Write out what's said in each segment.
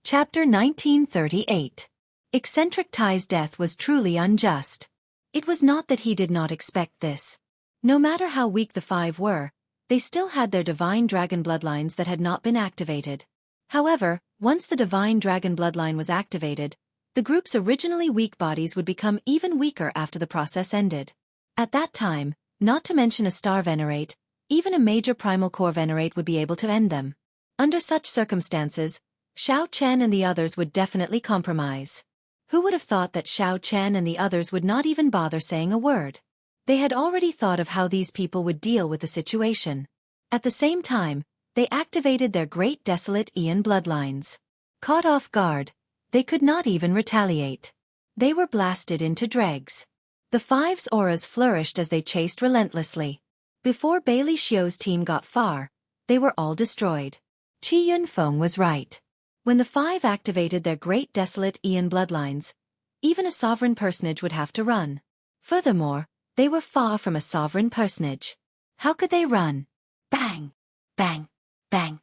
Chapter 1938. Eccentric Ty's death was truly unjust. It was not that he did not expect this. No matter how weak the five were, they still had their divine dragon bloodlines that had not been activated. However, once the divine dragon bloodline was activated, the group's originally weak bodies would become even weaker after the process ended. At that time, not to mention a star venerate, even a major primal core venerate would be able to end them. Under such circumstances, Xiao Chen and the others would definitely compromise. Who would have thought that Xiao Chen and the others would not even bother saying a word? They had already thought of how these people would deal with the situation. At the same time, they activated their great desolate Aeon bloodlines. Caught off guard, they could not even retaliate. They were blasted into dregs. The five's auras flourished as they chased relentlessly. Before Bailey Xiu's team got far, they were all destroyed. Qi Yunfeng was right. When the five activated their great desolate Aeon bloodlines, even a sovereign personage would have to run. Furthermore, they were far from a sovereign personage. How could they run? Bang! Bang! Bang!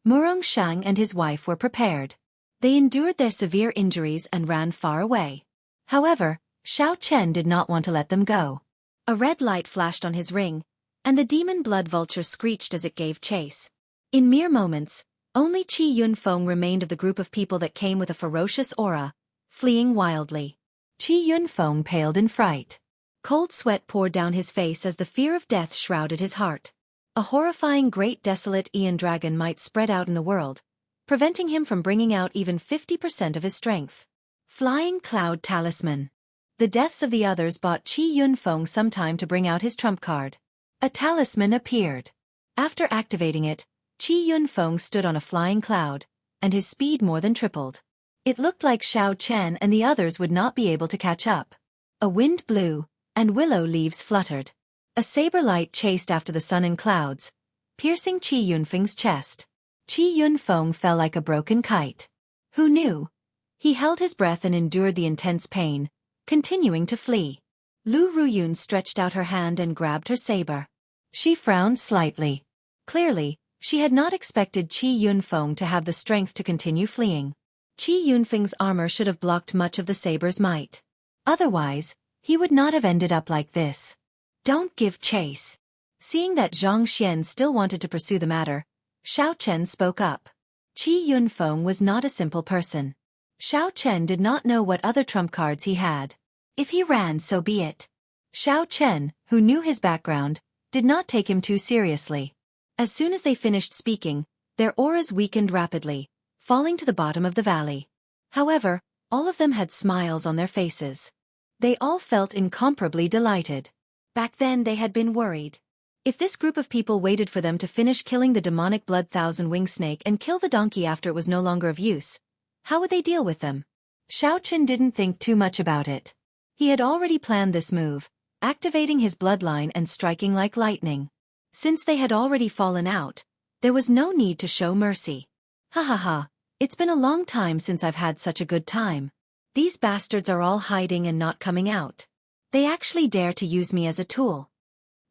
Murong Shang and his wife were prepared. They endured their severe injuries and ran far away. However, Xiao Chen did not want to let them go. A red light flashed on his ring, and the demon blood vulture screeched as it gave chase. In mere moments, only Qi Yunfeng remained of the group of people that came with a ferocious aura, fleeing wildly. Qi Yunfeng paled in fright. Cold sweat poured down his face as the fear of death shrouded his heart. A horrifying great desolate Aeon dragon might spread out in the world, preventing him from bringing out even 50% of his strength. Flying Cloud Talisman. The deaths of the others bought Qi Yunfeng some time to bring out his trump card. A talisman appeared. After activating it, Qi Yunfeng stood on a flying cloud, and his speed more than tripled. It looked like Xiao Chen and the others would not be able to catch up. A wind blew, and willow leaves fluttered. A saber light chased after the sun and clouds, piercing Qi Yunfeng's chest. Qi Yunfeng fell like a broken kite. Who knew? He held his breath and endured the intense pain, continuing to flee. Lu Ruyun stretched out her hand and grabbed her saber. She frowned slightly. Clearly, she had not expected Qi Yunfeng to have the strength to continue fleeing. Qi Yunfeng's armor should have blocked much of the saber's might. Otherwise, he would not have ended up like this. Don't give chase. Seeing that Zhang Xian still wanted to pursue the matter, Xiao Chen spoke up. Qi Yunfeng was not a simple person. Xiao Chen did not know what other trump cards he had. If he ran, so be it. Xiao Chen, who knew his background, did not take him too seriously. As soon as they finished speaking, their auras weakened rapidly, falling to the bottom of the valley. However, all of them had smiles on their faces. They all felt incomparably delighted. Back then they had been worried. If this group of people waited for them to finish killing the demonic blood thousand-winged snake and kill the donkey after it was no longer of use, how would they deal with them? Xiao Chen didn't think too much about it. He had already planned this move, activating his bloodline and striking like lightning. Since they had already fallen out, there was no need to show mercy. Ha ha ha, it's been a long time since I've had such a good time. These bastards are all hiding and not coming out. They actually dare to use me as a tool.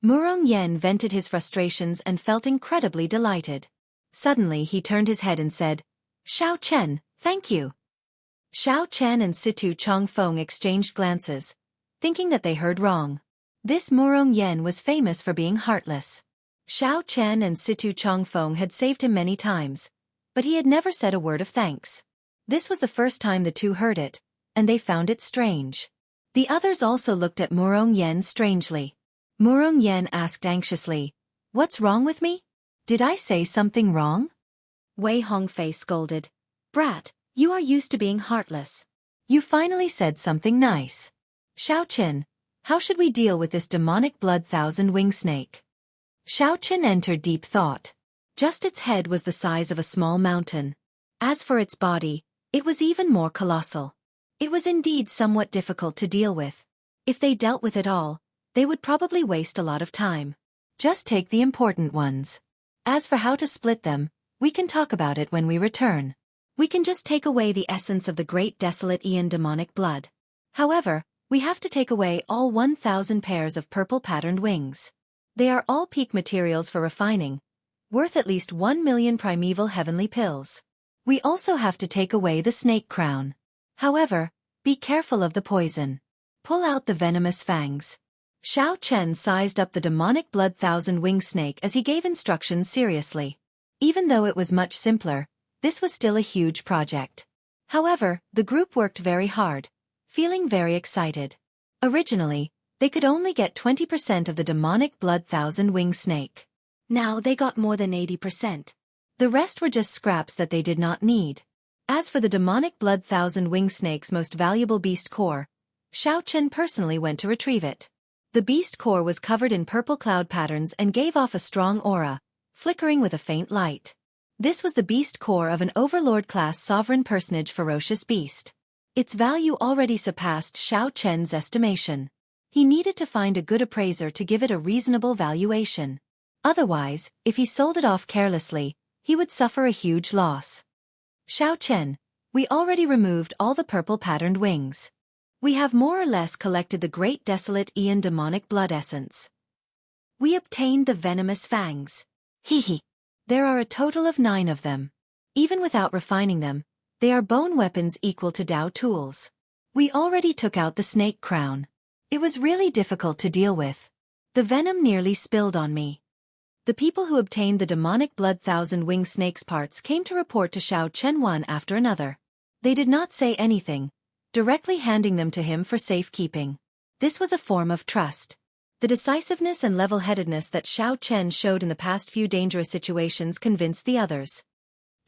Murong Yen vented his frustrations and felt incredibly delighted. Suddenly he turned his head and said, Xiao Chen, thank you. Xiao Chen and Situ Chongfeng exchanged glances, thinking that they heard wrong. This Murong Yen was famous for being heartless. Xiao Chen and Situ Chongfeng had saved him many times, but he had never said a word of thanks. This was the first time the two heard it, and they found it strange. The others also looked at Murong Yen strangely. Murong Yen asked anxiously, What's wrong with me? Did I say something wrong? Wei Hongfei scolded, Brat, you are used to being heartless. You finally said something nice. Xiao Chen, how should we deal with this demonic blood thousand-winged snake? Xiao Chen entered deep thought. Just its head was the size of a small mountain. As for its body, it was even more colossal. It was indeed somewhat difficult to deal with. If they dealt with it all, they would probably waste a lot of time. Just take the important ones. As for how to split them, we can talk about it when we return. We can just take away the essence of the great desolate Aeon demonic blood. However, we have to take away all 1,000 pairs of purple patterned wings. They are all peak materials for refining, worth at least 1 million primeval heavenly pills. We also have to take away the snake crown. However, be careful of the poison. Pull out the venomous fangs. Xiao Chen sized up the demonic blood thousand-wing snake as he gave instructions seriously. Even though it was much simpler, this was still a huge project. However, the group worked very hard, feeling very excited. Originally, they could only get 20% of the demonic blood thousand-wing snake. Now they got more than 80%. The rest were just scraps that they did not need. As for the demonic blood thousand-wing snake's most valuable beast core, Xiao Chen personally went to retrieve it. The beast core was covered in purple cloud patterns and gave off a strong aura, flickering with a faint light. This was the beast core of an overlord-class sovereign personage ferocious beast. Its value already surpassed Xiao Chen's estimation. He needed to find a good appraiser to give it a reasonable valuation. Otherwise, if he sold it off carelessly, he would suffer a huge loss. Xiao Chen, we already removed all the purple patterned wings. We have more or less collected the great desolate Aeon demonic blood essence. We obtained the venomous fangs. Hehe. There are a total of 9 of them. Even without refining them, they are bone weapons equal to Dao tools. We already took out the snake crown. It was really difficult to deal with. The venom nearly spilled on me. The people who obtained the demonic blood thousand-wing snake's parts came to report to Xiao Chen one after another. They did not say anything, directly handing them to him for safekeeping. This was a form of trust. The decisiveness and level-headedness that Xiao Chen showed in the past few dangerous situations convinced the others.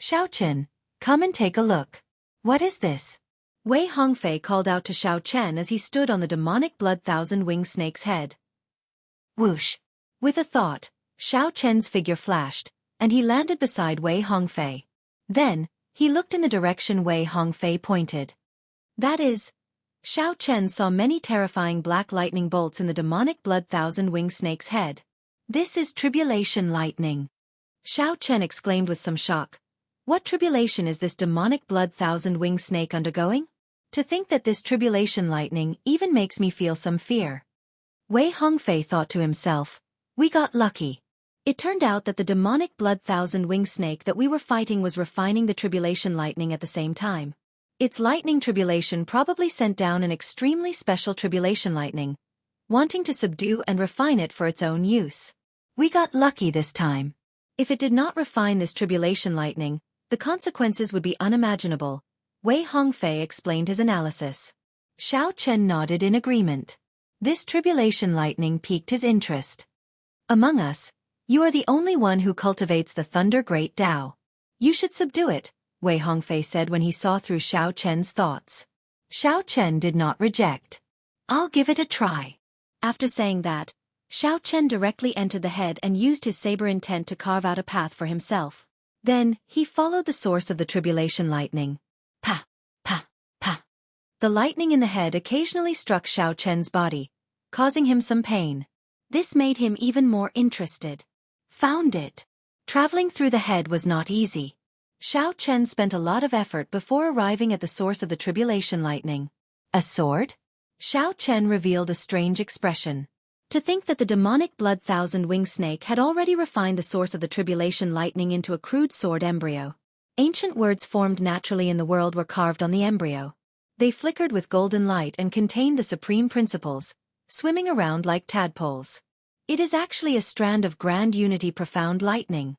Xiao Chen, come and take a look. What is this? Wei Hongfei called out to Xiao Chen as he stood on the demonic blood thousand-wing snake's head. Whoosh! With a thought, Xiao Chen's figure flashed, and he landed beside Wei Hongfei. Then, he looked in the direction Wei Hongfei pointed. That is, Xiao Chen saw many terrifying black lightning bolts in the demonic blood thousand-wing snake's head. This is tribulation lightning. Xiao Chen exclaimed with some shock. What tribulation is this demonic blood thousand-wing snake undergoing? To think that this tribulation lightning even makes me feel some fear. Wei Hongfei thought to himself, we got lucky. It turned out that the demonic blood thousand-wing snake that we were fighting was refining the tribulation lightning at the same time. Its lightning tribulation probably sent down an extremely special tribulation lightning, wanting to subdue and refine it for its own use. We got lucky this time. If it did not refine this tribulation lightning, the consequences would be unimaginable. Wei Hongfei explained his analysis. Xiao Chen nodded in agreement. This tribulation lightning piqued his interest. Among us, you are the only one who cultivates the Thunder Great Tao. You should subdue it, Wei Hongfei said when he saw through Xiao Chen's thoughts. Xiao Chen did not reject. I'll give it a try. After saying that, Xiao Chen directly entered the head and used his saber intent to carve out a path for himself. Then, he followed the source of the tribulation lightning. Pa, pa, pa. The lightning in the head occasionally struck Xiao Chen's body, causing him some pain. This made him even more interested. Found it. Traveling through the head was not easy. Xiao Chen spent a lot of effort before arriving at the source of the tribulation lightning. A sword? Xiao Chen revealed a strange expression. To think that the demonic blood thousand-wing snake had already refined the source of the tribulation lightning into a crude sword embryo. Ancient words formed naturally in the world were carved on the embryo. They flickered with golden light and contained the supreme principles, swimming around like tadpoles. It is actually a strand of grand unity profound lightning.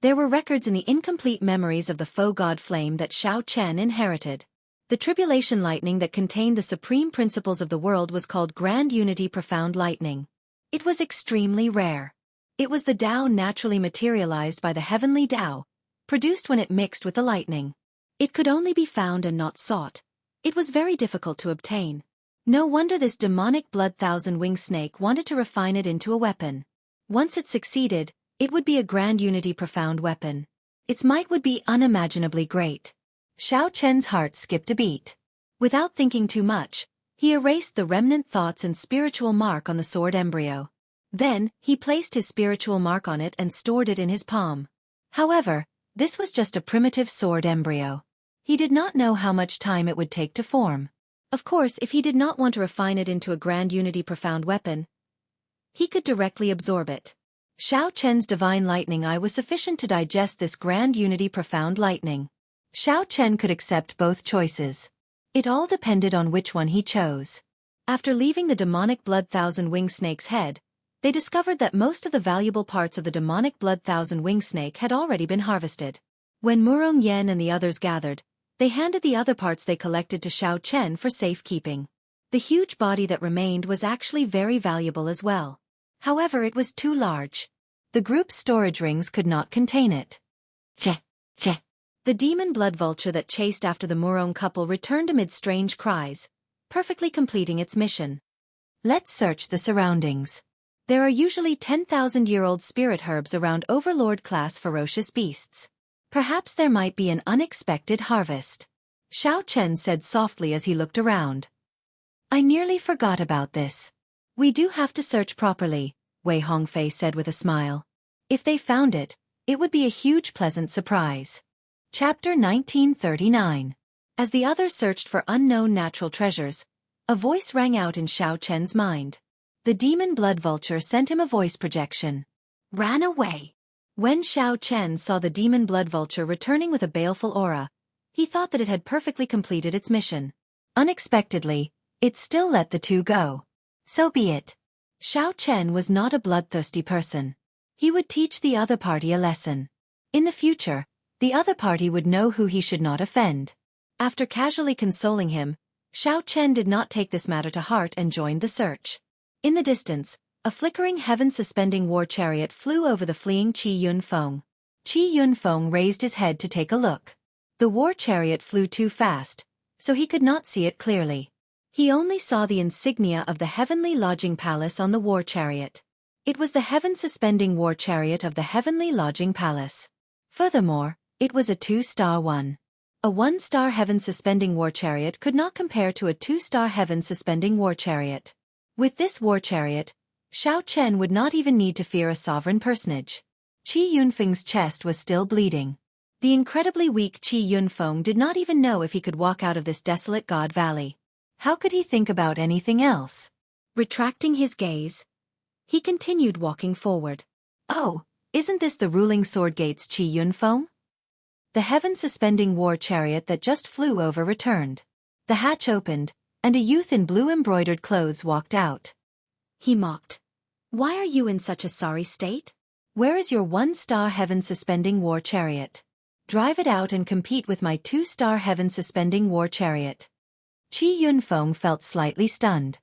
There were records in the incomplete memories of the faux god flame that Xiao Chen inherited. The tribulation lightning that contained the supreme principles of the world was called Grand Unity Profound Lightning. It was extremely rare. It was the Tao naturally materialized by the heavenly Tao, produced when it mixed with the lightning. It could only be found and not sought. It was very difficult to obtain. No wonder this demonic blood thousand-wing snake wanted to refine it into a weapon. Once it succeeded, it would be a Grand Unity Profound weapon. Its might would be unimaginably great. Xiao Chen's heart skipped a beat. Without thinking too much, he erased the remnant thoughts and spiritual mark on the sword embryo. Then, he placed his spiritual mark on it and stored it in his palm. However, this was just a primitive sword embryo. He did not know how much time it would take to form. Of course, if he did not want to refine it into a Grand Unity Profound weapon, he could directly absorb it. Xiao Chen's divine lightning eye was sufficient to digest this Grand Unity Profound lightning. Xiao Chen could accept both choices. It all depended on which one he chose. After leaving the demonic blood thousand-winged snake's head, they discovered that most of the valuable parts of the demonic blood thousand-winged snake had already been harvested. When Murong Yen and the others gathered, they handed the other parts they collected to Xiao Chen for safekeeping. The huge body that remained was actually very valuable as well. However, it was too large. The group's storage rings could not contain it. Che, che. The demon blood vulture that chased after the Murong couple returned amid strange cries, perfectly completing its mission. Let's search the surroundings. There are usually 10,000-year-old spirit herbs around overlord-class ferocious beasts. Perhaps there might be an unexpected harvest. Xiao Chen said softly as he looked around. I nearly forgot about this. We do have to search properly, Wei Hongfei said with a smile. If they found it, it would be a huge pleasant surprise. Chapter 1939. As the others searched for unknown natural treasures, a voice rang out in Xiao Chen's mind. The demon blood vulture sent him a voice projection. Ran away. When Xiao Chen saw the demon blood vulture returning with a baleful aura, he thought that it had perfectly completed its mission. Unexpectedly, it still let the two go. So be it. Xiao Chen was not a bloodthirsty person. He would teach the other party a lesson. In the future, the other party would know who he should not offend. After casually consoling him, Xiao Chen did not take this matter to heart and joined the search. In the distance, a flickering heaven-suspending war chariot flew over the fleeing Qi Yunfeng. Qi Yunfeng raised his head to take a look. The war chariot flew too fast, so he could not see it clearly. He only saw the insignia of the heavenly lodging palace on the war chariot. It was the heaven-suspending war chariot of the heavenly lodging palace. Furthermore, it was a 2-star one. A 1-star heaven-suspending war chariot could not compare to a 2-star heaven-suspending war chariot. With this war chariot, Xiao Chen would not even need to fear a sovereign personage. Qi Yunfeng's chest was still bleeding. The incredibly weak Qi Yunfeng did not even know if he could walk out of this desolate god valley. How could he think about anything else? Retracting his gaze, he continued walking forward. Oh, isn't this the ruling sword gate's Qi Yunfeng? The heaven-suspending war chariot that just flew over returned. The hatch opened, and a youth in blue embroidered clothes walked out. He mocked. Why are you in such a sorry state? Where is your 1-star heaven-suspending war chariot? Drive it out and compete with my 2-star heaven-suspending war chariot. Qi Yunfeng felt slightly stunned.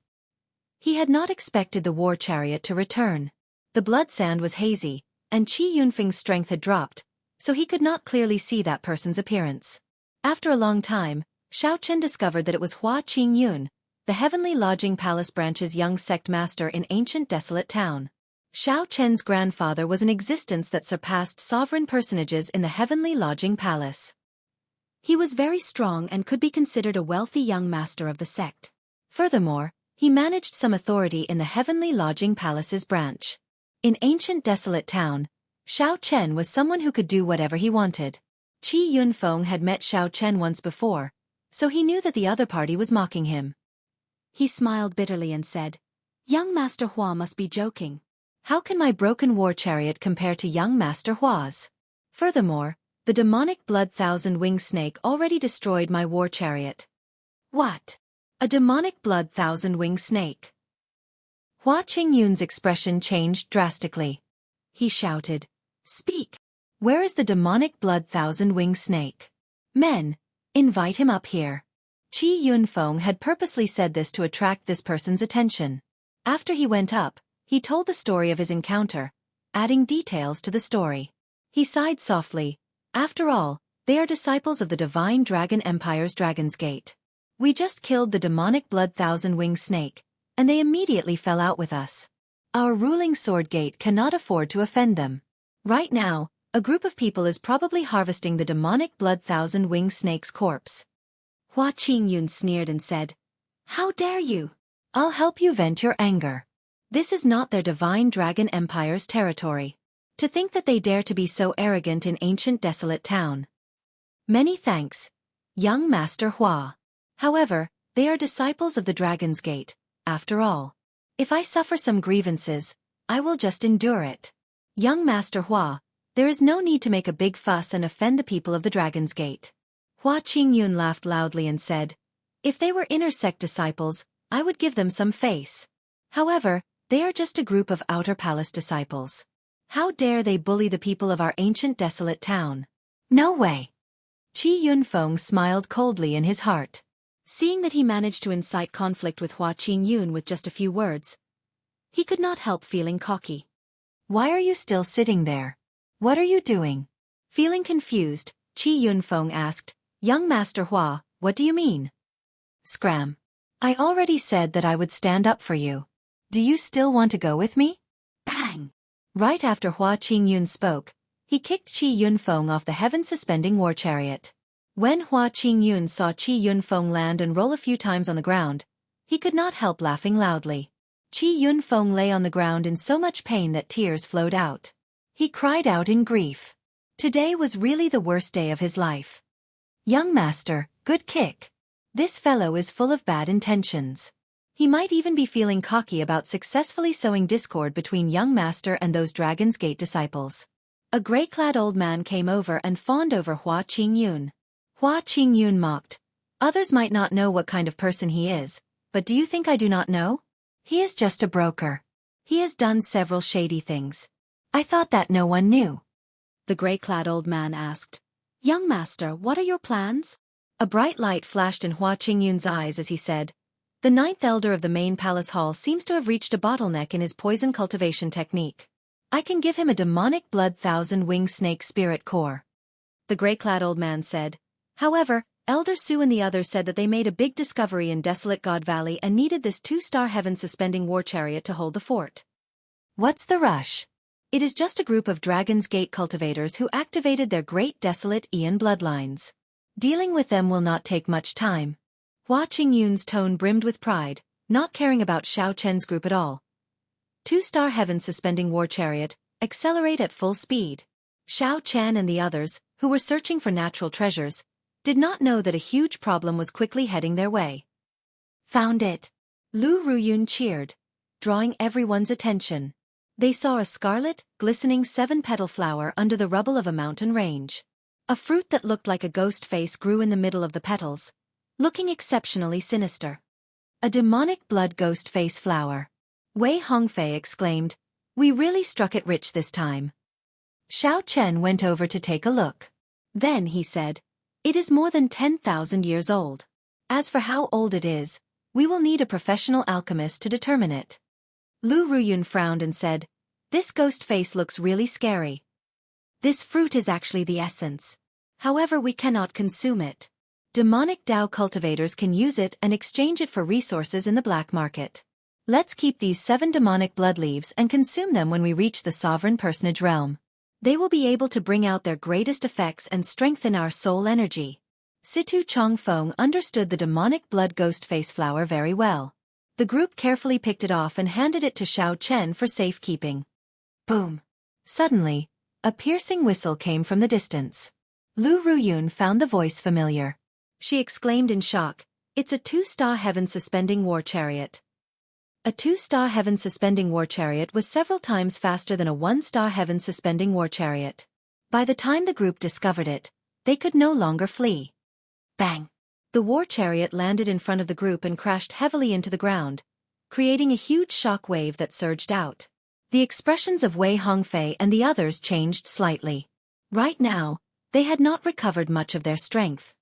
He had not expected the war chariot to return. The blood sand was hazy, and Qi Yunfeng's strength had dropped, so he could not clearly see that person's appearance. After a long time, Xiao Chen discovered that it was Hua Qingyun, the Heavenly Lodging Palace branch's young sect master in ancient desolate town. Xiao Chen's grandfather was an existence that surpassed sovereign personages in the Heavenly Lodging Palace. He was very strong and could be considered a wealthy young master of the sect. Furthermore, he managed some authority in the Heavenly Lodging Palace's branch. In ancient desolate town, Xiao Chen was someone who could do whatever he wanted. Qi Yunfeng had met Xiao Chen once before, so he knew that the other party was mocking him. He smiled bitterly and said, Young Master Hua must be joking. How can my broken war chariot compare to young Master Hua's? Furthermore, the demonic blood thousand-winged snake already destroyed my war chariot. What? A demonic blood thousand-winged snake? Hua Qingyun's expression changed drastically. He shouted, Speak! Where is the demonic blood thousand-winged snake? Men, invite him up here. Qi Yunfeng had purposely said this to attract this person's attention. After he went up, he told the story of his encounter, adding details to the story. He sighed softly. After all, they are disciples of the Divine Dragon Empire's Dragon's Gate. We just killed the demonic blood thousand-winged snake, and they immediately fell out with us. Our ruling sword gate cannot afford to offend them. Right now, a group of people is probably harvesting the demonic blood thousand-winged snake's corpse. Hua Qingyun sneered and said, How dare you? I'll help you vent your anger. This is not their Divine Dragon Empire's territory. To think that they dare to be so arrogant in ancient desolate town. Many thanks, young Master Hua. However, they are disciples of the Dragon's Gate, after all. If I suffer some grievances, I will just endure it. Young Master Hua, there is no need to make a big fuss and offend the people of the Dragon's Gate. Hua Qingyun laughed loudly and said, "If they were inner sect disciples, I would give them some face. However, they are just a group of outer palace disciples. How dare they bully the people of our ancient desolate town? No way." Qi Yunfeng smiled coldly in his heart. Seeing that he managed to incite conflict with Hua Qingyun with just a few words, he could not help feeling cocky. "Why are you still sitting there? What are you doing?" Feeling confused, Qi Yunfeng asked, "Young Master Hua, what do you mean?" "Scram. I already said that I would stand up for you. Do you still want to go with me?" Bang! Right after Hua Qingyun spoke, he kicked Qi Yunfeng off the heaven-suspending war chariot. When Hua Qingyun saw Qi Yunfeng land and roll a few times on the ground, he could not help laughing loudly. Qi Yunfeng lay on the ground in so much pain that tears flowed out. He cried out in grief. Today was really the worst day of his life. "Young master, good kick. This fellow is full of bad intentions. He might even be feeling cocky about successfully sowing discord between young master and those Dragon's Gate disciples." A gray-clad old man came over and fawned over Hua Qingyun. Hua Qingyun mocked, "Others might not know what kind of person he is, but do you think I do not know? He is just a broker. He has done several shady things. I thought that no one knew." The gray-clad old man asked, "Young master, what are your plans?" A bright light flashed in Hua Qingyun's eyes as he said, "The ninth elder of the main palace hall seems to have reached a bottleneck in his poison cultivation technique. I can give him a demonic blood thousand-winged snake spirit core." The gray-clad old man said, "However, Elder Su and the others said that they made a big discovery in Desolate God Valley and needed this 2-star heaven-suspending war chariot to hold the fort." "What's the rush?" "It is just a group of Dragon's Gate cultivators who activated their great desolate Aeon bloodlines. Dealing with them will not take much time." Hua Qingyun's tone brimmed with pride, not caring about Xiao Chen's group at all. 2-star heaven-suspending war chariot, accelerate at full speed. Xiao Chen and the others, who were searching for natural treasures, did not know that a huge problem was quickly heading their way. "Found it!" Lu Ruyun cheered, drawing everyone's attention. They saw a scarlet, glistening 7-petal flower under the rubble of a mountain range. A fruit that looked like a ghost face grew in the middle of the petals, looking exceptionally sinister. "A demonic blood ghost face flower." Wei Hongfei exclaimed, "We really struck it rich this time." Xiao Chen went over to take a look. Then he said, "It is more than 10,000 years old. As for how old it is, we will need a professional alchemist to determine it." Lu Ruyun frowned and said, "This ghost face looks really scary. This fruit is actually the essence. However, we cannot consume it. Demonic Dao cultivators can use it and exchange it for resources in the black market. Let's keep these 7 demonic blood leaves and consume them when we reach the sovereign personage realm. They will be able to bring out their greatest effects and strengthen our soul energy." Situ Chongfeng understood the demonic blood ghost face flower very well. The group carefully picked it off and handed it to Xiao Chen for safekeeping. Boom! Suddenly, a piercing whistle came from the distance. Lu Ruyun found the voice familiar. She exclaimed in shock, "It's a 2-star heaven-suspending war chariot." A 2-star heaven-suspending war chariot was several times faster than a 1-star heaven-suspending war chariot. By the time the group discovered it, they could no longer flee. Bang! The war chariot landed in front of the group and crashed heavily into the ground, creating a huge shock wave that surged out. The expressions of Wei Hongfei and the others changed slightly. Right now, they had not recovered much of their strength.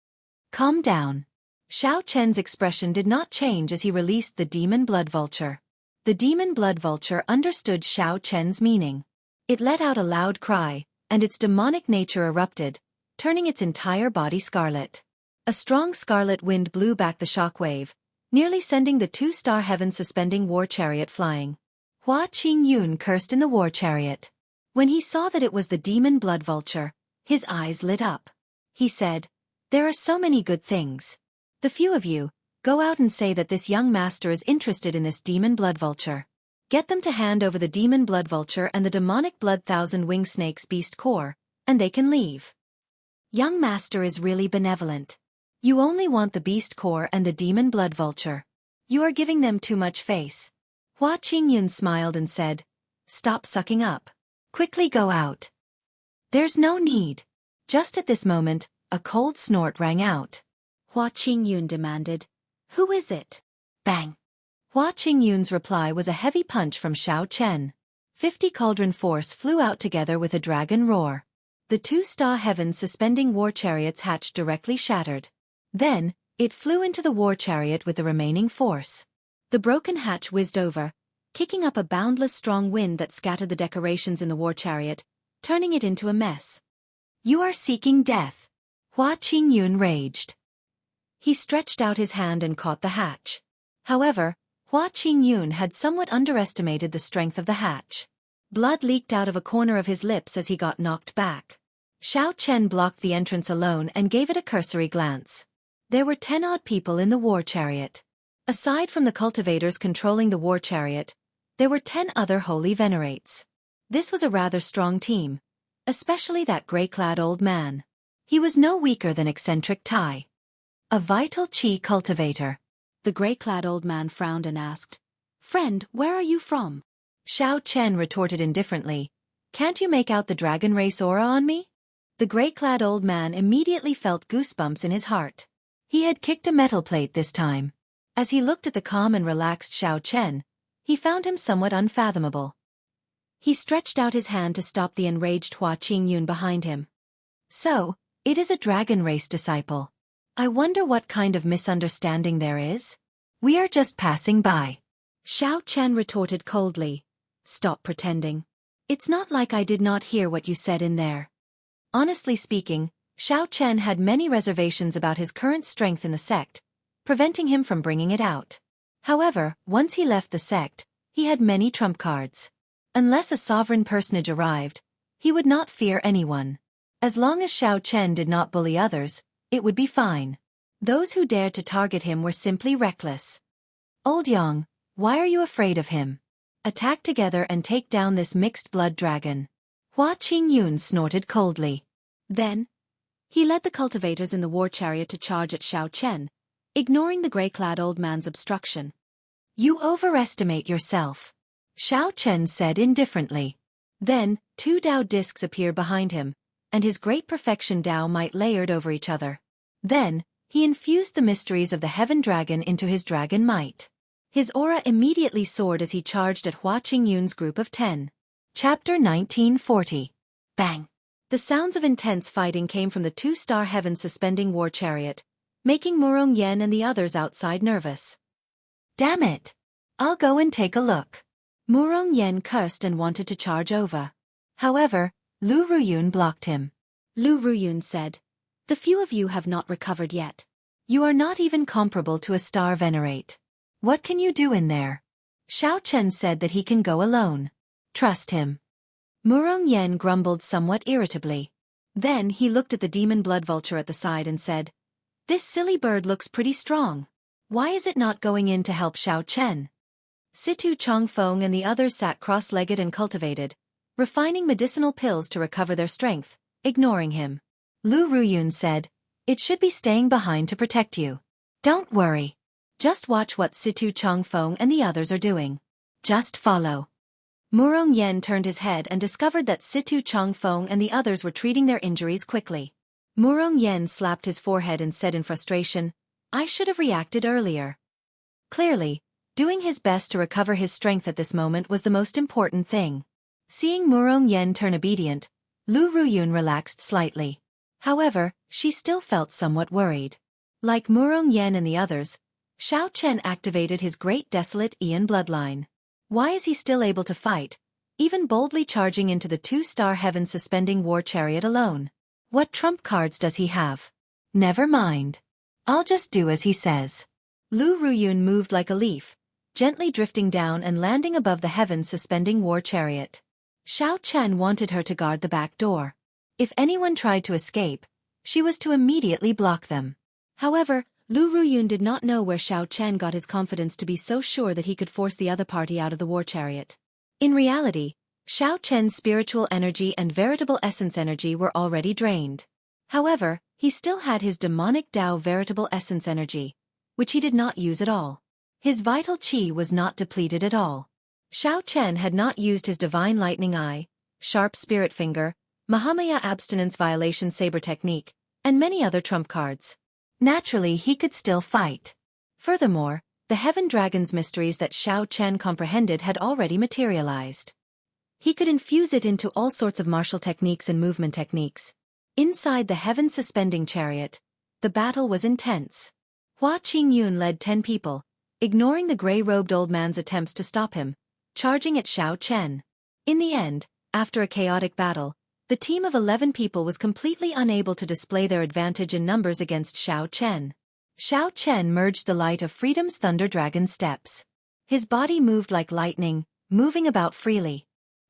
"Calm down." Xiao Chen's expression did not change as he released the demon blood vulture. The demon blood vulture understood Xiao Chen's meaning. It let out a loud cry, and its demonic nature erupted, turning its entire body scarlet. A strong scarlet wind blew back the shock wave, nearly sending the 2-star heaven-suspending war chariot flying. Hua Qingyun cursed in the war chariot. When he saw that it was the demon blood vulture, his eyes lit up. He said, "There are so many good things. The few of you, go out and say that this young master is interested in this demon blood vulture. Get them to hand over the demon blood vulture and the demonic blood thousand-winged snake's beast core, and they can leave. Young master is really benevolent. You only want the beast core and the demon blood vulture. You are giving them too much face." Hua Qingyun smiled and said, "Stop sucking up. Quickly go out." "There's no need." Just at this moment, A cold snort rang out. Hua Qingyun demanded. Who is it? Bang! Hua Qingyun's reply was a heavy punch from Xiao Chen. 50 cauldron force flew out together with a dragon roar. The 2-star heavens suspending war chariots hatch directly shattered. Then, it flew into the war chariot with the remaining force. The broken hatch whizzed over, kicking up a boundless strong wind that scattered the decorations in the war chariot, turning it into a mess. You are seeking death. Hua Qingyun raged. He stretched out his hand and caught the hatch. However, Hua Qingyun had somewhat underestimated the strength of the hatch. Blood leaked out of a corner of his lips as he got knocked back. Xiao Chen blocked the entrance alone and gave it a cursory glance. There were 10-odd people in the war chariot. Aside from the cultivators controlling the war chariot, there were 10 other holy venerates. This was a rather strong team, especially that gray-clad old man. He was no weaker than eccentric Tai, a vital chi cultivator. The gray-clad old man frowned and asked, Friend, where are you from? Xiao Chen retorted indifferently, Can't you make out the dragon race aura on me? The gray-clad old man immediately felt goosebumps in his heart. He had kicked a metal plate this time. As he looked at the calm and relaxed Xiao Chen, he found him somewhat unfathomable. He stretched out his hand to stop the enraged Hua Qingyun behind him. So, it is a dragon race disciple. I wonder what kind of misunderstanding there is? We are just passing by. Xiao Chen retorted coldly. Stop pretending. It's not like I did not hear what you said in there. Honestly speaking, Xiao Chen had many reservations about his current strength in the sect, preventing him from bringing it out. However, once he left the sect, he had many trump cards. Unless a sovereign personage arrived, he would not fear anyone. As long as Xiao Chen did not bully others, it would be fine. Those who dared to target him were simply reckless. Old Yang, why are you afraid of him? Attack together and take down this mixed-blood dragon. Hua Qingyun snorted coldly. Then, he led the cultivators in the war chariot to charge at Xiao Chen, ignoring the gray-clad old man's obstruction. You overestimate yourself, Xiao Chen said indifferently. Then, 2 Dao discs appeared behind him, and his great perfection Dao might layered over each other. Then, he infused the mysteries of the heaven dragon into his dragon might. His aura immediately soared as he charged at Hua Qingyun's group of 10. Chapter 1940. Bang! The sounds of intense fighting came from the 2-star heaven suspending war chariot, making Murong Yen and the others outside nervous. Damn it! I'll go and take a look. Murong Yen cursed and wanted to charge over. However, Lu Ruyun blocked him. Lu Ruyun said, The few of you have not recovered yet. You are not even comparable to a star venerate. What can you do in there? Xiao Chen said that he can go alone. Trust him. Murong Yen grumbled somewhat irritably. Then he looked at the demon blood vulture at the side and said, This silly bird looks pretty strong. Why is it not going in to help Xiao Chen? Situ Chongfeng and the others sat cross-legged and cultivated, refining medicinal pills to recover their strength, ignoring him. Lu Ruyun said, It should be staying behind to protect you. Don't worry. Just watch what Situ Chongfeng and the others are doing. Just follow. Murong Yen turned his head and discovered that Situ Chongfeng and the others were treating their injuries quickly. Murong Yen slapped his forehead and said in frustration, I should have reacted earlier. Clearly, doing his best to recover his strength at this moment was the most important thing. Seeing Murong Yen turn obedient, Lu Ruyun relaxed slightly. However, she still felt somewhat worried. Like Murong Yen and the others, Xiao Chen activated his great desolate Ian bloodline. Why is he still able to fight, even boldly charging into the 2-star heaven suspending war chariot alone? What trump cards does he have? Never mind. I'll just do as he says. Lu Ruyun moved like a leaf, gently drifting down and landing above the heavens suspending war chariot. Xiao Chen wanted her to guard the back door. If anyone tried to escape, she was to immediately block them. However, Lu Ruyun did not know where Xiao Chen got his confidence to be so sure that he could force the other party out of the war chariot. In reality, Xiao Chen's spiritual energy and veritable essence energy were already drained. However, he still had his demonic Dao veritable essence energy, which he did not use at all. His vital chi was not depleted at all. Xiao Chen had not used his divine lightning eye, sharp spirit finger, Mahamaya abstinence violation saber technique, and many other trump cards. Naturally, he could still fight. Furthermore, the Heaven Dragon's mysteries that Xiao Chen comprehended had already materialized. He could infuse it into all sorts of martial techniques and movement techniques. Inside the heaven-suspending chariot, the battle was intense. Hua Qingyun led 10 people, ignoring the gray-robed old man's attempts to stop him, charging at Xiao Chen. In the end, after a chaotic battle, the team of 11 people was completely unable to display their advantage in numbers against Xiao Chen. Xiao Chen merged the light of freedom's Thunder Dragon steps. His body moved like lightning, moving about freely.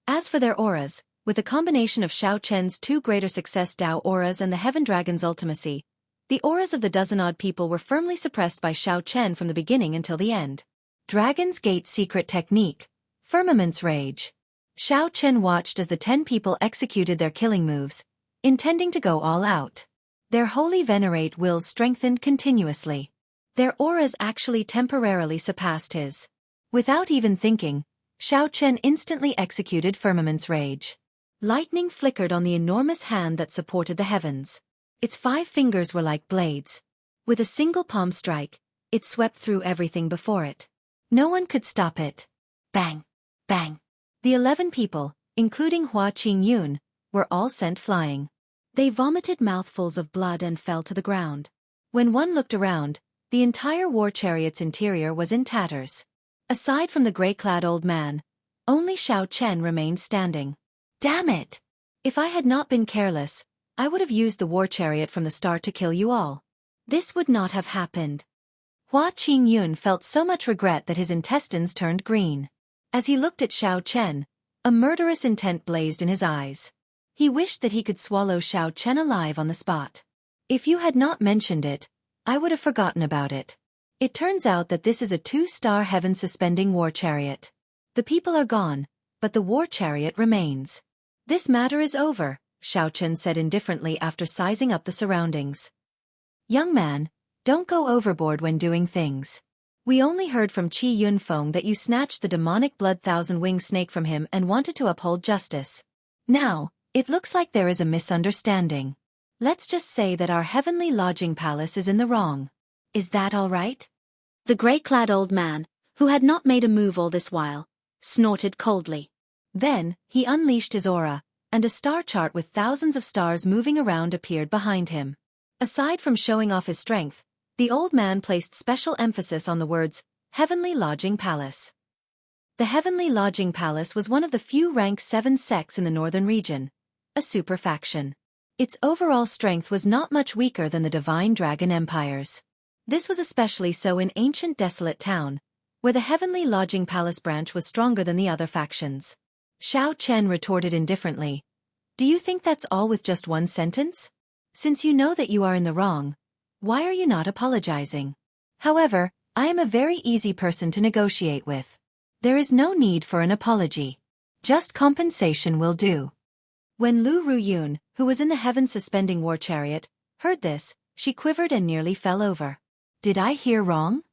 As for their auras, with a combination of Xiao Chen's 2 greater success Dao auras and the Heaven Dragon's ultimacy, the auras of the dozen-odd people were firmly suppressed by Xiao Chen from the beginning until the end. Dragon's Gate Secret Technique. Firmament's Rage. Xiao Chen watched as the 10 people executed their killing moves, intending to go all out. Their holy venerate wills strengthened continuously. Their auras actually temporarily surpassed his. Without even thinking, Xiao Chen instantly executed Firmament's Rage. Lightning flickered on the enormous hand that supported the heavens. Its 5 fingers were like blades. With a single palm strike, it swept through everything before it. No one could stop it. Bang! Bang! The 11 people, including Hua Qingyun, were all sent flying. They vomited mouthfuls of blood and fell to the ground. When one looked around, the entire war chariot's interior was in tatters. Aside from the gray-clad old man, only Xiao Chen remained standing. Damn it! If I had not been careless, I would have used the war chariot from the start to kill you all. This would not have happened. Hua Qingyun felt so much regret that his intestines turned green. As he looked at Xiao Chen, a murderous intent blazed in his eyes. He wished that he could swallow Xiao Chen alive on the spot. If you had not mentioned it, I would have forgotten about it. It turns out that this is a 2-star heaven-suspending war chariot. The people are gone, but the war chariot remains. This matter is over, Xiao Chen said indifferently after sizing up the surroundings. Young man, don't go overboard when doing things. We only heard from Qi Yunfeng that you snatched the demonic blood thousand-winged snake from him and wanted to uphold justice. Now, it looks like there is a misunderstanding. Let's just say that our heavenly lodging palace is in the wrong. Is that all right? The gray-clad old man, who had not made a move all this while, snorted coldly. Then, he unleashed his aura, and a star chart with thousands of stars moving around appeared behind him. Aside from showing off his strength, the old man placed special emphasis on the words, Heavenly Lodging Palace. The Heavenly Lodging Palace was one of the few rank 7 sects in the northern region, a super faction. Its overall strength was not much weaker than the Divine Dragon Empires. This was especially so in ancient desolate town, where the Heavenly Lodging Palace branch was stronger than the other factions. Xiao Chen retorted indifferently. Do you think that's all with just one sentence? Since you know that you are in the wrong, why are you not apologizing? However, I am a very easy person to negotiate with. There is no need for an apology. Just compensation will do. When Lu Ruyun, who was in the heaven-suspending war chariot, heard this, she quivered and nearly fell over. Did I hear wrong?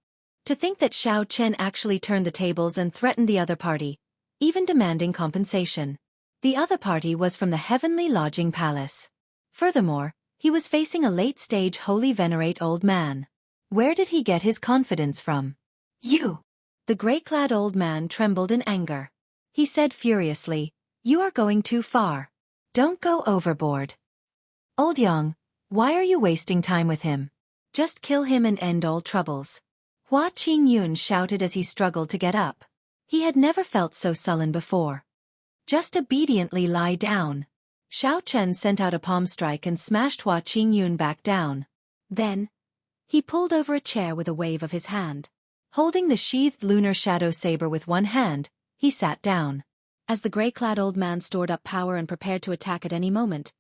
To think that Xiao Chen actually turned the tables and threatened the other party, even demanding compensation. The other party was from the Heavenly Lodging Palace. Furthermore, he was facing a late-stage holy venerate old man. Where did he get his confidence from? You! The gray-clad old man trembled in anger. He said furiously, You are going too far. Don't go overboard. Old Yang, why are you wasting time with him? Just kill him and end all troubles. Hua Qingyun shouted as he struggled to get up. He had never felt so sullen before. Just obediently lie down. Xiao Chen sent out a palm strike and smashed Hua Qingyun back down. Then, he pulled over a chair with a wave of his hand. Holding the sheathed lunar shadow saber with one hand, he sat down. As the gray-clad old man stored up power and prepared to attack at any moment,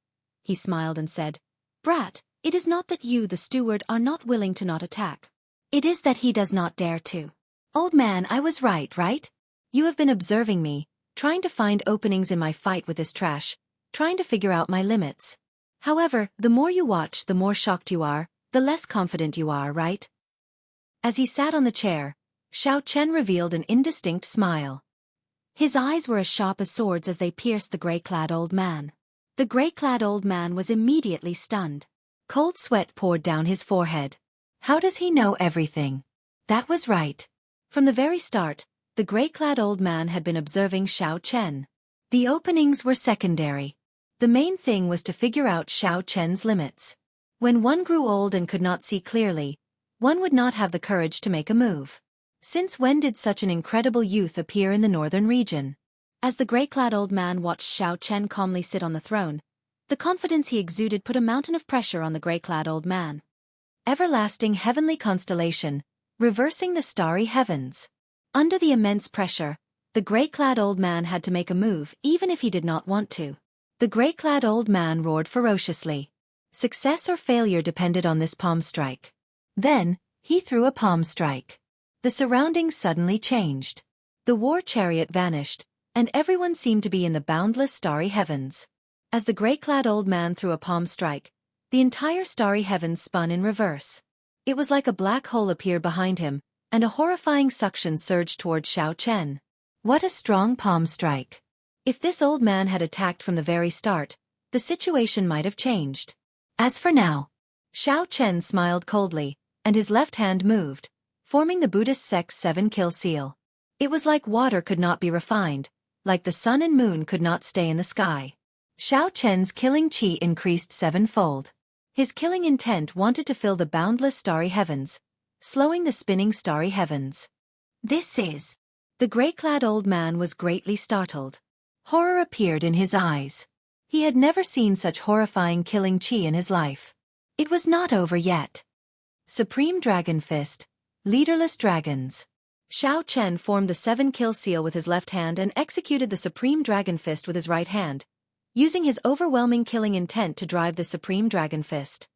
he smiled and said, Brat, it is not that you, the steward, are not willing to not attack. It is that he does not dare to. Old man, I was right? You have been observing me, trying to find openings in my fight with this trash, trying to figure out my limits. However, the more you watch, the more shocked you are, the less confident you are, right? As he sat on the chair, Xiao Chen revealed an indistinct smile. His eyes were as sharp as swords as they pierced the gray-clad old man. The gray-clad old man was immediately stunned. Cold sweat poured down his forehead. How does he know everything? That was right. From the very start, the gray-clad old man had been observing Xiao Chen. The openings were secondary. The main thing was to figure out Xiao Chen's limits. When one grew old and could not see clearly, one would not have the courage to make a move. Since when did such an incredible youth appear in the northern region? As the gray-clad old man watched Xiao Chen calmly sit on the throne, the confidence he exuded put a mountain of pressure on the gray-clad old man. Everlasting heavenly constellation, reversing the starry heavens. Under the immense pressure, the gray-clad old man had to make a move even if he did not want to. The gray-clad old man roared ferociously. Success or failure depended on this palm strike. Then, he threw a palm strike. The surroundings suddenly changed. The war chariot vanished, and everyone seemed to be in the boundless starry heavens. As the gray-clad old man threw a palm strike, the entire starry heavens spun in reverse. It was like a black hole appeared behind him, and a horrifying suction surged toward Xiao Chen. What a strong palm strike. If this old man had attacked from the very start, the situation might have changed. As for now, Xiao Chen smiled coldly, and his left hand moved, forming the Buddhist sect's 7-kill seal. It was like water could not be refined, like the sun and moon could not stay in the sky. Xiao Chen's killing chi increased 7-fold. His killing intent wanted to fill the boundless starry heavens, slowing the spinning starry heavens. This is... The gray-clad old man was greatly startled. Horror appeared in his eyes. He had never seen such horrifying killing chi in his life. It was not over yet. Supreme Dragon Fist, leaderless dragons. Xiao Chen formed the 7-kill seal with his left hand and executed the Supreme Dragon Fist with his right hand, using his overwhelming killing intent to drive the Supreme Dragon Fist.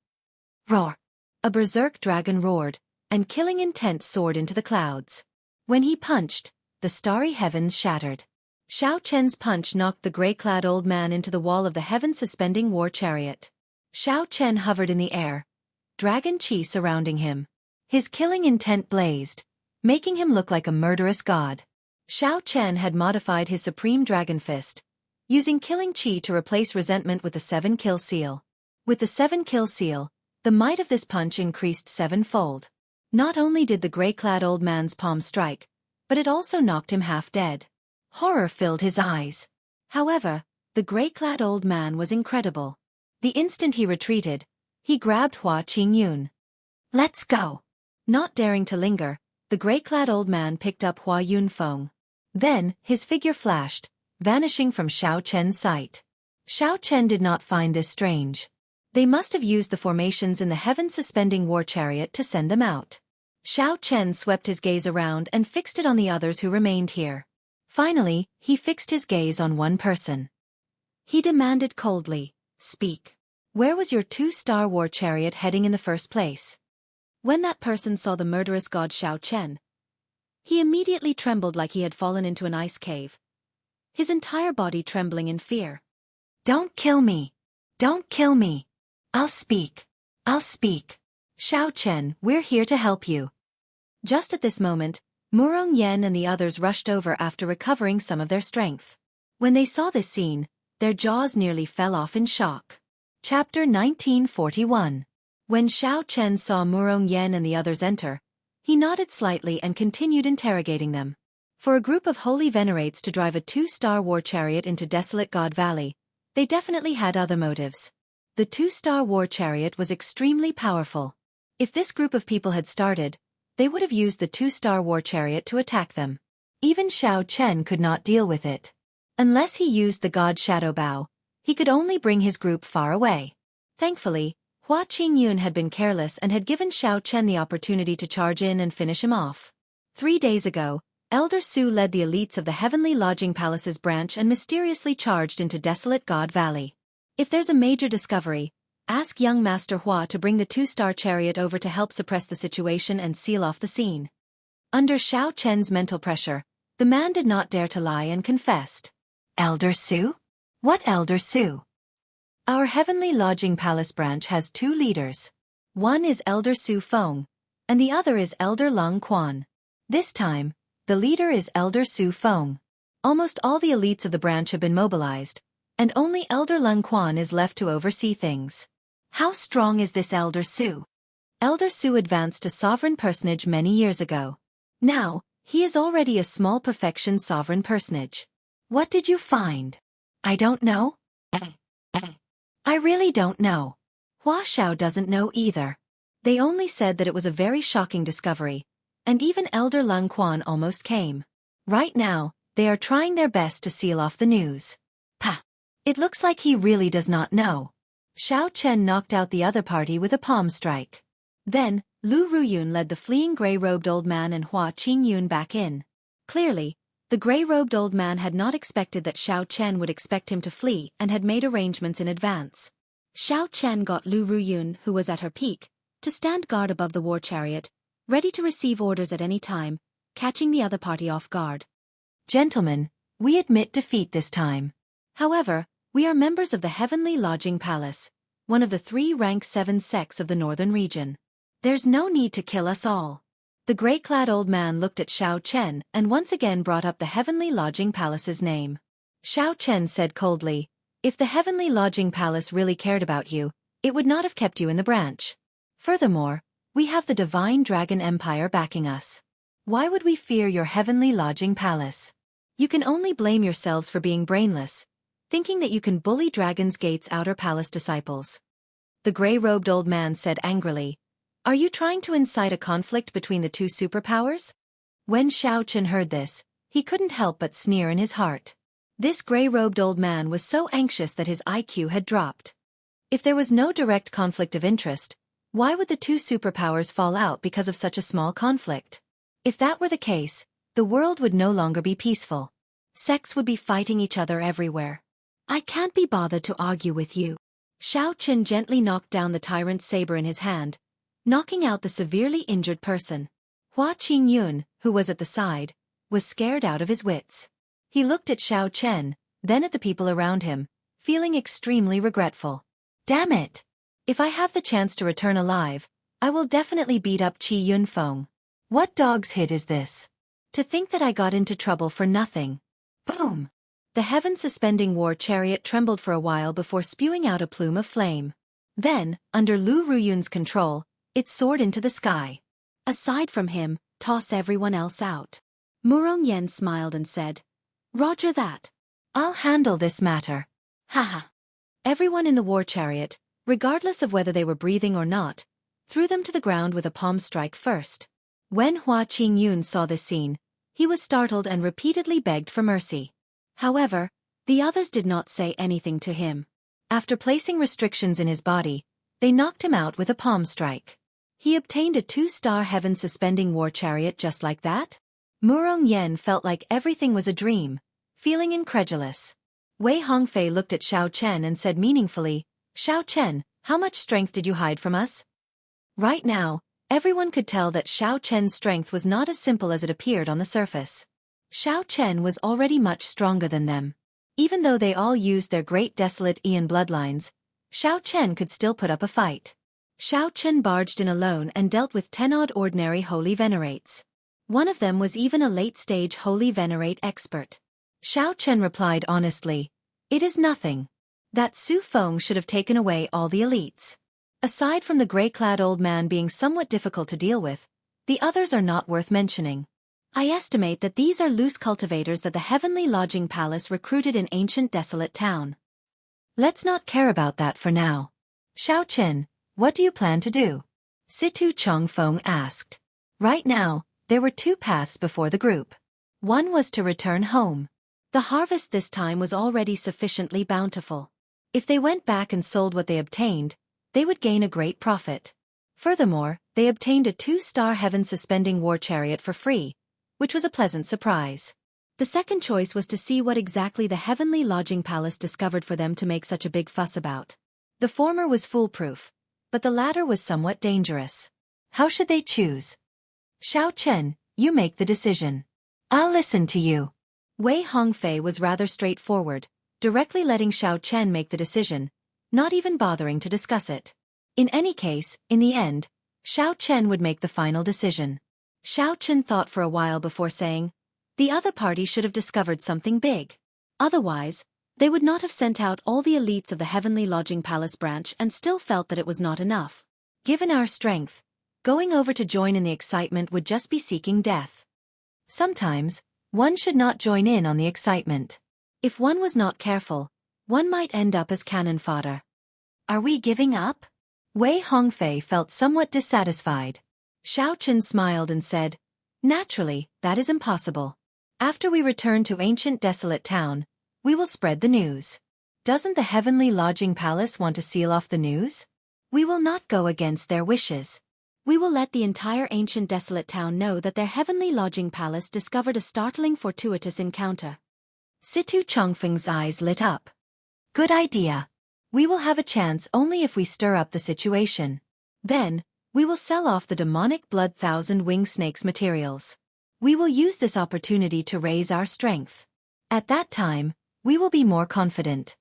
Roar! A berserk dragon roared, and killing intent soared into the clouds. When he punched, the starry heavens shattered. Xiao Chen's punch knocked the gray-clad old man into the wall of the heaven-suspending war chariot. Xiao Chen hovered in the air, dragon chi surrounding him. His killing intent blazed, making him look like a murderous god. Xiao Chen had modified his Supreme Dragon Fist, using killing chi to replace resentment with the 7-kill seal. With the 7-kill seal, the might of this punch increased 7-fold. Not only did the gray-clad old man's palm strike, but it also knocked him half dead. Horror filled his eyes. However, the gray-clad old man was incredible. The instant he retreated, he grabbed Hua Qingyun. Let's go! Not daring to linger, the gray-clad old man picked up Hua Yunfeng. Then, his figure flashed, vanishing from Xiao Chen's sight. Xiao Chen did not find this strange. They must have used the formations in the heaven-suspending war chariot to send them out. Xiao Chen swept his gaze around and fixed it on the others who remained here. Finally, he fixed his gaze on one person. He demanded coldly, "Speak. Where was your 2-star war chariot heading in the first place?" When that person saw the murderous god Xiao Chen, he immediately trembled like he had fallen into an ice cave, his entire body trembling in fear. "Don't kill me! Don't kill me! I'll speak! I'll speak! Xiao Chen, we're here to help you." Just at this moment, Murong Yen and the others rushed over after recovering some of their strength. When they saw this scene, their jaws nearly fell off in shock. Chapter 1941. When Xiao Chen saw Murong Yen and the others enter, he nodded slightly and continued interrogating them. For a group of holy venerates to drive a 2-star war chariot into desolate God Valley, they definitely had other motives. The 2-star war chariot was extremely powerful. If this group of people had started, they would have used the 2-star war chariot to attack them. Even Xiao Chen could not deal with it. Unless he used the god Shadow Bow, he could only bring his group far away. Thankfully, Hua Qingyun had been careless and had given Xiao Chen the opportunity to charge in and finish him off. 3 days ago, Elder Su led the elites of the Heavenly Lodging Palace's branch and mysteriously charged into desolate God Valley. If there's a major discovery, ask young Master Hua to bring the 2-star chariot over to help suppress the situation and seal off the scene. Under Xiao Chen's mental pressure, the man did not dare to lie and confessed. "Elder Su? What Elder Su?" "Our Heavenly Lodging Palace branch has 2 leaders. One is Elder Su Feng, and the other is Elder Lung Quan. This time, the leader is Elder Su Feng. Almost all the elites of the branch have been mobilized, and only Elder Lung Quan is left to oversee things. How strong is this Elder Su? Elder Su advanced to sovereign personage many years ago. Now, he is already a small perfection sovereign personage. What did you find? I don't know. I really don't know. Hua Xiao doesn't know either. They only said that it was a very shocking discovery, and even Elder Lung Quan almost came. Right now, they are trying their best to seal off the news. Pah! It looks like he really does not know. Xiao Chen knocked out the other party with a palm strike. Then, Lu Ruyun led the fleeing gray-robed old man and Hua Qingyun back in. Clearly, the gray-robed old man had not expected that Xiao Chen would expect him to flee and had made arrangements in advance. Xiao Chen got Lu Ruyun, who was at her peak, to stand guard above the war chariot, ready to receive orders at any time, catching the other party off guard. Gentlemen, we admit defeat this time. However, we are members of the Heavenly Lodging Palace, one of the 3 rank 7 sects of the northern region. There's no need to kill us all. The gray-clad old man looked at Xiao Chen and once again brought up the Heavenly Lodging Palace's name. Xiao Chen said coldly, if the Heavenly Lodging Palace really cared about you, it would not have kept you in the branch. Furthermore, we have the Divine Dragon Empire backing us. Why would we fear your Heavenly Lodging Palace? You can only blame yourselves for being brainless, thinking that you can bully Dragon's Gate's outer palace disciples. The gray-robed old man said angrily, are you trying to incite a conflict between the 2 superpowers? When Xiao Chen heard this, he couldn't help but sneer in his heart. This gray-robed old man was so anxious that his IQ had dropped. If there was no direct conflict of interest, why would the 2 superpowers fall out because of such a small conflict? If that were the case, the world would no longer be peaceful. Sects would be fighting each other everywhere. I can't be bothered to argue with you. Xiao Chen gently knocked down the tyrant's saber in his hand, knocking out the severely injured person. Hua Qingyun, who was at the side, was scared out of his wits. He looked at Xiao Chen, then at the people around him, feeling extremely regretful. Damn it! If I have the chance to return alive, I will definitely beat up Qi Yunfeng. What dog's hit is this? To think that I got into trouble for nothing. Boom! The heaven-suspending war chariot trembled for a while before spewing out a plume of flame. Then, under Lu Ruyun's control, it soared into the sky. Aside from him, toss everyone else out. Murong Yen smiled and said, Roger that. I'll handle this matter. Haha. Everyone in the war chariot, regardless of whether they were breathing or not, threw them to the ground with a palm strike first. When Hua Qingyun saw this scene, he was startled and repeatedly begged for mercy. However, the others did not say anything to him. After placing restrictions in his body, they knocked him out with a palm strike. He obtained a 2-star heaven-suspending war chariot just like that? Murong Yen felt like everything was a dream, feeling incredulous. Wei Hongfei looked at Xiao Chen and said meaningfully, Xiao Chen, how much strength did you hide from us? Right now, everyone could tell that Xiao Chen's strength was not as simple as it appeared on the surface. Xiao Chen was already much stronger than them. Even though they all used their great desolate Ian bloodlines, Xiao Chen could still put up a fight. Xiao Chen barged in alone and dealt with 10-odd ordinary Holy Venerates. One of them was even a late-stage Holy Venerate expert. Xiao Chen replied honestly, it is nothing. That Su Feng should have taken away all the elites. Aside from the gray-clad old man being somewhat difficult to deal with, the others are not worth mentioning. I estimate that these are loose cultivators that the Heavenly Lodging Palace recruited in ancient desolate town. Let's not care about that for now. Xiao Chen, what do you plan to do? Situ Chongfeng asked. Right now, there were 2 paths before the group. One was to return home. The harvest this time was already sufficiently bountiful. If they went back and sold what they obtained, they would gain a great profit. Furthermore, they obtained a 2-star heaven-suspending war chariot for free, which was a pleasant surprise. The second choice was to see what exactly the Heavenly Lodging Palace discovered for them to make such a big fuss about. The former was foolproof, but the latter was somewhat dangerous. How should they choose? Xiao Chen, you make the decision. I'll listen to you. Wei Hongfei was rather straightforward, directly letting Xiao Chen make the decision, not even bothering to discuss it. In any case, in the end, Xiao Chen would make the final decision. Xiao Chen thought for a while before saying, the other party should have discovered something big. Otherwise, They would not have sent out all the elites of the Heavenly Lodging Palace branch and still felt that it was not enough. Given our strength, going over to join in the excitement would just be seeking death. Sometimes, one should not join in on the excitement. If one was not careful, one might end up as cannon fodder. Are we giving up? Wei Hongfei felt somewhat dissatisfied. Xiao Chen smiled and said, "Naturally, that is impossible. After we return to ancient desolate town, we will spread the news. Doesn't the Heavenly Lodging Palace want to seal off the news? We will not go against their wishes. We will let the entire ancient desolate town know that their Heavenly Lodging Palace discovered a startling fortuitous encounter." Situ Chongfeng's eyes lit up. Good idea. We will have a chance only if we stir up the situation. Then, we will sell off the demonic blood thousand-wing snakes materials. We will use this opportunity to raise our strength. At that time, we will be more confident.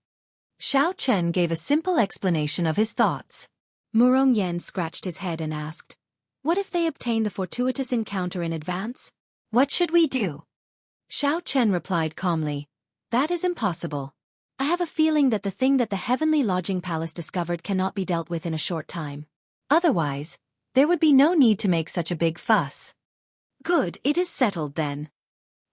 Xiao Chen gave a simple explanation of his thoughts. Murong Yen scratched his head and asked, "What if they obtain the fortuitous encounter in advance? What should we do?" Xiao Chen replied calmly, "That is impossible. I have a feeling that the thing that the Heavenly Lodging Palace discovered cannot be dealt with in a short time. Otherwise, there would be no need to make such a big fuss." "Good, it is settled then."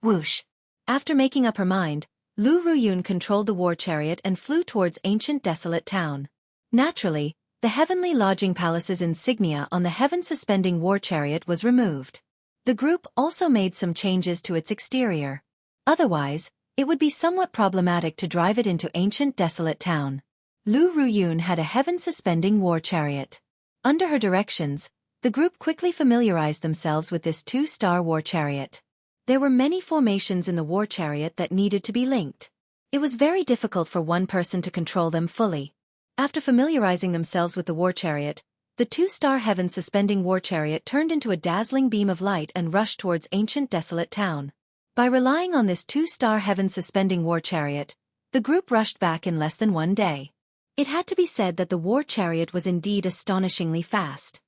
Whoosh. After making up her mind, Lu Ruyun controlled the war chariot and flew towards ancient desolate town. Naturally, the Heavenly Lodging Palace's insignia on the heaven-suspending war chariot was removed. The group also made some changes to its exterior. Otherwise, it would be somewhat problematic to drive it into ancient desolate town. Lu Ruyun had a heaven-suspending war chariot. Under her directions, the group quickly familiarized themselves with this two-star war chariot. There were many formations in the war chariot that needed to be linked. It was very difficult for one person to control them fully. After familiarizing themselves with the war chariot, the two-star heaven-suspending war chariot turned into a dazzling beam of light and rushed towards ancient desolate town. By relying on this two-star heaven-suspending war chariot, the group rushed back in less than one day. It had to be said that the war chariot was indeed astonishingly fast.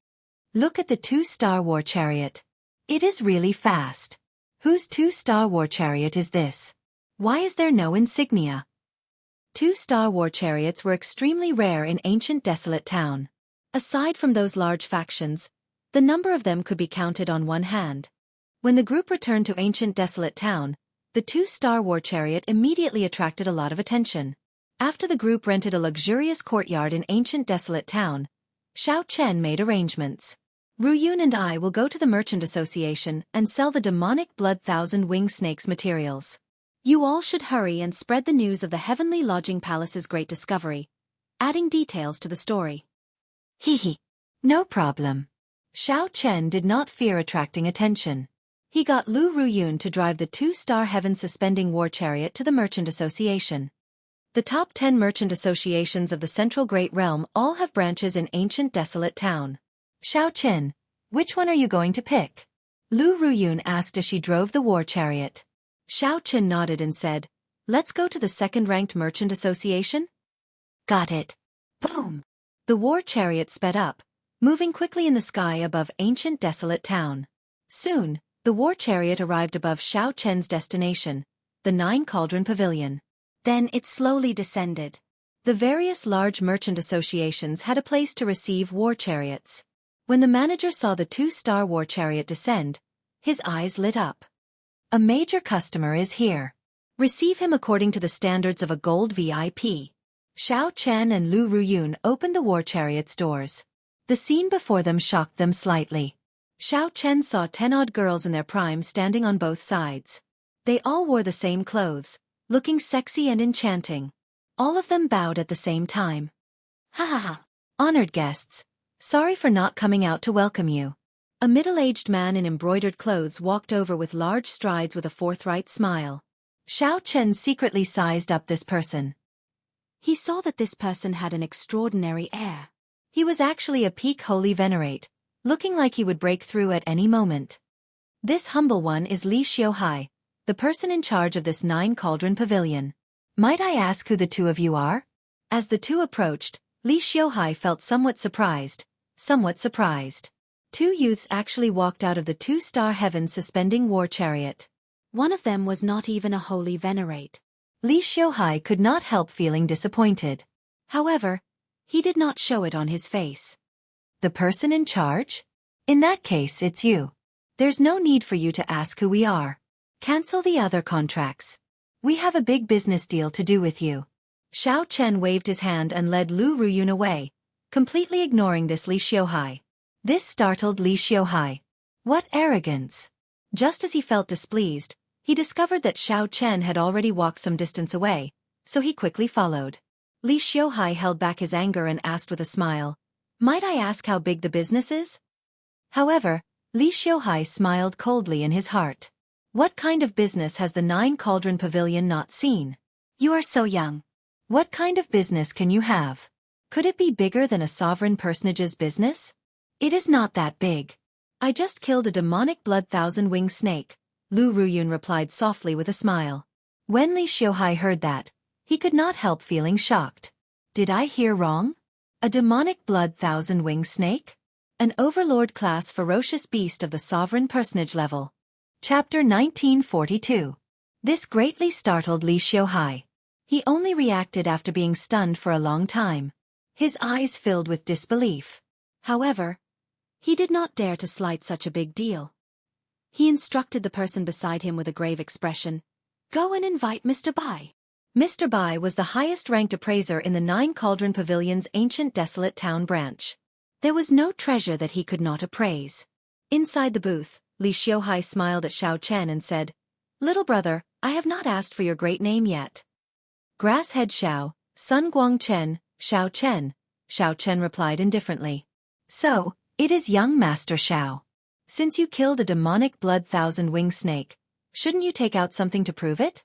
Look at the two-star war chariot. It is really fast. Whose two-star war chariot is this? Why is there no insignia? Two-star war chariots were extremely rare in ancient desolate town. Aside from those large factions, the number of them could be counted on one hand. When the group returned to ancient desolate town, the two-star war chariot immediately attracted a lot of attention. After the group rented a luxurious courtyard in ancient desolate town, Xiao Chen made arrangements. Ruyun and I will go to the Merchant Association and sell the demonic blood thousand-wing snakes materials. You all should hurry and spread the news of the Heavenly Lodging Palace's great discovery, adding details to the story. Hee. No problem. Xiao Chen did not fear attracting attention. He got Lu Ruyun to drive the two-star heaven-suspending war chariot to the Merchant Association. The top 10 merchant associations of the Central Great Realm all have branches in ancient desolate town. Xiao Chen, which one are you going to pick? Lu Ruyun asked as she drove the war chariot. Xiao Chen nodded and said, "Let's go to the second-ranked merchant association." Got it. Boom! The war chariot sped up, moving quickly in the sky above ancient desolate town. Soon, the war chariot arrived above Xiao Chen's destination, the Nine Cauldron Pavilion. Then it slowly descended. The various large merchant associations had a place to receive war chariots. When the manager saw the two-star war chariot descend, his eyes lit up. A major customer is here. Receive him according to the standards of a gold VIP. Xiao Chen and Lu Ruyun opened the war chariot's doors. The scene before them shocked them slightly. Xiao Chen saw 10-odd girls in their prime standing on both sides. They all wore the same clothes, looking sexy and enchanting. All of them bowed at the same time. Ha ha ha. Honored guests. Sorry for not coming out to welcome you. A middle-aged man in embroidered clothes walked over with large strides with a forthright smile. Xiao Chen secretly sized up this person. He saw that this person had an extraordinary air. He was actually a peak holy venerate, looking like he would break through at any moment. This humble one is Li Xiuhai, the person in charge of this Nine Cauldron Pavilion. Might I ask who the two of you are? As the two approached, Li Xiuhai felt somewhat surprised. Two youths actually walked out of the two-star heaven-suspending war chariot. One of them was not even a holy venerate. Li Xiuhai could not help feeling disappointed. However, he did not show it on his face. The person in charge? In that case, it's you. There's no need for you to ask who we are. Cancel the other contracts. We have a big business deal to do with you. Xiao Chen waved his hand and led Lu Ruyun away, completely ignoring this Li Xiuhai. This startled Li Xiuhai. What arrogance! Just as he felt displeased, he discovered that Xiao Chen had already walked some distance away, so he quickly followed. Li Xiuhai held back his anger and asked with a smile, "Might I ask how big the business is?" However, Li Xiuhai smiled coldly in his heart. What kind of business has the Nine Cauldron Pavilion not seen? You are so young. What kind of business can you have? Could it be bigger than a sovereign personage's business? It is not that big. I just killed a demonic blood thousand-winged snake, Lu Ruyun replied softly with a smile. When Li Xiuhai heard that, he could not help feeling shocked. Did I hear wrong? A demonic blood thousand-winged snake? An overlord-class ferocious beast of the sovereign personage level. Chapter 1942. This greatly startled Li Xiuhai. He only reacted after being stunned for a long time. His eyes filled with disbelief. However, he did not dare to slight such a big deal. He instructed the person beside him with a grave expression, "Go and invite Mr. Bai." Mr. Bai was the highest-ranked appraiser in the Nine Cauldron Pavilion's ancient desolate town branch. There was no treasure that he could not appraise. Inside the booth, Li Xiuhai smiled at Xiao Chen and said, "Little brother, I have not asked for your great name yet." Grasshead Xiao, Sun Guang Chen, Xiao Chen, Xiao Chen replied indifferently. So, it is young Master Xiao. Since you killed a demonic blood thousand-winged snake, shouldn't you take out something to prove it?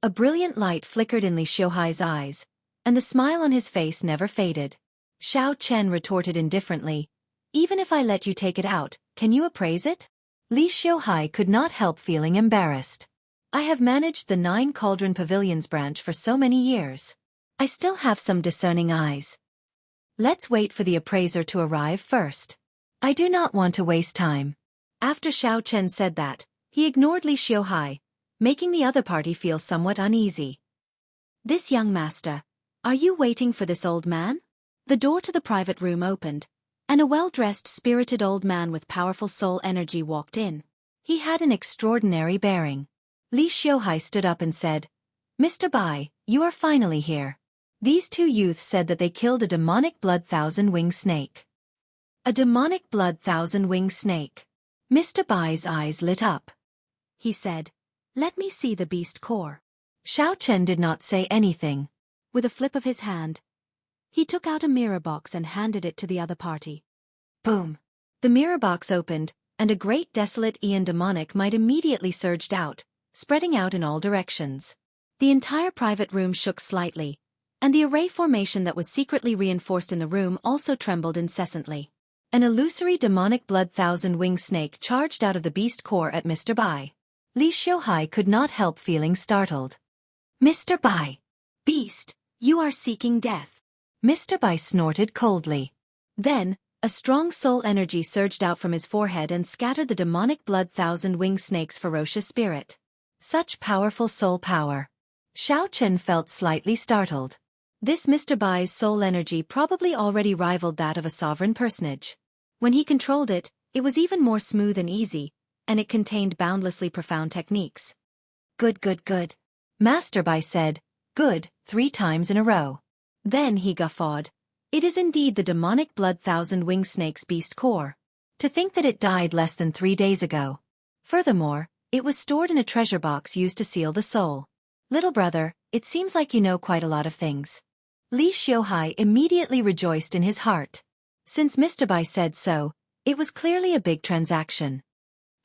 A brilliant light flickered in Li Xiuhai's eyes, and the smile on his face never faded. Xiao Chen retorted indifferently, "Even if I let you take it out, can you appraise it?" Li Xiuhai could not help feeling embarrassed. I have managed the Nine Cauldron Pavilion's branch for so many years. I still have some discerning eyes. Let's wait for the appraiser to arrive first. I do not want to waste time. After Xiao Chen said that, he ignored Li Xiuhai, making the other party feel somewhat uneasy. "This young master, are you waiting for this old man?" The door to the private room opened, and a well-dressed spirited old man with powerful soul energy walked in. He had an extraordinary bearing. Li Xiuhai stood up and said, "Mr. Bai, you are finally here." These two youths said that they killed a demonic blood thousand-winged snake. A demonic blood thousand-winged snake. Mr. Bai's eyes lit up. He said, "Let me see the beast core." Xiao Chen did not say anything. With a flip of his hand, he took out a mirror box and handed it to the other party. Boom! The mirror box opened, and a great desolate Aeon demonic might immediately surged out, spreading out in all directions. The entire private room shook slightly, and the array formation that was secretly reinforced in the room also trembled incessantly. An illusory demonic blood thousand-winged snake charged out of the beast core at Mr. Bai. Li Xiuhai could not help feeling startled. "Mr. Bai! Beast, you are seeking death." Mr. Bai snorted coldly. Then, a strong soul energy surged out from his forehead and scattered the demonic blood thousand-winged snake's ferocious spirit. Such powerful soul power. Xiao Chen felt slightly startled. This Mr. Bai's soul energy probably already rivaled that of a sovereign personage. When he controlled it, it was even more smooth and easy, and it contained boundlessly profound techniques. "Good, good, good." Master Bai said, "Good," 3 times in a row. Then he guffawed. It is indeed the demonic blood thousand-winged snake's beast core. To think that it died less than 3 days ago. Furthermore, it was stored in a treasure box used to seal the soul. Little brother, it seems like you know quite a lot of things. Li Xiuhai immediately rejoiced in his heart. Since Mr. Bai said so, it was clearly a big transaction.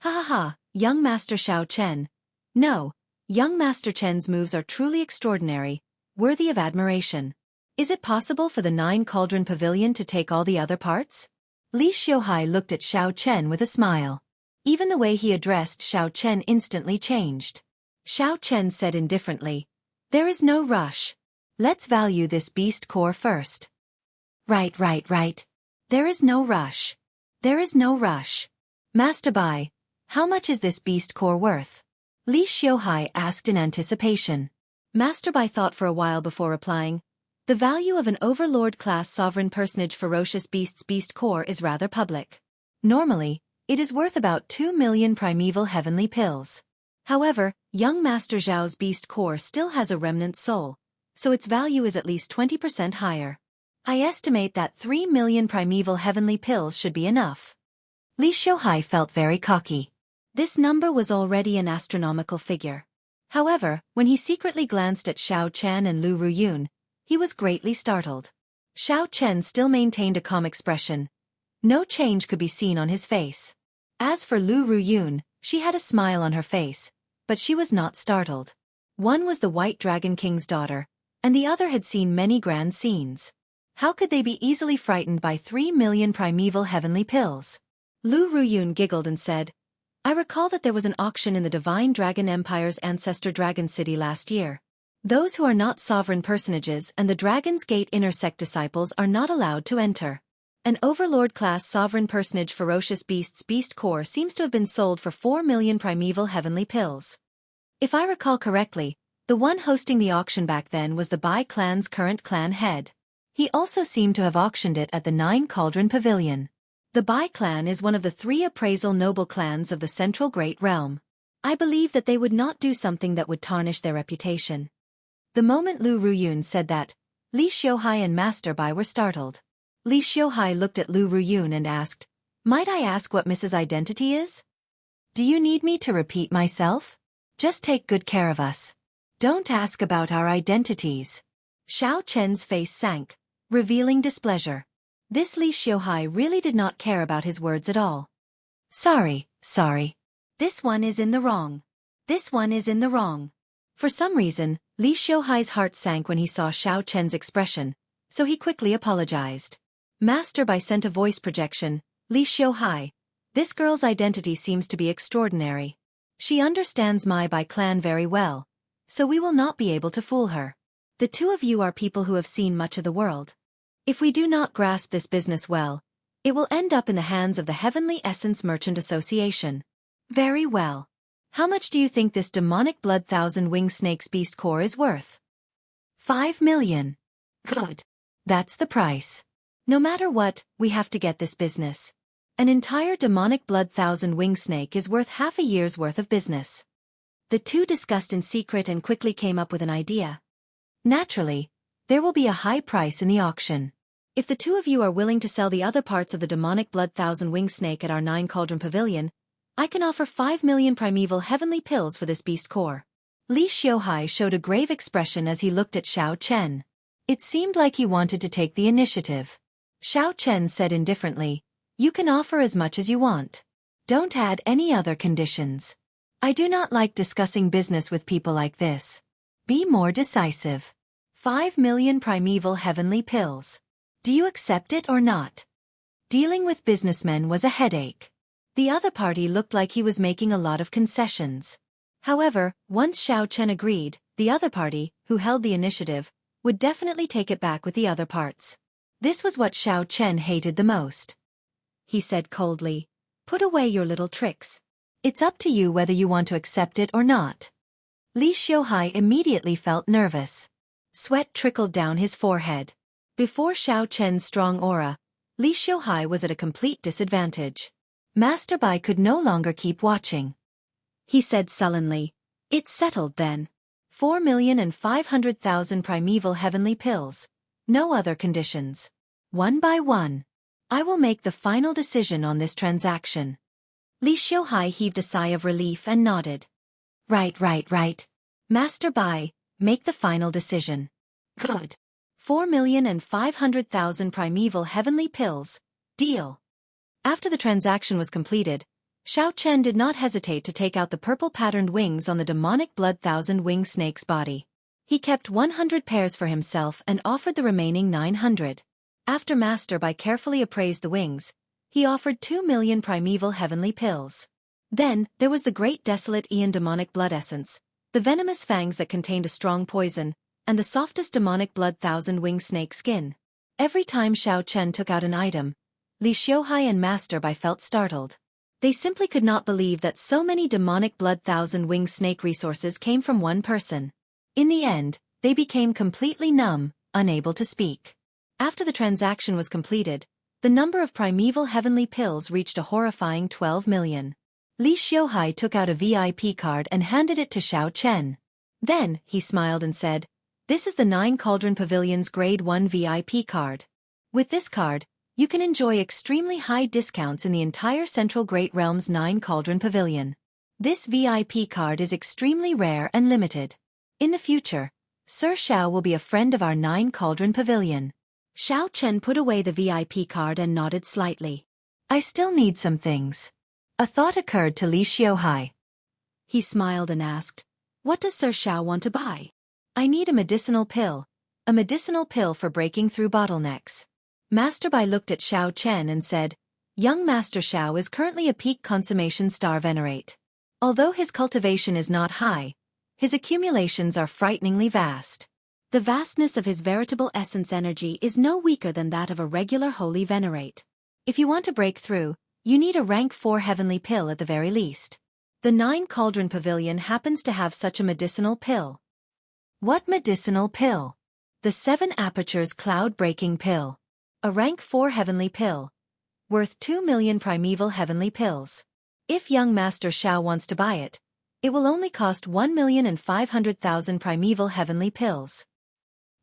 Ha ha ha, young Master Xiao Chen. No, young Master Chen's moves are truly extraordinary, worthy of admiration. Is it possible for the Nine Cauldron Pavilion to take all the other parts? Li Xiuhai looked at Xiao Chen with a smile. Even the way he addressed Xiao Chen instantly changed. Xiao Chen said indifferently, "There is no rush. Let's value this beast core first." Right. There is no rush. There is no rush. Master Bai, how much is this beast core worth? Li Xiuhai asked in anticipation. Master Bai thought for a while before replying. The value of an overlord-class sovereign personage ferocious beast's beast core is rather public. Normally, it is worth about 2 million primeval heavenly pills. However, young Master Zhao's beast core still has a remnant soul, so its value is at least 20% higher. I estimate that 3 million primeval heavenly pills should be enough. Li Xiuhai felt very cocky. This number was already an astronomical figure. However, when he secretly glanced at Xiao Chen and Lu Ruyun, he was greatly startled. Xiao Chen still maintained a calm expression. No change could be seen on his face. As for Lu Ruyun, she had a smile on her face, but she was not startled. One was the White Dragon King's daughter, and the other had seen many grand scenes. How could they be easily frightened by 3 million primeval heavenly pills? Lu Ruyun giggled and said, I recall that there was an auction in the Divine Dragon Empire's ancestor Dragon City last year. Those who are not sovereign personages and the Dragon's Gate inner sect disciples are not allowed to enter. An overlord-class sovereign personage ferocious beast's beast core seems to have been sold for 4 million primeval heavenly pills. If I recall correctly, the one hosting the auction back then was the Bai clan's current clan head. He also seemed to have auctioned it at the Nine Cauldron Pavilion. The Bai clan is one of the 3 appraisal noble clans of the Central Great Realm. I believe that they would not do something that would tarnish their reputation. The moment Lu Ruyun said that, Li Xiuhai and Master Bai were startled. Li Xiuhai looked at Lu Ruyun and asked, Might I ask what Mrs. Identity is? Do you need me to repeat myself? Just take good care of us. Don't ask about our identities. Xiao Chen's face sank, revealing displeasure. This Li Xiuhai really did not care about his words at all. Sorry. This one is in the wrong. This one is in the wrong. For some reason, Li Xiuhai's heart sank when he saw Xiao Chen's expression, so he quickly apologized. Master Bai sent a voice projection, Li Xiuhai, this girl's identity seems to be extraordinary. She understands my Bai clan very well, so we will not be able to fool her. The two of you are people who have seen much of the world. If we do not grasp this business well, it will end up in the hands of the Heavenly Essence Merchant Association. Very well. How much do you think this demonic blood thousand-winged snake's beast core is worth? 5 million. Good. That's the price. No matter what, we have to get this business. An entire demonic blood thousand-winged snake is worth half a year's worth of business. The two discussed in secret and quickly came up with an idea. Naturally, there will be a high price in the auction. If the two of you are willing to sell the other parts of the demonic blood thousand-winged snake at our Nine Cauldron Pavilion, I can offer 5 million primeval heavenly pills for this beast core. Li Xiuhai showed a grave expression as he looked at Xiao Chen. It seemed like he wanted to take the initiative. Xiao Chen said indifferently, You can offer as much as you want. Don't add any other conditions. I do not like discussing business with people like this. Be more decisive. 5 million primeval heavenly pills. Do you accept it or not? Dealing with businessmen was a headache. The other party looked like he was making a lot of concessions. However, once Xiao Chen agreed, the other party, who held the initiative, would definitely take it back with the other parts. This was what Xiao Chen hated the most. He said coldly, Put away your little tricks. It's up to you whether you want to accept it or not. Li Xiuhai immediately felt nervous. Sweat trickled down his forehead. Before Xiao Chen's strong aura, Li Xiuhai was at a complete disadvantage. Master Bai could no longer keep watching. He said sullenly, It's settled then. 4,500,000 primeval heavenly pills. No other conditions. One by one. I will make the final decision on this transaction. Li Xiuhai heaved a sigh of relief and nodded. Right. Master Bai, make the final decision. Good. 4,500,000 primeval heavenly pills. Deal. After the transaction was completed, Xiao Chen did not hesitate to take out the purple-patterned wings on the demonic blood thousand-winged snake's body. He kept 100 pairs for himself and offered the remaining 900. After Master Bai carefully appraised the wings, he offered 2 million primeval heavenly pills. Then, there was the great desolate Aeon demonic blood essence, the venomous fangs that contained a strong poison, and the softest demonic blood thousand-winged snake skin. Every time Xiao Chen took out an item, Li Xiuhai and Master Bai felt startled. They simply could not believe that so many demonic blood thousand-winged snake resources came from one person. In the end, they became completely numb, unable to speak. After the transaction was completed, the number of primeval heavenly pills reached a horrifying 12 million. Li Xiuhai took out a VIP card and handed it to Xiao Chen. Then, he smiled and said, "This is the 9 Cauldron Pavilion's Grade 1 VIP card. With this card, you can enjoy extremely high discounts in the entire Central Great Realm's 9 Cauldron Pavilion. This VIP card is extremely rare and limited. In the future, Sir Xiao will be a friend of our 9 Cauldron Pavilion." Xiao Chen put away the VIP card and nodded slightly. "I still need some things." A thought occurred to Li Xiuhai. He smiled and asked, "What does Sir Xiao want to buy?" "I need a medicinal pill for breaking through bottlenecks." Master Bai looked at Xiao Chen and said, "Young Master Xiao is currently a peak consummation star venerate. Although his cultivation is not high, his accumulations are frighteningly vast. The vastness of his veritable essence energy is no weaker than that of a regular holy venerate. If you want to break through, you need a rank 4 heavenly pill at the very least. The 9 Cauldron Pavilion happens to have such a medicinal pill." "What medicinal pill?" "The 7 Apertures Cloud-Breaking Pill. A rank 4 heavenly pill. Worth 2 million primeval heavenly pills. If young Master Xiao wants to buy it, it will only cost 1,500,000 primeval heavenly pills."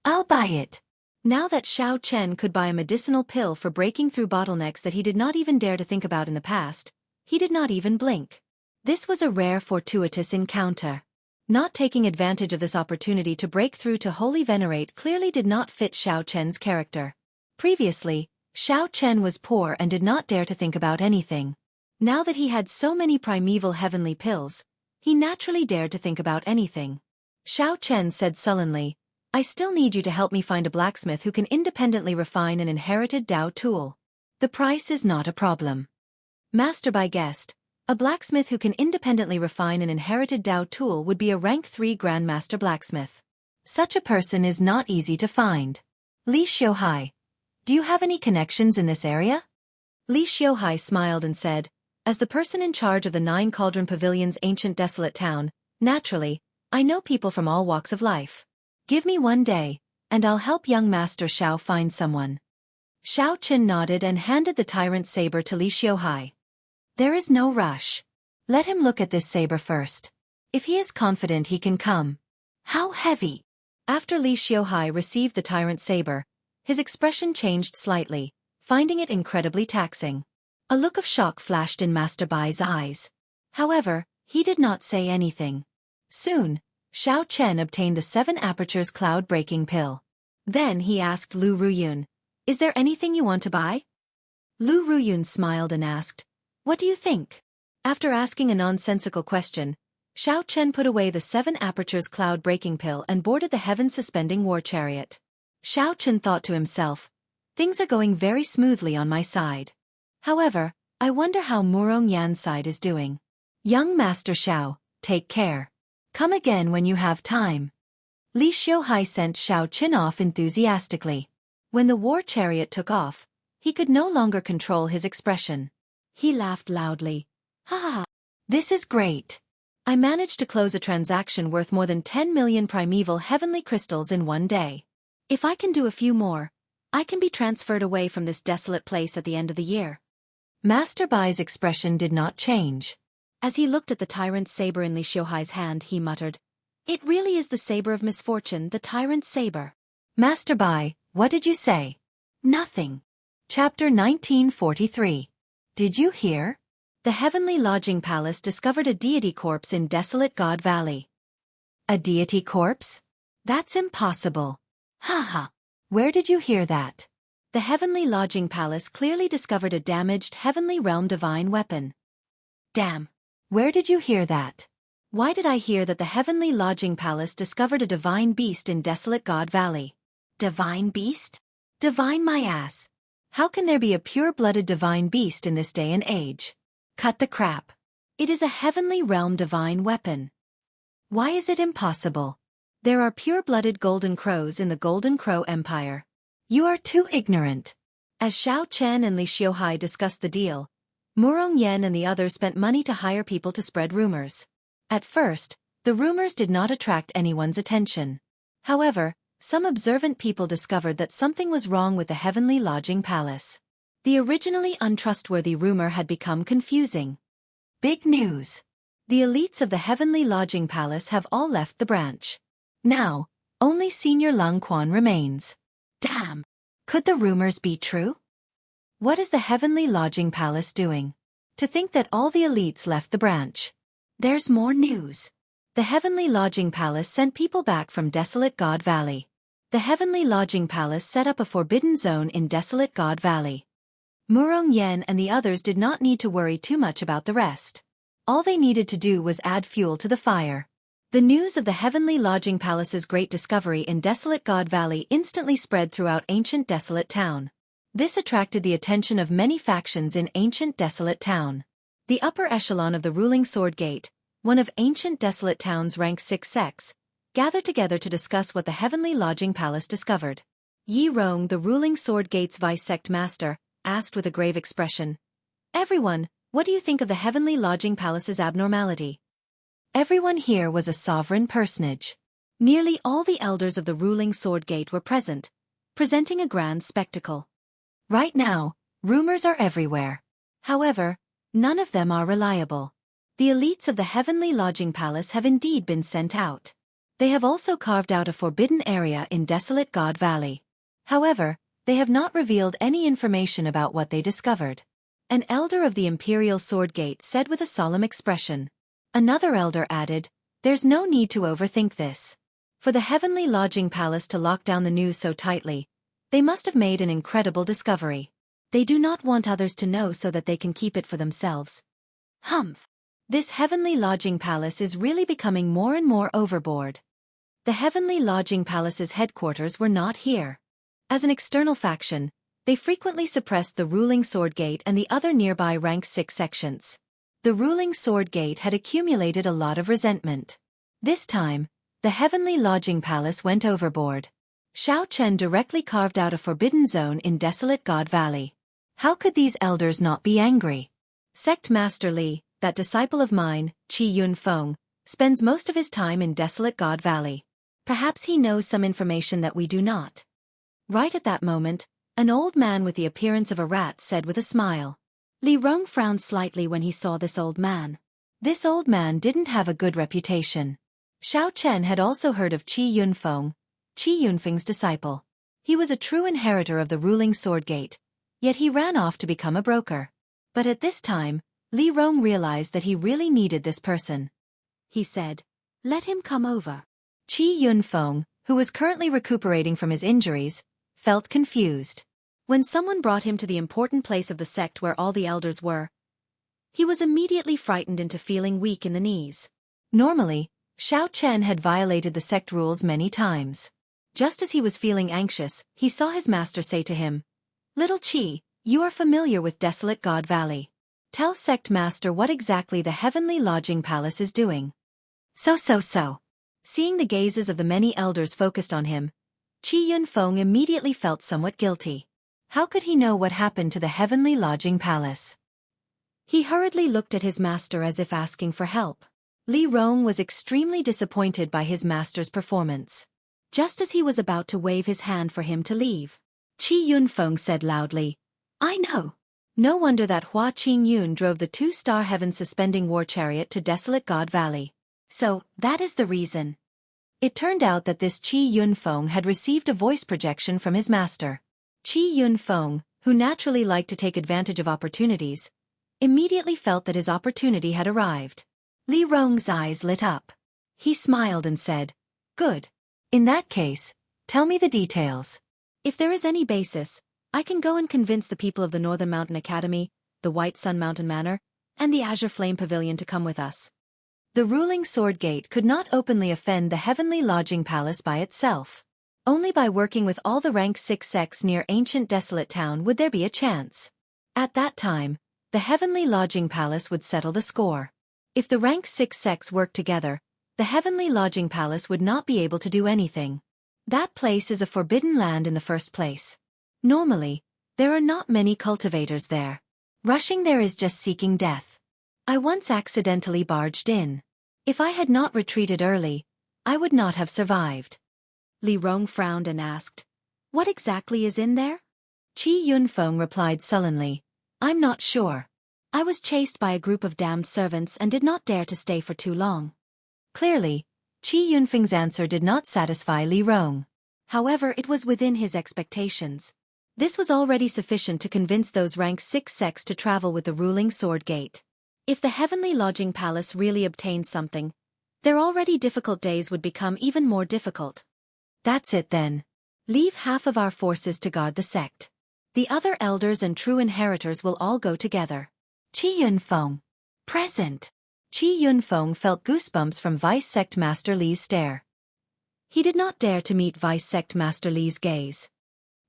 "I'll buy it." Now that Xiao Chen could buy a medicinal pill for breaking through bottlenecks that he did not even dare to think about in the past, he did not even blink. This was a rare fortuitous encounter. Not taking advantage of this opportunity to break through to Holy Venerate clearly did not fit Xiao Chen's character. Previously, Xiao Chen was poor and did not dare to think about anything. Now that he had so many primeval heavenly pills, he naturally dared to think about anything. Xiao Chen said sullenly, "I still need you to help me find a blacksmith who can independently refine an inherited Dao tool. The price is not a problem." Master Bai guessed, a blacksmith who can independently refine an inherited Dao tool would be a rank 3 Grandmaster blacksmith. Such a person is not easy to find. "Li Xiuhai, do you have any connections in this area?" Li Xiuhai smiled and said, "As the person in charge of the 9 Cauldron Pavilion's ancient desolate town, naturally, I know people from all walks of life. Give me 1 day, and I'll help young Master Xiao find someone." Xiao Chen nodded and handed the tyrant saber to Li Xiuhai. "There is no rush. Let him look at this saber first. If he is confident he can come." "How heavy?" After Li Xiuhai received the tyrant saber, his expression changed slightly, finding it incredibly taxing. A look of shock flashed in Master Bai's eyes. However, he did not say anything. Soon, Xiao Chen obtained the 7 Apertures Cloud-Breaking Pill. Then he asked Lu Ruyun, "Is there anything you want to buy?" Lu Ruyun smiled and asked, "What do you think?" After asking a nonsensical question, Xiao Chen put away the 7 Apertures Cloud-Breaking Pill and boarded the heaven-suspending war chariot. Xiao Chen thought to himself, "Things are going very smoothly on my side. However, I wonder how Murong Yan's side is doing. Young Master Xiao, take care. Come again when you have time." Li Xiuhai sent Xiao Chen off enthusiastically. When the war chariot took off, he could no longer control his expression. He laughed loudly. "Ha ha! This is great. I managed to close a transaction worth more than 10 million primeval heavenly crystals in 1 day. If I can do a few more, I can be transferred away from this desolate place at the end of the year." Master Bai's expression did not change. As he looked at the tyrant's saber in Li Xiuhai's hand, he muttered, "It really is the saber of misfortune, the tyrant's saber." "Master Bai, what did you say?" "Nothing." Chapter 1943. Did you hear? The Heavenly Lodging Palace discovered a deity corpse in desolate God Valley. A deity corpse? That's impossible. Ha ha. Where did you hear that? The Heavenly Lodging Palace clearly discovered a damaged Heavenly Realm divine weapon. Damn. Where did you hear that? Why did I hear that the Heavenly Lodging Palace discovered a divine beast in desolate God Valley? Divine beast? Divine my ass. How can there be a pure-blooded divine beast in this day and age? Cut the crap. It is a Heavenly Realm divine weapon. Why is it impossible? There are pure-blooded Golden Crows in the Golden Crow Empire. You are too ignorant. As Xiao Chen and Li Xiuhai discussed the deal, Murong Yan and the others spent money to hire people to spread rumors. At first, The rumors did not attract anyone's attention. However, some observant people discovered that something was wrong with the Heavenly Lodging Palace. The originally untrustworthy rumor had become confusing. Big news! The elites of the Heavenly Lodging Palace have all left the branch. Now, only Senior Lung Quan remains. Damn! Could the rumors be true? What is the Heavenly Lodging Palace doing? To think that all the elites left the branch. There's more news. The Heavenly Lodging Palace sent people back from Desolate God Valley. The Heavenly Lodging Palace set up a forbidden zone in Desolate God Valley. Murong Yen and the others did not need to worry too much about the rest. All they needed to do was add fuel to the fire. The news of the Heavenly Lodging Palace's great discovery in Desolate God Valley instantly spread throughout ancient Desolate Town. This attracted the attention of many factions in ancient Desolate Town. The upper echelon of the ruling Sword Gate, one of ancient Desolate Town's rank 6 sects, gathered together to discuss what the Heavenly Lodging Palace discovered. Yi Rong, the ruling Sword Gate's vice-sect master, asked with a grave expression, "Everyone, what do you think of the Heavenly Lodging Palace's abnormality?" Everyone here was a sovereign personage. Nearly all the elders of the ruling Sword Gate were present, presenting a grand spectacle. Right now, rumors are everywhere. However, none of them are reliable. The elites of the Heavenly Lodging Palace have indeed been sent out. They have also carved out a forbidden area in Desolate God Valley. However, they have not revealed any information about what they discovered. An elder of the Imperial Sword Gate said with a solemn expression. Another elder added, "There's no need to overthink this. For the Heavenly Lodging Palace to lock down the news so tightly, they must have made an incredible discovery. They do not want others to know so that they can keep it for themselves." Humph! This Heavenly Lodging Palace is really becoming more and more overboard. The Heavenly Lodging Palace's headquarters were not here. As an external faction, they frequently suppressed the ruling Sword Gate and the other nearby rank 6 sections. The ruling Sword Gate had accumulated a lot of resentment. This time, the Heavenly Lodging Palace went overboard. Xiao Chen directly carved out a forbidden zone in Desolate God Valley. How could these elders not be angry? Sect Master Li, that disciple of mine, Qi Yun Feng, spends most of his time in Desolate God Valley. Perhaps he knows some information that we do not. Right at that moment, an old man with the appearance of a rat said with a smile. Li Rong frowned slightly when he saw this old man. This old man didn't have a good reputation. Xiao Chen had also heard of Qi Yunfeng, Qi Yunfeng's disciple. He was a true inheritor of the ruling Sword Gate, yet he ran off to become a broker. But at this time, Li Rong realized that he really needed this person. He said, "Let him come over." Qi Yunfeng, who was currently recuperating from his injuries, felt confused. When someone brought him to the important place of the sect where all the elders were, he was immediately frightened into feeling weak in the knees. Normally, Xiao Chen had violated the sect rules many times. Just as he was feeling anxious, he saw his master say to him, "Little Qi, you are familiar with Desolate God Valley. Tell Sect Master what exactly the Heavenly Lodging Palace is doing." So. Seeing the gazes of the many elders focused on him, Qi Yunfeng immediately felt somewhat guilty. How could he know what happened to the Heavenly Lodging Palace? He hurriedly looked at his master as if asking for help. Li Rong was extremely disappointed by his master's performance. Just as he was about to wave his hand for him to leave, Qi Yunfeng said loudly, "I know. No wonder that Hua Qingyun drove the 2-star heaven-suspending war chariot to Desolate God Valley. So, that is the reason." It turned out that this Qi Yunfeng had received a voice projection from his master. Qi Yunfeng, who naturally liked to take advantage of opportunities, immediately felt that his opportunity had arrived. Li Rong's eyes lit up. He smiled and said, "Good. In that case, tell me the details. If there is any basis, I can go and convince the people of the Northern Mountain Academy, the White Sun Mountain Manor, and the Azure Flame Pavilion to come with us." The ruling Sword Gate could not openly offend the Heavenly Lodging Palace by itself. Only by working with all the rank 6 sects near ancient Desolate Town would there be a chance. At that time, the Heavenly Lodging Palace would settle the score. If the rank 6 sects worked together, the Heavenly Lodging Palace would not be able to do anything. That place is a forbidden land in the first place. Normally, there are not many cultivators there. Rushing there is just seeking death. I once accidentally barged in. If I had not retreated early, I would not have survived. Li Rong frowned and asked, "What exactly is in there?" Qi Yunfeng replied sullenly, "I'm not sure. I was chased by a group of damned servants and did not dare to stay for too long." Clearly, Qi Yunfeng's answer did not satisfy Li Rong. However, it was within his expectations. This was already sufficient to convince those rank 6 sects to travel with the ruling sword gate. If the heavenly lodging palace really obtained something, their already difficult days would become even more difficult. That's it then. Leave half of our forces to guard the sect. The other elders and true inheritors will all go together. Qi Yunfeng. Present. Qi Yunfeng felt goosebumps from Vice Sect Master Li's stare. He did not dare to meet Vice Sect Master Li's gaze.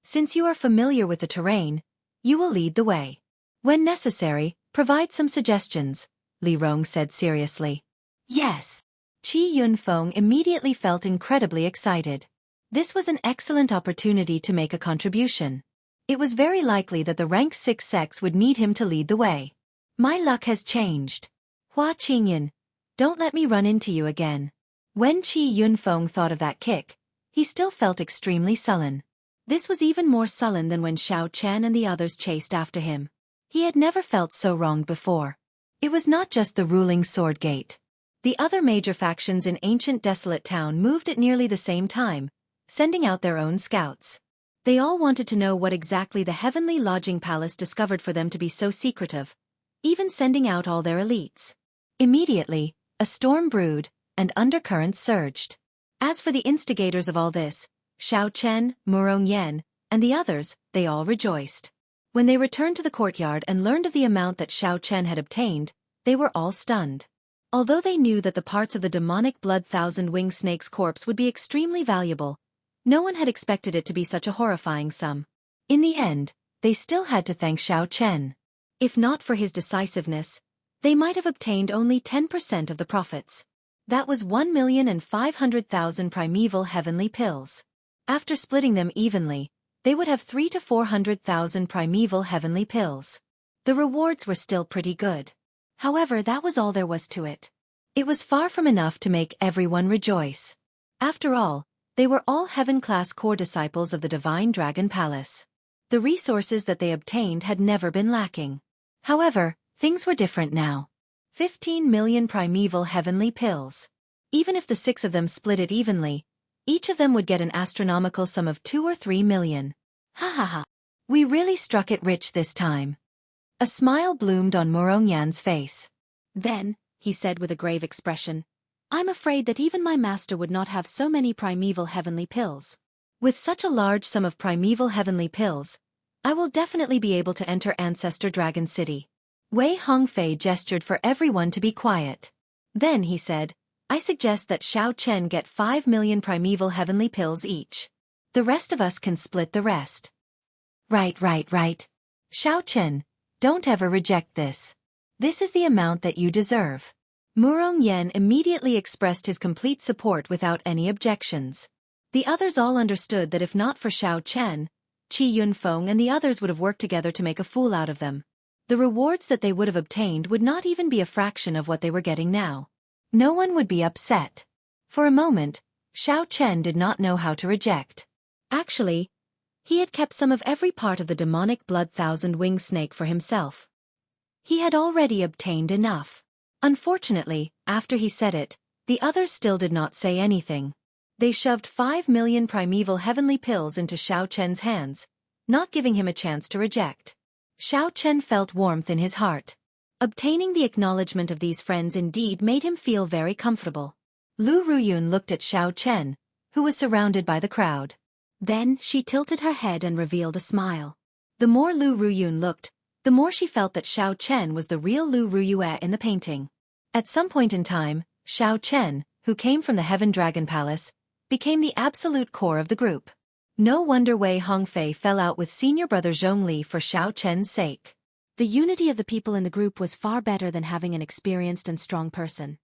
Since you are familiar with the terrain, you will lead the way. When necessary, provide some suggestions, Li Rong said seriously. Yes. Qi Yunfeng immediately felt incredibly excited. This was an excellent opportunity to make a contribution. It was very likely that the rank 6 sects would need him to lead the way. My luck has changed. Hua Qingyan, don't let me run into you again. When Qi Yunfeng thought of that kick, he still felt extremely sullen. This was even more sullen than when Xiao Chen and the others chased after him. He had never felt so wronged before. It was not just the ruling sword gate. The other major factions in ancient desolate town moved at nearly the same time, sending out their own scouts. They all wanted to know what exactly the heavenly lodging palace discovered for them to be so secretive, even sending out all their elites. Immediately, a storm brewed, and undercurrents surged. As for the instigators of all this, Xiao Chen, Murong Yan, and the others, they all rejoiced. When they returned to the courtyard and learned of the amount that Xiao Chen had obtained, they were all stunned. Although they knew that the parts of the demonic blood thousand-winged snake's corpse would be extremely valuable, no one had expected it to be such a horrifying sum. In the end, they still had to thank Xiao Chen. If not for his decisiveness, they might have obtained only 10% of the profits. That was 1,500,000 primeval heavenly pills. After splitting them evenly, they would have 300,000 to 400,000 primeval heavenly pills. The rewards were still pretty good. However, that was all there was to it. It was far from enough to make everyone rejoice. After all, they were all heaven-class core disciples of the Divine Dragon Palace. The resources that they obtained had never been lacking. However, things were different now. 15 million primeval heavenly pills. Even if the 6 of them split it evenly, each of them would get an astronomical sum of 2 or 3 million. Ha ha ha. We really struck it rich this time. A smile bloomed on Murong Yan's face. Then, he said with a grave expression, I'm afraid that even my master would not have so many primeval heavenly pills. With such a large sum of primeval heavenly pills, I will definitely be able to enter Ancestor Dragon City. Wei Hongfei gestured for everyone to be quiet. Then he said, I suggest that Xiao Chen get 5 million primeval heavenly pills each. The rest of us can split the rest. Right. Xiao Chen, don't ever reject this. This is the amount that you deserve. Murong Yan immediately expressed his complete support without any objections. The others all understood that if not for Xiao Chen, Qi Yunfeng and the others would have worked together to make a fool out of them. The rewards that they would have obtained would not even be a fraction of what they were getting now. No one would be upset. For a moment, Xiao Chen did not know how to reject. Actually, he had kept some of every part of the demonic blood thousand-winged snake for himself. He had already obtained enough. Unfortunately, after he said it, the others still did not say anything. They shoved 5 million primeval heavenly pills into Xiao Chen's hands, not giving him a chance to reject. Xiao Chen felt warmth in his heart. Obtaining the acknowledgement of these friends indeed made him feel very comfortable. Lu Ruyun looked at Xiao Chen, who was surrounded by the crowd. Then she tilted her head and revealed a smile. The more Lu Ruyun looked, the more she felt that Xiao Chen was the real Lu Ruyue in the painting. At some point in time, Xiao Chen, who came from the Heaven Dragon Palace, became the absolute core of the group. No wonder Wei Hongfei fell out with senior brother Zhongli for Xiao Chen's sake. The unity of the people in the group was far better than having an experienced and strong person.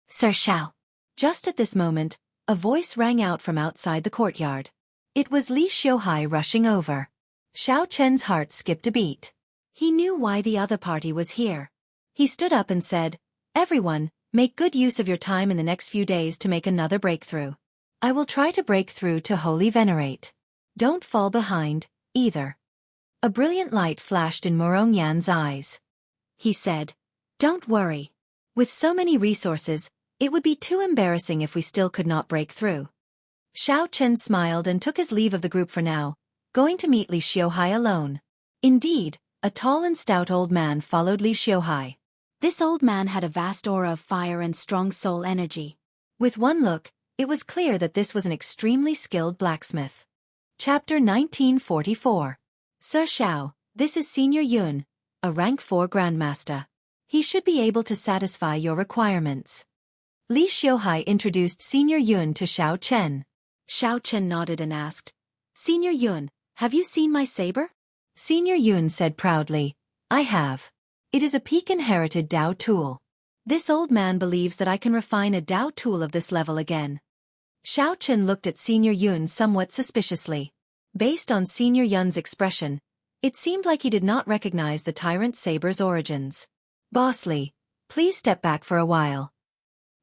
Sir Xiao. Just at this moment, a voice rang out from outside the courtyard. It was Li Xiuhai rushing over. Xiao Chen's heart skipped a beat. He knew why the other party was here. He stood up and said, Everyone, Make good use of your time in the next few days to make another breakthrough. I will try to break through to Holy Venerate. Don't fall behind, either. A brilliant light flashed in Morongyan's eyes. He said, "Don't worry. With so many resources, it would be too embarrassing if we still could not break through." Xiao Chen smiled and took his leave of the group for now, going to meet Li Xiuhai alone. Indeed, a tall and stout old man followed Li Xiuhai. This old man had a vast aura of fire and strong soul energy. With one look, it was clear that this was an extremely skilled blacksmith. Chapter 1944. Sir Xiao, this is Senior Yun, a rank 4 Grandmaster. He should be able to satisfy your requirements. Li Xiuhai introduced Senior Yun to Xiao Chen. Xiao Chen nodded and asked, "Senior Yun, have you seen my saber?" Senior Yun said proudly, "I have. It is a peak-inherited Dao tool. This old man believes that I can refine a Dao tool of this level again." Xiao Chen looked at Senior Yun somewhat suspiciously. Based on Senior Yun's expression, it seemed like he did not recognize the tyrant saber's origins. "Boss Li, please step back for a while."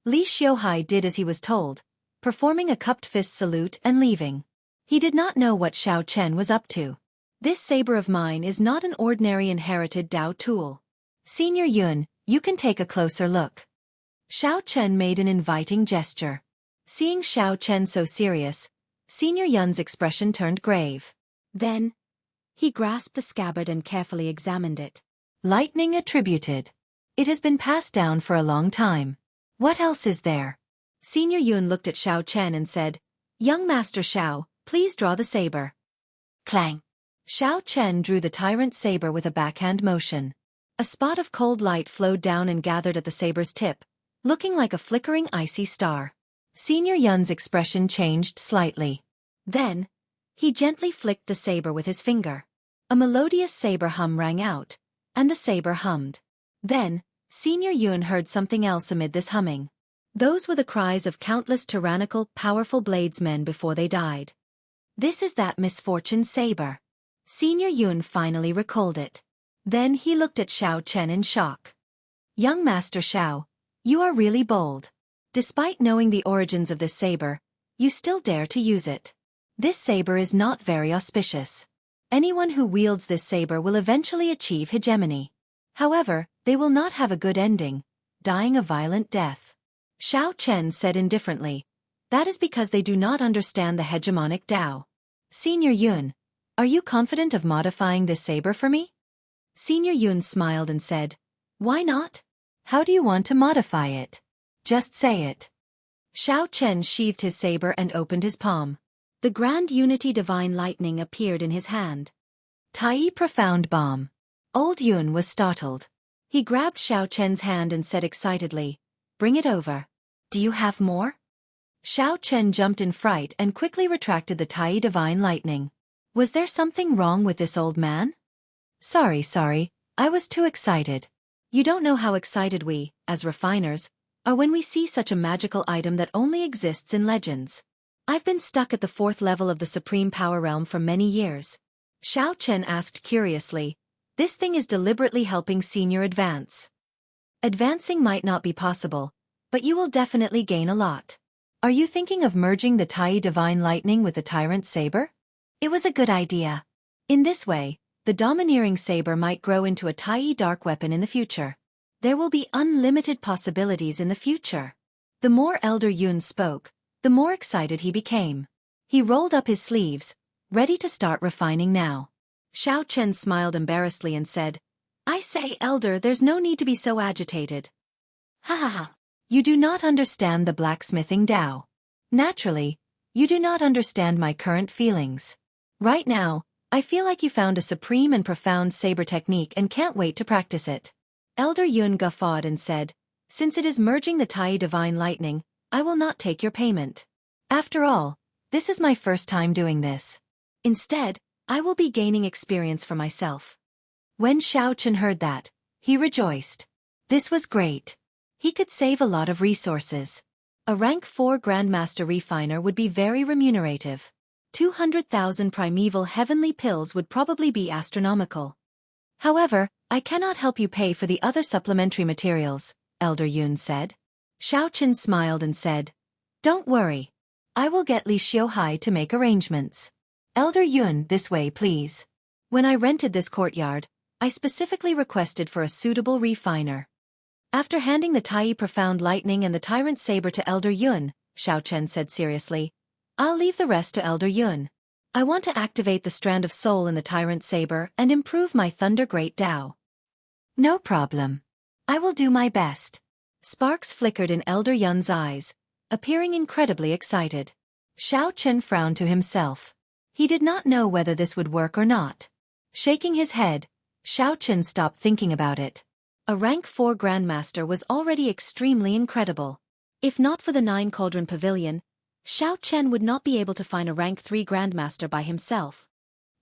Li Xiuhai did as he was told, performing a cupped fist salute and leaving. He did not know what Xiao Chen was up to. "This saber of mine is not an ordinary inherited Dao tool. Senior Yun, you can take a closer look." Xiao Chen made an inviting gesture. Seeing Xiao Chen so serious, Senior Yun's expression turned grave. Then, he grasped the scabbard and carefully examined it. "Lightning attributed. It has been passed down for a long time. What else is there?" Senior Yun looked at Xiao Chen and said, "Young Master Xiao, please draw the saber." Clang! Xiao Chen drew the tyrant saber with a backhand motion. A spot of cold light flowed down and gathered at the saber's tip, looking like a flickering icy star. Senior Yun's expression changed slightly. Then, he gently flicked the saber with his finger. A melodious saber hum rang out, and the saber hummed. Then, Senior Yun heard something else amid this humming. Those were the cries of countless tyrannical, powerful bladesmen before they died. "This is that misfortune saber." Senior Yun finally recalled it. Then he looked at Xiao Chen in shock. "Young Master Xiao, you are really bold. Despite knowing the origins of this saber, you still dare to use it. This saber is not very auspicious. Anyone who wields this saber will eventually achieve hegemony. However, they will not have a good ending, dying a violent death." Xiao Chen said indifferently, "That is because they do not understand the hegemonic Dao. Senior Yun, are you confident of modifying this saber for me?" Senior Yun smiled and said, "Why not? How do you want to modify it? Just say it." Xiao Chen sheathed his saber and opened his palm. The Grand Unity Divine Lightning appeared in his hand. Tai Profound Bomb. Old Yun was startled. He grabbed Xiao Chen's hand and said excitedly, "Bring it over. Do you have more?" Xiao Chen jumped in fright and quickly retracted the Tai Divine Lightning. Was there something wrong with this old man? Sorry, I was too excited. You don't know how excited we, as refiners, are when we see such a magical item that only exists in legends. I've been stuck at the 4th level of the Supreme Power Realm for many years." Xiao Chen asked curiously, "This thing is deliberately helping Senior advance." "Advancing might not be possible, but you will definitely gain a lot. Are you thinking of merging the Tai Divine Lightning with the Tyrant Saber?" It was a good idea. In this way, the domineering saber might grow into a Tai dark weapon in the future. There will be unlimited possibilities in the future. The more Elder Yun spoke, the more excited he became. He rolled up his sleeves, ready to start refining now. Xiao Chen smiled embarrassedly and said, "I say, Elder, there's no need to be so agitated. Ha ha ha. You do not understand the blacksmithing Dao. Naturally, you do not understand my current feelings. Right now, I feel like you found a supreme and profound saber technique and can't wait to practice it." Elder Yun guffawed and said, "Since it is merging the Tai Divine Lightning, I will not take your payment. After all, this is my first time doing this. Instead, I will be gaining experience for myself." When Xiao Chen heard that, he rejoiced. This was great. He could save a lot of resources. A rank 4 Grandmaster Refiner would be very remunerative. 200,000 primeval heavenly pills would probably be astronomical. However, I cannot help you pay for the other supplementary materials, Elder Yun said. Xiao Chen smiled and said, "Don't worry. I will get Li Xiuhai to make arrangements. Elder Yun, this way please. When I rented this courtyard, I specifically requested for a suitable refiner." After handing the Tai Profound Lightning and the Tyrant Saber to Elder Yun, Xiao Chen said seriously, "I'll leave the rest to Elder Yun. I want to activate the Strand of Soul in the Tyrant Saber and improve my Thunder Great Dao." "No problem. I will do my best." Sparks flickered in Elder Yun's eyes, appearing incredibly excited. Xiao Chen frowned to himself. He did not know whether this would work or not. Shaking his head, Xiao Chen stopped thinking about it. A rank 4 Grandmaster was already extremely incredible. If not for the 9 Cauldron Pavilion, Xiao Chen would not be able to find a rank 3 Grandmaster by himself.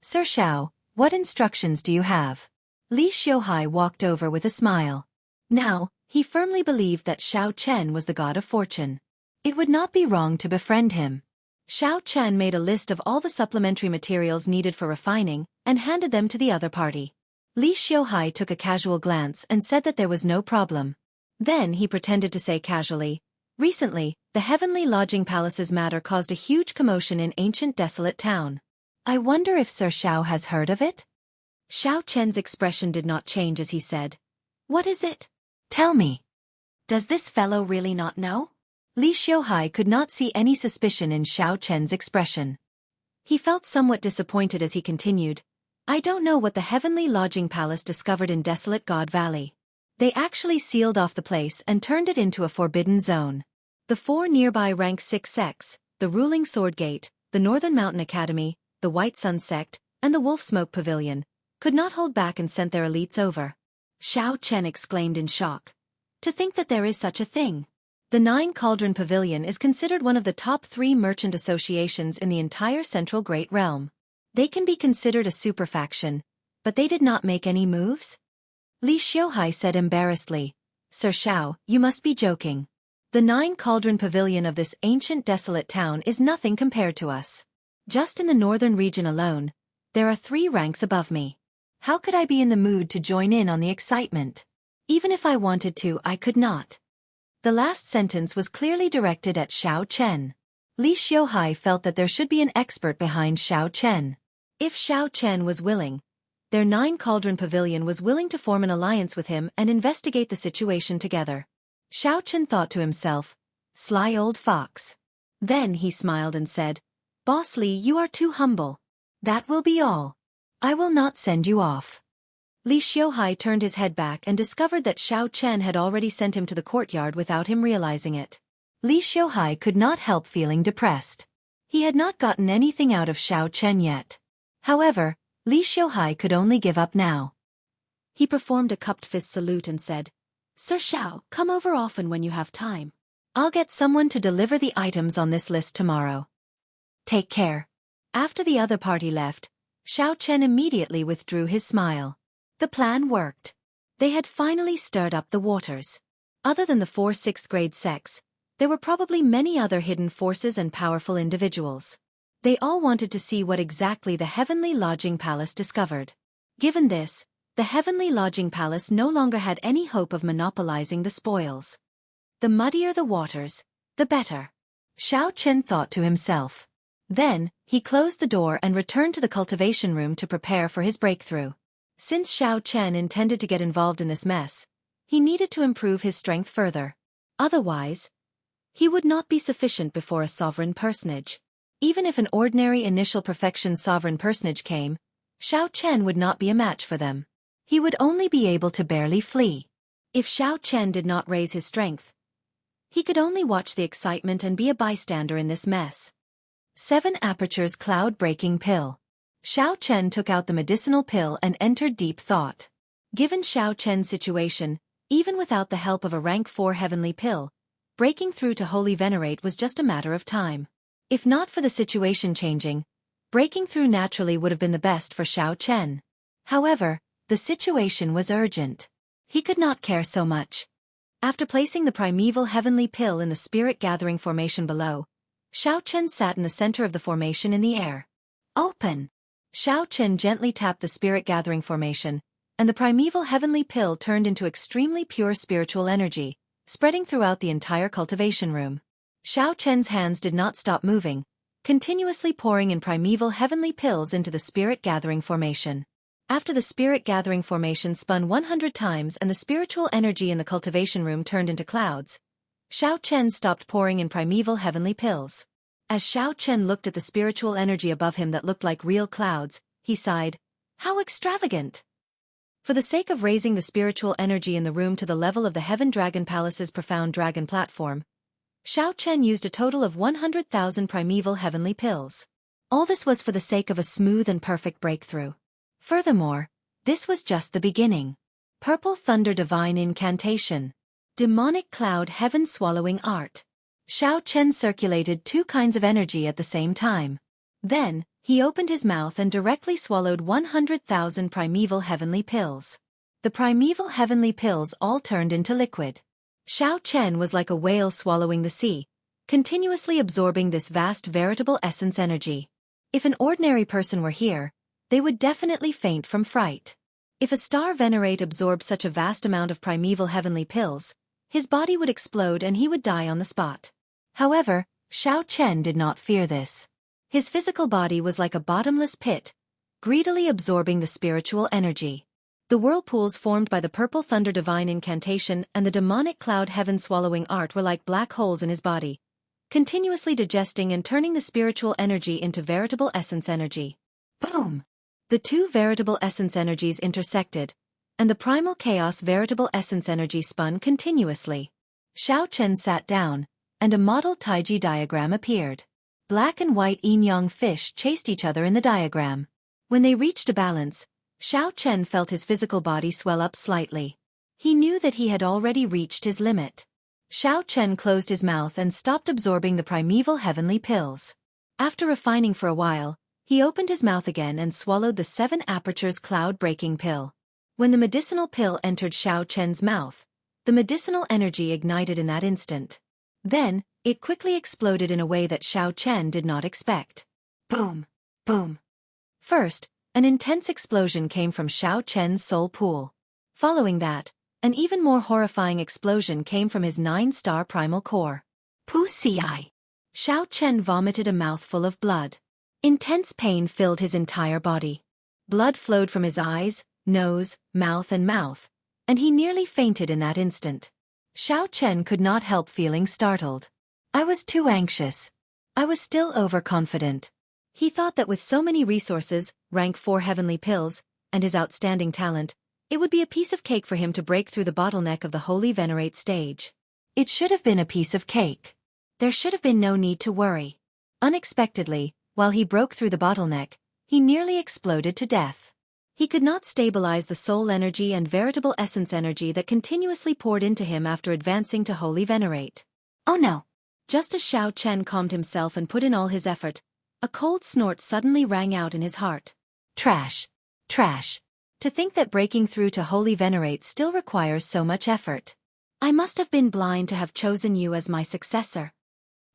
"Sir Xiao, what instructions do you have?" Li Xiuhai walked over with a smile. Now, he firmly believed that Xiao Chen was the god of fortune. It would not be wrong to befriend him. Xiao Chen made a list of all the supplementary materials needed for refining and handed them to the other party. Li Xiuhai took a casual glance and said that there was no problem. Then he pretended to say casually, "Recently, the Heavenly Lodging Palace's matter caused a huge commotion in ancient desolate town. I wonder if Sir Xiao has heard of it?" Xiao Chen's expression did not change as he said, "What is it? Tell me. Does this fellow really not know?" Li Xiuhai could not see any suspicion in Xiao Chen's expression. He felt somewhat disappointed as he continued, "I don't know what the Heavenly Lodging Palace discovered in Desolate God Valley. They actually sealed off the place and turned it into a forbidden zone. The 4 nearby rank 6 sects, the Ruling Sword Gate, the Northern Mountain Academy, the White Sun Sect, and the Wolf Smoke Pavilion, could not hold back and sent their elites over." Xiao Chen exclaimed in shock. "To think that there is such a thing. The 9 Cauldron Pavilion is considered one of the top 3 merchant associations in the entire Central Great Realm. They can be considered a superfaction, but they did not make any moves?" Li Xiuhai said embarrassedly, "Sir Xiao, you must be joking. The 9 Cauldron Pavilion of this ancient desolate town is nothing compared to us. Just in the northern region alone, there are 3 ranks above me. How could I be in the mood to join in on the excitement? Even if I wanted to, I could not." The last sentence was clearly directed at Xiao Chen. Li Xiuhai felt that there should be an expert behind Xiao Chen. If Xiao Chen was willing, their 9 Cauldron Pavilion was willing to form an alliance with him and investigate the situation together. Xiao Chen thought to himself, "Sly old fox." Then he smiled and said, "Boss Li, you are too humble. That will be all. I will not send you off." Li Xiuhai turned his head back and discovered that Xiao Chen had already sent him to the courtyard without him realizing it. Li Xiuhai could not help feeling depressed. He had not gotten anything out of Xiao Chen yet. However, Li Xiuhai could only give up now. He performed a cupped fist salute and said, "Sir Xiao, come over often when you have time. I'll get someone to deliver the items on this list tomorrow. Take care." After the other party left, Xiao Chen immediately withdrew his smile. The plan worked. They had finally stirred up the waters. Other than the 4 6th grade sects, there were probably many other hidden forces and powerful individuals. They all wanted to see what exactly the Heavenly Lodging Palace discovered. Given this, the Heavenly Lodging Palace no longer had any hope of monopolizing the spoils. The muddier the waters, the better, Xiao Chen thought to himself. Then, he closed the door and returned to the cultivation room to prepare for his breakthrough. Since Xiao Chen intended to get involved in this mess, he needed to improve his strength further. Otherwise, he would not be sufficient before a sovereign personage. Even if an ordinary initial perfection sovereign personage came, Xiao Chen would not be a match for them. He would only be able to barely flee. If Xiao Chen did not raise his strength, he could only watch the excitement and be a bystander in this mess. 7 Apertures Cloud-Breaking Pill. Xiao Chen took out the medicinal pill and entered deep thought. Given Xiao Chen's situation, even without the help of a rank 4 heavenly pill, breaking through to Holy Venerate was just a matter of time. If not for the situation changing, breaking through naturally would have been the best for Xiao Chen. However, the situation was urgent. He could not care so much. After placing the primeval heavenly pill in the spirit gathering formation below, Xiao Chen sat in the center of the formation in the air. Open! Xiao Chen gently tapped the spirit gathering formation, and the primeval heavenly pill turned into extremely pure spiritual energy, spreading throughout the entire cultivation room. Xiao Chen's hands did not stop moving, continuously pouring in primeval heavenly pills into the spirit-gathering formation. After the spirit-gathering formation spun 100 times and the spiritual energy in the cultivation room turned into clouds, Xiao Chen stopped pouring in primeval heavenly pills. As Xiao Chen looked at the spiritual energy above him that looked like real clouds, he sighed, "How extravagant!" For the sake of raising the spiritual energy in the room to the level of the Heaven Dragon Palace's profound dragon platform, Xiao Chen used a total of 100,000 primeval heavenly pills. All this was for the sake of a smooth and perfect breakthrough. Furthermore, this was just the beginning. Purple Thunder Divine Incantation. Demonic Cloud Heaven Swallowing Art. Xiao Chen circulated two kinds of energy at the same time. Then, he opened his mouth and directly swallowed 100,000 primeval heavenly pills. The primeval heavenly pills all turned into liquid. Xiao Chen was like a whale swallowing the sea, continuously absorbing this vast veritable essence energy. If an ordinary person were here, they would definitely faint from fright. If a star venerate absorbed such a vast amount of primeval heavenly pills, his body would explode and he would die on the spot. However, Xiao Chen did not fear this. His physical body was like a bottomless pit, greedily absorbing the spiritual energy. The whirlpools formed by the Purple Thunder Divine Incantation and the Demonic Cloud Heaven Swallowing Art were like black holes in his body, continuously digesting and turning the spiritual energy into veritable essence energy. Boom! The two veritable essence energies intersected, and the primal chaos veritable essence energy spun continuously. Xiao Chen sat down, and a model Taiji diagram appeared. Black and white yin-yang fish chased each other in the diagram. When they reached a balance, Xiao Chen felt his physical body swell up slightly. He knew that he had already reached his limit. Xiao Chen closed his mouth and stopped absorbing the primeval heavenly pills. After refining for a while, he opened his mouth again and swallowed the 7 apertures cloud-breaking pill. When the medicinal pill entered Xiao Chen's mouth, the medicinal energy ignited in that instant. Then, it quickly exploded in a way that Xiao Chen did not expect. Boom! Boom! First, an intense explosion came from Xiao Chen's soul pool. Following that, an even more horrifying explosion came from his 9-star primal core. Pu-ci! Xiao Chen vomited a mouthful of blood. Intense pain filled his entire body. Blood flowed from his eyes, nose, and he nearly fainted in that instant. Xiao Chen could not help feeling startled. I was too anxious. I was still overconfident. He thought that with so many resources, rank 4 heavenly pills, and his outstanding talent, it would be a piece of cake for him to break through the bottleneck of the Holy Venerate stage. It should have been a piece of cake. There should have been no need to worry. Unexpectedly, while he broke through the bottleneck, he nearly exploded to death. He could not stabilize the soul energy and veritable essence energy that continuously poured into him after advancing to Holy Venerate. Oh no! Just as Xiao Chen calmed himself and put in all his effort, a cold snort suddenly rang out in his heart. Trash! Trash! To think that breaking through to Holy Venerate still requires so much effort. I must have been blind to have chosen you as my successor.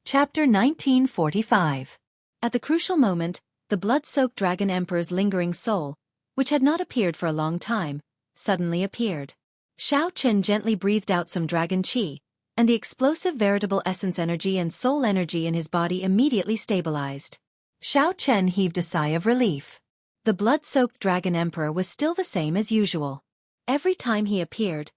Chapter 1945. At the crucial moment, the blood-soaked Dragon Emperor's lingering soul, which had not appeared for a long time, suddenly appeared. Xiao Chen gently breathed out some dragon qi, and the explosive veritable essence energy and soul energy in his body immediately stabilized. Xiao Chen heaved a sigh of relief. The blood-soaked Dragon Emperor was still the same as usual. Every time he appeared,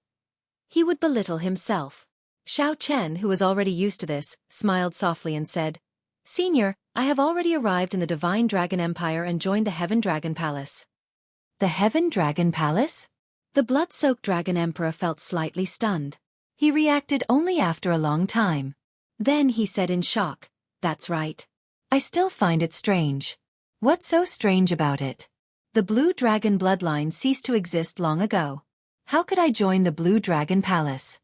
he would belittle himself. Xiao Chen, who was already used to this, smiled softly and said, "Senior, I have already arrived in the Divine Dragon Empire and joined the Heaven Dragon Palace." The Heaven Dragon Palace? The blood-soaked Dragon Emperor felt slightly stunned. He reacted only after a long time. Then he said in shock, "That's right. I still find it strange." What's so strange about it? The Blue Dragon bloodline ceased to exist long ago. How could I join the Blue Dragon Palace?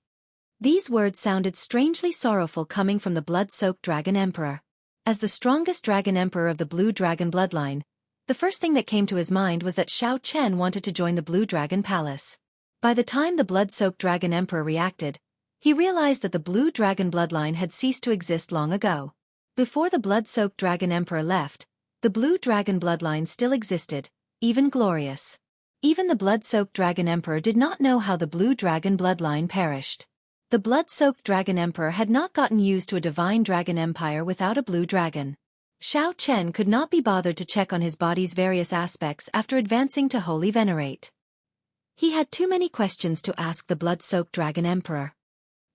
These words sounded strangely sorrowful coming from the blood-soaked Dragon Emperor. As the strongest Dragon Emperor of the Blue Dragon bloodline, the first thing that came to his mind was that Xiao Chen wanted to join the Blue Dragon Palace. By the time the blood-soaked Dragon Emperor reacted, he realized that the Blue Dragon bloodline had ceased to exist long ago. Before the blood-soaked Dragon Emperor left, the Blue Dragon bloodline still existed, even glorious. Even the blood-soaked Dragon Emperor did not know how the Blue Dragon bloodline perished. The blood-soaked Dragon Emperor had not gotten used to a divine dragon empire without a blue dragon. Xiao Chen could not be bothered to check on his body's various aspects after advancing to Holy Venerate. He had too many questions to ask the blood-soaked Dragon Emperor.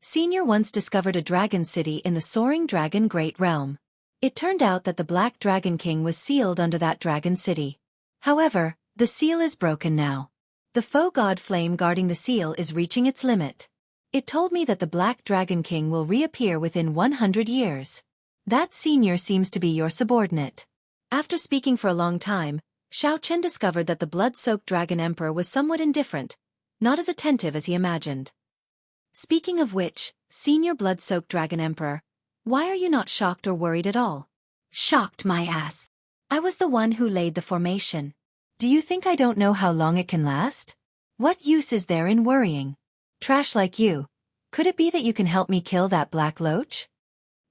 Senior once discovered a dragon city in the soaring dragon Great Realm. It turned out that the Black Dragon King was sealed under that dragon city. However, the seal is broken now. The foe god flame guarding the seal is reaching its limit. It told me that the Black Dragon King will reappear within 100 years. That senior seems to be your subordinate. After speaking for a long time, Xiao Chen discovered that the blood-soaked Dragon Emperor was somewhat indifferent, not as attentive as he imagined. Speaking of which, Senior Blood-Soaked Dragon Emperor, why are you not shocked or worried at all? Shocked my ass. I was the one who laid the formation. Do you think I don't know how long it can last? What use is there in worrying? Trash like you. Could it be that you can help me kill that black loach?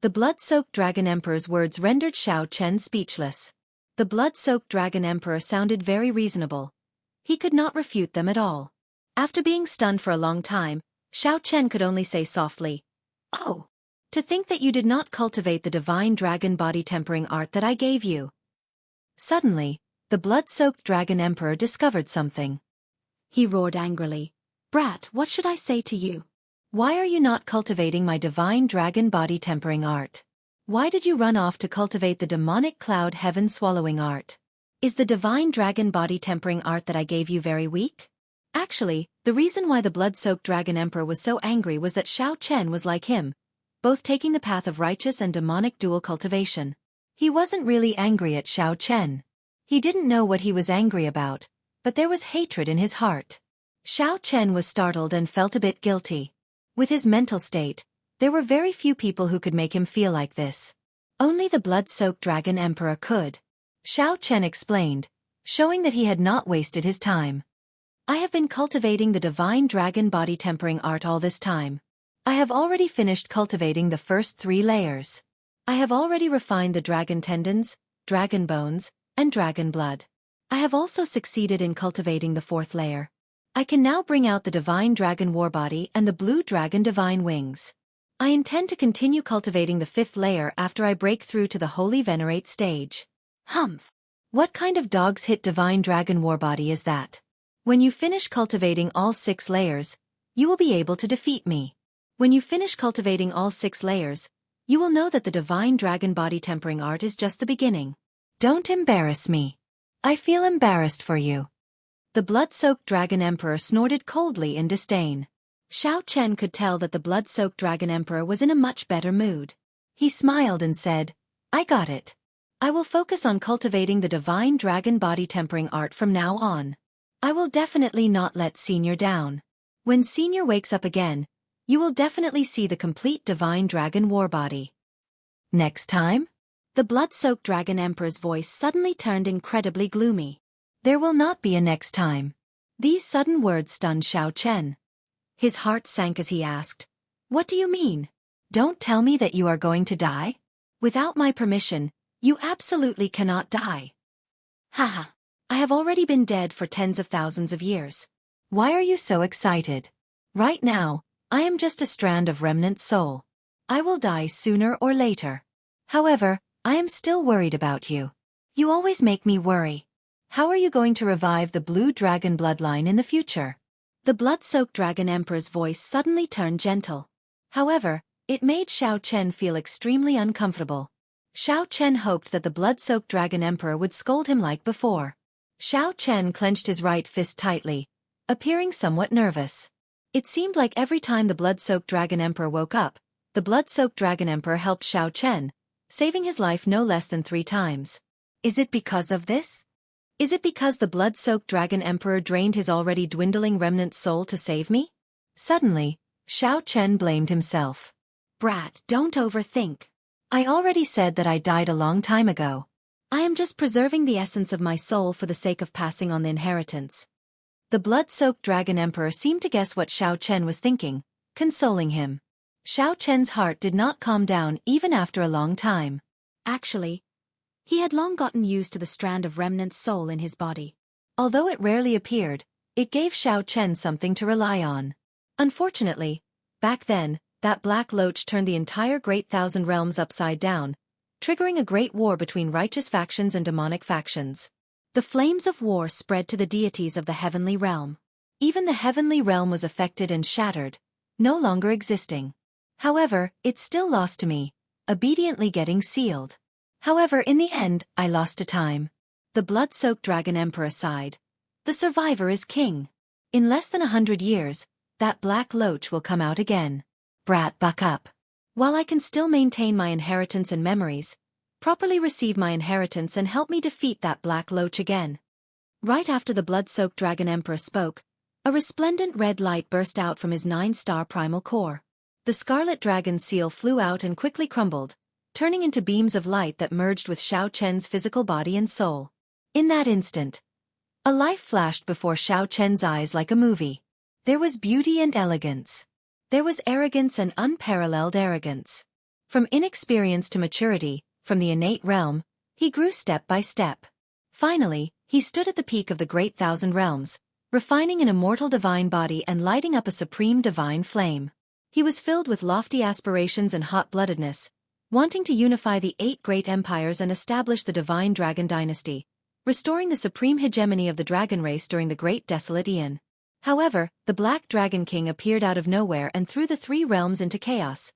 The blood-soaked Dragon Emperor's words rendered Xiao Chen speechless. The blood-soaked Dragon Emperor sounded very reasonable. He could not refute them at all. After being stunned for a long time, Xiao Chen could only say softly, "Oh, to think that you did not cultivate the divine dragon body tempering art that I gave you." Suddenly, the blood-soaked Dragon Emperor discovered something. He roared angrily, "Brat, what should I say to you? Why are you not cultivating my divine dragon body tempering art? Why did you run off to cultivate the demonic cloud heaven swallowing art? Is the divine dragon body tempering art that I gave you very weak?" Actually, the reason why the blood-soaked Dragon Emperor was so angry was that Xiao Chen was like him, both taking the path of righteous and demonic dual cultivation. He wasn't really angry at Xiao Chen. He didn't know what he was angry about, but there was hatred in his heart. Xiao Chen was startled and felt a bit guilty. With his mental state, there were very few people who could make him feel like this. Only the blood-soaked Dragon Emperor could. Xiao Chen explained, showing that he had not wasted his time. I have been cultivating the divine dragon body tempering art all this time. I have already finished cultivating the first 3 layers. I have already refined the dragon tendons, dragon bones, and dragon blood. I have also succeeded in cultivating the 4th layer. I can now bring out the divine dragon warbody and the blue dragon divine wings. I intend to continue cultivating the 5th layer after I break through to the Holy Venerate stage. Humph! What kind of dog's hit divine dragon warbody is that? When you finish cultivating all 6 layers, you will be able to defeat me. When you finish cultivating all 6 layers, you will know that the divine dragon body tempering art is just the beginning. Don't embarrass me. I feel embarrassed for you. The blood-soaked Dragon Emperor snorted coldly in disdain. Xiao Chen could tell that the blood-soaked Dragon Emperor was in a much better mood. He smiled and said, "I got it. I will focus on cultivating the divine dragon body tempering art from now on. I will definitely not let Senior down. When Senior wakes up again, you will definitely see the complete divine dragon warbody." Next time? The blood-soaked Dragon Emperor's voice suddenly turned incredibly gloomy. There will not be a next time. These sudden words stunned Xiao Chen. His heart sank as he asked, "What do you mean? Don't tell me that you are going to die? Without my permission, you absolutely cannot die." "Haha. I have already been dead for tens of thousands of years. Why are you so excited? Right now, I am just a strand of remnant soul. I will die sooner or later. However, I am still worried about you. You always make me worry. How are you going to revive the blue dragon bloodline in the future?" The blood-soaked Dragon Emperor's voice suddenly turned gentle. However, it made Xiao Chen feel extremely uncomfortable. Xiao Chen hoped that the blood-soaked Dragon Emperor would scold him like before. Xiao Chen clenched his right fist tightly, appearing somewhat nervous. It seemed like every time the blood-soaked Dragon Emperor woke up, the blood-soaked Dragon Emperor helped Xiao Chen, saving his life no less than 3 times. Is it because of this? Is it because the blood-soaked Dragon Emperor drained his already dwindling remnant soul to save me? Suddenly, Xiao Chen blamed himself. "Brat, don't overthink. I already said that I died a long time ago. I am just preserving the essence of my soul for the sake of passing on the inheritance." The blood-soaked Dragon Emperor seemed to guess what Xiao Chen was thinking, consoling him. Xiao Chen's heart did not calm down even after a long time. Actually, he had long gotten used to the strand of remnant soul in his body. Although it rarely appeared, it gave Xiao Chen something to rely on. Unfortunately, Back then, that black loach turned the entire Great Thousand Realms upside down, triggering a great war between righteous factions and demonic factions. The flames of war spread to the deities of the heavenly realm. Even the heavenly realm was affected and shattered, no longer existing. However, it still lost to me, obediently getting sealed. However, in the end, I lost to time. The blood-soaked dragon emperor sighed. The survivor is king. In less than 100 years, that black loach will come out again. Brat, buck up. While I can still maintain my inheritance and memories, properly receive my inheritance and help me defeat that black loach again. Right after the blood-soaked dragon emperor spoke, a resplendent red light burst out from his 9-star primal core. The scarlet dragon seal flew out and quickly crumbled, turning into beams of light that merged with Xiao Chen's physical body and soul. In that instant, a life flashed before Xiao Chen's eyes like a movie. There was beauty and elegance. There was arrogance and unparalleled arrogance. From inexperience to maturity, from the innate realm, he grew step by step. Finally, he stood at the peak of the Great Thousand Realms, refining an immortal divine body and lighting up a supreme divine flame. He was filled with lofty aspirations and hot-bloodedness, wanting to unify the 8 great empires and establish the divine dragon dynasty, restoring the supreme hegemony of the dragon race during the Great Desolate Aeon. However, the Black Dragon King appeared out of nowhere and threw the 3 realms into chaos,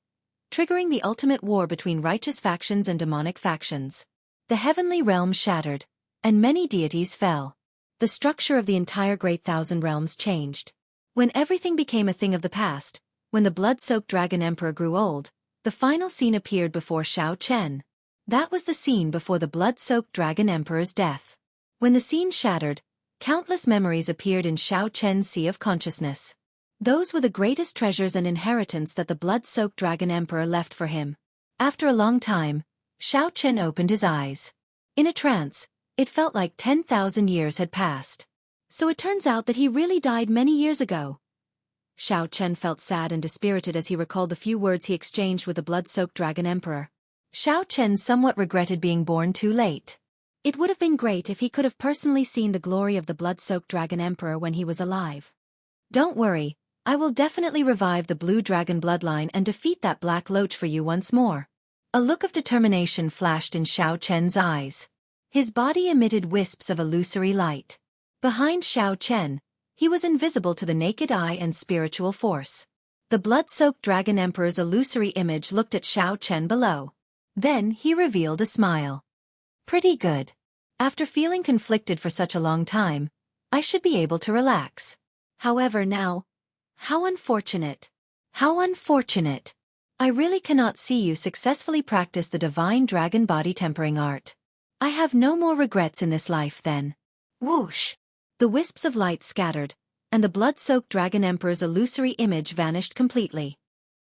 triggering the ultimate war between righteous factions and demonic factions. The heavenly realm shattered, and many deities fell. The structure of the entire Great Thousand Realms changed. When everything became a thing of the past, when the blood-soaked dragon emperor grew old, the final scene appeared before Xiao Chen. That was the scene before the blood-soaked dragon emperor's death. When the scene shattered, countless memories appeared in Xiao Chen's sea of consciousness. Those were the greatest treasures and inheritance that the blood-soaked dragon emperor left for him. After a long time, Xiao Chen opened his eyes. In a trance, it felt like 10,000 years had passed. So it turns out that he really died many years ago. Xiao Chen felt sad and dispirited as he recalled the few words he exchanged with the blood-soaked dragon emperor. Xiao Chen somewhat regretted being born too late. It would have been great if he could have personally seen the glory of the blood-soaked dragon emperor when he was alive. Don't worry, I will definitely revive the blue dragon bloodline and defeat that black loach for you once more. A look of determination flashed in Xiao Chen's eyes. His body emitted wisps of illusory light. Behind Xiao Chen, he was invisible to the naked eye and spiritual force. The blood-soaked dragon emperor's illusory image looked at Xiao Chen below. Then he revealed a smile. Pretty good. After feeling conflicted for such a long time, I should be able to relax. However now, how unfortunate. How unfortunate. I really cannot see you successfully practice the divine dragon body tempering art. I have no more regrets in this life then. Whoosh! The wisps of light scattered, and the blood-soaked dragon emperor's illusory image vanished completely.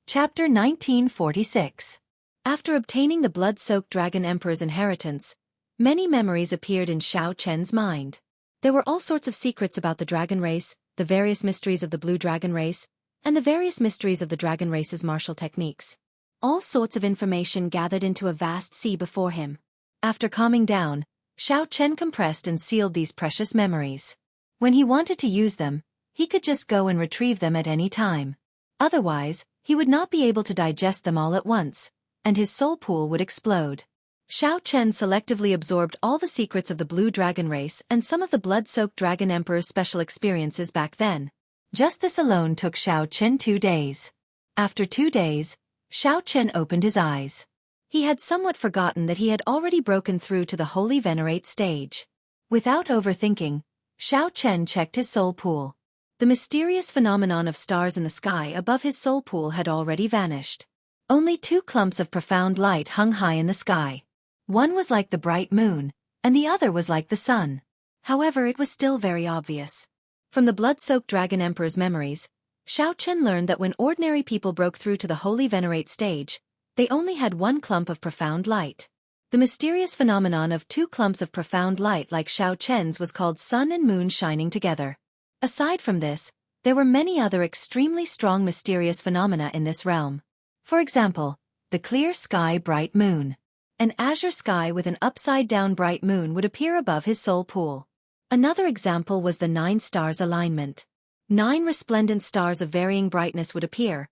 Chapter 1946. After obtaining the blood-soaked dragon emperor's inheritance, many memories appeared in Xiao Chen's mind. There were all sorts of secrets about the dragon race, the various mysteries of the blue dragon race, and the various mysteries of the dragon race's martial techniques. All sorts of information gathered into a vast sea before him. After calming down, Xiao Chen compressed and sealed these precious memories. When he wanted to use them, he could just go and retrieve them at any time. Otherwise, he would not be able to digest them all at once, and his soul pool would explode. Xiao Chen selectively absorbed all the secrets of the blue dragon race and some of the blood-soaked dragon emperor's special experiences back then. Just this alone took Xiao Chen 2 days. After 2 days, Xiao Chen opened his eyes. He had somewhat forgotten that he had already broken through to the Holy Venerate stage. Without overthinking, Xiao Chen checked his soul pool. The mysterious phenomenon of stars in the sky above his soul pool had already vanished. Only 2 clumps of profound light hung high in the sky. One was like the bright moon, and the other was like the sun. However, it was still very obvious. From the blood-soaked dragon emperor's memories, Xiao Chen learned that when ordinary people broke through to the Holy Venerate stage, they only had 1 clump of profound light. The mysterious phenomenon of 2 clumps of profound light like Xiao Chen's was called sun and moon shining together. Aside from this, there were many other extremely strong mysterious phenomena in this realm. For example, the clear sky bright moon. An azure sky with an upside-down bright moon would appear above his soul pool. Another example was the 9 stars alignment. 9 resplendent stars of varying brightness would appear,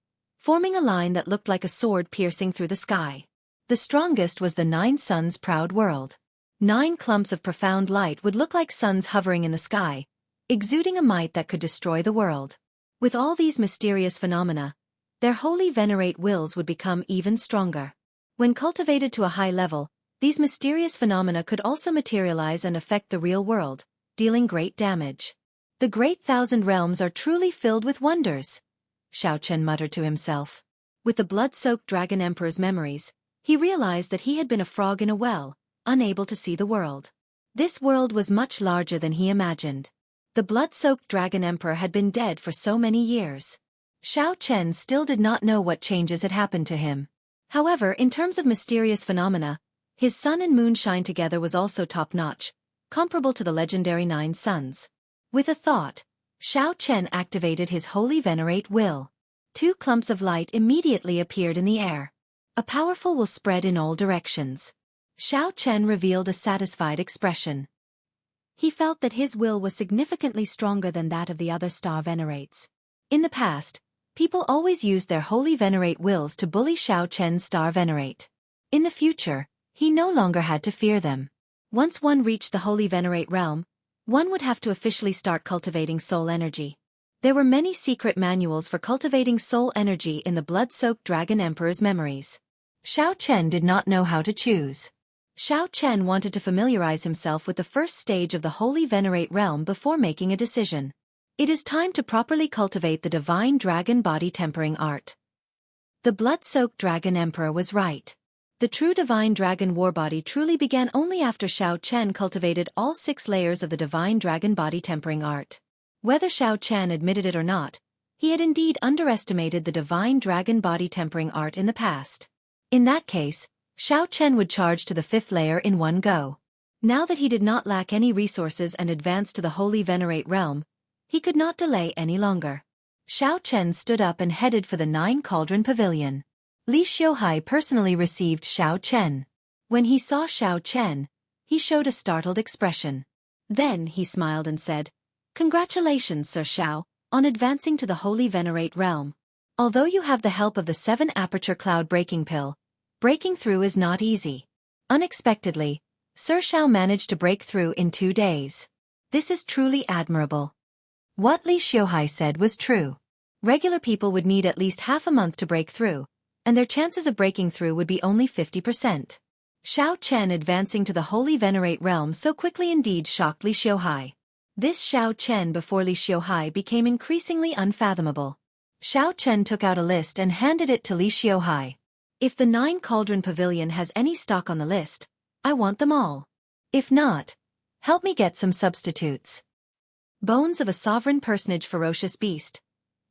forming a line that looked like a sword piercing through the sky. The strongest was the 9 suns proud world. 9 clumps of profound light would look like suns hovering in the sky, exuding a might that could destroy the world. With all these mysterious phenomena, their holy venerate wills would become even stronger. When cultivated to a high level, these mysterious phenomena could also materialize and affect the real world, dealing great damage. The great 1,000 realms are truly filled with wonders, Xiao Chen muttered to himself. With the blood-soaked Dragon Emperor's memories, he realized that he had been a frog in a well, unable to see the world. This world was much larger than he imagined. The blood-soaked Dragon Emperor had been dead for so many years. Xiao Chen still did not know what changes had happened to him. However, in terms of mysterious phenomena, his sun and moon shine together was also top-notch, comparable to the legendary 9 suns. With a thought, Xiao Chen activated his holy venerate will. 2 clumps of light immediately appeared in the air. A powerful will spread in all directions. Xiao Chen revealed a satisfied expression. He felt that his will was significantly stronger than that of the other star venerates. In the past, people always used their holy venerate wills to bully Xiao Chen's star venerate. In the future, he no longer had to fear them. Once one reached the holy venerate realm, one would have to officially start cultivating soul energy. There were many secret manuals for cultivating soul energy in the blood-soaked Dragon Emperor's memories. Xiao Chen did not know how to choose. Xiao Chen wanted to familiarize himself with the first stage of the holy venerate realm before making a decision. It is time to properly cultivate the divine dragon body tempering art. The blood-soaked Dragon Emperor was right. The true divine dragon warbody truly began only after Xiao Chen cultivated all 6 layers of the divine dragon body tempering art. Whether Xiao Chen admitted it or not, he had indeed underestimated the divine dragon body tempering art in the past. In that case, Xiao Chen would charge to the 5th layer in one go. Now that he did not lack any resources and advanced to the holy venerate realm, he could not delay any longer. Xiao Chen stood up and headed for the 9 Cauldron Pavilion. Li Xiuhai personally received Xiao Chen. When he saw Xiao Chen, he showed a startled expression. Then he smiled and said, "Congratulations, Sir Xiao, on advancing to the Holy Venerate realm. Although you have the help of the 7 aperture cloud breaking pill, breaking through is not easy." Unexpectedly, Sir Xiao managed to break through in 2 days. This is truly admirable. What Li Xiuhai said was true. Regular people would need at least half a month to break through, and their chances of breaking through would be only 50%. Xiao Chen advancing to the Holy Venerate realm so quickly indeed shocked Li Xiuhai. This Xiao Chen before Li Xiuhai became increasingly unfathomable. Xiao Chen took out a list and handed it to Li Xiuhai. "If the 9 Cauldron Pavilion has any stock on the list, I want them all. If not, help me get some substitutes." Bones of a sovereign personage ferocious beast.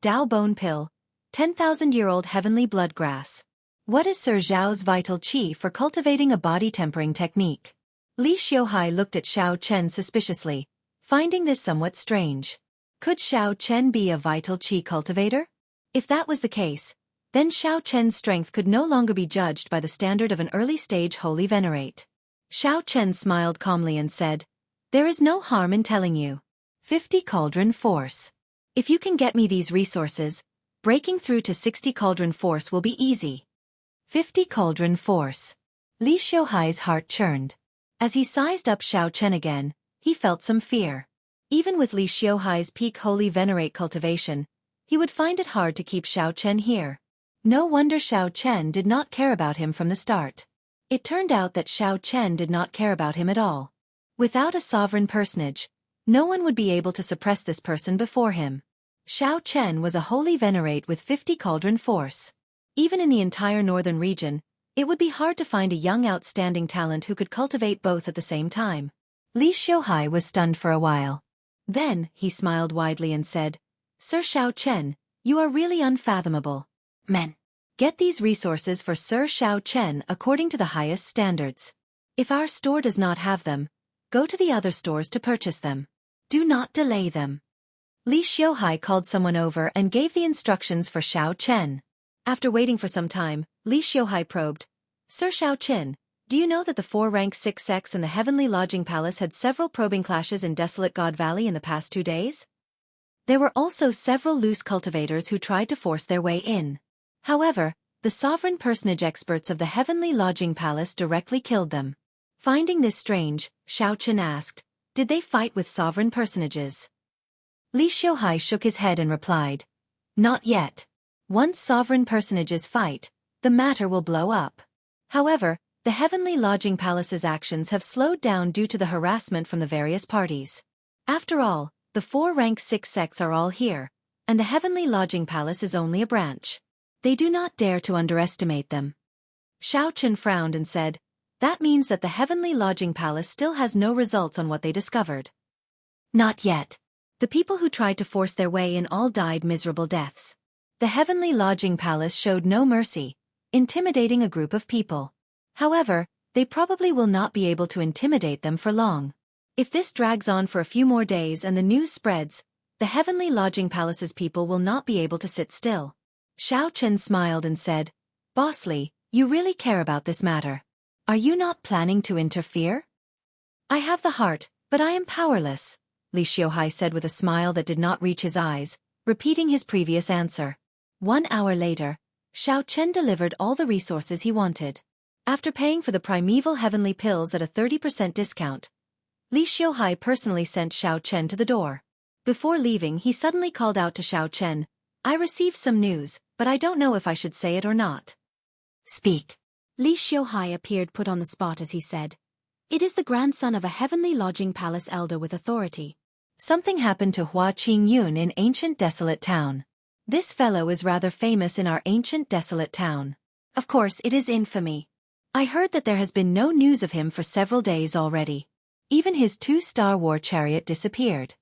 Dao bone pill. 10,000-year-old heavenly blood grass. What is Sir Zhao's vital qi for cultivating a body tempering technique? Li Xiuhai looked at Xiao Chen suspiciously, finding this somewhat strange. Could Xiao Chen be a vital qi cultivator? If that was the case, then Xiao Chen's strength could no longer be judged by the standard of an early-stage holy venerate. Xiao Chen smiled calmly and said, "There is no harm in telling you. 50 Cauldron Force. If you can get me these resources, breaking through to 60 Cauldron Force will be easy." 50 Cauldron Force. Li Xiuhai's heart churned. As he sized up Xiao Chen again, he felt some fear. Even with Li Xiuhai's peak holy venerate cultivation, he would find it hard to keep Xiao Chen here. No wonder Xiao Chen did not care about him from the start. It turned out that Xiao Chen did not care about him at all. Without a sovereign personage, no one would be able to suppress this person before him. Xiao Chen was a holy venerate with 50 Cauldron Force. Even in the entire northern region, it would be hard to find a young outstanding talent who could cultivate both at the same time. Li Xiuhai was stunned for a while. Then, he smiled widely and said, "Sir Xiao Chen, you are really unfathomable. Men, get these resources for Sir Xiao Chen according to the highest standards. If our store does not have them, go to the other stores to purchase them. Do not delay them." Li Xiuhai called someone over and gave the instructions for Xiao Chen. After waiting for some time, Li Xiuhai probed, "Sir Xiao Chen, do you know that the 4 rank 6 sects in the Heavenly Lodging Palace had several probing clashes in Desolate God Valley in the past 2 days? There were also several loose cultivators who tried to force their way in. However, the sovereign personage experts of the Heavenly Lodging Palace directly killed them. Finding this strange, Xiao Chen asked, "Did they fight with sovereign personages?" Li Xiuhai shook his head and replied, "Not yet. Once sovereign personages fight, the matter will blow up." However, the Heavenly Lodging Palace's actions have slowed down due to the harassment from the various parties. After all, the 4 rank 6 sects are all here, and the Heavenly Lodging Palace is only a branch. They do not dare to underestimate them. Xiao Chen frowned and said, "That means that the Heavenly Lodging Palace still has no results on what they discovered." "Not yet. The people who tried to force their way in all died miserable deaths. The Heavenly Lodging Palace showed no mercy, intimidating a group of people. However, they probably will not be able to intimidate them for long. If this drags on for a few more days and the news spreads, the Heavenly Lodging Palace's people will not be able to sit still." Xiao Chen smiled and said, "Boss Li, you really care about this matter. Are you not planning to interfere?" "I have the heart, but I am powerless," Li Xiuhai said with a smile that did not reach his eyes, repeating his previous answer. 1 hour later, Xiao Chen delivered all the resources he wanted. After paying for the primeval heavenly pills at a 30% discount, Li Xiuhai personally sent Xiao Chen to the door. Before leaving, he suddenly called out to Xiao Chen, "I received some news, but I don't know if I should say it or not." "Speak." Li Xiuhai appeared put on the spot as he said, "It is the grandson of a Heavenly Lodging Palace elder with authority. Something happened to Hua Qingyun in ancient desolate town. This fellow is rather famous in our ancient desolate town. Of course it is infamy. I heard that there has been no news of him for several days already. Even his 2-star war chariot disappeared.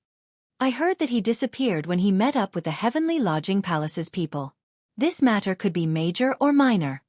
I heard that he disappeared when he met up with the Heavenly Lodging Palace's people. This matter could be major or minor.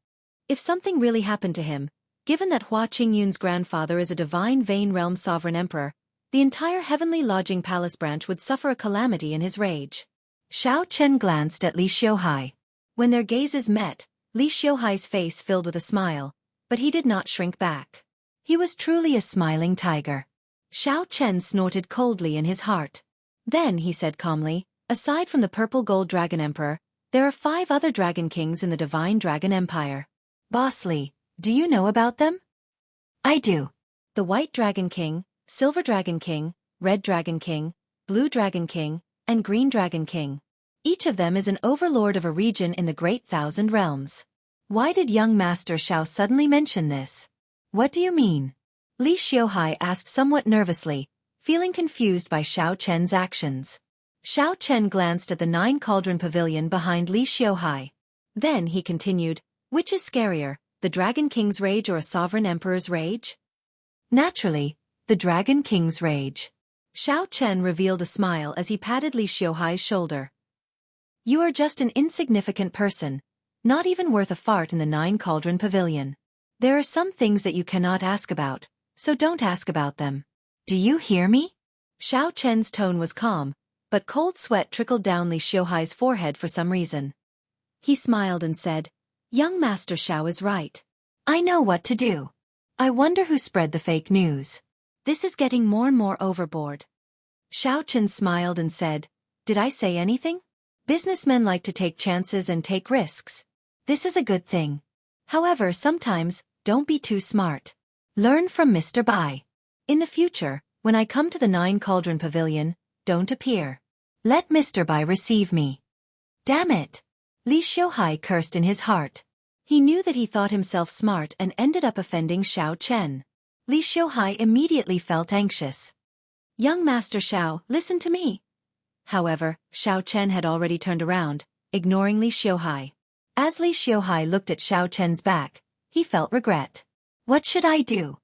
If something really happened to him, given that Hua Qingyun's grandfather is a divine Vane Realm sovereign emperor, the entire Heavenly Lodging Palace branch would suffer a calamity in his rage." Xiao Chen glanced at Li Xiuhai. When their gazes met, Li Xiuhai's face filled with a smile, but he did not shrink back. He was truly a smiling tiger. Xiao Chen snorted coldly in his heart. Then he said calmly, "Aside from the Purple Gold Dragon Emperor, there are 5 other Dragon Kings in the Divine Dragon Empire. Boss Li, do you know about them?" "I do. The White Dragon King, Silver Dragon King, Red Dragon King, Blue Dragon King, and Green Dragon King. Each of them is an overlord of a region in the Great Thousand Realms." Why did young Master Xiao suddenly mention this? "What do you mean?" Li Xiuhai asked somewhat nervously, feeling confused by Xiao Chen's actions. Xiao Chen glanced at the 9 Cauldron Pavilion behind Li Xiuhai. Then he continued, "Which is scarier, the Dragon King's rage or a sovereign emperor's rage?" "Naturally, the Dragon King's rage." Xiao Chen revealed a smile as he patted Li Xiuhai's shoulder. "You are just an insignificant person, not even worth a fart in the 9 Cauldron Pavilion. There are some things that you cannot ask about, so don't ask about them. Do you hear me?" Xiao Chen's tone was calm, but cold sweat trickled down Li Xiuhai's forehead for some reason. He smiled and said, "Young Master Xiao is right. I know what to do. I wonder who spread the fake news. This is getting more and more overboard." Xiao Chen smiled and said, "Did I say anything? Businessmen like to take chances and take risks. This is a good thing. However, sometimes, don't be too smart. Learn from Mr. Bai. In the future, when I come to the 9 Cauldron Pavilion, don't appear. Let Mr. Bai receive me." "Damn it!" Li Xiuhai cursed in his heart. He knew that he thought himself smart and ended up offending Xiao Chen. Li Xiuhai immediately felt anxious. "Young Master Xiao, listen to me." However, Xiao Chen had already turned around, ignoring Li Xiuhai. As Li Xiuhai looked at Xiao Chen's back, he felt regret. What should I do?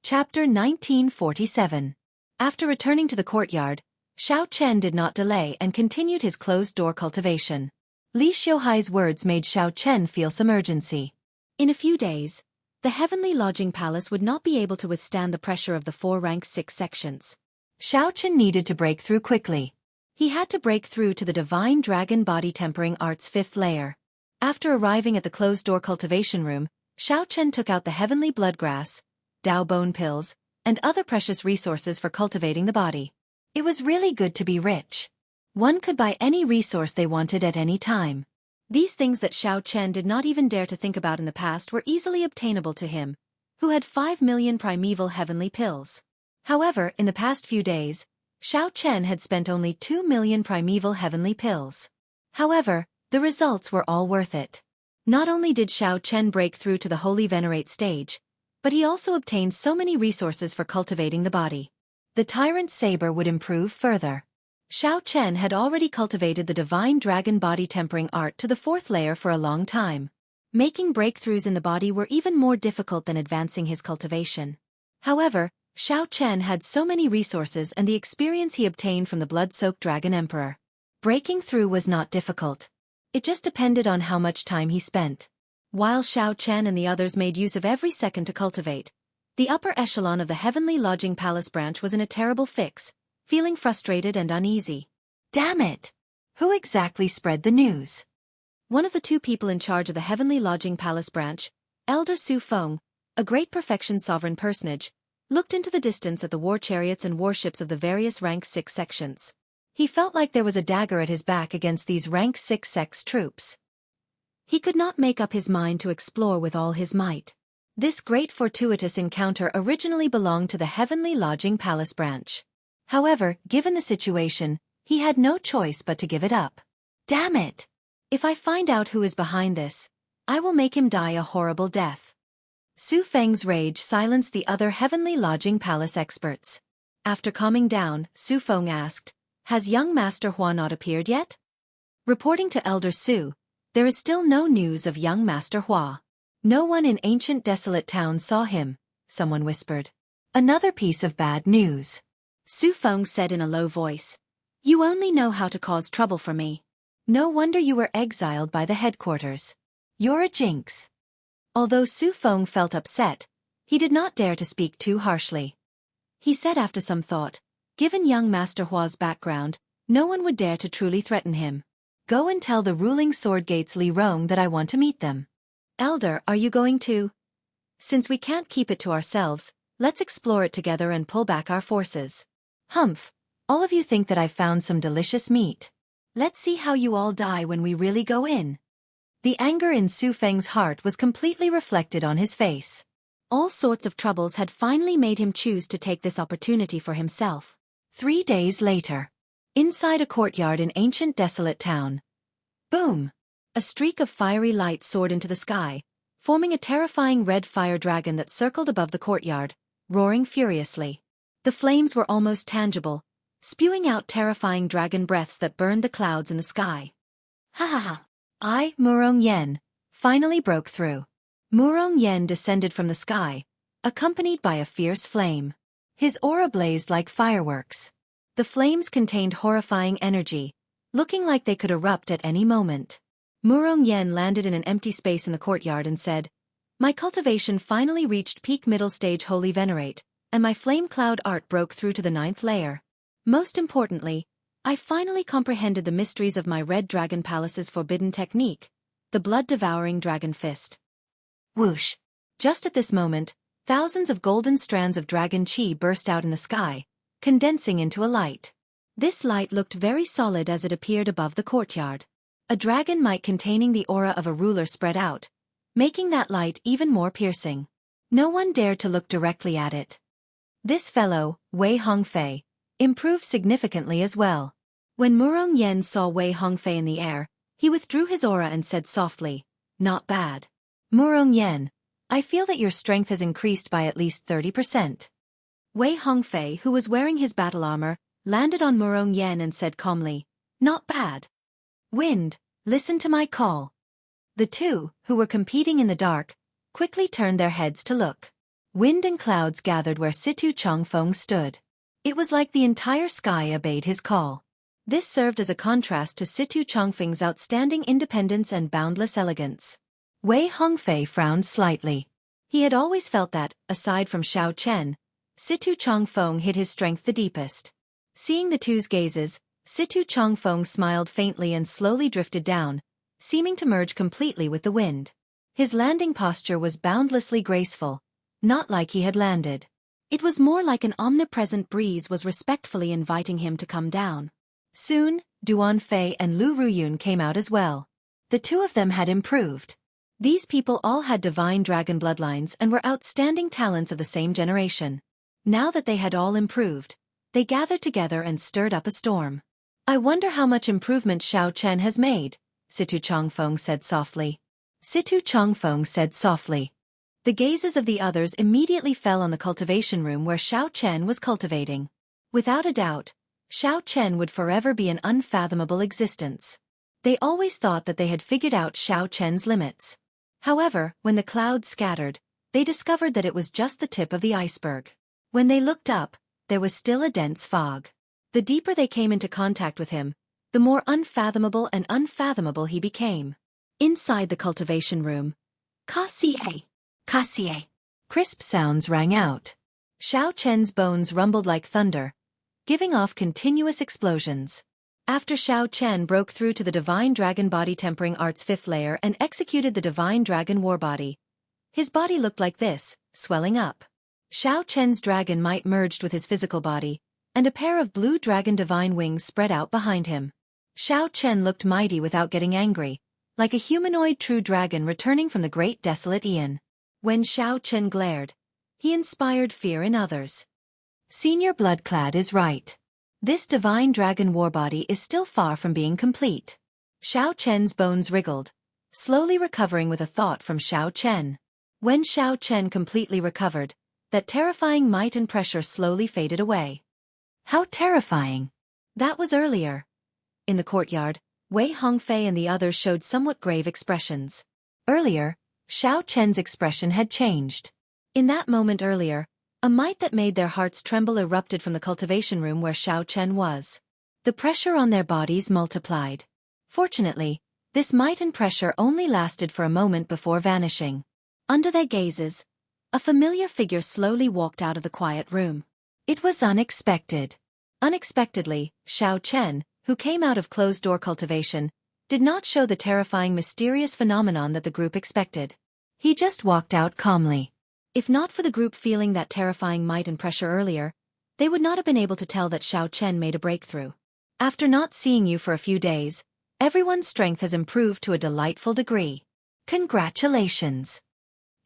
Chapter 1947. After returning to the courtyard, Xiao Chen did not delay and continued his closed-door cultivation. Li Xiuhai's words made Xiao Chen feel some urgency. In a few days, the Heavenly Lodging Palace would not be able to withstand the pressure of the 4 rank 6 sections. Xiao Chen needed to break through quickly. He had to break through to the Divine Dragon Body Tempering Art's 5th layer. After arriving at the closed-door cultivation room, Xiao Chen took out the Heavenly Bloodgrass, Dao Bone Pills, and other precious resources for cultivating the body. It was really good to be rich. One could buy any resource they wanted at any time. These things that Xiao Chen did not even dare to think about in the past were easily obtainable to him, who had 5 million primeval heavenly pills. However, in the past few days, Xiao Chen had spent only 2 million primeval heavenly pills. However, the results were all worth it. Not only did Xiao Chen break through to the Holy Venerate stage, but he also obtained so many resources for cultivating the body. The Tyrant Saber would improve further. Xiao Chen had already cultivated the Divine Dragon Body Tempering Art to the 4th layer for a long time. Making breakthroughs in the body were even more difficult than advancing his cultivation. However, Xiao Chen had so many resources and the experience he obtained from the blood-soaked Dragon Emperor. Breaking through was not difficult. It just depended on how much time he spent. While Xiao Chen and the others made use of every second to cultivate, the upper echelon of the Heavenly Lodging Palace branch was in a terrible fix, feeling frustrated and uneasy. Damn it! Who exactly spread the news? One of the 2 people in charge of the Heavenly Lodging Palace branch, Elder Su Feng, a great perfection sovereign personage, looked into the distance at the war chariots and warships of the various rank 6 sections. He felt like there was a dagger at his back against these rank 6 sex troops. He could not make up his mind to explore with all his might. This great fortuitous encounter originally belonged to the Heavenly Lodging Palace branch. However, given the situation, he had no choice but to give it up. Damn it! If I find out who is behind this, I will make him die a horrible death. Su Feng's rage silenced the other Heavenly Lodging Palace experts. After calming down, Su Feng asked, "Has young Master Hua not appeared yet?" Reporting to Elder Su, there is still no news of young Master Hua. No one in ancient desolate town saw him, someone whispered. Another piece of bad news. Su Feng said in a low voice, "You only know how to cause trouble for me. No wonder you were exiled by the headquarters. You're a jinx." Although Su Feng felt upset, he did not dare to speak too harshly. He said after some thought, given young Master Hua's background, no one would dare to truly threaten him. Go and tell the ruling Sword Gates Li Rong that I want to meet them. Elder, are you going to? Since we can't keep it to ourselves, let's explore it together and pull back our forces. Humph, all of you think that I've found some delicious meat. Let's see how you all die when we really go in. The anger in Su Feng's heart was completely reflected on his face. All sorts of troubles had finally made him choose to take this opportunity for himself. 3 days later. Inside a courtyard in ancient desolate town. Boom! A streak of fiery light soared into the sky, forming a terrifying red fire dragon that circled above the courtyard, roaring furiously. The flames were almost tangible, spewing out terrifying dragon breaths that burned the clouds in the sky. Ha ha ha! I, Murong Yen, finally broke through. Murong Yen descended from the sky, accompanied by a fierce flame. His aura blazed like fireworks. The flames contained horrifying energy, looking like they could erupt at any moment. Murong Yen landed in an empty space in the courtyard and said, "My cultivation finally reached peak middle stage Holy Venerate, and my flame cloud art broke through to the 9th layer. Most importantly, I finally comprehended the mysteries of my Red Dragon Palace's forbidden technique, the blood-devouring dragon fist." Whoosh! Just at this moment, thousands of golden strands of dragon chi burst out in the sky, condensing into a light. This light looked very solid as it appeared above the courtyard. A dragon might containing the aura of a ruler spread out, making that light even more piercing. No one dared to look directly at it. This fellow, Wei Hongfei, improved significantly as well. When Murong Yen saw Wei Hongfei in the air, he withdrew his aura and said softly, "Not bad. Murong Yen, I feel that your strength has increased by at least 30%. Wei Hongfei, who was wearing his battle armor, landed on Murong Yen and said calmly, "Not bad. Wind, listen to my call." The 2, who were competing in the dark, quickly turned their heads to look. Wind and clouds gathered where Situ Chongfeng stood. It was like the entire sky obeyed his call. This served as a contrast to Situ Chongfeng's outstanding independence and boundless elegance. Wei Hongfei frowned slightly. He had always felt that, aside from Xiao Chen, Situ Chongfeng hid his strength the deepest. Seeing the 2's gazes, Situ Chongfeng smiled faintly and slowly drifted down, seeming to merge completely with the wind. His landing posture was boundlessly graceful, not like he had landed. It was more like an omnipresent breeze was respectfully inviting him to come down. Soon, Duan Fei and Lu Ruyun came out as well. The two of them had improved. These people all had divine dragon bloodlines and were outstanding talents of the same generation. Now that they had all improved, they gathered together and stirred up a storm. I wonder how much improvement Xiao Chen has made, Situ Chongfeng said softly. Situ Chongfeng said softly. The gazes of the others immediately fell on the cultivation room where Xiao Chen was cultivating. Without a doubt, Xiao Chen would forever be an unfathomable existence. They always thought that they had figured out Xiao Chen's limits. However, when the clouds scattered, they discovered that it was just the tip of the iceberg. When they looked up, there was still a dense fog. The deeper they came into contact with him, the more unfathomable and unfathomable he became. Inside the cultivation room, Kassier, Kassier, crisp sounds rang out. Xiao Chen's bones rumbled like thunder, giving off continuous explosions. After Xiao Chen broke through to the Divine Dragon Body Tempering Art's 5th layer and executed the Divine Dragon War Body, his body looked like this, swelling up. Xiao Chen's dragon might merged with his physical body, and a pair of blue dragon divine wings spread out behind him. Xiao Chen looked mighty without getting angry, like a humanoid true dragon returning from the great desolate Aeon. When Xiao Chen glared, he inspired fear in others. Senior Bloodclad is right. This divine dragon warbody is still far from being complete. Xiao Chen's bones wriggled, slowly recovering with a thought from Xiao Chen. When Xiao Chen completely recovered, that terrifying might and pressure slowly faded away. How terrifying! That was earlier. In the courtyard, Wei Hongfei and the others showed somewhat grave expressions. Earlier, Xiao Chen's expression had changed. In that moment earlier, a might that made their hearts tremble erupted from the cultivation room where Xiao Chen was. The pressure on their bodies multiplied. Fortunately, this might and pressure only lasted for a moment before vanishing. Under their gazes, a familiar figure slowly walked out of the quiet room. It was unexpected. Unexpectedly, Xiao Chen, who came out of closed-door cultivation, did not show the terrifying mysterious phenomenon that the group expected. He just walked out calmly. If not for the group feeling that terrifying might and pressure earlier, they would not have been able to tell that Xiao Chen made a breakthrough. After not seeing you for a few days, everyone's strength has improved to a delightful degree. Congratulations!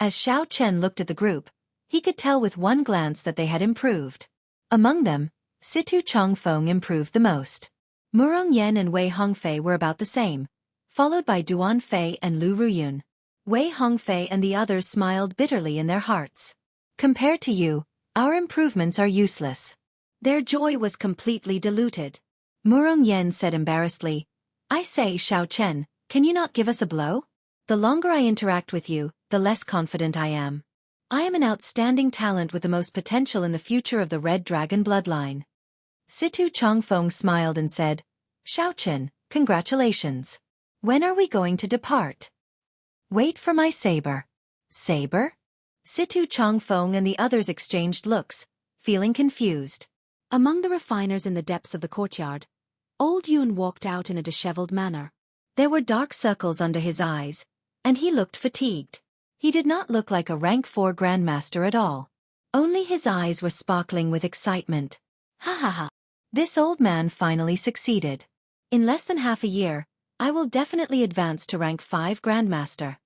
As Xiao Chen looked at the group, he could tell with one glance that they had improved. Among them, Situ Chongfeng improved the most. Murong Yen and Wei Hongfei were about the same, followed by Duan Fei and Lu Ruyun. Wei Hongfei and the others smiled bitterly in their hearts. Compared to you, our improvements are useless. Their joy was completely diluted. Murong Yen said embarrassedly, I say, Xiao Chen, can you not give us a blow? The longer I interact with you, the less confident I am. I am an outstanding talent with the most potential in the future of the Red Dragon bloodline. Situ Chongfeng smiled and said, Xiao Chen, congratulations. When are we going to depart? Wait for my saber. Saber? Situ Chongfeng and the others exchanged looks, feeling confused. Among the refiners in the depths of the courtyard, Old Yun walked out in a disheveled manner. There were dark circles under his eyes, and he looked fatigued. He did not look like a rank 4 grandmaster at all. Only his eyes were sparkling with excitement. Ha ha ha. This old man finally succeeded. In less than half a year, I will definitely advance to rank 5 grandmaster.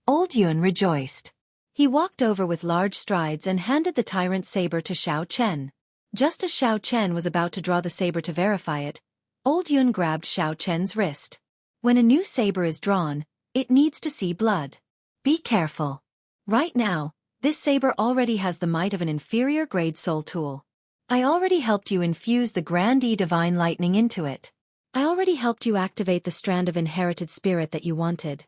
Old Yun rejoiced. He walked over with large strides and handed the tyrant saber to Xiao Chen. Just as Xiao Chen was about to draw the saber to verify it, Old Yun grabbed Xiao Chen's wrist. When a new saber is drawn, it needs to see blood. Be careful. Right now, this saber already has the might of an inferior grade soul tool. I already helped you infuse the Grand E Divine Lightning into it. I already helped you activate the strand of inherited spirit that you wanted.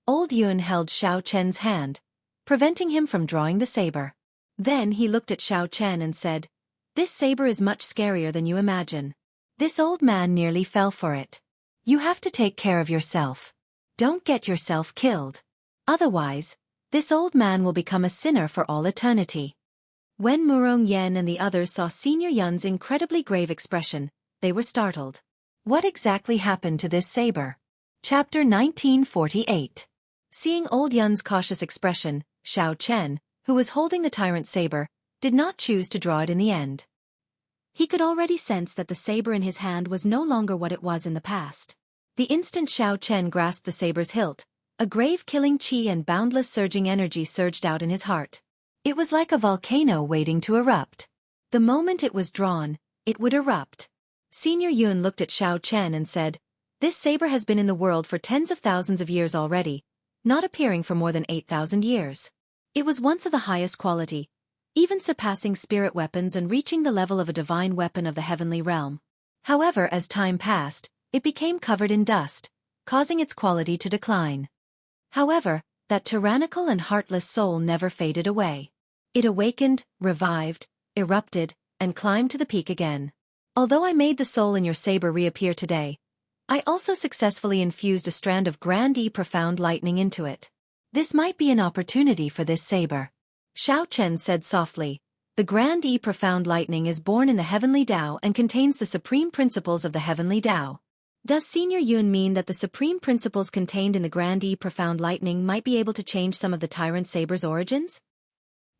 Old Yun held Xiao Chen's hand, preventing him from drawing the saber. Then he looked at Xiao Chen and said, This saber is much scarier than you imagine. This old man nearly fell for it. You have to take care of yourself. Don't get yourself killed. Otherwise, this old man will become a sinner for all eternity. When Murong Yen and the others saw Senior Yun's incredibly grave expression, they were startled. What exactly happened to this saber? Chapter 1948. Seeing Old Yun's cautious expression, Xiao Chen, who was holding the tyrant saber, did not choose to draw it in the end. He could already sense that the saber in his hand was no longer what it was in the past. The instant Xiao Chen grasped the saber's hilt, a grave-killing qi and boundless surging energy surged out in his heart. It was like a volcano waiting to erupt. The moment it was drawn, it would erupt. Senior Yun looked at Xiao Chen and said, "This saber has been in the world for tens of thousands of years already, not appearing for more than 8,000 years. It was once of the highest quality, even surpassing spirit weapons and reaching the level of a divine weapon of the heavenly realm. However, as time passed, it became covered in dust, causing its quality to decline. However, that tyrannical and heartless soul never faded away. It awakened, revived, erupted, and climbed to the peak again. Although I made the soul in your saber reappear today, I also successfully infused a strand of Grand E profound lightning into it. This might be an opportunity for this saber." Xiao Chen said softly, "The Grand E profound lightning is born in the heavenly Tao and contains the supreme principles of the heavenly Tao. Does Senior Yun mean that the supreme principles contained in the Grand E profound lightning might be able to change some of the tyrant saber's origins?"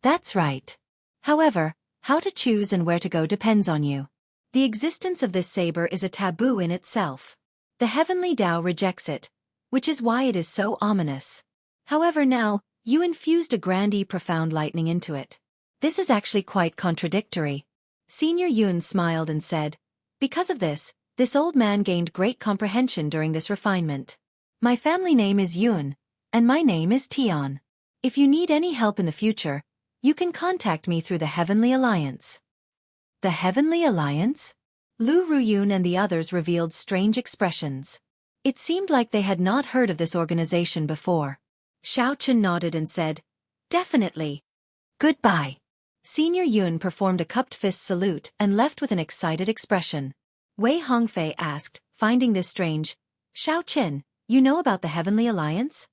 "That's right. However, how to choose and where to go depends on you. The existence of this saber is a taboo in itself. The heavenly Tao rejects it, which is why it is so ominous. However, now, you infused a Grand E profound lightning into it. This is actually quite contradictory." Senior Yun smiled and said, "Because of this old man gained great comprehension during this refinement. My family name is Yun, and my name is Tian. If you need any help in the future, you can contact me through the Heavenly Alliance." The Heavenly Alliance? Lu Ruyun and the others revealed strange expressions. It seemed like they had not heard of this organization before. Xiao Chen nodded and said, "Definitely. Goodbye." Senior Yun performed a cupped fist salute and left with an excited expression. Wei Hongfei asked, finding this strange, "Xiao Chen, you know about the Heavenly Alliance?"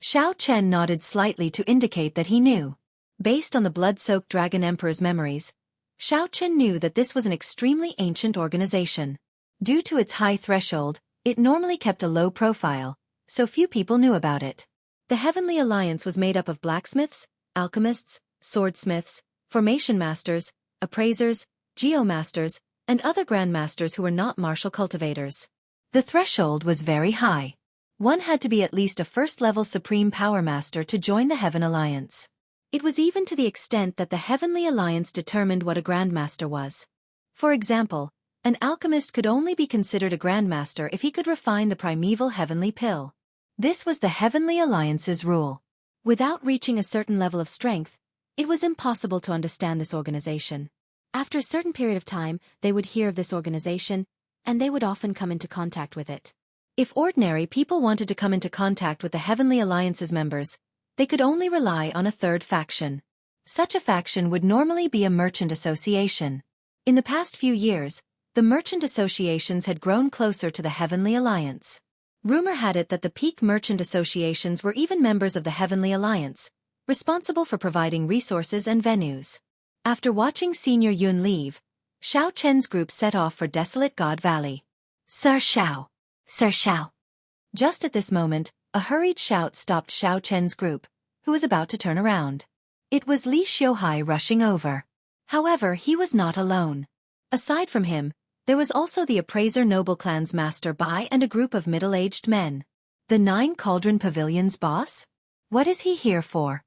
Xiao Chen nodded slightly to indicate that he knew. Based on the blood-soaked Dragon Emperor's memories, Xiao Chen knew that this was an extremely ancient organization. Due to its high threshold, it normally kept a low profile, so few people knew about it. The Heavenly Alliance was made up of blacksmiths, alchemists, swordsmiths, formation masters, appraisers, geomasters, and other grandmasters who were not martial cultivators. The threshold was very high. One had to be at least a first-level Supreme Power Master to join the Heaven Alliance. It was even to the extent that the Heavenly Alliance determined what a Grandmaster was. For example, an alchemist could only be considered a Grandmaster if he could refine the primeval heavenly pill. This was the Heavenly Alliance's rule. Without reaching a certain level of strength, it was impossible to understand this organization. After a certain period of time, they would hear of this organization, and they would often come into contact with it. If ordinary people wanted to come into contact with the Heavenly Alliance's members, they could only rely on a third faction. Such a faction would normally be a merchant association. In the past few years, the merchant associations had grown closer to the Heavenly Alliance. Rumor had it that the peak merchant associations were even members of the Heavenly Alliance, responsible for providing resources and venues. After watching Senior Yun leave, Xiao Chen's group set off for Desolate God Valley. "Sir Xiao! Sir Xiao!" Just at this moment, a hurried shout stopped Xiao Chen's group, who was about to turn around. It was Li Xiuhai rushing over. However, he was not alone. Aside from him, there was also the Appraiser Noble Clan's Master Bai and a group of middle-aged men. The 9 Cauldron Pavilion's boss? What is he here for?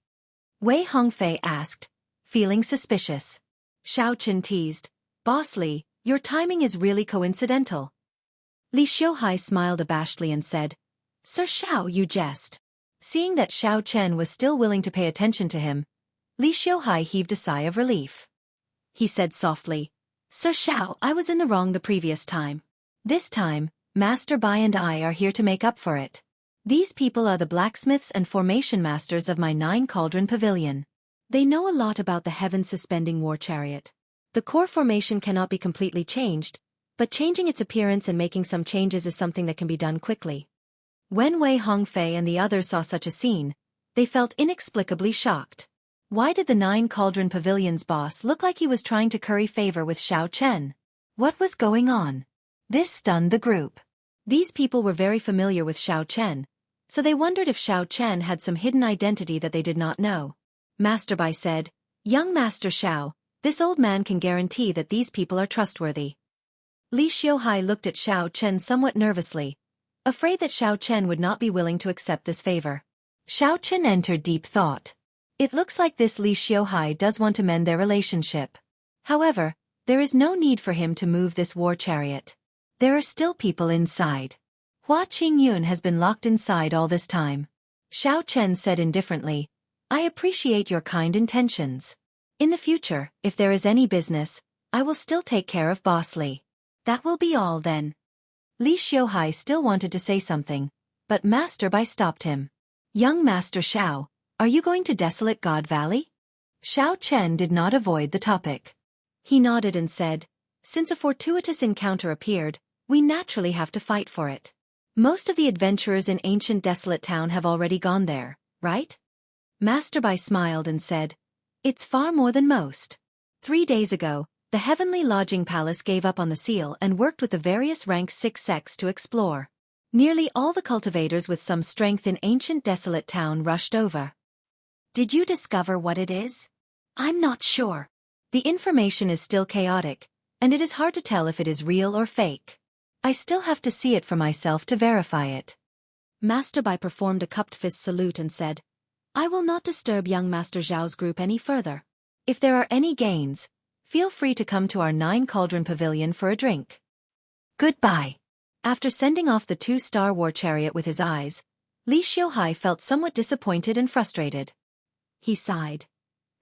Wei Hongfei asked, feeling suspicious. Xiao Chen teased, "Boss Li, your timing is really coincidental." Li Xiuhai smiled abashedly and said, "Sir Xiao, you jest." Seeing that Xiao Chen was still willing to pay attention to him, Li Xiuhai heaved a sigh of relief. He said softly, "Sir Xiao, I was in the wrong the previous time. This time, Master Bai and I are here to make up for it. These people are the blacksmiths and formation masters of my 9 Cauldron Pavilion. They know a lot about the heaven-suspending war chariot. The core formation cannot be completely changed, but changing its appearance and making some changes is something that can be done quickly." When Wei Hongfei and the others saw such a scene, they felt inexplicably shocked. Why did the 9 Cauldron Pavilion's boss look like he was trying to curry favor with Xiao Chen? What was going on? This stunned the group. These people were very familiar with Xiao Chen, so they wondered if Xiao Chen had some hidden identity that they did not know. Master Bai said, "Young Master Xiao, this old man can guarantee that these people are trustworthy." Li Xiuhai looked at Xiao Chen somewhat nervously. afraid that Xiao Chen would not be willing to accept this favor. Xiao Chen entered deep thought. It looks like this Li Xiuhai does want to mend their relationship. However, there is no need for him to move this war chariot. There are still people inside. Hua Qingyun has been locked inside all this time. Xiao Chen said indifferently, I appreciate your kind intentions. In the future, if there is any business, I will still take care of Boss Li. That will be all then. Li Xiuhai still wanted to say something, but Master Bai stopped him. Young Master Xiao, are you going to Desolate God Valley? Xiao Chen did not avoid the topic. He nodded and said, since a fortuitous encounter appeared, we naturally have to fight for it. Most of the adventurers in ancient desolate town have already gone there, right? Master Bai smiled and said, it's far more than most. 3 days ago, the Heavenly Lodging Palace gave up on the seal and worked with the various rank 6 sects to explore. Nearly all the cultivators with some strength in ancient desolate town rushed over. Did you discover what it is? I'm not sure. The information is still chaotic, and it is hard to tell if it is real or fake. I still have to see it for myself to verify it. Master Bai performed a cupped fist salute and said, I will not disturb young Master Zhao's group any further. If there are any gains, feel free to come to our 9 Cauldron Pavilion for a drink. Goodbye. After sending off the 2-star war chariot with his eyes, Li Xiuhai felt somewhat disappointed and frustrated. He sighed.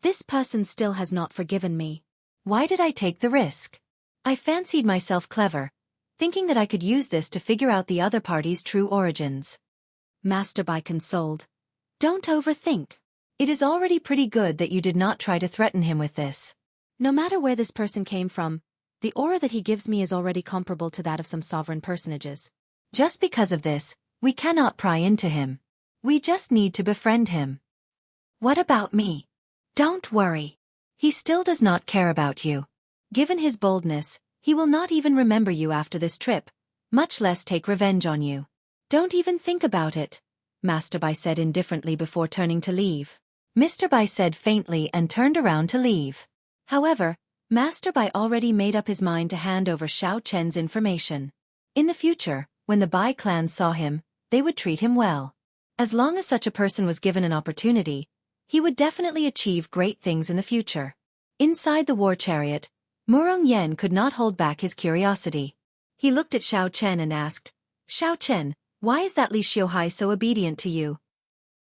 This person still has not forgiven me. Why did I take the risk? I fancied myself clever, thinking that I could use this to figure out the other party's true origins. Master Bai consoled. Don't overthink. It is already pretty good that you did not try to threaten him with this. No matter where this person came from, the aura that he gives me is already comparable to that of some sovereign personages. Just because of this, we cannot pry into him. We just need to befriend him. What about me? Don't worry. He still does not care about you. Given his boldness, he will not even remember you after this trip, much less take revenge on you. Don't even think about it, Master Bai said indifferently before turning to leave. Mr. Bai said faintly and turned around to leave. However, Master Bai already made up his mind to hand over Xiao Chen's information. In the future, when the Bai clan saw him, they would treat him well. As long as such a person was given an opportunity, he would definitely achieve great things in the future. Inside the war chariot, Murong Yen could not hold back his curiosity. He looked at Xiao Chen and asked, Xiao Chen, why is that Li Xiuhai so obedient to you?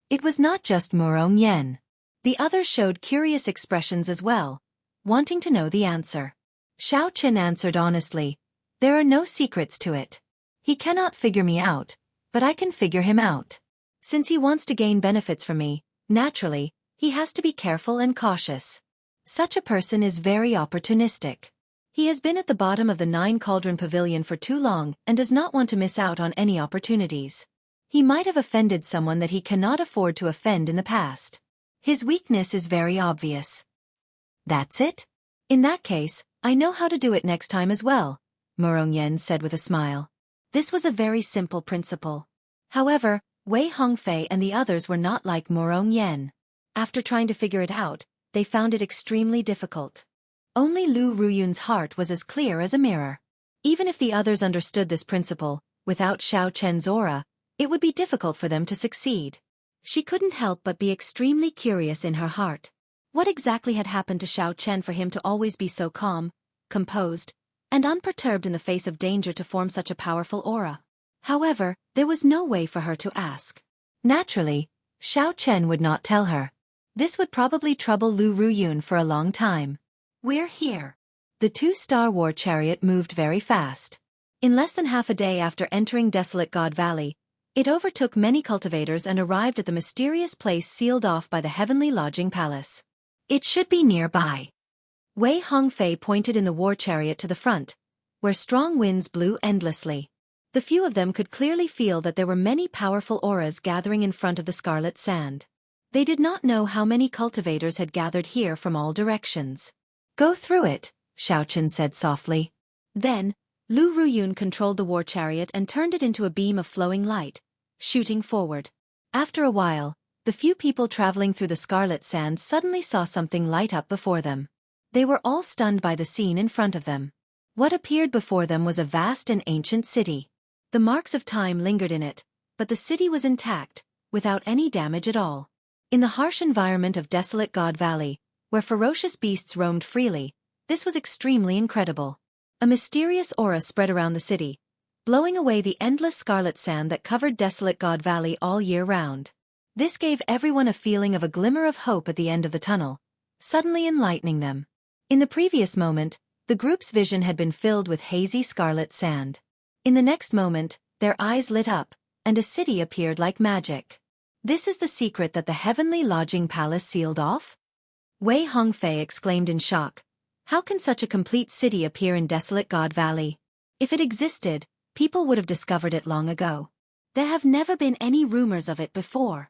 It was not just Murong Yen. The others showed curious expressions as well, wanting to know the answer. Xiao Chen answered honestly, there are no secrets to it. He cannot figure me out, but I can figure him out. Since he wants to gain benefits from me, naturally, he has to be careful and cautious. Such a person is very opportunistic. He has been at the bottom of the 9 Cauldron Pavilion for too long and does not want to miss out on any opportunities. He might have offended someone that he cannot afford to offend in the past. His weakness is very obvious. That's it? In that case, I know how to do it next time as well, Murong Yen said with a smile. This was a very simple principle. However, Wei Hongfei and the others were not like Murong Yen. After trying to figure it out, they found it extremely difficult. Only Lu Ruyun's heart was as clear as a mirror. Even if the others understood this principle, without Xiao Chen's aura, it would be difficult for them to succeed. She couldn't help but be extremely curious in her heart. What exactly had happened to Xiao Chen for him to always be so calm, composed, and unperturbed in the face of danger to form such a powerful aura? However, there was no way for her to ask. Naturally, Xiao Chen would not tell her. This would probably trouble Lu Ruyun for a long time. We're here. The 2-star war chariot moved very fast. In less than half a day after entering Desolate God Valley, it overtook many cultivators and arrived at the mysterious place sealed off by the Heavenly Lodging Palace. It should be nearby. Wei Hongfei pointed in the war chariot to the front, where strong winds blew endlessly. The few of them could clearly feel that there were many powerful auras gathering in front of the scarlet sand. They did not know how many cultivators had gathered here from all directions. Go through it, Xiao Chen said softly. Then, Lu Ruyun controlled the war chariot and turned it into a beam of flowing light, shooting forward. After a while, the few people traveling through the scarlet sand suddenly saw something light up before them. They were all stunned by the scene in front of them. What appeared before them was a vast and ancient city. The marks of time lingered in it, but the city was intact, without any damage at all. In the harsh environment of desolate God Valley, where ferocious beasts roamed freely, this was extremely incredible. A mysterious aura spread around the city, blowing away the endless scarlet sand that covered desolate God Valley all year round. This gave everyone a feeling of a glimmer of hope at the end of the tunnel, suddenly enlightening them. In the previous moment, the group's vision had been filled with hazy scarlet sand. In the next moment, their eyes lit up, and a city appeared like magic. This is the secret that the heavenly lodging palace sealed off? Wei Hongfei exclaimed in shock. How can such a complete city appear in desolate God Valley? If it existed, people would have discovered it long ago. There have never been any rumors of it before.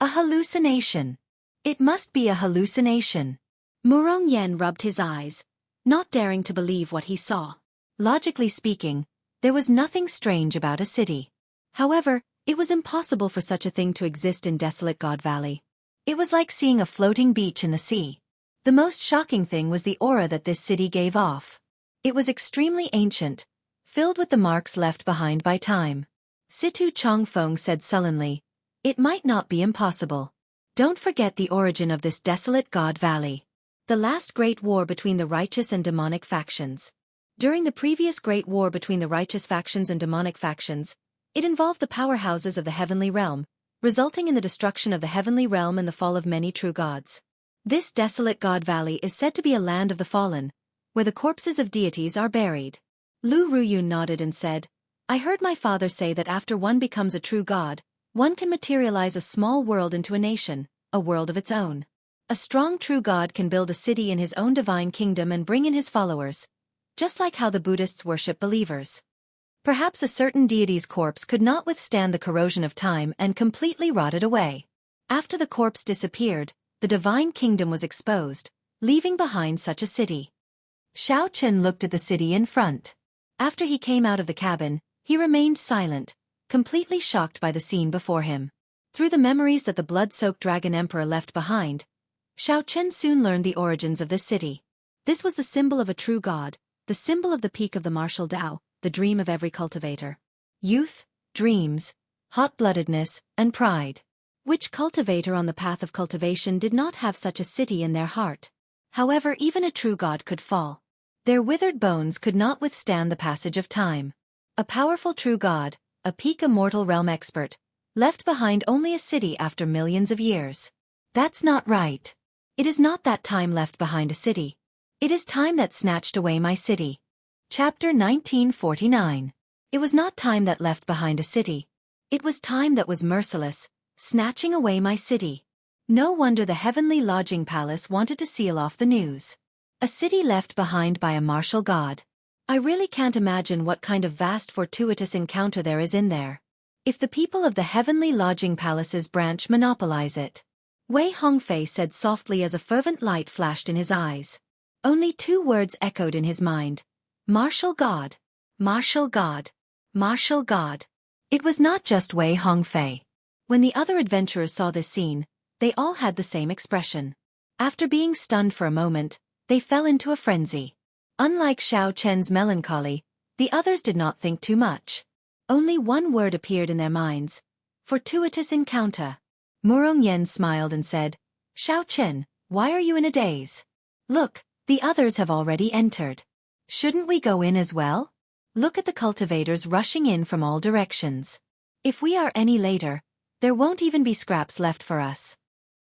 A hallucination. It must be a hallucination. Murong Yen rubbed his eyes, not daring to believe what he saw. Logically speaking, there was nothing strange about a city. However, it was impossible for such a thing to exist in desolate God Valley. It was like seeing a floating beach in the sea. The most shocking thing was the aura that this city gave off. It was extremely ancient, filled with the marks left behind by time. Situ Chongfeng said sullenly, "It might not be impossible. Don't forget the origin of this desolate God Valley. The last great war between the righteous and demonic factions. During the previous great war between the righteous factions and demonic factions, it involved the powerhouses of the heavenly realm, resulting in the destruction of the heavenly realm and the fall of many true gods. This desolate God Valley is said to be a land of the fallen, where the corpses of deities are buried." Lu Ruyun nodded and said, "I heard my father say that after one becomes a true god, one can materialize a small world into a nation, a world of its own. A strong true god can build a city in his own divine kingdom and bring in his followers, just like how the Buddhists worship believers. Perhaps a certain deity's corpse could not withstand the corrosion of time and completely rotted away. After the corpse disappeared, the divine kingdom was exposed, leaving behind such a city." Xiao Chen looked at the city in front. After he came out of the cabin, he remained silent, completely shocked by the scene before him. Through the memories that the blood-soaked Dragon Emperor left behind, Xiao Chen soon learned the origins of this city. This was the symbol of a true god, the symbol of the peak of the martial Tao, the dream of every cultivator. Youth, dreams, hot-bloodedness, and pride. Which cultivator on the path of cultivation did not have such a city in their heart? However, even a true god could fall. Their withered bones could not withstand the passage of time. A powerful true god, a peak immortal realm expert, left behind only a city after millions of years. That's not right. It is not that time left behind a city. It is time that snatched away my city. Chapter 1949. It was not time that left behind a city. It was time that was merciless, snatching away my city. No wonder the heavenly lodging palace wanted to seal off the news. A city left behind by a martial god. I really can't imagine what kind of vast fortuitous encounter there is in there. If the people of the heavenly lodging palace's branch monopolize it. Wei Hongfei said softly as a fervent light flashed in his eyes. Only two words echoed in his mind. Martial god. Martial god. Martial god. It was not just Wei Hongfei. When the other adventurers saw this scene, they all had the same expression. After being stunned for a moment, they fell into a frenzy. Unlike Xiao Chen's melancholy, the others did not think too much. Only one word appeared in their minds. Fortuitous encounter. Murong Yen smiled and said, "Xiao Chen, why are you in a daze? Look, the others have already entered. Shouldn't we go in as well? Look at the cultivators rushing in from all directions. If we are any later, there won't even be scraps left for us."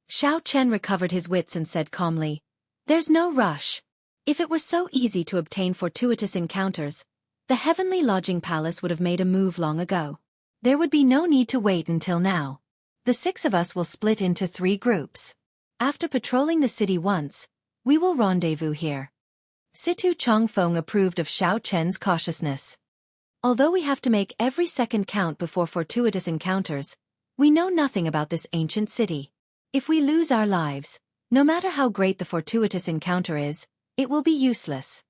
Xiao Chen recovered his wits and said calmly, "There's no rush. If it were so easy to obtain fortuitous encounters, the heavenly lodging palace would have made a move long ago. There would be no need to wait until now. The 6 of us will split into 3 groups. After patrolling the city once, we will rendezvous here." Situ Chongfeng approved of Xiao Chen's cautiousness. "Although we have to make every second count before fortuitous encounters, we know nothing about this ancient city. If we lose our lives, no matter how great the fortuitous encounter is, it will be useless."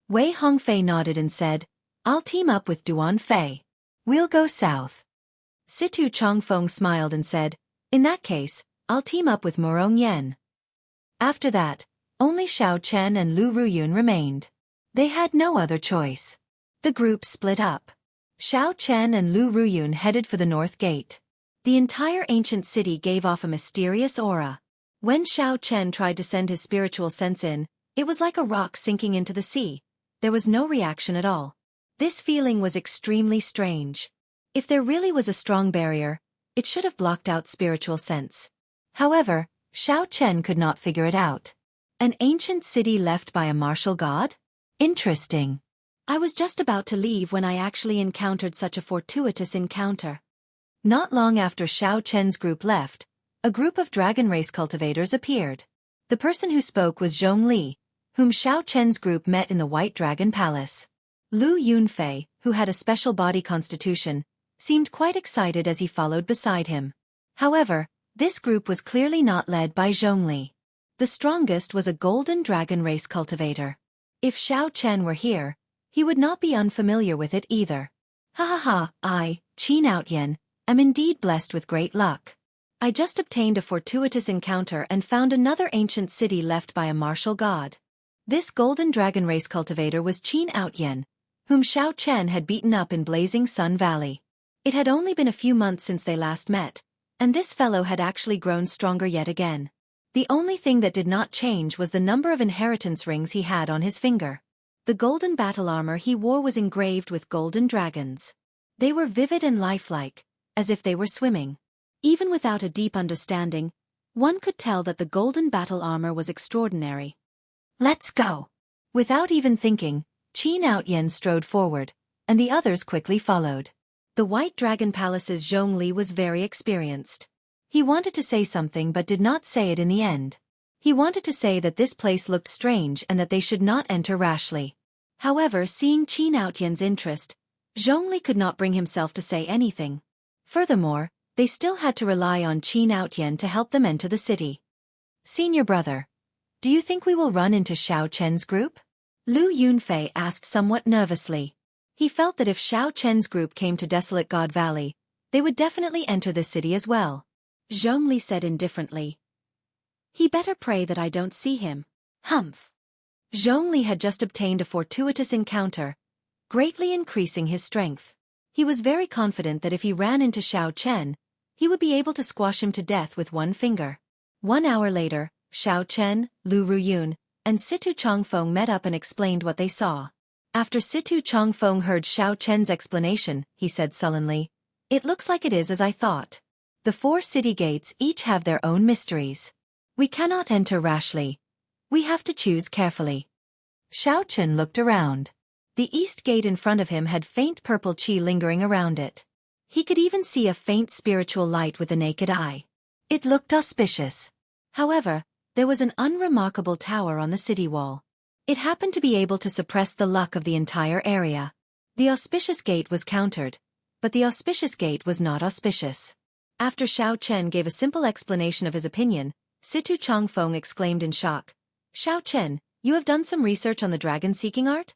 Wei Hongfei nodded and said, "I'll team up with Duan Fei. We'll go south." Situ Chongfeng smiled and said, "In that case, I'll team up with Murong Yen." After that, only Xiao Chen and Lu Ruyun remained. They had no other choice. The group split up. Xiao Chen and Lu Ruyun headed for the north gate. The entire ancient city gave off a mysterious aura. When Xiao Chen tried to send his spiritual sense in, it was like a rock sinking into the sea. There was no reaction at all. This feeling was extremely strange. If there really was a strong barrier, it should have blocked out spiritual sense. However, Xiao Chen could not figure it out. An ancient city left by a martial god? Interesting. I was just about to leave when I actually encountered such a fortuitous encounter. Not long after Xiao Chen's group left, a group of dragon race cultivators appeared. The person who spoke was Zhongli, whom Xiao Chen's group met in the White Dragon Palace. Lu Yunfei, who had a special body constitution, seemed quite excited as he followed beside him. However, this group was clearly not led by Zhongli. The strongest was a golden dragon race cultivator. If Xiao Chen were here, he would not be unfamiliar with it either. Ha ha ha, I, Qin Outyen, am indeed blessed with great luck. I just obtained a fortuitous encounter and found another ancient city left by a martial god. This golden dragon race cultivator was Qin Outyen, whom Xiao Chen had beaten up in Blazing Sun Valley. It had only been a few months since they last met, and this fellow had actually grown stronger yet again. The only thing that did not change was the number of inheritance rings he had on his finger. The golden battle armor he wore was engraved with golden dragons. They were vivid and lifelike, as if they were swimming. Even without a deep understanding, one could tell that the golden battle armor was extraordinary. Let's go! Without even thinking, Qin Outyen strode forward, and the others quickly followed. The White Dragon Palace's Zhongli was very experienced. He wanted to say something but did not say it in the end. He wanted to say that this place looked strange and that they should not enter rashly. However, seeing Qin Outyen's interest, Zhongli could not bring himself to say anything. Furthermore, they still had to rely on Qin Outyen to help them enter the city. Senior brother, do you think we will run into Xiao Chen's group? Lu Yunfei asked somewhat nervously. He felt that if Xiao Chen's group came to Desolate God Valley, they would definitely enter this city as well. Zhongli said indifferently. He better pray that I don't see him. Humph. Zhongli had just obtained a fortuitous encounter, greatly increasing his strength. He was very confident that if he ran into Xiao Chen, he would be able to squash him to death with one finger. 1 hour later, Xiao Chen, Lu Ruyun, and Situ Chongfeng met up and explained what they saw. After Situ Chongfeng heard Xiao Chen's explanation, he said sullenly, "It looks like it is as I thought. The 4 city gates each have their own mysteries. We cannot enter rashly. We have to choose carefully." Xiao Chen looked around. The east gate in front of him had faint purple qi lingering around it. He could even see a faint spiritual light with the naked eye. It looked auspicious. However, there was an unremarkable tower on the city wall. It happened to be able to suppress the luck of the entire area. The auspicious gate was countered, but the auspicious gate was not auspicious. After Xiao Chen gave a simple explanation of his opinion, Situ Chongfeng exclaimed in shock, "Xiao Chen, you have done some research on the dragon-seeking art?"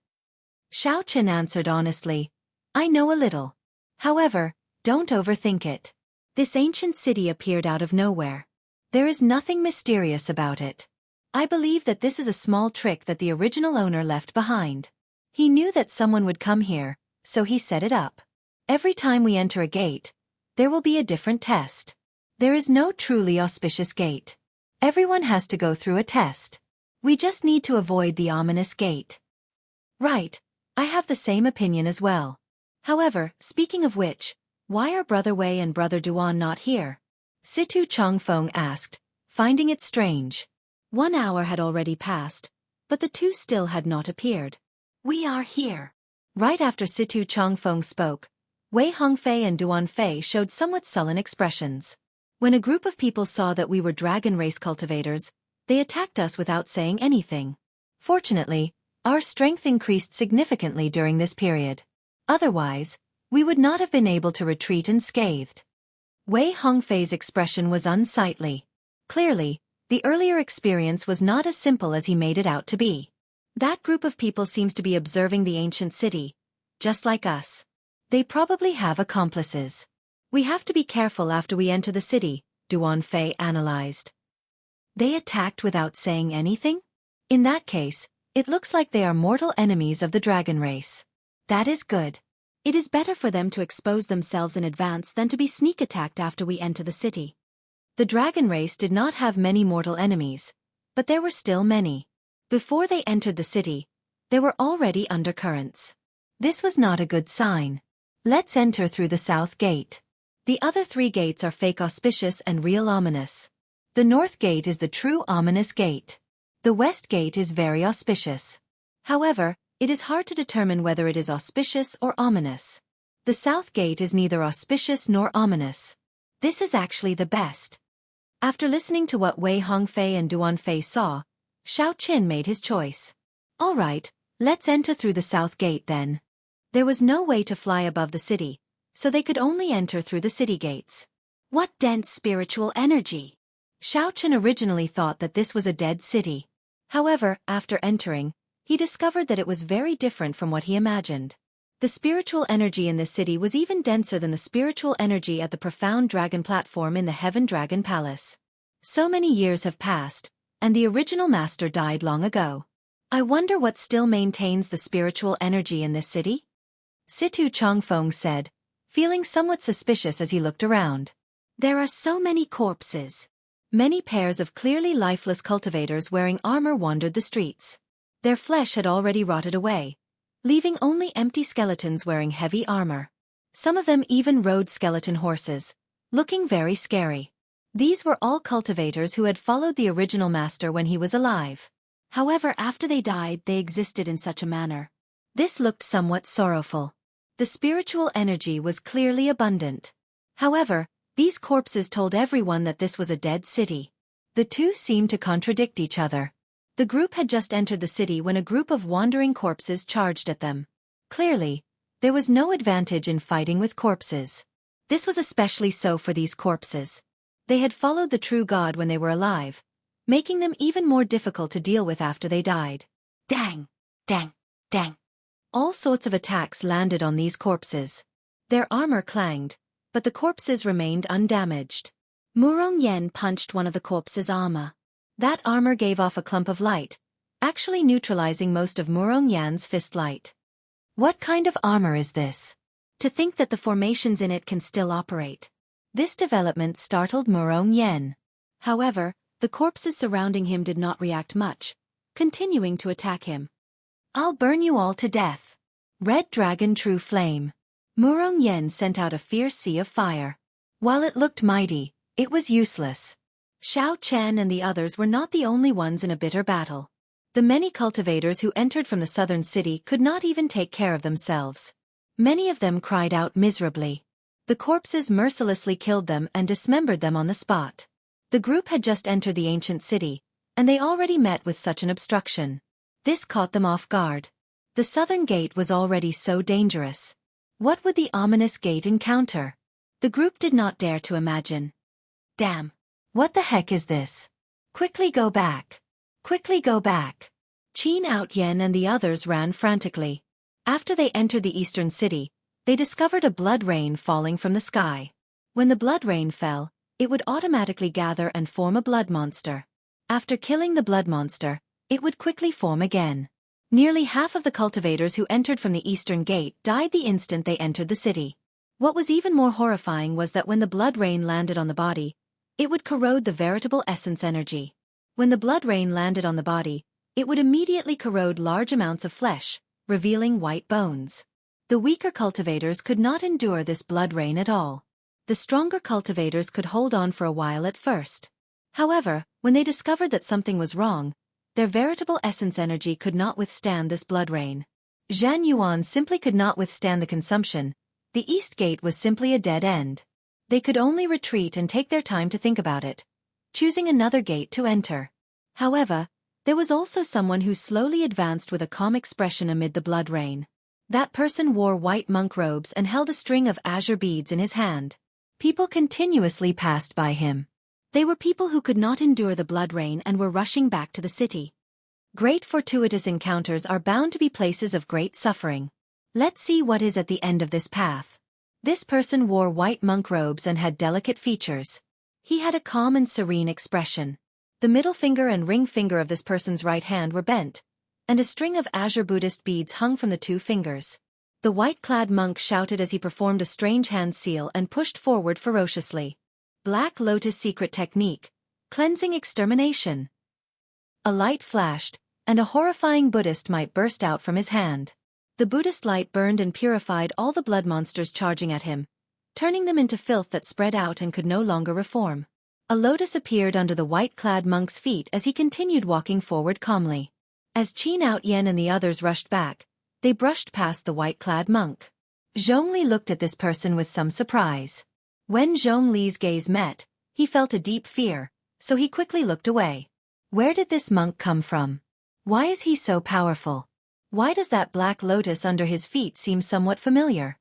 Xiao Chen answered honestly, "I know a little. However, don't overthink it. This ancient city appeared out of nowhere. There is nothing mysterious about it. I believe that this is a small trick that the original owner left behind. He knew that someone would come here, so he set it up. Every time we enter a gate, there will be a different test. There is no truly auspicious gate. Everyone has to go through a test. We just need to avoid the ominous gate." Right, I have the same opinion as well. However, speaking of which, why are Brother Wei and Brother Duan not here? Situ Chongfeng asked, finding it strange. 1 hour had already passed, but the two still had not appeared. "We are here." Right after Situ Chongfeng spoke, Wei Hongfei and Duan Fei showed somewhat sullen expressions. When a group of people saw that we were dragon race cultivators, they attacked us without saying anything. Fortunately, our strength increased significantly during this period. Otherwise, we would not have been able to retreat unscathed. Wei Hongfei's expression was unsightly. Clearly, the earlier experience was not as simple as he made it out to be. That group of people seems to be observing the ancient city, just like us. They probably have accomplices. We have to be careful after we enter the city, Duan Fei analyzed. They attacked without saying anything? In that case, it looks like they are mortal enemies of the dragon race. That is good. It is better for them to expose themselves in advance than to be sneak attacked after we enter the city. The dragon race did not have many mortal enemies, but there were still many. Before they entered the city, there were already undercurrents. This was not a good sign. Let's enter through the south gate. The other 3 gates are fake auspicious and real ominous. The north gate is the true ominous gate. The west gate is very auspicious. However, it is hard to determine whether it is auspicious or ominous. The south gate is neither auspicious nor ominous. This is actually the best. After listening to what Wei Hongfei and Duan Fei saw, Xiao Qin made his choice. All right, let's enter through the south gate then. There was no way to fly above the city, so they could only enter through the city gates. What dense spiritual energy! Xiao Qin originally thought that this was a dead city. However, after entering, he discovered that it was very different from what he imagined. The spiritual energy in this city was even denser than the spiritual energy at the profound dragon platform in the Heaven Dragon Palace. So many years have passed, and the original master died long ago. I wonder what still maintains the spiritual energy in this city? Situ Chongfeng said, feeling somewhat suspicious as he looked around. There are so many corpses. Many pairs of clearly lifeless cultivators wearing armor wandered the streets. Their flesh had already rotted away, leaving only empty skeletons wearing heavy armor. Some of them even rode skeleton horses, looking very scary. These were all cultivators who had followed the original master when he was alive. However, after they died, they existed in such a manner. This looked somewhat sorrowful. The spiritual energy was clearly abundant. However, these corpses told everyone that this was a dead city. The two seemed to contradict each other. The group had just entered the city when a group of wandering corpses charged at them. Clearly, there was no advantage in fighting with corpses. This was especially so for these corpses. They had followed the true God when they were alive, making them even more difficult to deal with after they died. Dang! Dang! Dang! All sorts of attacks landed on these corpses. Their armor clanged, but the corpses remained undamaged. Murong Yen punched one of the corpses' armor. That armor gave off a clump of light, actually neutralizing most of Murong Yan's fist light. What kind of armor is this? To think that the formations in it can still operate. This development startled Murong Yen. However, the corpses surrounding him did not react much, continuing to attack him. I'll burn you all to death. Red Dragon True Flame. Murong Yen sent out a fierce sea of fire. While it looked mighty, it was useless. Xiao Chen and the others were not the only ones in a bitter battle. The many cultivators who entered from the southern city could not even take care of themselves. Many of them cried out miserably. The corpses mercilessly killed them and dismembered them on the spot. The group had just entered the ancient city, and they already met with such an obstruction. This caught them off guard. The southern gate was already so dangerous. What would the ominous gate encounter? The group did not dare to imagine. Damn! What the heck is this? Quickly go back! Quickly go back! Qin Outyen and the others ran frantically. After they entered the eastern city, they discovered a blood rain falling from the sky. When the blood rain fell, it would automatically gather and form a blood monster. After killing the blood monster, it would quickly form again. Nearly half of the cultivators who entered from the eastern gate died the instant they entered the city. What was even more horrifying was that when the blood rain landed on the body, it would corrode the veritable essence energy. When the blood rain landed on the body, it would immediately corrode large amounts of flesh, revealing white bones. The weaker cultivators could not endure this blood rain at all. The stronger cultivators could hold on for a while at first. However, when they discovered that something was wrong, their veritable essence energy could not withstand this blood rain. Zhan Yuan simply could not withstand the consumption. The east gate was simply a dead end. They could only retreat and take their time to think about it, choosing another gate to enter. However, there was also someone who slowly advanced with a calm expression amid the blood rain. That person wore white monk robes and held a string of azure beads in his hand. People continuously passed by him. They were people who could not endure the blood rain and were rushing back to the city. Great fortuitous encounters are bound to be places of great suffering. Let's see what is at the end of this path. This person wore white monk robes and had delicate features. He had a calm and serene expression. The middle finger and ring finger of this person's right hand were bent, and a string of azure Buddhist beads hung from the two fingers. The white-clad monk shouted as he performed a strange hand seal and pushed forward ferociously. Black Lotus secret technique. Cleansing extermination. A light flashed, and a horrifying Buddhist might burst out from his hand. The Buddhist light burned and purified all the blood monsters charging at him, turning them into filth that spread out and could no longer reform. A lotus appeared under the white-clad monk's feet as he continued walking forward calmly. As Qin Out Yen and the others rushed back, they brushed past the white-clad monk. Zhongli looked at this person with some surprise. When Zhongli's gaze met, he felt a deep fear, so he quickly looked away. Where did this monk come from? Why is he so powerful? Why does that black lotus under his feet seem somewhat familiar?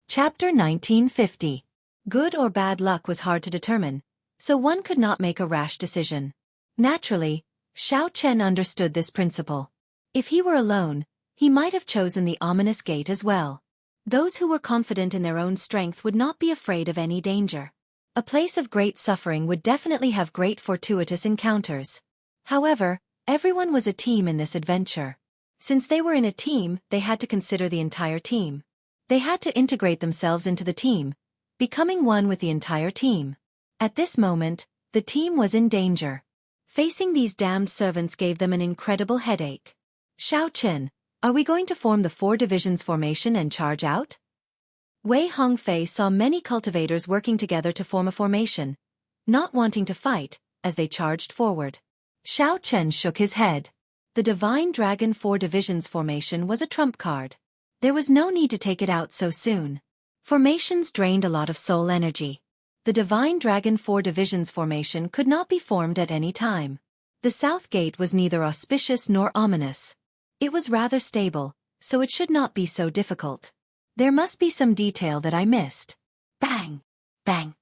Chapter 1950. Good or bad luck was hard to determine, so one could not make a rash decision. Naturally, Xiao Chen understood this principle. If he were alone, he might have chosen the ominous gate as well. Those who were confident in their own strength would not be afraid of any danger. A place of great suffering would definitely have great fortuitous encounters. However, everyone was a team in this adventure. Since they were in a team, they had to consider the entire team. They had to integrate themselves into the team, becoming one with the entire team. At this moment, the team was in danger. Facing these damned servants gave them an incredible headache. Xiao Chen, are we going to form the 4 divisions formation and charge out? Wei Hongfei saw many cultivators working together to form a formation, not wanting to fight, as they charged forward. Xiao Chen shook his head. The Divine Dragon 4 divisions formation was a trump card. There was no need to take it out so soon. Formations drained a lot of soul energy. The Divine Dragon 4 divisions formation could not be formed at any time. The South Gate was neither auspicious nor ominous. It was rather stable, so it should not be so difficult. There must be some detail that I missed. Bang! Bang!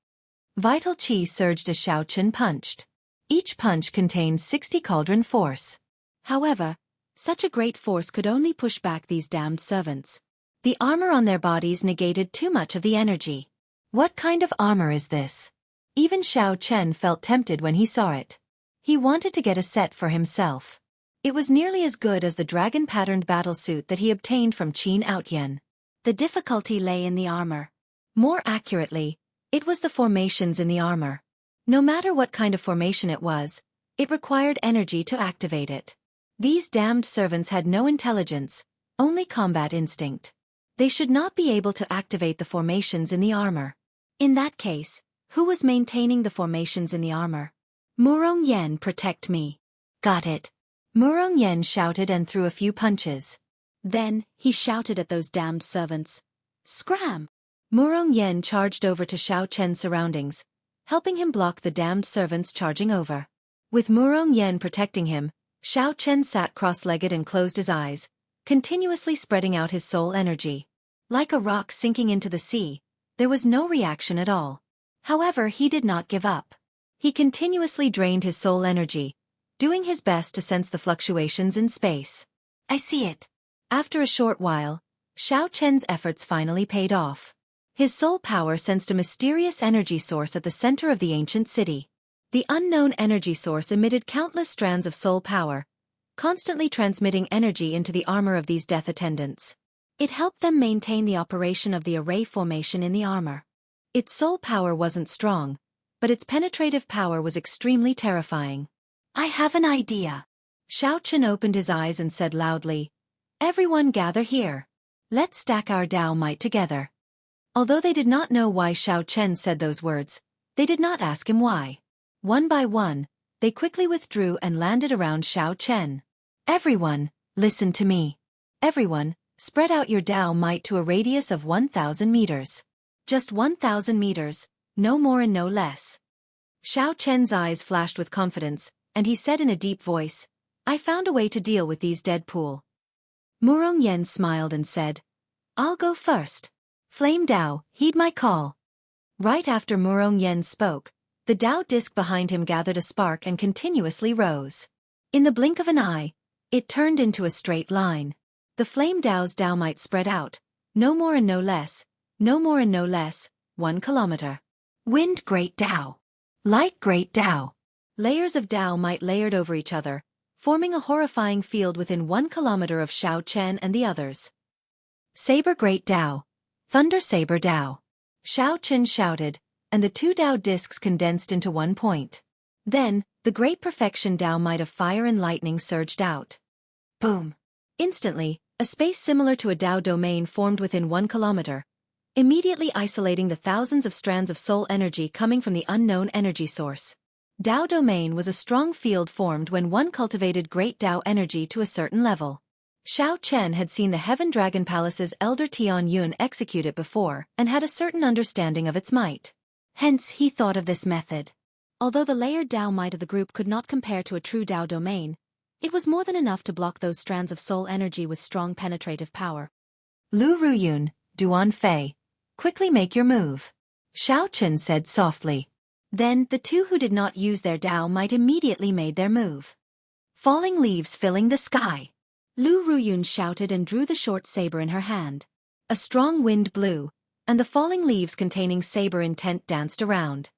Vital chi surged as Xiao Chen punched. Each punch contained 60 cauldron force. However, such a great force could only push back these damned servants. The armor on their bodies negated too much of the energy. What kind of armor is this? Even Xiao Chen felt tempted when he saw it. He wanted to get a set for himself. It was nearly as good as the dragon-patterned battlesuit that he obtained from Qin Out Yen. The difficulty lay in the armor. More accurately, it was the formations in the armor. No matter what kind of formation it was, it required energy to activate it. These damned servants had no intelligence, only combat instinct. They should not be able to activate the formations in the armor. In that case, who was maintaining the formations in the armor? Murong Yen, protect me. Got it. Murong Yen shouted and threw a few punches. Then, he shouted at those damned servants. Scram! Murong Yen charged over to Xiao Chen's surroundings, helping him block the damned servants charging over. With Murong Yen protecting him, Xiao Chen sat cross-legged and closed his eyes, continuously spreading out his soul energy. Like a rock sinking into the sea, there was no reaction at all. However, he did not give up. He continuously drained his soul energy, doing his best to sense the fluctuations in space. I see it. After a short while, Xiao Chen's efforts finally paid off. His soul power sensed a mysterious energy source at the center of the ancient city. The unknown energy source emitted countless strands of soul power, constantly transmitting energy into the armor of these death attendants. It helped them maintain the operation of the array formation in the armor. Its soul power wasn't strong, but its penetrative power was extremely terrifying. I have an idea. Xiao Chen opened his eyes and said loudly, Everyone gather here. Let's stack our Dao might together. Although they did not know why Xiao Chen said those words, they did not ask him why. One by one, they quickly withdrew and landed around Xiao Chen. Everyone, listen to me. Everyone, spread out your Dao might to a radius of 1,000 meters. Just 1,000 meters, no more and no less. Xiao Chen's eyes flashed with confidence, and he said in a deep voice, I found a way to deal with these dead pool. Murong Yen smiled and said, I'll go first. Flame Dao, heed my call. Right after Murong Yen spoke, the Dao disc behind him gathered a spark and continuously rose. In the blink of an eye, it turned into a straight line. The Flame Dao's Dao might spread out, no more and no less, no more and no less, 1 kilometer. Wind Great Dao. Light Great Dao. Layers of Dao might layered over each other, forming a horrifying field within 1 kilometer of Xiao Chen and the others. Saber Great Dao. Thunder Saber Dao. Xiao Chen shouted, and the two Dao discs condensed into one point. Then, the great perfection Dao might of fire and lightning surged out. Boom! Instantly, a space similar to a Dao domain formed within 1 kilometer, immediately isolating the thousands of strands of soul energy coming from the unknown energy source. Dao domain was a strong field formed when one cultivated great Dao energy to a certain level. Xiao Chen had seen the Heaven Dragon Palace's elder Tian Yun execute it before and had a certain understanding of its might. Hence he thought of this method. Although the layered Dao might of the group could not compare to a true Dao domain, it was more than enough to block those strands of soul energy with strong penetrative power. Lu Ruyun, Duan Fei, quickly make your move, Xiao Chen said softly. Then the two who did not use their Dao might immediately made their move. Falling leaves filling the sky. Lu Ruyun shouted and drew the short saber in her hand. A strong wind blew, and the falling leaves containing saber intent danced around.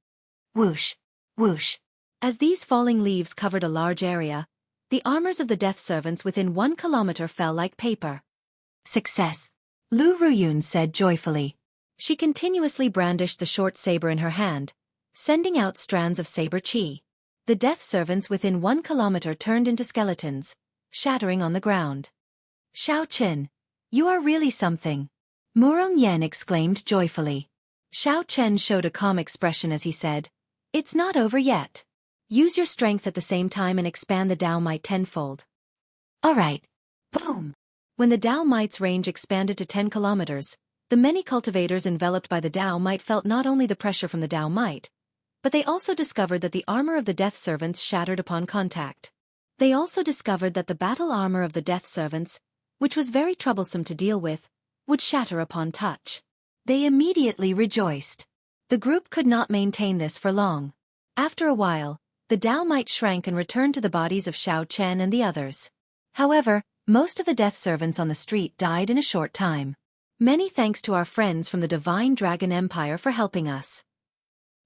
Whoosh, whoosh. As these falling leaves covered a large area, the armors of the death servants within 1 kilometer fell like paper. Success, Lu Ruyun said joyfully. She continuously brandished the short saber in her hand, sending out strands of saber chi. The death servants within 1 kilometer turned into skeletons, shattering on the ground. Xiao Chen, you are really something, Murong Yan exclaimed joyfully. Xiao Chen showed a calm expression as he said, it's not over yet. Use your strength at the same time and expand the Dao Might tenfold. Alright. Boom! When the Dao Might's range expanded to 10 kilometers, the many cultivators enveloped by the Dao Might felt not only the pressure from the Dao Might, but they also discovered that the armor of the death servants shattered upon contact. They also discovered that the battle armor of the death servants, which was very troublesome to deal with, would shatter upon touch. They immediately rejoiced. The group could not maintain this for long. After a while, the Dao Might shrank and returned to the bodies of Xiao Chen and the others. However, most of the death servants on the street died in a short time. Many thanks to our friends from the Divine Dragon Empire for helping us.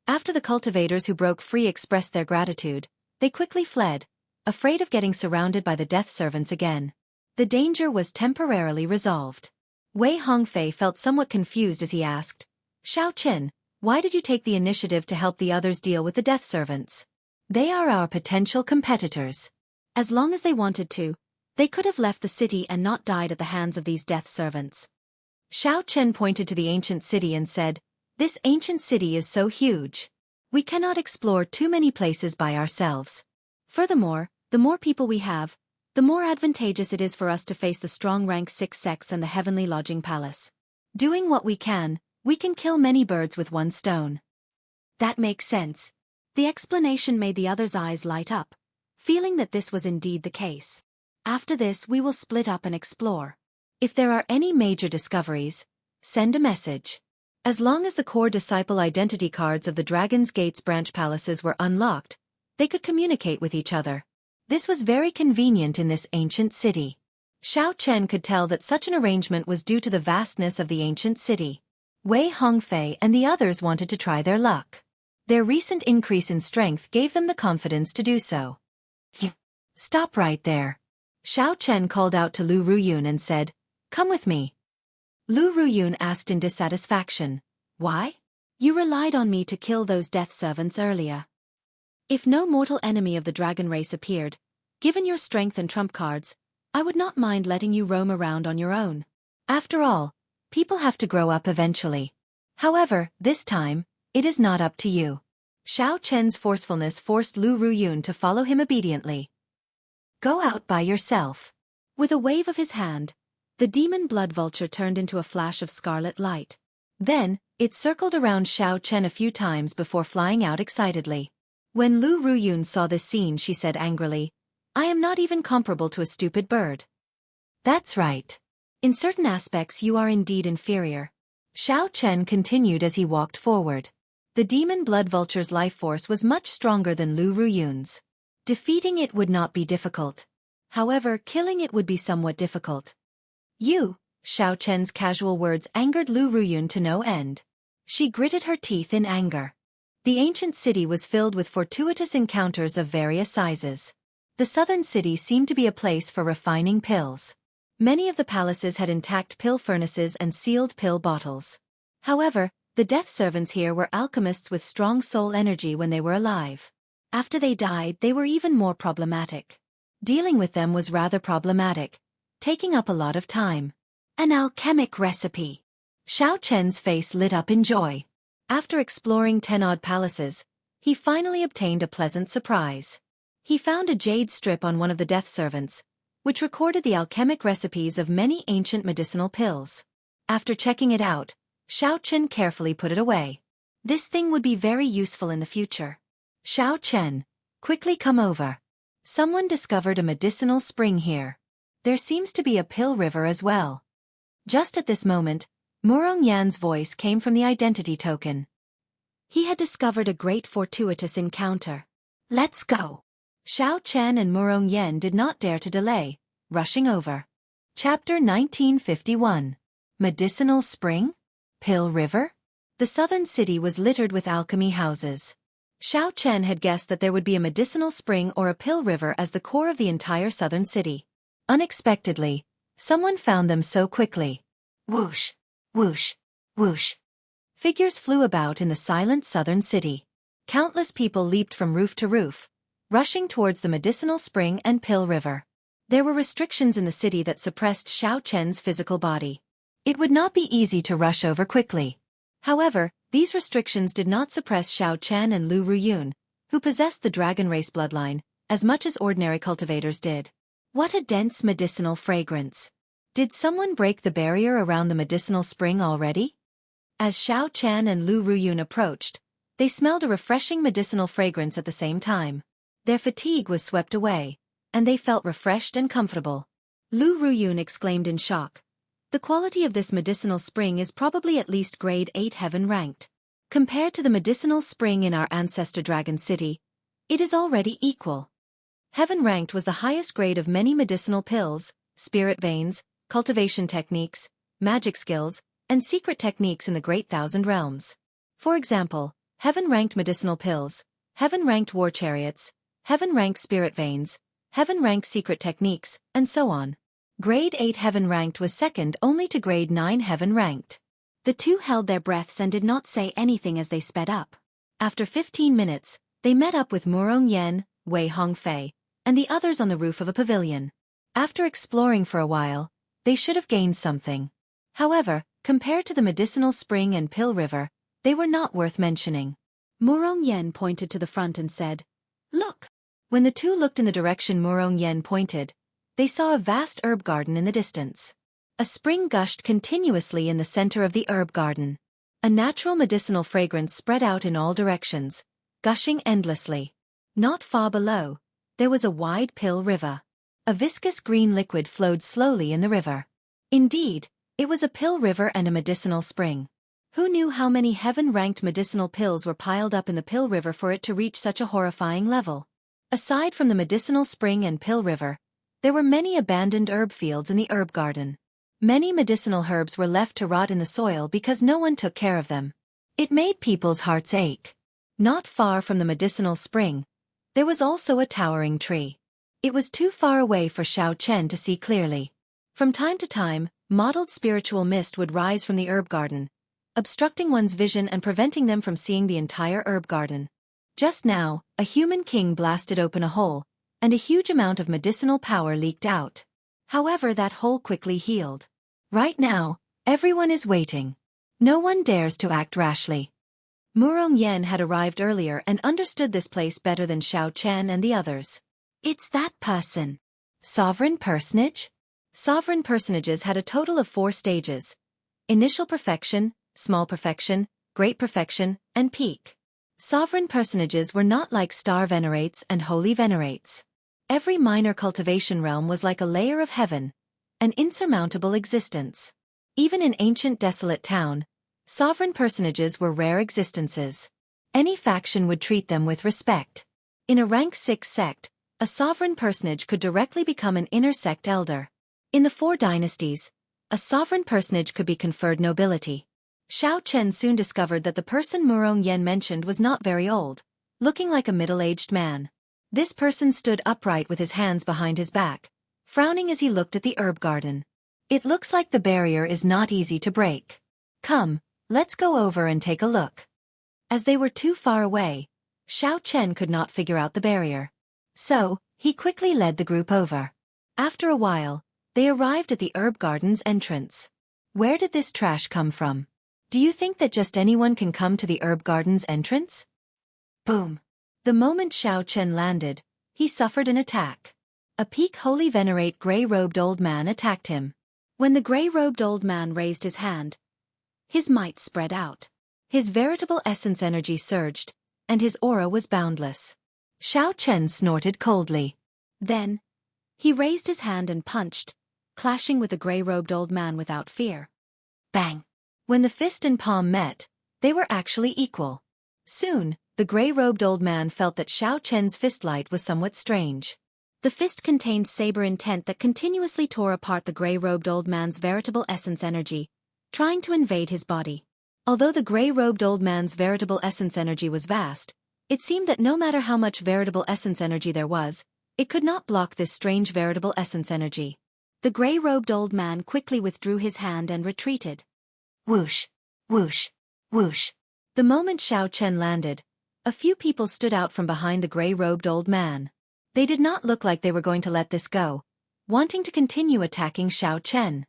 After the cultivators who broke free expressed their gratitude, they quickly fled, afraid of getting surrounded by the death servants again. The danger was temporarily resolved. Wei Hongfei felt somewhat confused as he asked, Xiao Chen, why did you take the initiative to help the others deal with the death servants? They are our potential competitors. As long as they wanted to, they could have left the city and not died at the hands of these death servants. Xiao Chen pointed to the ancient city and said, this ancient city is so huge. We cannot explore too many places by ourselves. Furthermore, the more people we have, the more advantageous it is for us to face the strong rank 6 sects and the heavenly lodging palace. Doing what we can kill many birds with one stone. That makes sense. The explanation made the others' eyes light up, feeling that this was indeed the case. After this we will split up and explore. If there are any major discoveries, send a message. As long as the core disciple identity cards of the Dragon's Gate's branch palaces were unlocked, they could communicate with each other. This was very convenient in this ancient city. Xiao Chen could tell that such an arrangement was due to the vastness of the ancient city. Wei Hongfei and the others wanted to try their luck. Their recent increase in strength gave them the confidence to do so. Stop right there. Xiao Chen called out to Lu Ruyun and said, come with me. Lu Ruyun asked in dissatisfaction, why? You relied on me to kill those death servants earlier. If no mortal enemy of the dragon race appeared, given your strength and trump cards, I would not mind letting you roam around on your own. After all, people have to grow up eventually. However, this time, it is not up to you. Xiao Chen's forcefulness forced Lu Ruyun to follow him obediently. Go out by yourself. With a wave of his hand, the demon blood vulture turned into a flash of scarlet light. Then, it circled around Xiao Chen a few times before flying out excitedly. When Lu Ruyun saw this scene, she said angrily, I am not even comparable to a stupid bird. That's right. In certain aspects you are indeed inferior. Xiao Chen continued as he walked forward. The demon blood vulture's life force was much stronger than Lu Ruyun's. Defeating it would not be difficult. However, killing it would be somewhat difficult. You, Xiao Chen's casual words angered Lu Ruyun to no end. She gritted her teeth in anger. The ancient city was filled with fortuitous encounters of various sizes. The southern city seemed to be a place for refining pills. Many of the palaces had intact pill furnaces and sealed pill bottles. However, the death servants here were alchemists with strong soul energy when they were alive. After they died, they were even more problematic. Dealing with them was rather problematic, taking up a lot of time. An alchemic recipe. Xiao Chen's face lit up in joy. After exploring 10-odd palaces, he finally obtained a pleasant surprise. He found a jade strip on one of the death servants, which recorded the alchemic recipes of many ancient medicinal pills. After checking it out, Xiao Chen carefully put it away. This thing would be very useful in the future. Xiao Chen, quickly come over. Someone discovered a medicinal spring here. There seems to be a pill river as well. Just at this moment, Murong Yan's voice came from the identity token. He had discovered a great fortuitous encounter. Let's go. Xiao Chen and Murong Yan did not dare to delay, rushing over. Chapter 1951. Medicinal Spring? Pill River? The southern city was littered with alchemy houses. Xiao Chen had guessed that there would be a medicinal spring or a pill river as the core of the entire southern city. Unexpectedly, someone found them so quickly. Whoosh, whoosh, whoosh. Figures flew about in the silent southern city. Countless people leaped from roof to roof, rushing towards the medicinal spring and pill river. There were restrictions in the city that suppressed Xiao Chen's physical body. It would not be easy to rush over quickly. However, these restrictions did not suppress Xiao Chen and Lu Ruyun, who possessed the dragon race bloodline, as much as ordinary cultivators did. What a dense medicinal fragrance! Did someone break the barrier around the medicinal spring already? As Xiao Chen and Lu Ruyun approached, they smelled a refreshing medicinal fragrance at the same time. Their fatigue was swept away, and they felt refreshed and comfortable. Lu Ruyun exclaimed in shock. The quality of this medicinal spring is probably at least grade 8 heaven ranked. Compared to the medicinal spring in our ancestor Dragon City, it is already equal. Heaven ranked was the highest grade of many medicinal pills, spirit veins, cultivation techniques, magic skills, and secret techniques in the Great Thousand Realms. For example, heaven ranked medicinal pills, heaven ranked war chariots, heaven ranked spirit veins, heaven ranked secret techniques, and so on. Grade 8 heaven ranked was second only to grade 9 heaven ranked. The two held their breaths and did not say anything as they sped up. After 15 minutes, they met up with Murong Yan, Wei Hongfei, and the others on the roof of a pavilion. After exploring for a while, they should have gained something. However, compared to the medicinal spring and pill river, they were not worth mentioning. Murong Yan pointed to the front and said, "Look." When the two looked in the direction Murong Yan pointed, they saw a vast herb garden in the distance. A spring gushed continuously in the center of the herb garden. A natural medicinal fragrance spread out in all directions, gushing endlessly. Not far below, there was a wide pill river. A viscous green liquid flowed slowly in the river. Indeed, it was a pill river and a medicinal spring. Who knew how many heaven-ranked medicinal pills were piled up in the pill river for it to reach such a horrifying level? Aside from the medicinal spring and pill river, there were many abandoned herb fields in the herb garden. Many medicinal herbs were left to rot in the soil because no one took care of them. It made people's hearts ache. Not far from the medicinal spring, there was also a towering tree. It was too far away for Xiao Chen to see clearly. From time to time, mottled spiritual mist would rise from the herb garden, obstructing one's vision and preventing them from seeing the entire herb garden. Just now, a human king blasted open a hole, and a huge amount of medicinal power leaked out. However, that hole quickly healed. Right now, everyone is waiting. No one dares to act rashly. Murong Yan had arrived earlier and understood this place better than Xiao Chen and the others. It's that person. Sovereign personage? Sovereign personages had a total of 4 stages: initial perfection, small perfection, great perfection, and peak. Sovereign personages were not like star venerates and holy venerates. Every minor cultivation realm was like a layer of heaven, an insurmountable existence. Even in ancient desolate town, sovereign personages were rare existences. Any faction would treat them with respect. In a rank 6 sect, a sovereign personage could directly become an inner sect elder. In the 4 dynasties, a sovereign personage could be conferred nobility. Xiao Chen soon discovered that the person Murong Yan mentioned was not very old, looking like a middle-aged man. This person stood upright with his hands behind his back, frowning as he looked at the herb garden. It looks like the barrier is not easy to break. Come, let's go over and take a look. As they were too far away, Xiao Chen could not figure out the barrier. So, he quickly led the group over. After a while, they arrived at the herb garden's entrance. Where did this trash come from? Do you think that just anyone can come to the herb garden's entrance? Boom. The moment Xiao Chen landed, he suffered an attack. A peak holy venerate gray-robed old man attacked him. When the gray-robed old man raised his hand, his might spread out. His veritable essence energy surged, and his aura was boundless. Xiao Chen snorted coldly. Then, he raised his hand and punched, clashing with the gray-robed old man without fear. Bang! When the fist and palm met, they were actually equal. Soon, the gray-robed old man felt that Xiao Chen's fistlight was somewhat strange. The fist contained saber intent that continuously tore apart the gray-robed old man's veritable essence energy, trying to invade his body. Although the gray-robed old man's veritable essence energy was vast, it seemed that no matter how much veritable essence energy there was, it could not block this strange veritable essence energy. The gray-robed old man quickly withdrew his hand and retreated. Whoosh, whoosh, whoosh. The moment Xiao Chen landed, a few people stood out from behind the gray-robed old man. They did not look like they were going to let this go, wanting to continue attacking Xiao Chen.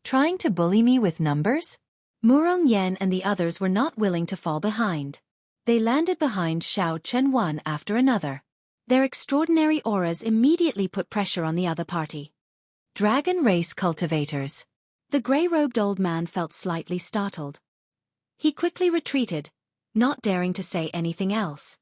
Trying to bully me with numbers? Murong Yan and the others were not willing to fall behind. They landed behind Xiao Chen one after another. Their extraordinary auras immediately put pressure on the other party. Dragon race cultivators. The gray-robed old man felt slightly startled. He quickly retreated, not daring to say anything else.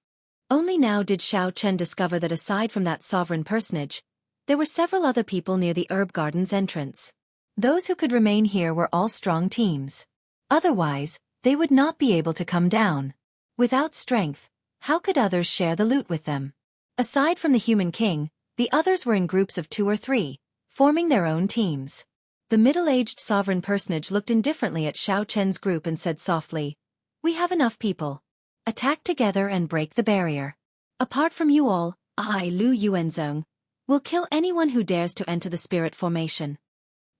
Only now did Xiao Chen discover that aside from that sovereign personage, there were several other people near the herb garden's entrance. Those who could remain here were all strong teams. Otherwise, they would not be able to come down. Without strength, how could others share the loot with them? Aside from the human king, the others were in groups of 2 or 3, forming their own teams. The middle-aged sovereign personage looked indifferently at Xiao Chen's group and said softly, "We have enough people. Attack together and break the barrier. Apart from you all, I, Lu Yuanzong, will kill anyone who dares to enter the spirit formation."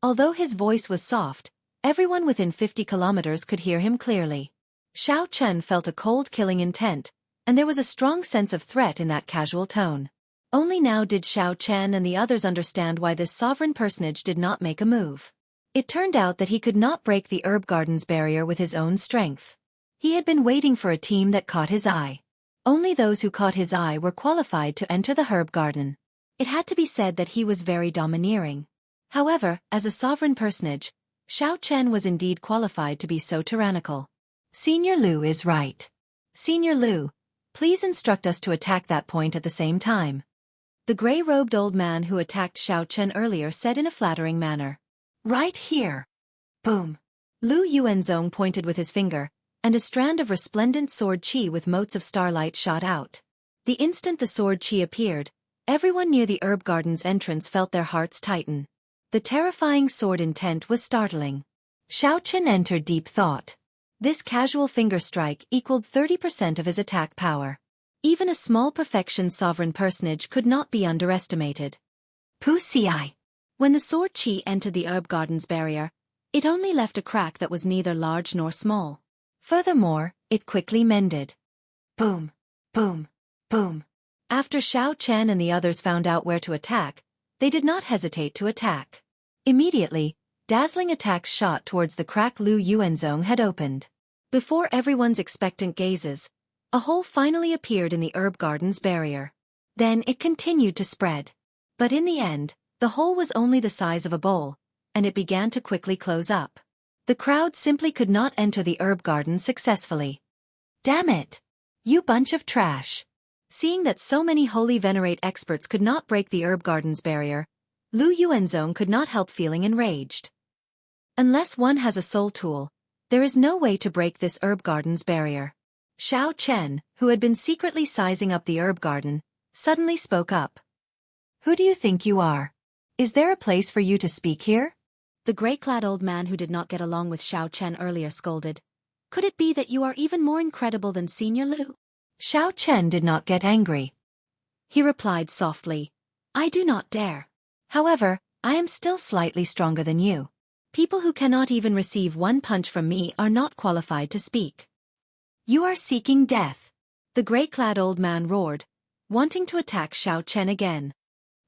Although his voice was soft, everyone within 50 kilometers could hear him clearly. Xiao Chen felt a cold killing intent, and there was a strong sense of threat in that casual tone. Only now did Xiao Chen and the others understand why this sovereign personage did not make a move. It turned out that he could not break the herb garden's barrier with his own strength. He had been waiting for a team that caught his eye. Only those who caught his eye were qualified to enter the herb garden. It had to be said that he was very domineering. However, as a sovereign personage, Xiao Chen was indeed qualified to be so tyrannical. Senior Lu is right. Senior Lu, please instruct us to attack that point at the same time. The gray-robed old man who attacked Xiao Chen earlier said in a flattering manner. Right here. Boom. Lu Yuanzong pointed with his finger, and a strand of resplendent sword chi with motes of starlight shot out. The instant the sword chi appeared, everyone near the herb garden's entrance felt their hearts tighten. The terrifying sword intent was startling. Xiao Chen entered deep thought. This casual finger strike equaled 30% of his attack power. Even a small perfection sovereign personage could not be underestimated. Pussy. When the sword chi entered the herb garden's barrier, it only left a crack that was neither large nor small. Furthermore, it quickly mended. Boom, boom, boom. After Xiao Chen and the others found out where to attack, they did not hesitate to attack. Immediately, dazzling attacks shot towards the crack Lu Yuanzong had opened. Before everyone's expectant gazes, a hole finally appeared in the herb garden's barrier. Then it continued to spread. But in the end, the hole was only the size of a bowl, and it began to quickly close up. The crowd simply could not enter the herb garden successfully. Damn it! You bunch of trash! Seeing that so many holy venerate experts could not break the herb garden's barrier, Lu Yuanzong could not help feeling enraged. Unless one has a soul tool, there is no way to break this herb garden's barrier. Xiao Chen, who had been secretly sizing up the herb garden, suddenly spoke up. Who do you think you are? Is there a place for you to speak here? The gray-clad old man who did not get along with Xiao Chen earlier scolded. Could it be that you are even more incredible than Senior Lu? Xiao Chen did not get angry. He replied softly, I do not dare. However, I am still slightly stronger than you. People who cannot even receive one punch from me are not qualified to speak. You are seeking death. The gray-clad old man roared, wanting to attack Xiao Chen again.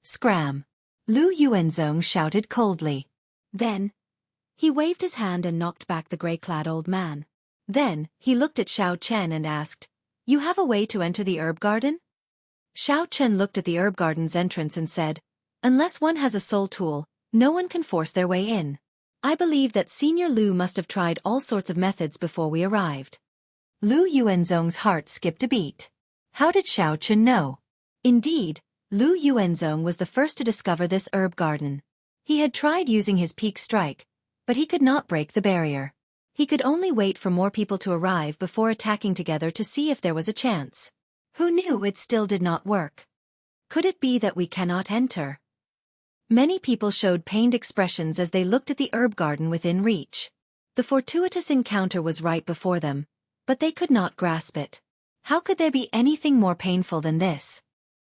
Scram! Lu Yuanzong shouted coldly. Then, he waved his hand and knocked back the gray-clad old man. Then, he looked at Xiao Chen and asked, "You have a way to enter the herb garden?" Xiao Chen looked at the herb garden's entrance and said, "Unless one has a soul tool, no one can force their way in. I believe that Senior Lu must have tried all sorts of methods before we arrived." Lu Yuanzong's heart skipped a beat. How did Xiao Chen know? Indeed, Lu Yuanzong was the first to discover this herb garden. He had tried using his peak strike, but he could not break the barrier. He could only wait for more people to arrive before attacking together to see if there was a chance. Who knew it still did not work? Could it be that we cannot enter? Many people showed pained expressions as they looked at the herb garden within reach. The fortuitous encounter was right before them, but they could not grasp it. How could there be anything more painful than this?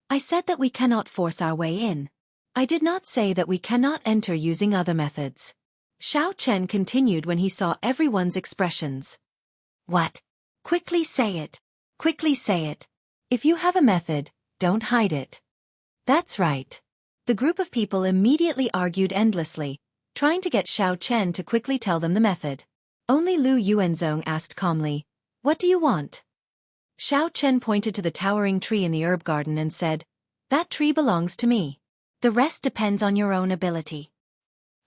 I said that we cannot force our way in. I did not say that we cannot enter using other methods. Xiao Chen continued when he saw everyone's expressions. What? Quickly say it. Quickly say it. If you have a method, don't hide it. That's right. The group of people immediately argued endlessly, trying to get Xiao Chen to quickly tell them the method. Only Lu Yuanzong asked calmly, "What do you want?" Xiao Chen pointed to the towering tree in the herb garden and said, "That tree belongs to me. The rest depends on your own ability."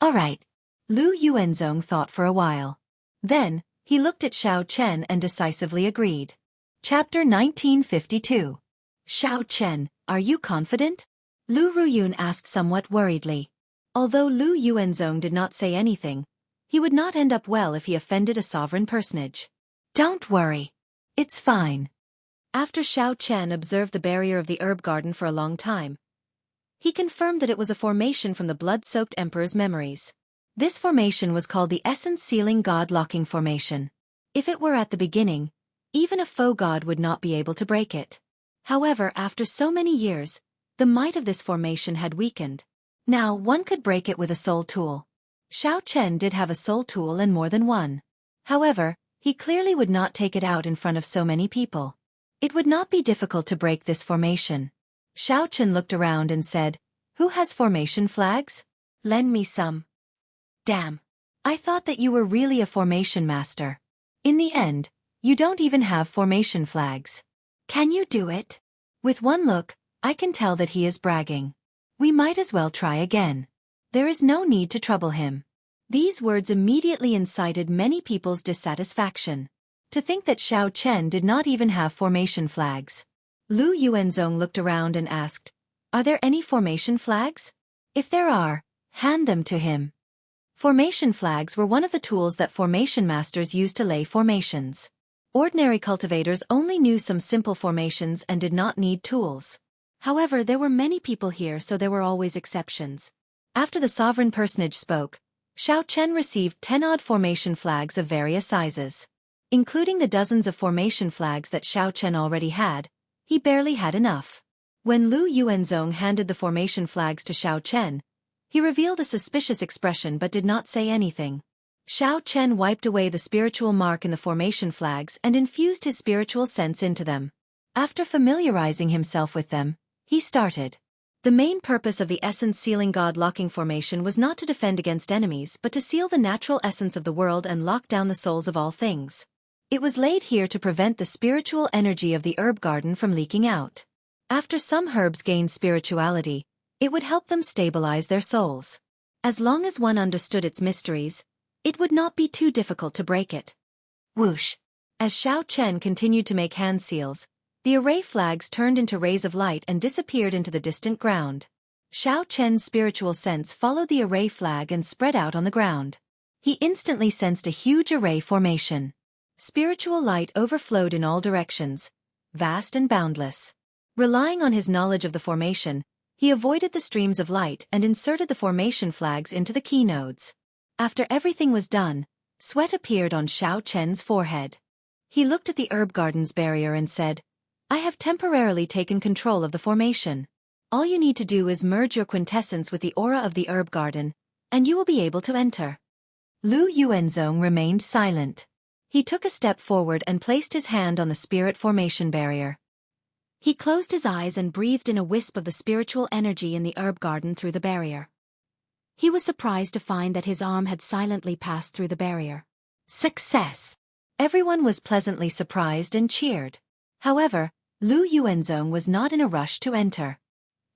All right. Lu Yuanzong thought for a while. Then, he looked at Xiao Chen and decisively agreed. Chapter 1952. Xiao Chen, are you confident? Lu Ruyun asked somewhat worriedly. Although Lu Yuanzong did not say anything, he would not end up well if he offended a sovereign personage. Don't worry. It's fine. After Xiao Chen observed the barrier of the herb garden for a long time, he confirmed that it was a formation from the blood-soaked emperor's memories. This formation was called the Essence-Sealing God-Locking Formation. If it were at the beginning, even a faux god would not be able to break it. However, after so many years, the might of this formation had weakened. Now one could break it with a soul tool. Xiao Chen did have a soul tool and more than one. However, he clearly would not take it out in front of so many people. It would not be difficult to break this formation. Xiao Chen looked around and said, "Who has formation flags? Lend me some." Damn. I thought that you were really a formation master. In the end, you don't even have formation flags. Can you do it? With one look, I can tell that he is bragging. We might as well try again. There is no need to trouble him. These words immediately incited many people's dissatisfaction. To think that Xiao Chen did not even have formation flags. Lu Yuanzong looked around and asked, "Are there any formation flags? If there are, hand them to him." Formation flags were one of the tools that formation masters used to lay formations. Ordinary cultivators only knew some simple formations and did not need tools. However, there were many people here, so there were always exceptions. After the sovereign personage spoke, Xiao Chen received 10-odd formation flags of various sizes. Including the dozens of formation flags that Xiao Chen already had, he barely had enough. When Lu Yuanzong handed the formation flags to Xiao Chen, he revealed a suspicious expression but did not say anything. Xiao Chen wiped away the spiritual mark in the formation flags and infused his spiritual sense into them. After familiarizing himself with them, he started. The main purpose of the Essence-Sealing God-Locking Formation was not to defend against enemies but to seal the natural essence of the world and lock down the souls of all things. It was laid here to prevent the spiritual energy of the herb garden from leaking out. After some herbs gained spirituality, it would help them stabilize their souls. As long as one understood its mysteries, it would not be too difficult to break it. Whoosh! As Xiao Chen continued to make hand seals, the array flags turned into rays of light and disappeared into the distant ground. Xiao Chen's spiritual sense followed the array flag and spread out on the ground. He instantly sensed a huge array formation. Spiritual light overflowed in all directions, vast and boundless. Relying on his knowledge of the formation, he avoided the streams of light and inserted the formation flags into the key nodes. After everything was done, sweat appeared on Xiao Chen's forehead. He looked at the herb garden's barrier and said, "I have temporarily taken control of the formation. All you need to do is merge your quintessence with the aura of the herb garden, and you will be able to enter. Lu Yuanzong remained silent. He took a step forward and placed his hand on the spirit formation barrier. He closed his eyes and breathed in a wisp of the spiritual energy in the herb garden through the barrier. He was surprised to find that his arm had silently passed through the barrier. Success! Everyone was pleasantly surprised and cheered. However, Lu Yuanzong was not in a rush to enter.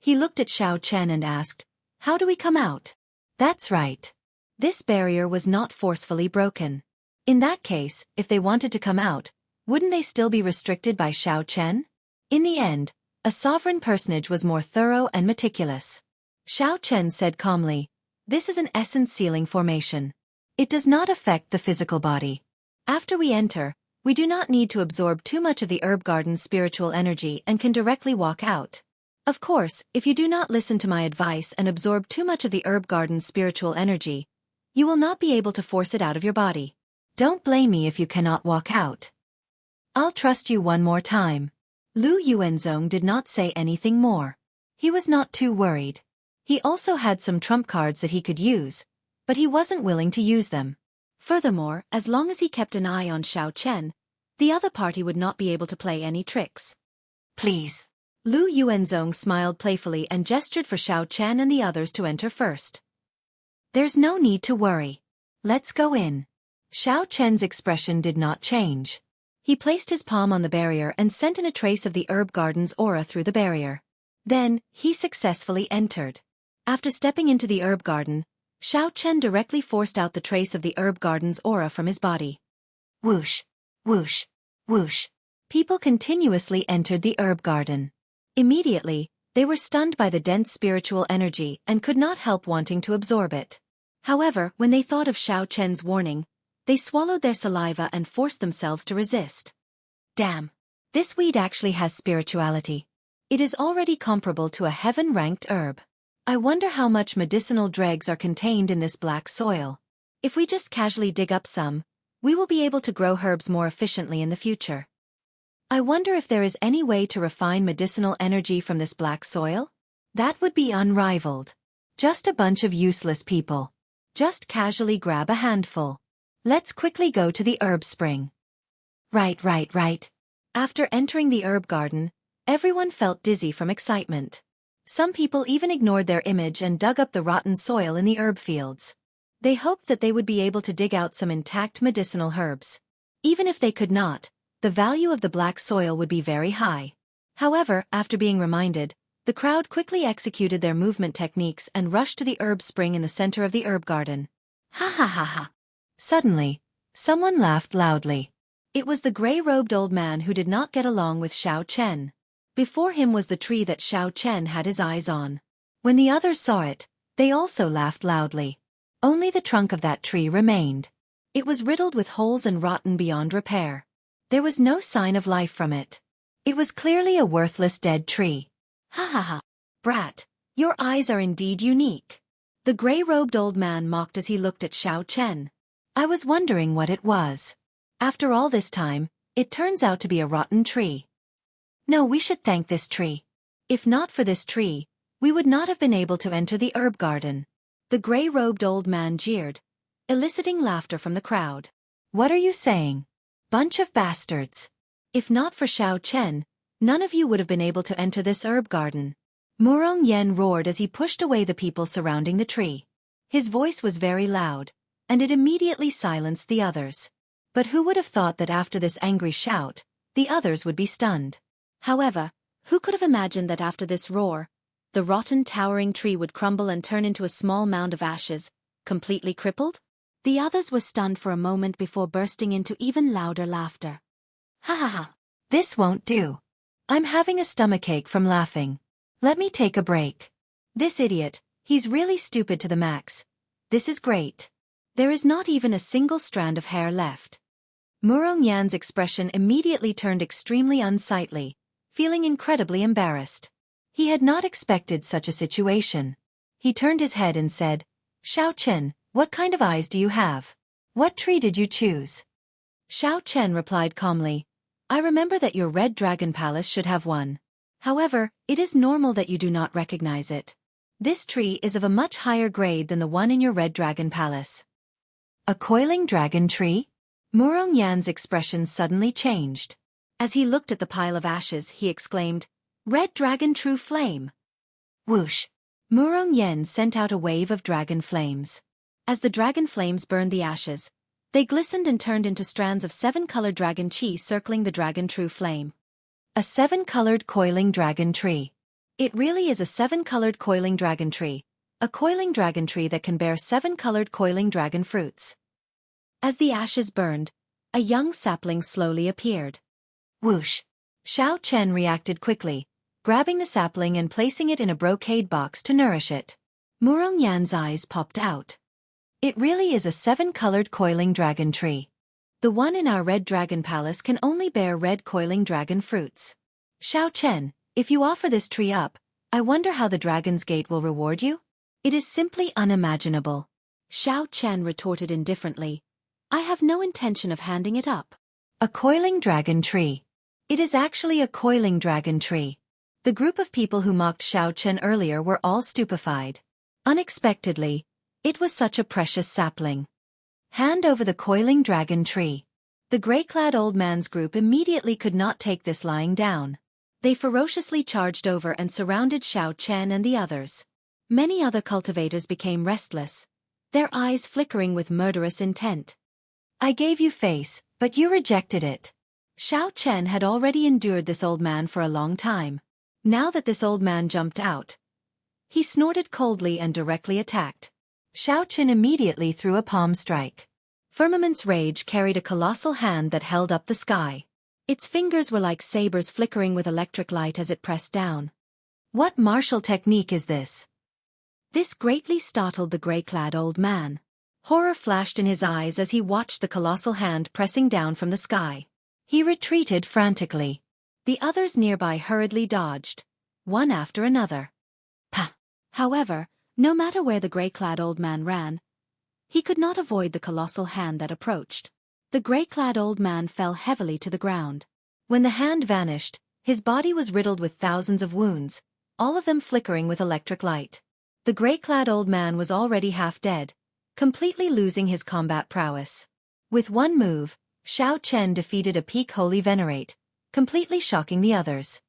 He looked at Xiao Chen and asked, "How do we come out?" That's right. This barrier was not forcefully broken. In that case, if they wanted to come out, wouldn't they still be restricted by Xiao Chen? In the end, a sovereign personage was more thorough and meticulous. Xiao Chen said calmly, "This is an essence sealing formation. It does not affect the physical body. After we enter, we do not need to absorb too much of the herb garden's spiritual energy and can directly walk out. Of course, if you do not listen to my advice and absorb too much of the herb garden's spiritual energy, you will not be able to force it out of your body. Don't blame me if you cannot walk out. I'll trust you one more time." Lu Yuanzong did not say anything more. He was not too worried. He also had some trump cards that he could use, but he wasn't willing to use them. Furthermore, as long as he kept an eye on Xiao Chen, the other party would not be able to play any tricks. "Please." Lu Yuanzong smiled playfully and gestured for Xiao Chen and the others to enter first. "There's no need to worry. Let's go in." Xiao Chen's expression did not change. He placed his palm on the barrier and sent in a trace of the herb garden's aura through the barrier. Then, he successfully entered. After stepping into the herb garden, Xiao Chen directly forced out the trace of the herb garden's aura from his body. Whoosh, whoosh, whoosh. People continuously entered the herb garden. Immediately, they were stunned by the dense spiritual energy and could not help wanting to absorb it. However, when they thought of Xiao Chen's warning, they swallowed their saliva and forced themselves to resist. Damn! This weed actually has spirituality. It is already comparable to a heaven-ranked herb. I wonder how much medicinal dregs are contained in this black soil. If we just casually dig up some, we will be able to grow herbs more efficiently in the future. I wonder if there is any way to refine medicinal energy from this black soil? That would be unrivaled. Just a bunch of useless people. Just casually grab a handful. Let's quickly go to the herb spring. Right. After entering the herb garden, everyone felt dizzy from excitement. Some people even ignored their image and dug up the rotten soil in the herb fields. They hoped that they would be able to dig out some intact medicinal herbs. Even if they could not, the value of the black soil would be very high. However, after being reminded, the crowd quickly executed their movement techniques and rushed to the herb spring in the center of the herb garden. Ha ha ha ha. Suddenly, someone laughed loudly. It was the gray-robed old man who did not get along with Xiao Chen. Before him was the tree that Xiao Chen had his eyes on. When the others saw it, they also laughed loudly. Only the trunk of that tree remained. It was riddled with holes and rotten beyond repair. There was no sign of life from it. It was clearly a worthless dead tree. Ha ha ha. Brat, your eyes are indeed unique. The gray-robed old man mocked as he looked at Xiao Chen. I was wondering what it was. After all this time, it turns out to be a rotten tree. No, we should thank this tree. If not for this tree, we would not have been able to enter the herb garden. The gray-robed old man jeered, eliciting laughter from the crowd. What are you saying? Bunch of bastards. If not for Xiao Chen, none of you would have been able to enter this herb garden. Murong Yen roared as he pushed away the people surrounding the tree. His voice was very loud, and it immediately silenced the others. But who would have thought that after this angry shout, the others would be stunned? However, who could have imagined that after this roar, the rotten towering tree would crumble and turn into a small mound of ashes, completely crippled? The others were stunned for a moment before bursting into even louder laughter. Ha ha ha. This won't do. I'm having a stomachache from laughing. Let me take a break. This idiot, he's really stupid to the max. This is great. There is not even a single strand of hair left. Murong Yan's expression immediately turned extremely unsightly, feeling incredibly embarrassed. He had not expected such a situation. He turned his head and said, Xiao Chen, what kind of eyes do you have? What tree did you choose? Xiao Chen replied calmly, I remember that your Red Dragon Palace should have one. However, it is normal that you do not recognize it. This tree is of a much higher grade than the one in your Red Dragon Palace. A coiling dragon tree? Murong Yan's expression suddenly changed. As he looked at the pile of ashes, he exclaimed, "Red Dragon True Flame!" Whoosh! Murong Yan sent out a wave of dragon flames. As the dragon flames burned the ashes, they glistened and turned into strands of 7-colored dragon chi circling the dragon true flame. A 7-colored coiling dragon tree. It really is a 7-colored coiling dragon tree, a coiling dragon tree that can bear 7-colored coiling dragon fruits. As the ashes burned, a young sapling slowly appeared. Whoosh! Xiao Chen reacted quickly, grabbing the sapling and placing it in a brocade box to nourish it. Murong Yan's eyes popped out. It really is a 7-colored coiling dragon tree. The one in our Red Dragon Palace can only bear red coiling dragon fruits. Xiao Chen, if you offer this tree up, I wonder how the Dragon's Gate will reward you? It is simply unimaginable. Xiao Chen retorted indifferently. I have no intention of handing it up. A coiling dragon tree. It is actually a coiling dragon tree. The group of people who mocked Xiao Chen earlier were all stupefied. Unexpectedly, it was such a precious sapling. Hand over the coiling dragon tree. The gray-clad old man's group immediately could not take this lying down. They ferociously charged over and surrounded Xiao Chen and the others. Many other cultivators became restless, their eyes flickering with murderous intent. I gave you face, but you rejected it. Xiao Chen had already endured this old man for a long time. Now that this old man jumped out, he snorted coldly and directly attacked. Xiao Chen immediately threw a palm strike. Firmament's Rage carried a colossal hand that held up the sky. Its fingers were like sabers flickering with electric light as it pressed down. What martial technique is this? This greatly startled the gray-clad old man. Horror flashed in his eyes as he watched the colossal hand pressing down from the sky. He retreated frantically. The others nearby hurriedly dodged, one after another. Pah! However, no matter where the gray-clad old man ran, he could not avoid the colossal hand that approached. The gray-clad old man fell heavily to the ground. When the hand vanished, his body was riddled with thousands of wounds, all of them flickering with electric light. The gray-clad old man was already half dead, completely losing his combat prowess. With one move, Xiao Chen defeated a peak holy venerate, completely shocking the others.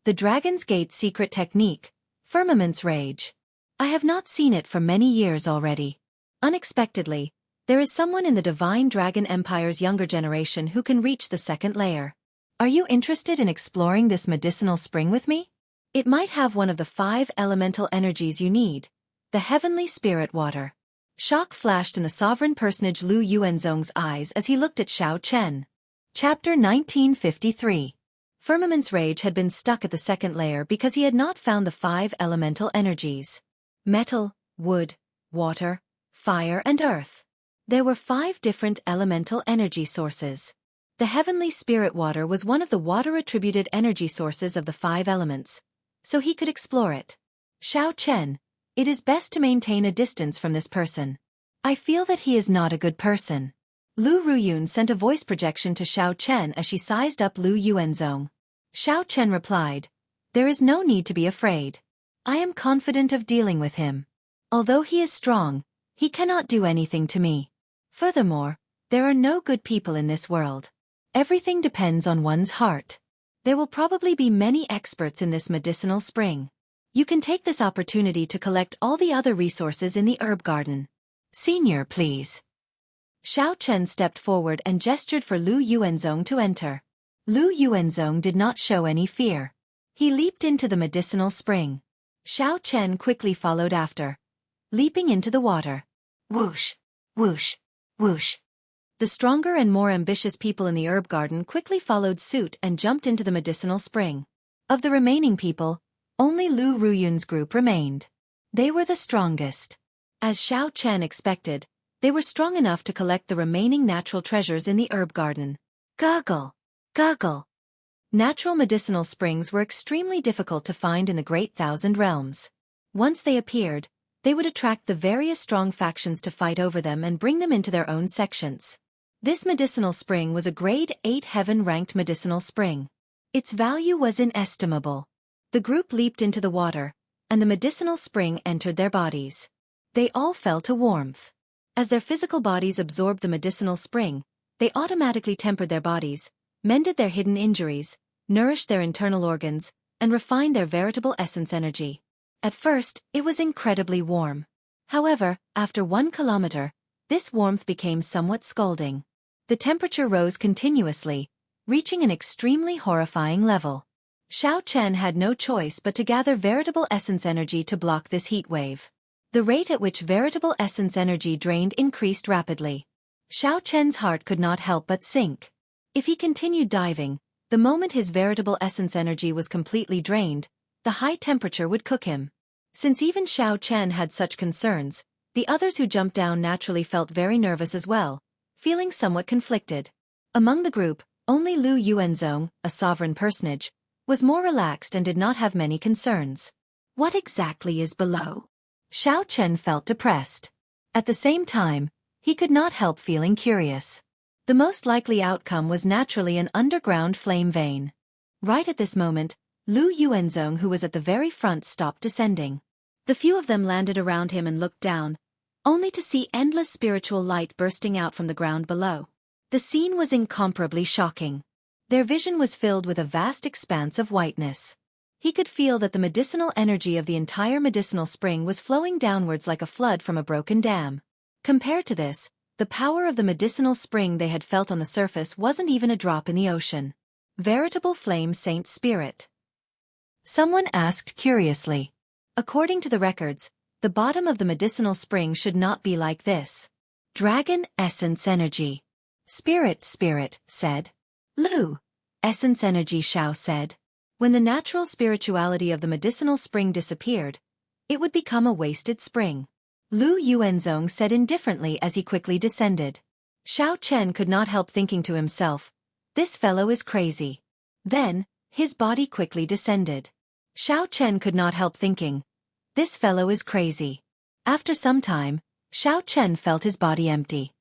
The Dragon's Gate secret technique, Firmament's Rage. I have not seen it for many years already. Unexpectedly, there is someone in the Divine Dragon Empire's younger generation who can reach the second layer. Are you interested in exploring this medicinal spring with me? It might have one of the 5 elemental energies you need, the heavenly spirit water. Shock flashed in the sovereign personage Lu Yuanzong's eyes as he looked at Xiao Chen. Chapter 1953. Firmament's Rage had been stuck at the second layer because he had not found the 5 elemental energies: metal, wood, water, fire and earth. There were 5 different elemental energy sources. The heavenly spirit water was one of the water-attributed energy sources of the 5 elements, so he could explore it. Xiao Chen, it is best to maintain a distance from this person. I feel that he is not a good person. Lu Ruyun sent a voice projection to Xiao Chen as she sized up Lu Yuanzong. Xiao Chen replied, "There is no need to be afraid. I am confident of dealing with him. Although he is strong, he cannot do anything to me. Furthermore, there are no good people in this world. Everything depends on one's heart. There will probably be many experts in this medicinal spring. You can take this opportunity to collect all the other resources in the herb garden. Senior, please." Xiao Chen stepped forward and gestured for Lu Yuanzong to enter. Lu Yuanzong did not show any fear. He leaped into the medicinal spring. Xiao Chen quickly followed after, leaping into the water. Whoosh! Whoosh! Whoosh! The stronger and more ambitious people in the herb garden quickly followed suit and jumped into the medicinal spring. Of the remaining people, only Lu Ruyun's group remained. They were the strongest. As Xiao Chen expected, they were strong enough to collect the remaining natural treasures in the herb garden. Guggle! Guggle! Natural medicinal springs were extremely difficult to find in the Great Thousand Realms. Once they appeared, they would attract the various strong factions to fight over them and bring them into their own sections. This medicinal spring was a grade 8 heaven-ranked medicinal spring. Its value was inestimable. The group leaped into the water, and the medicinal spring entered their bodies. They all felt a warmth. As their physical bodies absorbed the medicinal spring, they automatically tempered their bodies, mended their hidden injuries, nourished their internal organs, and refined their veritable essence energy. At first, it was incredibly warm. However, after 1 kilometer, this warmth became somewhat scalding. The temperature rose continuously, reaching an extremely horrifying level. Xiao Chen had no choice but to gather veritable essence energy to block this heat wave. The rate at which veritable essence energy drained increased rapidly. Xiao Chen's heart could not help but sink. If he continued diving, the moment his veritable essence energy was completely drained, the high temperature would cook him. Since even Xiao Chen had such concerns, the others who jumped down naturally felt very nervous as well, feeling somewhat conflicted. Among the group, only Lu Yuanzong, a sovereign personage, was more relaxed and did not have many concerns. What exactly is below? Xiao Chen felt depressed. At the same time, he could not help feeling curious. The most likely outcome was naturally an underground flame vein. Right at this moment, Lu Yuanzong, who was at the very front, stopped descending. The few of them landed around him and looked down, only to see endless spiritual light bursting out from the ground below. The scene was incomparably shocking. Their vision was filled with a vast expanse of whiteness. He could feel that the medicinal energy of the entire medicinal spring was flowing downwards like a flood from a broken dam. Compared to this, the power of the medicinal spring they had felt on the surface wasn't even a drop in the ocean. Veritable flame saint spirit. Someone asked curiously. According to the records, the bottom of the medicinal spring should not be like this. Dragon essence energy. Spirit, said Lu. Essence energy, Xiao said. When the natural spirituality of the medicinal spring disappeared, it would become a wasted spring. Lu Yuanzong said indifferently as he quickly descended. Xiao Chen could not help thinking to himself, this fellow is crazy. Then, his body quickly descended. Xiao Chen could not help thinking, this fellow is crazy. After some time, Xiao Chen felt his body empty.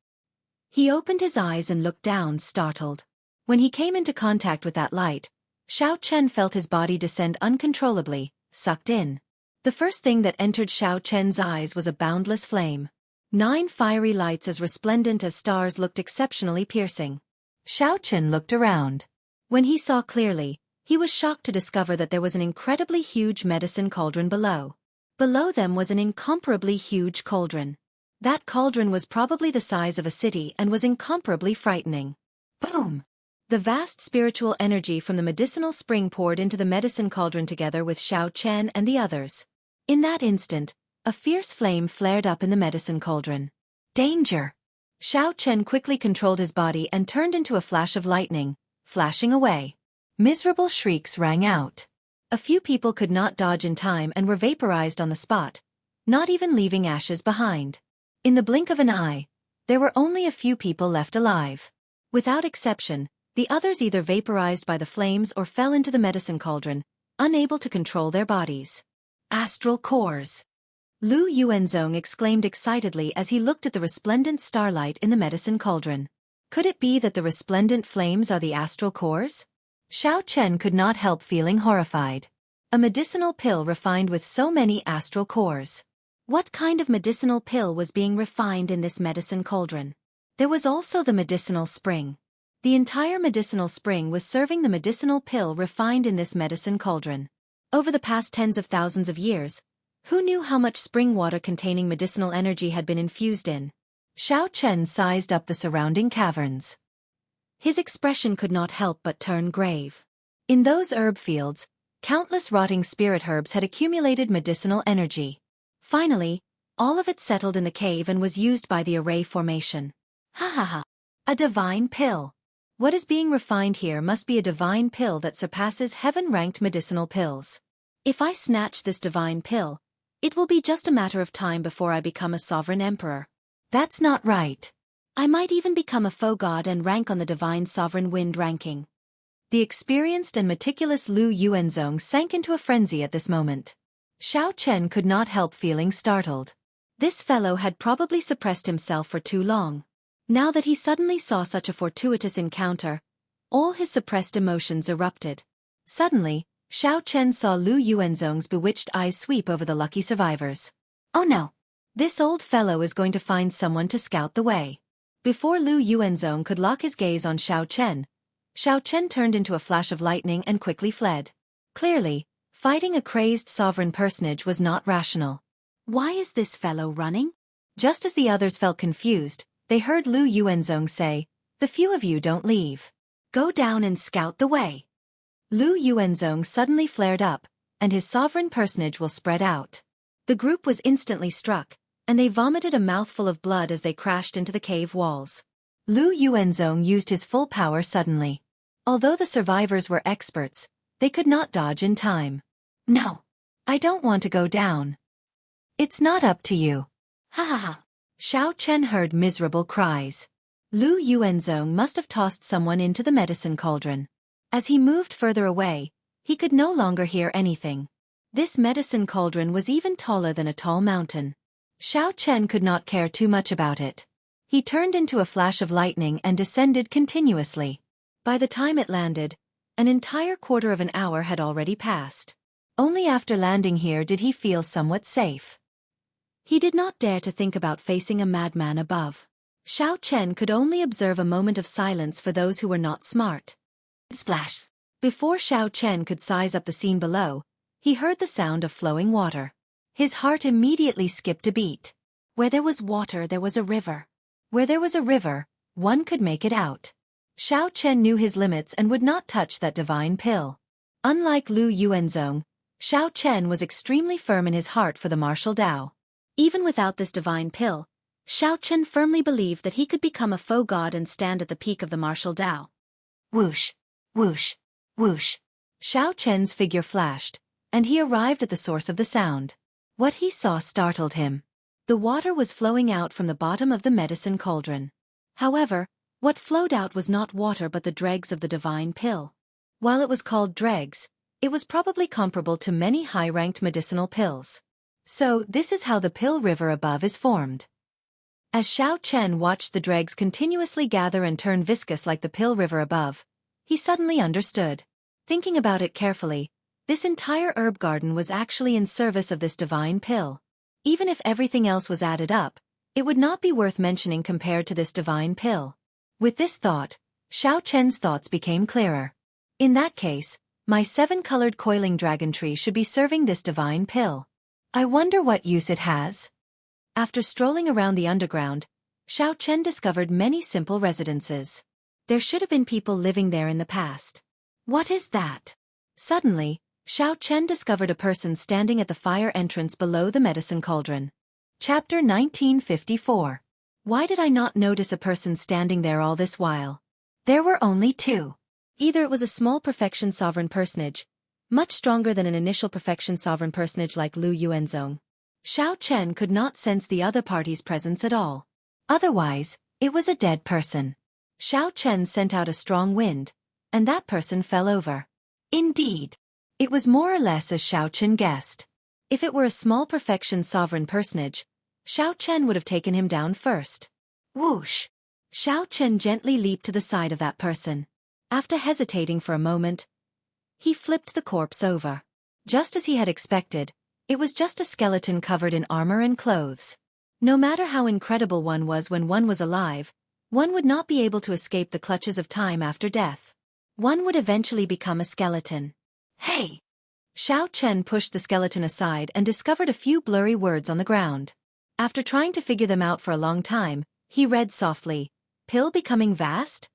He opened his eyes and looked down, startled. When he came into contact with that light, Xiao Chen felt his body descend uncontrollably, sucked in. The first thing that entered Xiao Chen's eyes was a boundless flame. 9 fiery lights as resplendent as stars looked exceptionally piercing. Xiao Chen looked around. When he saw clearly, he was shocked to discover that there was an incredibly huge medicine cauldron below. Below them was an incomparably huge cauldron. That cauldron was probably the size of a city and was incomparably frightening. Boom! The vast spiritual energy from the medicinal spring poured into the medicine cauldron together with Xiao Chen and the others. In that instant, a fierce flame flared up in the medicine cauldron. Danger! Xiao Chen quickly controlled his body and turned into a flash of lightning, flashing away. Miserable shrieks rang out. A few people could not dodge in time and were vaporized on the spot, not even leaving ashes behind. In the blink of an eye, there were only a few people left alive. Without exception, the others either vaporized by the flames or fell into the medicine cauldron, unable to control their bodies. Astral cores! Lu Yuanzong exclaimed excitedly as he looked at the resplendent starlight in the medicine cauldron. Could it be that the resplendent flames are the astral cores? Xiao Chen could not help feeling horrified. A medicinal pill refined with so many astral cores. What kind of medicinal pill was being refined in this medicine cauldron? There was also the medicinal spring. The entire medicinal spring was serving the medicinal pill refined in this medicine cauldron. Over the past tens of thousands of years, who knew how much spring water containing medicinal energy had been infused in? Xiao Chen sized up the surrounding caverns. His expression could not help but turn grave. In those herb fields, countless rotting spirit herbs had accumulated medicinal energy. Finally, all of it settled in the cave and was used by the array formation. Ha ha ha! A divine pill! What is being refined here must be a divine pill that surpasses heaven-ranked medicinal pills. If I snatch this divine pill, it will be just a matter of time before I become a sovereign emperor. That's not right. I might even become a faux god and rank on the divine sovereign wind ranking. The experienced and meticulous Lu Yuanzong sank into a frenzy at this moment. Xiao Chen could not help feeling startled. This fellow had probably suppressed himself for too long. Now that he suddenly saw such a fortuitous encounter, all his suppressed emotions erupted. Suddenly, Xiao Chen saw Lu Yuanzong's bewitched eyes sweep over the lucky survivors. Oh no! This old fellow is going to find someone to scout the way. Before Lu Yuanzong could lock his gaze on Xiao Chen turned into a flash of lightning and quickly fled. Clearly, fighting a crazed sovereign personage was not rational. Why is this fellow running? Just as the others felt confused, they heard Lu Yuanzong say, "The few of you don't leave. Go down and scout the way." Lu Yuanzong suddenly flared up, and his sovereign personage will spread out. The group was instantly struck, and they vomited a mouthful of blood as they crashed into the cave walls. Lu Yuanzong used his full power suddenly. Although the survivors were experts, they could not dodge in time. "No. I don't want to go down." "It's not up to you." Ha ha ha. Xiao Chen heard miserable cries. Lu Yuanzong must have tossed someone into the medicine cauldron. As he moved further away, he could no longer hear anything. This medicine cauldron was even taller than a tall mountain. Xiao Chen could not care too much about it. He turned into a flash of lightning and descended continuously. By the time it landed, an entire quarter of an hour had already passed. Only after landing here did he feel somewhat safe. He did not dare to think about facing a madman above. Xiao Chen could only observe a moment of silence for those who were not smart. Splash! Before Xiao Chen could size up the scene below, he heard the sound of flowing water. His heart immediately skipped a beat. Where there was water, there was a river. Where there was a river, one could make it out. Xiao Chen knew his limits and would not touch that divine pill. Unlike Lu Yuanzong, Xiao Chen was extremely firm in his heart for the martial Tao. Even without this divine pill, Xiao Chen firmly believed that he could become a faux god and stand at the peak of the martial Tao. Whoosh! Whoosh! Whoosh! Xiao Chen's figure flashed, and he arrived at the source of the sound. What he saw startled him. The water was flowing out from the bottom of the medicine cauldron. However, what flowed out was not water but the dregs of the divine pill. While it was called dregs, it was probably comparable to many high-ranked medicinal pills. So, this is how the pill river above is formed. As Xiao Chen watched the dregs continuously gather and turn viscous like the pill river above, he suddenly understood. Thinking about it carefully, this entire herb garden was actually in service of this divine pill. Even if everything else was added up, it would not be worth mentioning compared to this divine pill. With this thought, Xiao Chen's thoughts became clearer. In that case, my 7-colored coiling dragon tree should be serving this divine pill. I wonder what use it has. After strolling around the underground, Xiao Chen discovered many simple residences. There should have been people living there in the past. What is that? Suddenly, Xiao Chen discovered a person standing at the fire entrance below the medicine cauldron. Chapter 1954. Why did I not notice a person standing there all this while? There were only two. Either it was a small perfection sovereign personage, much stronger than an initial perfection sovereign personage like Lu Yuanzong. Xiao Chen could not sense the other party's presence at all. Otherwise, it was a dead person. Xiao Chen sent out a strong wind, and that person fell over. Indeed. It was more or less as Xiao Chen guessed. If it were a small perfection sovereign personage, Xiao Chen would have taken him down first. Whoosh! Xiao Chen gently leaped to the side of that person. After hesitating for a moment, he flipped the corpse over. Just as he had expected, it was just a skeleton covered in armor and clothes. No matter how incredible one was when one was alive, one would not be able to escape the clutches of time after death. One would eventually become a skeleton. Hey! Xiao Chen pushed the skeleton aside and discovered a few blurry words on the ground. After trying to figure them out for a long time, he read softly, "Pill becoming vast?"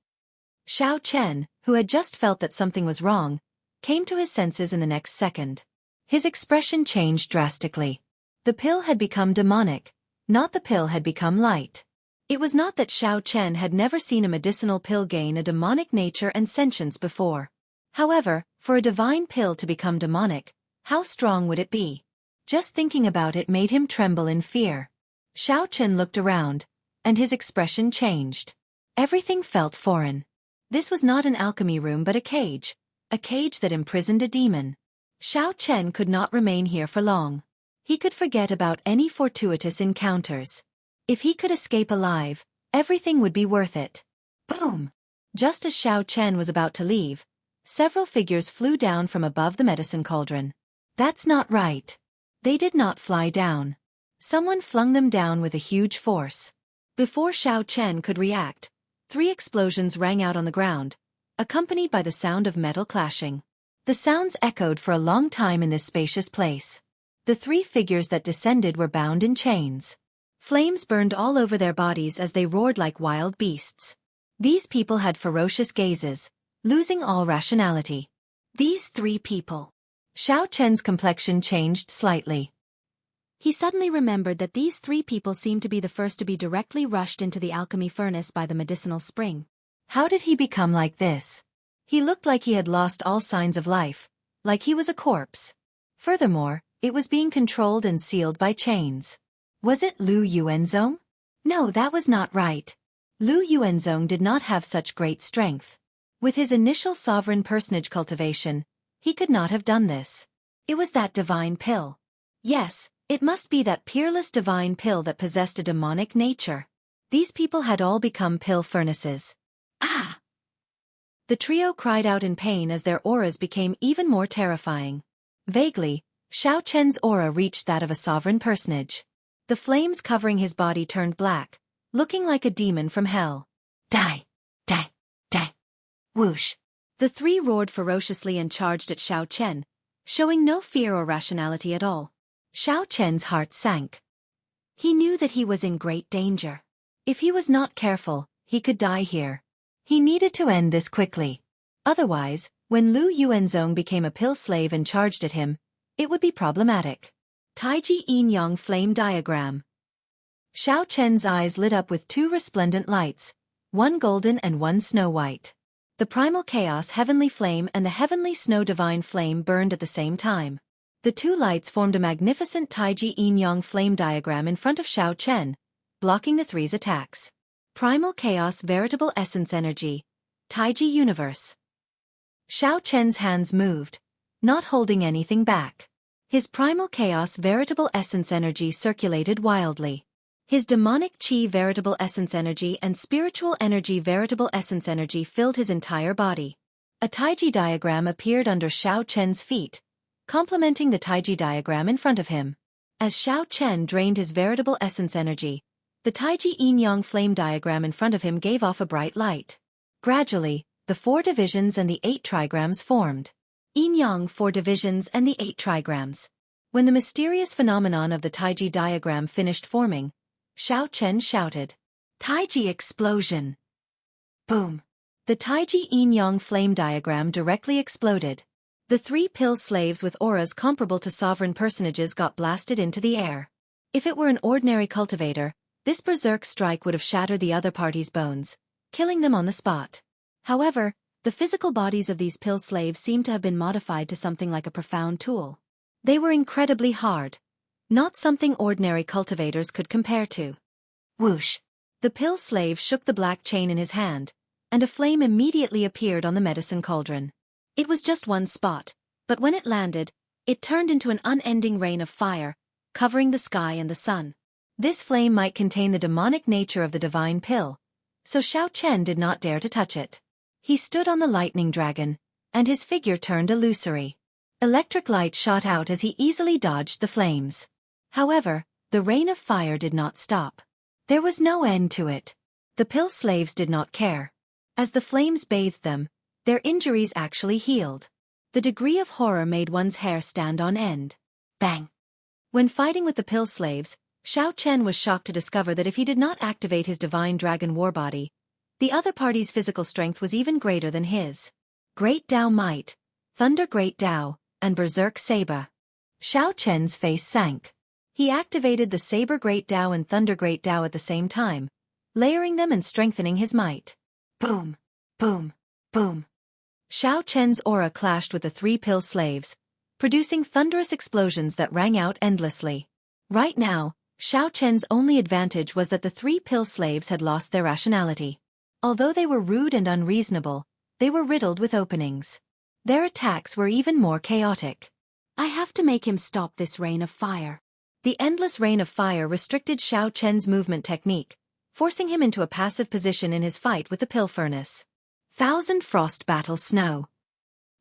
Xiao Chen, who had just felt that something was wrong, came to his senses in the next second. His expression changed drastically. The pill had become demonic, not the pill had become light. It was not that Xiao Chen had never seen a medicinal pill gain a demonic nature and sentience before. However, for a divine pill to become demonic, how strong would it be? Just thinking about it made him tremble in fear. Xiao Chen looked around, and his expression changed. Everything felt foreign. This was not an alchemy room but a cage that imprisoned a demon. Xiao Chen could not remain here for long. He could forget about any fortuitous encounters. If he could escape alive, everything would be worth it. Boom! Just as Xiao Chen was about to leave, Several figures flew down from above the medicine cauldron. That's not right. They did not fly down. Someone flung them down with a huge force. Before Xiao Chen could react, 3 explosions rang out on the ground, accompanied by the sound of metal clashing. The sounds echoed for a long time in this spacious place. The 3 figures that descended were bound in chains. Flames burned all over their bodies as they roared like wild beasts. These people had ferocious gazes, losing all rationality. These 3 people. Xiao Chen's complexion changed slightly. He suddenly remembered that these 3 people seemed to be the first to be directly rushed into the alchemy furnace by the medicinal spring. How did he become like this? He looked like he had lost all signs of life, like he was a corpse. Furthermore, it was being controlled and sealed by chains. Was it Lu Yuanzong? No, that was not right. Lu Yuanzong did not have such great strength. With his initial sovereign personage cultivation, he could not have done this. It was that divine pill. Yes, it must be that peerless divine pill that possessed a demonic nature. These people had all become pill furnaces. Ah! The trio cried out in pain as their auras became even more terrifying. Vaguely, Xiao Chen's aura reached that of a sovereign personage. The flames covering his body turned black, looking like a demon from hell. Die! Die! Die! Whoosh! The 3 roared ferociously and charged at Xiao Chen, showing no fear or rationality at all. Xiao Chen's heart sank. He knew that he was in great danger. If he was not careful, he could die here. He needed to end this quickly. Otherwise, when Lu Yuanzong became a pill slave and charged at him, it would be problematic. Taiji Yin-Yang Flame Diagram. Xiao Chen's eyes lit up with 2 resplendent lights, one golden and one snow-white. The primal chaos heavenly flame and the heavenly snow divine flame burned at the same time. The 2 lights formed a magnificent Taiji Yin-Yang Flame Diagram in front of Xiao Chen, blocking the 3's attacks. Primal chaos veritable essence energy. Taiji universe. Xiao Chen's hands moved, not holding anything back. His primal chaos veritable essence energy circulated wildly. His demonic chi veritable essence energy and spiritual energy veritable essence energy filled his entire body. A Taiji diagram appeared under Xiao Chen's feet, complementing the Taiji diagram in front of him. As Xiao Chen drained his veritable essence energy, the Taiji Yin-Yang flame diagram in front of him gave off a bright light. Gradually, the 4 divisions and the 8 trigrams formed. Yin-Yang 4 divisions and the 8 trigrams. When the mysterious phenomenon of the Taiji diagram finished forming, Xiao Chen shouted, "Taiji explosion!" Boom! The Taiji Yin-Yang flame diagram directly exploded. The 3 pill slaves with auras comparable to sovereign personages got blasted into the air. If it were an ordinary cultivator, this berserk strike would have shattered the other party's bones, killing them on the spot. However, the physical bodies of these pill slaves seemed to have been modified to something like a profound tool. They were incredibly hard, not something ordinary cultivators could compare to. Whoosh! The pill slave shook the black chain in his hand, and a flame immediately appeared on the medicine cauldron. It was just one spot, but when it landed, it turned into an unending rain of fire, covering the sky and the sun. This flame might contain the demonic nature of the divine pill, so Xiao Chen did not dare to touch it. He stood on the lightning dragon, and his figure turned illusory. Electric light shot out as he easily dodged the flames. However, the rain of fire did not stop. There was no end to it. The pill slaves did not care. As the flames bathed them, their injuries actually healed. The degree of horror made one's hair stand on end. Bang! When fighting with the pill slaves, Xiao Chen was shocked to discover that if he did not activate his divine dragon war body, the other party's physical strength was even greater than his. Great Dao Might, Thunder Great Dao, and Berserk Saber. Xiao Chen's face sank. He activated the Saber Great Dao and Thunder Great Dao at the same time, layering them and strengthening his might. Boom! Boom! Boom! Xiao Chen's aura clashed with the 3 pill slaves, producing thunderous explosions that rang out endlessly. Right now, Xiao Chen's only advantage was that the 3 pill slaves had lost their rationality. Although they were rude and unreasonable, they were riddled with openings. Their attacks were even more chaotic. I have to make him stop this rain of fire. The endless rain of fire restricted Xiao Chen's movement technique, forcing him into a passive position in his fight with the pill furnace. Thousand Frost Battle Snow.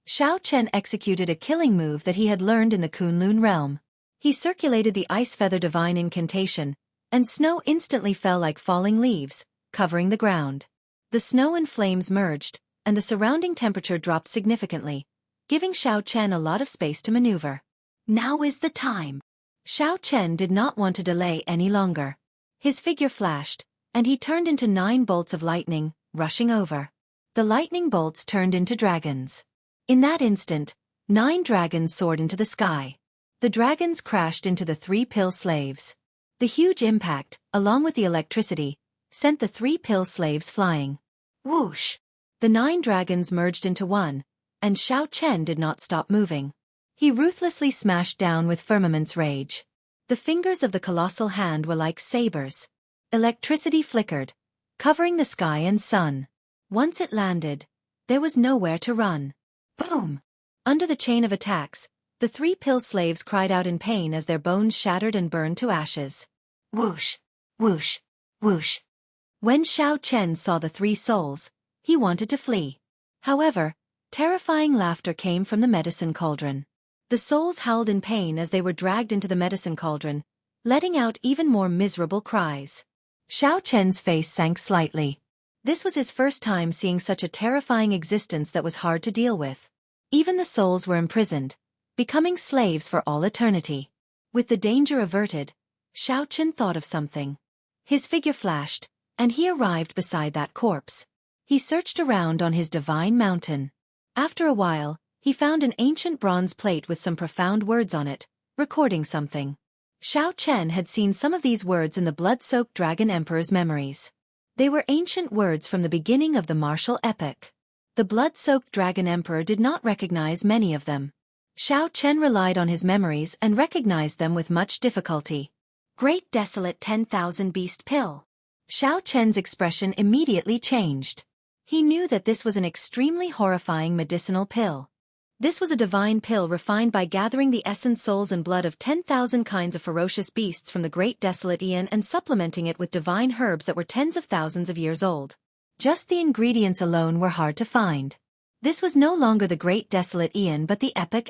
Xiao Chen executed a killing move that he had learned in the Kunlun realm. He circulated the Ice Feather Divine Incantation, and snow instantly fell like falling leaves, covering the ground. The snow and flames merged, and the surrounding temperature dropped significantly, giving Xiao Chen a lot of space to maneuver. Now is the time. Xiao Chen did not want to delay any longer. His figure flashed, and he turned into 9 bolts of lightning, rushing over. The lightning bolts turned into dragons. In that instant, 9 dragons soared into the sky. The dragons crashed into the 3 pill slaves. The huge impact, along with the electricity, sent the 3 pill slaves flying. Whoosh! The 9 dragons merged into one, and Xiao Chen did not stop moving. He ruthlessly smashed down with Firmament's rage. The fingers of the colossal hand were like sabers. Electricity flickered, covering the sky and sun. Once it landed, there was nowhere to run. Boom! Under the chain of attacks, the 3 pill slaves cried out in pain as their bones shattered and burned to ashes. Whoosh! Whoosh! Whoosh! When Xiao Chen saw the 3 souls, he wanted to flee. However, terrifying laughter came from the medicine cauldron. The souls howled in pain as they were dragged into the medicine cauldron, letting out even more miserable cries. Xiao Chen's face sank slightly. This was his first time seeing such a terrifying existence that was hard to deal with. Even the souls were imprisoned, becoming slaves for all eternity. With the danger averted, Xiao Chen thought of something. His figure flashed, and he arrived beside that corpse. He searched around on his divine mountain. After a while, he found an ancient bronze plate with some profound words on it, recording something. Xiao Chen had seen some of these words in the blood-soaked Dragon Emperor's memories. They were ancient words from the beginning of the martial epic. The blood-soaked Dragon Emperor did not recognize many of them. Xiao Chen relied on his memories and recognized them with much difficulty. Great Desolate 10,000 Beast Pill. Xiao Chen's expression immediately changed. He knew that this was an extremely horrifying medicinal pill. This was a divine pill refined by gathering the essence, souls and blood of 10,000 kinds of ferocious beasts from the Great Desolate Aeon and supplementing it with divine herbs that were tens of thousands of years old. Just the ingredients alone were hard to find. This was no longer the Great Desolate Aeon but the epic.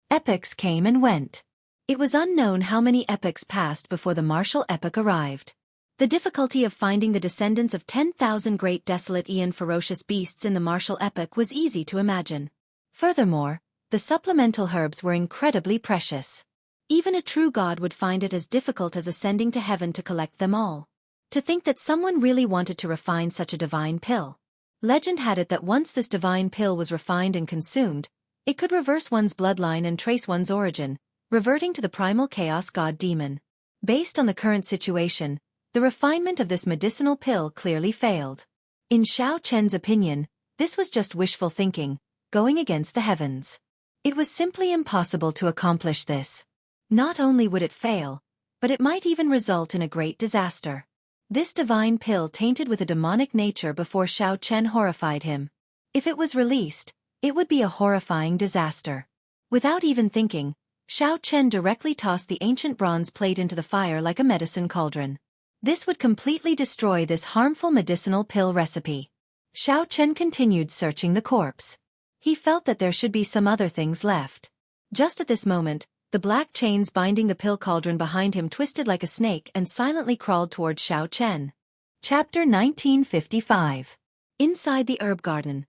Epics came and went. It was unknown how many epics passed before the martial epic arrived. The difficulty of finding the descendants of 10,000 Great Desolate Aeon ferocious beasts in the martial epic was easy to imagine. Furthermore, the supplemental herbs were incredibly precious. Even a true god would find it as difficult as ascending to heaven to collect them all. To think that someone really wanted to refine such a divine pill. Legend had it that once this divine pill was refined and consumed, it could reverse one's bloodline and trace one's origin, reverting to the primal chaos god demon. Based on the current situation, the refinement of this medicinal pill clearly failed. In Xiao Chen's opinion, this was just wishful thinking, going against the heavens. It was simply impossible to accomplish this. Not only would it fail, but it might even result in a great disaster. This divine pill tainted with a demonic nature before Xiao Chen horrified him. If it was released, it would be a horrifying disaster. Without even thinking, Xiao Chen directly tossed the ancient bronze plate into the fire like a medicine cauldron. This would completely destroy this harmful medicinal pill recipe. Xiao Chen continued searching the corpse. He felt that there should be some other things left. Just at this moment, the black chains binding the pill cauldron behind him twisted like a snake and silently crawled toward Xiao Chen. Chapter 1955. Inside the herb garden.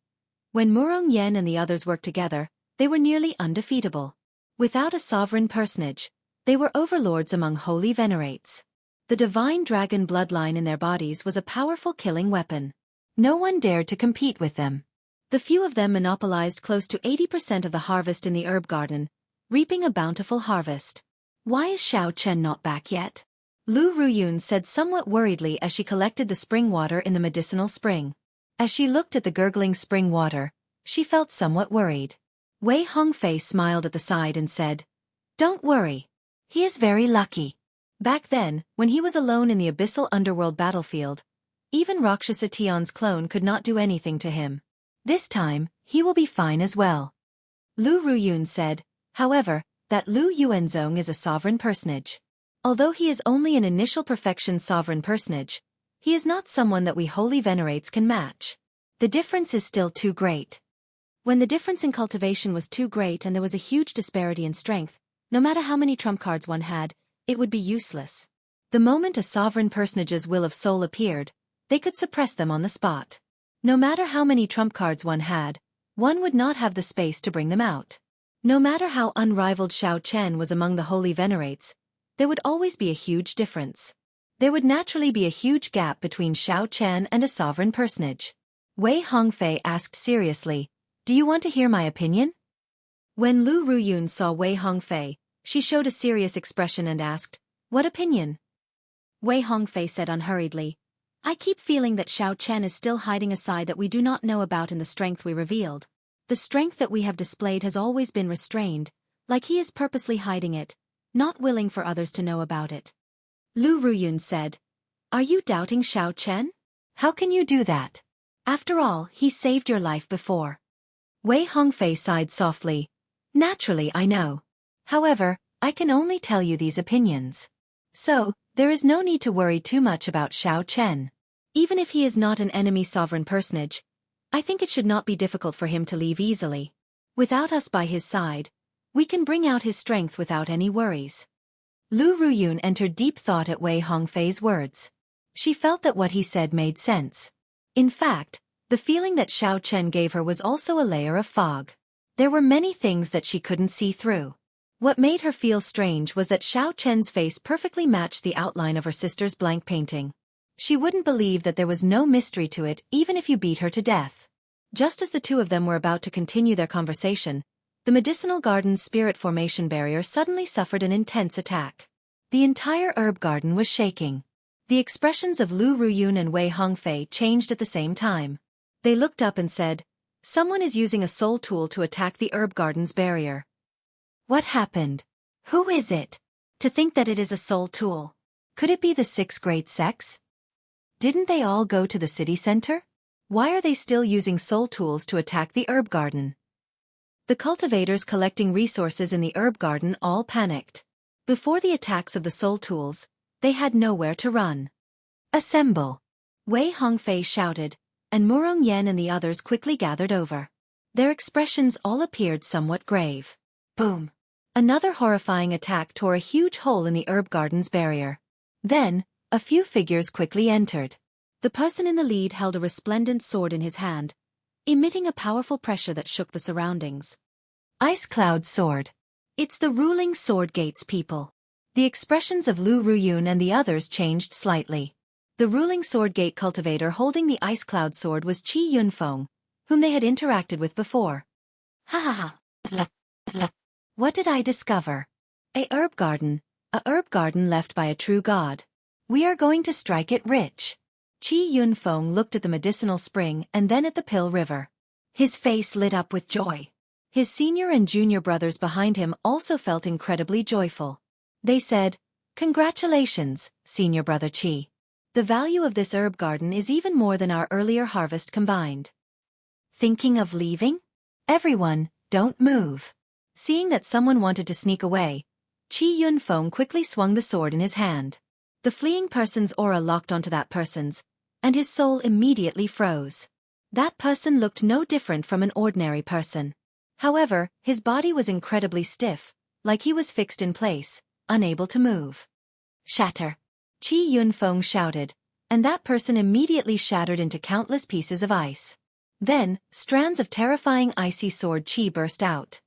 When Murong Yen and the others worked together, they were nearly undefeatable. Without a sovereign personage, they were overlords among holy venerates. The divine dragon bloodline in their bodies was a powerful killing weapon. No one dared to compete with them. The few of them monopolized close to 80% of the harvest in the herb garden, reaping a bountiful harvest. Why is Xiao Chen not back yet? Lu Ruyun said somewhat worriedly as she collected the spring water in the medicinal spring. As she looked at the gurgling spring water, she felt somewhat worried. Wei Hongfei smiled at the side and said, "Don't worry. He is very lucky." Back then, when he was alone in the abyssal underworld battlefield, even Rakshasa Tion's clone could not do anything to him. This time, he will be fine as well. Lu Ruyun said, however, that Lu Yuanzong is a sovereign personage. Although he is only an initial perfection sovereign personage, he is not someone that we holy venerates can match. The difference is still too great. When the difference in cultivation was too great and there was a huge disparity in strength, no matter how many trump cards one had, it would be useless. The moment a sovereign personage's will of soul appeared, they could suppress them on the spot. No matter how many trump cards one had, one would not have the space to bring them out. No matter how unrivaled Xiao Chen was among the holy venerates, there would always be a huge difference. There would naturally be a huge gap between Xiao Chen and a sovereign personage. Wei Hongfei asked seriously, "Do you want to hear my opinion?" When Lu Ruyun saw Wei Hongfei, she showed a serious expression and asked, "What opinion?" Wei Hongfei said unhurriedly, "I keep feeling that Xiao Chen is still hiding a side that we do not know about in the strength we revealed. The strength that we have displayed has always been restrained, like he is purposely hiding it, not willing for others to know about it." Lu Ruyun said, "Are you doubting Xiao Chen? How can you do that? After all, he saved your life before." Wei Hongfei sighed softly. "Naturally, I know. However, I can only tell you these opinions. So, there is no need to worry too much about Xiao Chen. Even if he is not an enemy sovereign personage, I think it should not be difficult for him to leave easily. Without us by his side, we can bring out his strength without any worries." Lu Ruyun entered deep thought at Wei Hongfei's words. She felt that what he said made sense. In fact, the feeling that Xiao Chen gave her was also a layer of fog. There were many things that she couldn't see through. What made her feel strange was that Xiao Chen's face perfectly matched the outline of her sister's blank painting. She wouldn't believe that there was no mystery to it even if you beat her to death. Just as the two of them were about to continue their conversation, the medicinal garden's spirit formation barrier suddenly suffered an intense attack. The entire herb garden was shaking. The expressions of Lu Ruyun and Wei Hongfei changed at the same time. They looked up and said, "Someone is using a soul tool to attack the herb garden's barrier." What happened? Who is it? To think that it is a soul tool. Could it be the 6th grade sex? Didn't they all go to the city center? Why are they still using soul tools to attack the herb garden? The cultivators collecting resources in the herb garden all panicked. Before the attacks of the soul tools, they had nowhere to run. "Assemble!" Wei Hongfei shouted, and Murong Yan and the others quickly gathered over. Their expressions all appeared somewhat grave. Boom! Another horrifying attack tore a huge hole in the herb garden's barrier. Then, a few figures quickly entered. The person in the lead held a resplendent sword in his hand, emitting a powerful pressure that shook the surroundings. Ice Cloud Sword. It's the ruling Sword Gates people. The expressions of Lu Ruyun and the others changed slightly. The ruling Sword Gate cultivator holding the Ice Cloud Sword was Qi Yunfeng, whom they had interacted with before. Ha ha ha. What did I discover? A herb garden left by a true god. We are going to strike it rich. Qi Yunfeng looked at the medicinal spring and then at the Pill River. His face lit up with joy. His senior and junior brothers behind him also felt incredibly joyful. They said, "Congratulations, senior brother Qi. The value of this herb garden is even more than our earlier harvest combined." Thinking of leaving? Everyone, don't move. Seeing that someone wanted to sneak away, Qi Yunfeng quickly swung the sword in his hand. The fleeing person's aura locked onto that person's, and his soul immediately froze. That person looked no different from an ordinary person. However, his body was incredibly stiff, like he was fixed in place, unable to move. "Shatter!" Qi Yunfeng shouted, and that person immediately shattered into countless pieces of ice. Then, strands of terrifying icy sword qi burst out.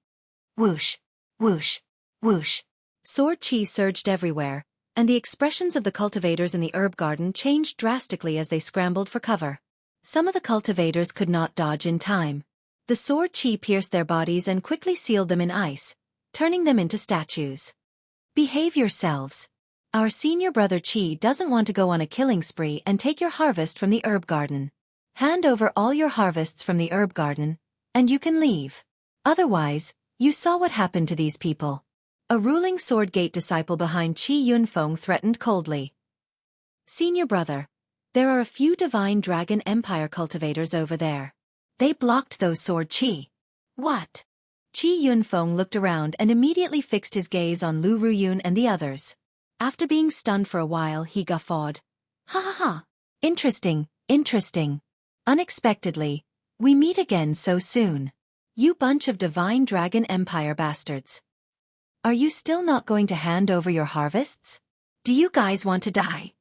Whoosh! Whoosh! Whoosh! Sword qi surged everywhere, and the expressions of the cultivators in the herb garden changed drastically as they scrambled for cover. Some of the cultivators could not dodge in time. The sword qi pierced their bodies and quickly sealed them in ice, turning them into statues. "Behave yourselves. Our senior brother Qi doesn't want to go on a killing spree and take your harvest from the herb garden. Hand over all your harvests from the herb garden, and you can leave. Otherwise, you saw what happened to these people." A ruling Sword Gate disciple behind Qi Yunfeng threatened coldly. "Senior brother, there are a few Divine Dragon Empire cultivators over there. They blocked those sword qi." "What?" Qi Yunfeng looked around and immediately fixed his gaze on Lu Ruyun and the others. After being stunned for a while, he guffawed. "Ha ha ha! Interesting, interesting. Unexpectedly, we meet again so soon. You bunch of Divine Dragon Empire bastards. Are you still not going to hand over your harvests? Do you guys want to die?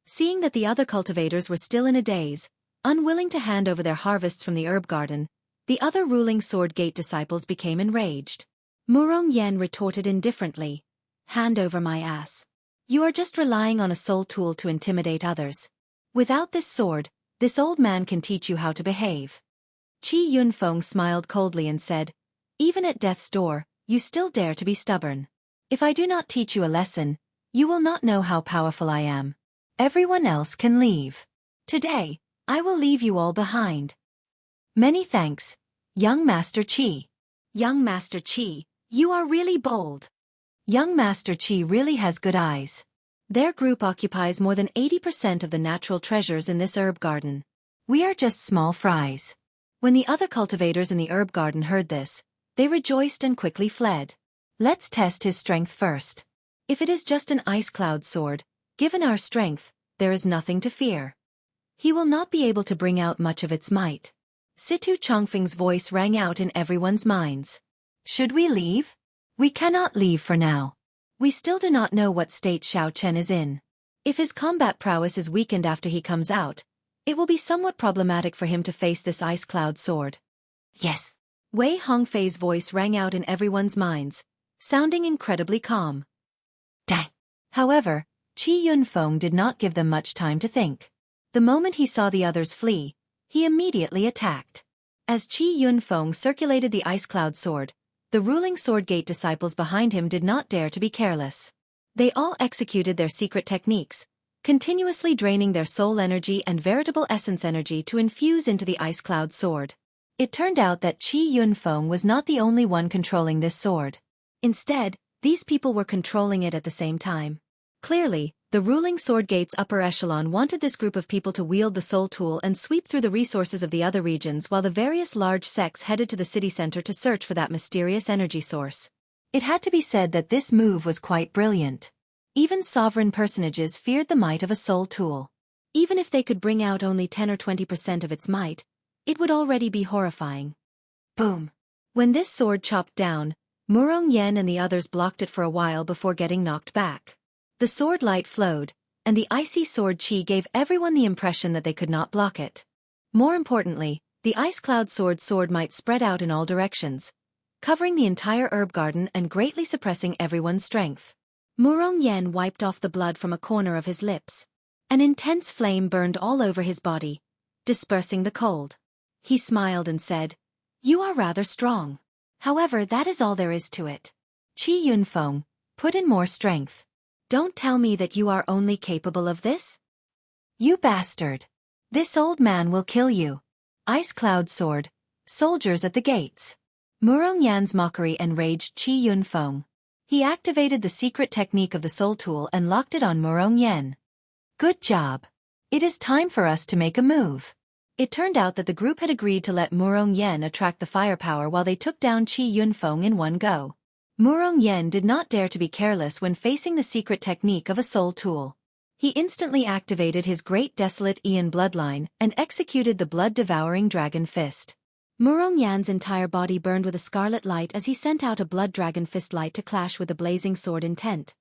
Seeing that the other cultivators were still in a daze, unwilling to hand over their harvests from the herb garden, the other ruling Sword Gate disciples became enraged. Murong Yen retorted indifferently. Hand over my ass. You are just relying on a soul tool to intimidate others. Without this sword, this old man can teach you how to behave. Qi Yunfeng smiled coldly and said, even at death's door, you still dare to be stubborn. If I do not teach you a lesson, you will not know how powerful I am. Everyone else can leave. Today, I will leave you all behind. Many thanks, young Master Qi. Young Master Qi, you are really bold. Young Master Qi really has good eyes. Their group occupies more than 80% of the natural treasures in this herb garden. We are just small fries. When the other cultivators in the herb garden heard this, they rejoiced and quickly fled. Let's test his strength first. If it is just an ice cloud sword, given our strength, there is nothing to fear. He will not be able to bring out much of its might. Situ Chongfeng's voice rang out in everyone's minds. Should we leave? We cannot leave for now. We still do not know what state Xiao Chen is in. If his combat prowess is weakened after he comes out, it will be somewhat problematic for him to face this ice cloud sword. Yes. Wei Hongfei's voice rang out in everyone's minds, sounding incredibly calm. Dang. However, Qi Yunfeng did not give them much time to think. The moment he saw the others flee, he immediately attacked. As Qi Yunfeng circulated the ice cloud sword, the ruling Sword Gate disciples behind him did not dare to be careless. They all executed their secret techniques, continuously draining their soul energy and veritable essence energy to infuse into the ice cloud sword. It turned out that Qi Yunfeng was not the only one controlling this sword. Instead, these people were controlling it at the same time. Clearly, the ruling Sword Gate's upper echelon wanted this group of people to wield the soul tool and sweep through the resources of the other regions while the various large sects headed to the city center to search for that mysterious energy source. It had to be said that this move was quite brilliant. Even sovereign personages feared the might of a soul tool. Even if they could bring out only 10 or 20% of its might, it would already be horrifying. Boom! When this sword chopped down, Murong Yen and the others blocked it for a while before getting knocked back. The sword light flowed, and the icy sword chi gave everyone the impression that they could not block it. More importantly, the ice cloud sword might spread out in all directions, covering the entire herb garden and greatly suppressing everyone's strength. Murong Yen wiped off the blood from a corner of his lips. An intense flame burned all over his body, dispersing the cold. He smiled and said, "You are rather strong. However, that is all there is to it. Qi Yunfeng, put in more strength. Don't tell me that you are only capable of this? You bastard. This old man will kill you. Ice cloud sword, soldiers at the gates." Murong Yan's mockery enraged Qi Yunfeng. He activated the secret technique of the soul tool and locked it on Murong Yen. Good job. It is time for us to make a move. It turned out that the group had agreed to let Murong Yen attract the firepower while they took down Qi Yunfeng in one go. Murong Yen did not dare to be careless when facing the secret technique of a soul tool. He instantly activated his great desolate Aeon bloodline and executed the blood-devouring dragon fist. Murong Yan's entire body burned with a scarlet light as he sent out a blood dragon fist light to clash with the blazing sword intent.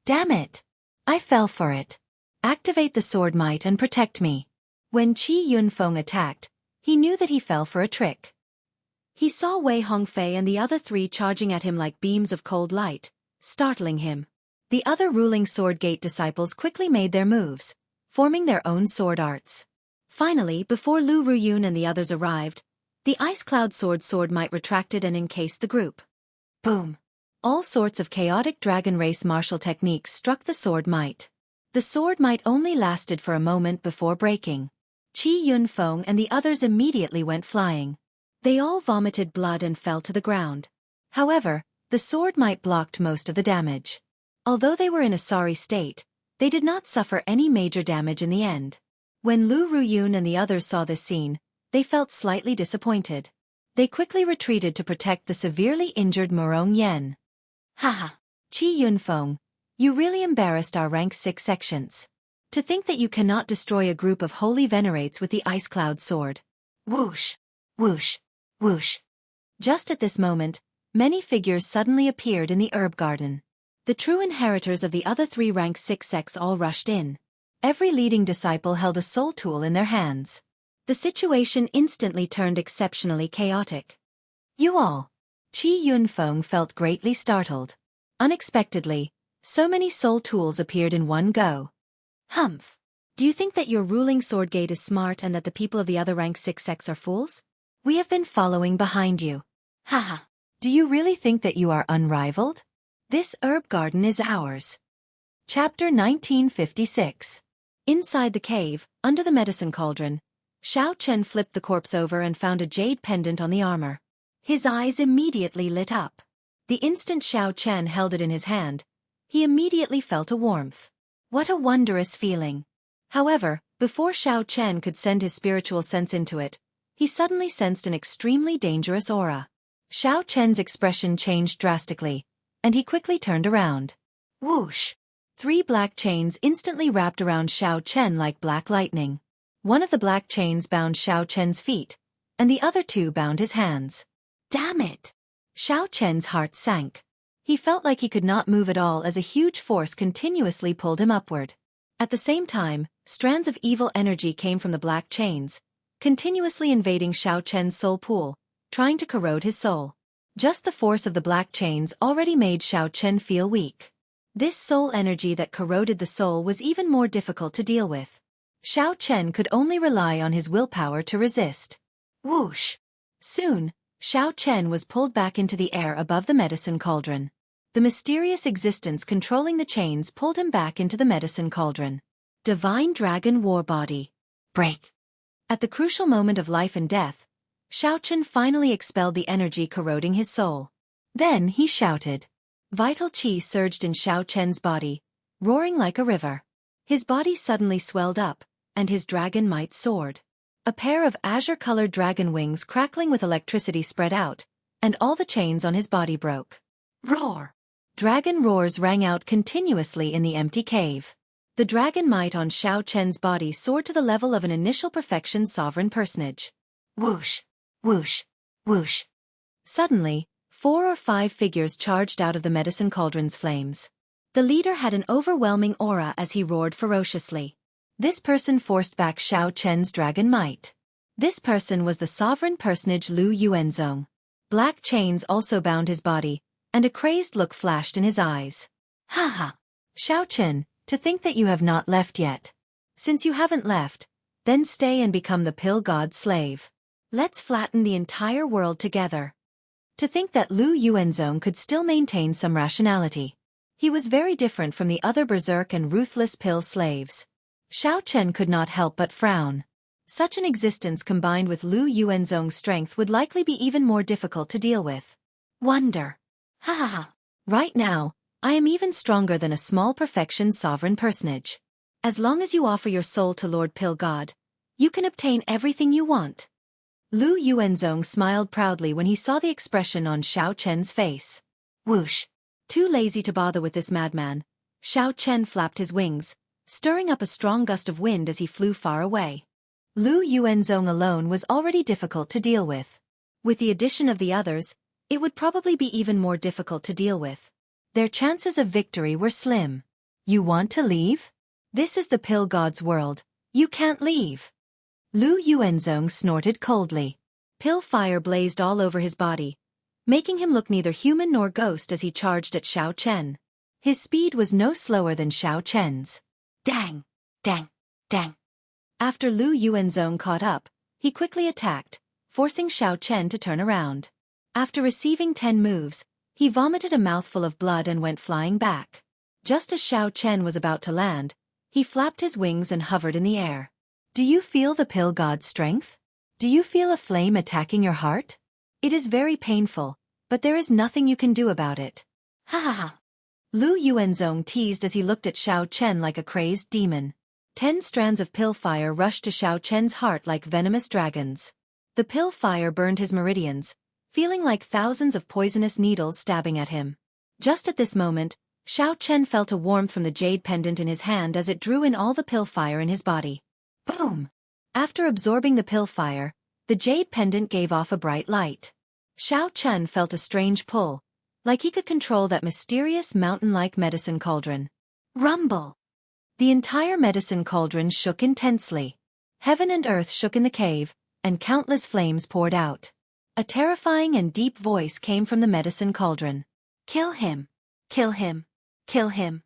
Damn it! I fell for it. Activate the sword might and protect me. When Qi Yunfeng attacked, he knew that he fell for a trick. He saw Wei Hongfei and the other three charging at him like beams of cold light, startling him. The other ruling Sword Gate disciples quickly made their moves, forming their own sword arts. Finally, before Lu Ruyun and the others arrived, the ice cloud sword might retracted and encased the group. Boom! All sorts of chaotic dragon race martial techniques struck the sword might. The sword might only lasted for a moment before breaking. Qi Yunfeng and the others immediately went flying. They all vomited blood and fell to the ground. However, the sword might blocked most of the damage. Although they were in a sorry state, they did not suffer any major damage in the end. When Lu Ruyun and the others saw this scene, they felt slightly disappointed. They quickly retreated to protect the severely injured Murong Yen. Haha! Qi Yunfeng, you really embarrassed our rank 6 sections. To think that you cannot destroy a group of holy venerates with the ice cloud sword. Whoosh! Whoosh! Whoosh! Just at this moment, many figures suddenly appeared in the herb garden. The true inheritors of the other 3 rank 6 sects all rushed in. Every leading disciple held a soul tool in their hands. The situation instantly turned exceptionally chaotic. You all. Qi Yunfeng felt greatly startled. Unexpectedly, so many soul tools appeared in one go. Humph. Do you think that your ruling sword gate is smart and that the people of the other rank 6 sects are fools? We have been following behind you. Haha. Do you really think that you are unrivaled? This herb garden is ours. Chapter 1956. Inside the cave, under the medicine cauldron, Xiao Chen flipped the corpse over and found a jade pendant on the armor. His eyes immediately lit up. The instant Xiao Chen held it in his hand, he immediately felt a warmth. What a wondrous feeling. However, before Xiao Chen could send his spiritual sense into it, he suddenly sensed an extremely dangerous aura. Xiao Chen's expression changed drastically, and he quickly turned around. Whoosh! 3 black chains instantly wrapped around Xiao Chen like black lightning. One of the black chains bound Xiao Chen's feet, and the other 2 bound his hands. Damn it! Xiao Chen's heart sank. He felt like he could not move at all as a huge force continuously pulled him upward. At the same time, strands of evil energy came from the black chains, continuously invading Xiao Chen's soul pool, trying to corrode his soul. Just the force of the black chains already made Xiao Chen feel weak. This soul energy that corroded the soul was even more difficult to deal with. Xiao Chen could only rely on his willpower to resist. Whoosh! Soon, Xiao Chen was pulled back into the air above the medicine cauldron. The mysterious existence controlling the chains pulled him back into the medicine cauldron. Divine Dragon War Body. Break! At the crucial moment of life and death, Xiao Chen finally expelled the energy corroding his soul. Then he shouted. Vital qi surged in Xiao Chen's body, roaring like a river. His body suddenly swelled up, and his dragon might soared. A pair of azure-colored dragon wings crackling with electricity spread out, and all the chains on his body broke. Roar! Dragon roars rang out continuously in the empty cave. The dragon might on Xiao Chen's body soared to the level of an initial perfection sovereign personage. Whoosh! Whoosh! Whoosh! Suddenly, 4 or 5 figures charged out of the medicine cauldron's flames. The leader had an overwhelming aura as he roared ferociously. This person forced back Xiao Chen's dragon might. This person was the sovereign personage Lu Yuanzong. Black chains also bound his body, and a crazed look flashed in his eyes. Haha! Xiao Chen, to think that you have not left yet. Since you haven't left, then stay and become the pill god's slave. Let's flatten the entire world together. To think that Lu Yuanzong could still maintain some rationality. He was very different from the other berserk and ruthless pill slaves. Xiao Chen could not help but frown. Such an existence combined with Lu Yuanzong's strength would likely be even more difficult to deal with. Wonder. Ha ha ha. Right now, I am even stronger than a small perfection sovereign personage. As long as you offer your soul to Lord Pill God, you can obtain everything you want. Lu Yuanzong smiled proudly when he saw the expression on Xiao Chen's face. Whoosh! Too lazy to bother with this madman, Xiao Chen flapped his wings, stirring up a strong gust of wind as he flew far away. Lu Yuanzong alone was already difficult to deal with. With the addition of the others, it would probably be even more difficult to deal with. Their chances of victory were slim. You want to leave? This is the pill god's world. You can't leave. Lu Yuanzong snorted coldly. Pill fire blazed all over his body, making him look neither human nor ghost as he charged at Xiao Chen. His speed was no slower than Xiao Chen's. Dang! Dang! Dang! After Lu Yuanzong caught up, he quickly attacked, forcing Xiao Chen to turn around. After receiving 10 moves, he vomited a mouthful of blood and went flying back. Just as Xiao Chen was about to land, he flapped his wings and hovered in the air. Do you feel the pill god's strength? Do you feel a flame attacking your heart? It is very painful, but there is nothing you can do about it. Ha ha ha. Lu Yuanzong teased as he looked at Xiao Chen like a crazed demon. 10 strands of pill fire rushed to Xiao Chen's heart like venomous dragons. The pill fire burned his meridians, feeling like thousands of poisonous needles stabbing at him. Just at this moment, Xiao Chen felt a warmth from the jade pendant in his hand as it drew in all the pill fire in his body. Boom! After absorbing the pill fire, the jade pendant gave off a bright light. Xiao Chen felt a strange pull, like he could control that mysterious mountain-like medicine cauldron. Rumble! The entire medicine cauldron shook intensely. Heaven and earth shook in the cave, and countless flames poured out. A terrifying and deep voice came from the medicine cauldron. Kill him! Kill him! Kill him!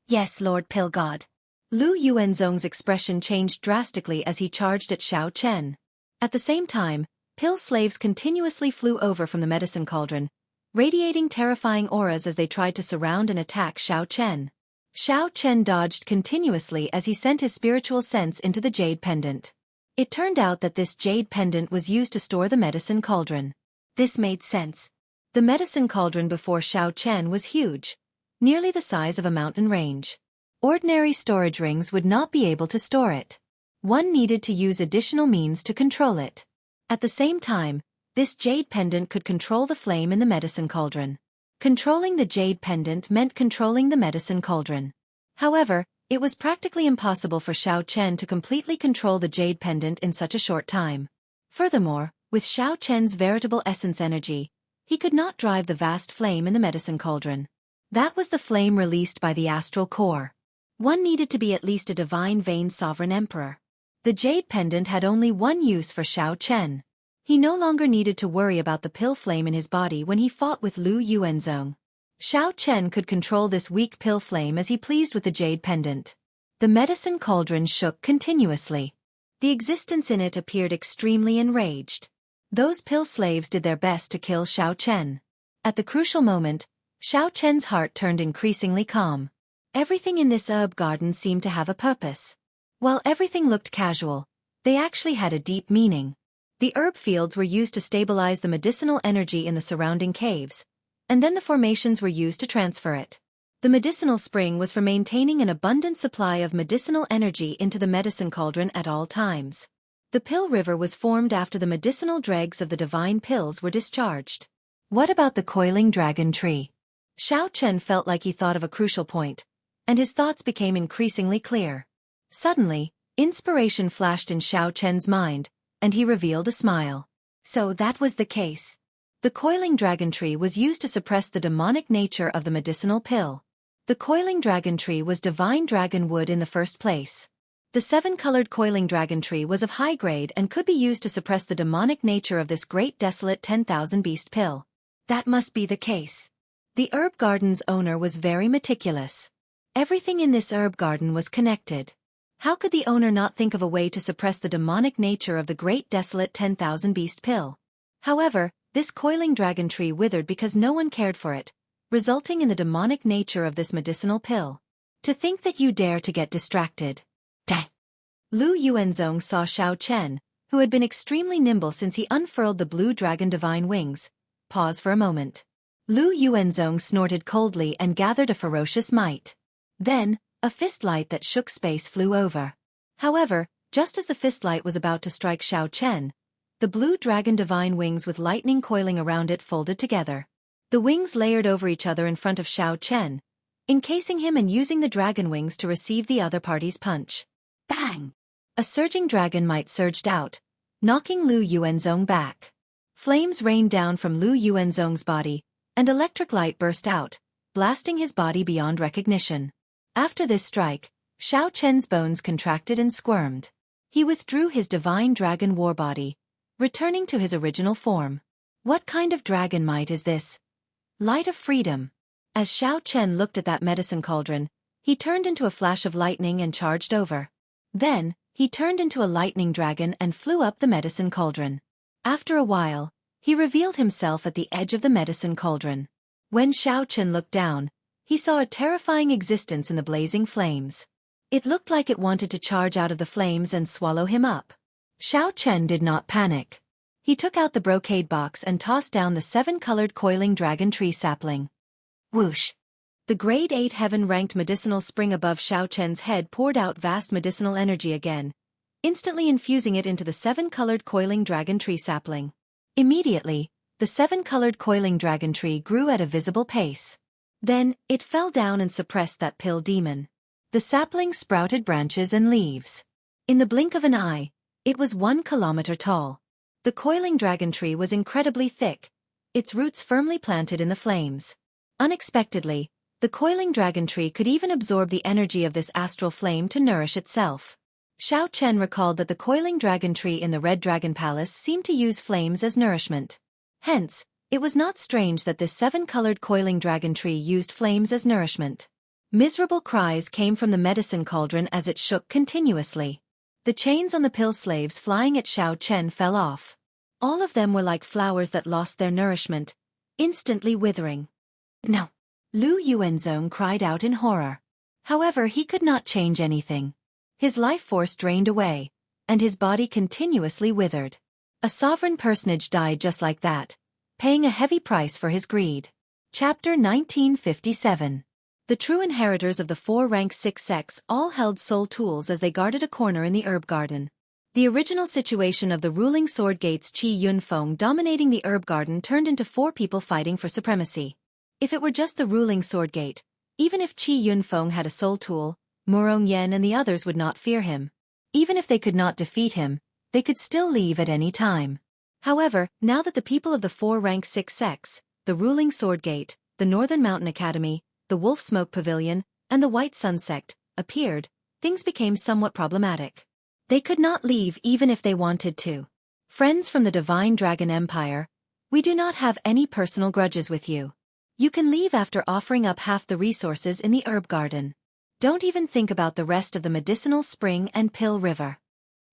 Yes, Lord Pill God. Lu Yuanzong's expression changed drastically as he charged at Xiao Chen. At the same time, pill slaves continuously flew over from the medicine cauldron, radiating terrifying auras as they tried to surround and attack Xiao Chen. Xiao Chen dodged continuously as he sent his spiritual sense into the jade pendant. It turned out that this jade pendant was used to store the medicine cauldron. This made sense. The medicine cauldron before Xiao Chen was huge, nearly the size of a mountain range. Ordinary storage rings would not be able to store it. One needed to use additional means to control it. At the same time, this jade pendant could control the flame in the medicine cauldron. Controlling the jade pendant meant controlling the medicine cauldron. However, it was practically impossible for Xiao Chen to completely control the jade pendant in such a short time. Furthermore, with Xiao Chen's veritable essence energy, he could not drive the vast flame in the medicine cauldron. That was the flame released by the astral core. One needed to be at least a divine vein sovereign emperor. The jade pendant had only one use for Xiao Chen. He no longer needed to worry about the pill flame in his body when he fought with Lu Yuanzong. Xiao Chen could control this weak pill flame as he pleased with the jade pendant. The medicine cauldron shook continuously. The existence in it appeared extremely enraged. Those pill slaves did their best to kill Xiao Chen. At the crucial moment, Xiao Chen's heart turned increasingly calm. Everything in this herb garden seemed to have a purpose. While everything looked casual, they actually had a deep meaning. The herb fields were used to stabilize the medicinal energy in the surrounding caves, and then the formations were used to transfer it. The medicinal spring was for maintaining an abundant supply of medicinal energy into the medicine cauldron at all times. The pill river was formed after the medicinal dregs of the divine pills were discharged. What about the coiling dragon tree? Xiao Chen felt like he thought of a crucial point, and his thoughts became increasingly clear. Suddenly, inspiration flashed in Xiao Chen's mind, and he revealed a smile. So that was the case. The coiling dragon tree was used to suppress the demonic nature of the medicinal pill. The coiling dragon tree was divine dragon wood in the first place. The 7-colored coiling dragon tree was of high grade and could be used to suppress the demonic nature of this great desolate 10,000 beast pill. That must be the case. The herb garden's owner was very meticulous. Everything in this herb garden was connected. How could the owner not think of a way to suppress the demonic nature of the great desolate 10,000 beast pill? However, this coiling dragon tree withered because no one cared for it, resulting in the demonic nature of this medicinal pill. To think that you dare to get distracted. Dang! Lu Yuanzong saw Xiao Chen, who had been extremely nimble since he unfurled the blue dragon divine wings, pause for a moment. Lu Yuanzong snorted coldly and gathered a ferocious might. Then, a fistlight that shook space flew over. However, just as the fistlight was about to strike Xiao Chen, the blue dragon divine wings with lightning coiling around it folded together. The wings layered over each other in front of Xiao Chen, encasing him and using the dragon wings to receive the other party's punch. Bang! A surging dragon might surged out, knocking Lu Yuanzong back. Flames rained down from Lu Yuanzong's body, and electric light burst out, blasting his body beyond recognition. After this strike, Xiao Chen's bones contracted and squirmed. He withdrew his divine dragon war body, returning to his original form. What kind of dragon might is this? Light of freedom. As Xiao Chen looked at that medicine cauldron, he turned into a flash of lightning and charged over. Then, he turned into a lightning dragon and flew up the medicine cauldron. After a while, he revealed himself at the edge of the medicine cauldron. When Xiao Chen looked down, he saw a terrifying existence in the blazing flames. It looked like it wanted to charge out of the flames and swallow him up. Xiao Chen did not panic. He took out the brocade box and tossed down the 7-colored coiling dragon tree sapling. Whoosh! The grade 8 heaven-ranked medicinal spring above Xiao Chen's head poured out vast medicinal energy again, instantly infusing it into the 7-colored coiling dragon tree sapling. Immediately, the 7-colored coiling dragon tree grew at a visible pace. Then, it fell down and suppressed that pill demon. The sapling sprouted branches and leaves. In the blink of an eye, it was 1 kilometer tall. The coiling dragon tree was incredibly thick, its roots firmly planted in the flames. Unexpectedly, the coiling dragon tree could even absorb the energy of this astral flame to nourish itself. Xiao Chen recalled that the coiling dragon tree in the Red Dragon Palace seemed to use flames as nourishment. Hence, it was not strange that this 7-colored coiling dragon tree used flames as nourishment. Miserable cries came from the medicine cauldron as it shook continuously. The chains on the pill slaves flying at Xiao Chen fell off. All of them were like flowers that lost their nourishment, instantly withering. No! Lu Yuanzong cried out in horror. However, he could not change anything. His life force drained away, and his body continuously withered. A sovereign personage died just like that, paying a heavy price for his greed. Chapter 1957. The true inheritors of the 4 rank 6 sects all held soul tools as they guarded a corner in the herb garden. The original situation of the ruling sword gates Qi Yunfeng dominating the herb garden turned into 4 people fighting for supremacy. If it were just the ruling sword gate, even if Qi Yunfeng had a soul tool, Murong Yen and the others would not fear him. Even if they could not defeat him, they could still leave at any time. However, now that the people of the 4 rank 6 sects, the ruling sword gate, the Northern Mountain Academy, the Wolf Smoke Pavilion, and the White Sun sect, appeared, things became somewhat problematic. They could not leave even if they wanted to. Friends from the Divine Dragon Empire, we do not have any personal grudges with you. You can leave after offering up half the resources in the herb garden. Don't even think about the rest of the medicinal spring and pill river.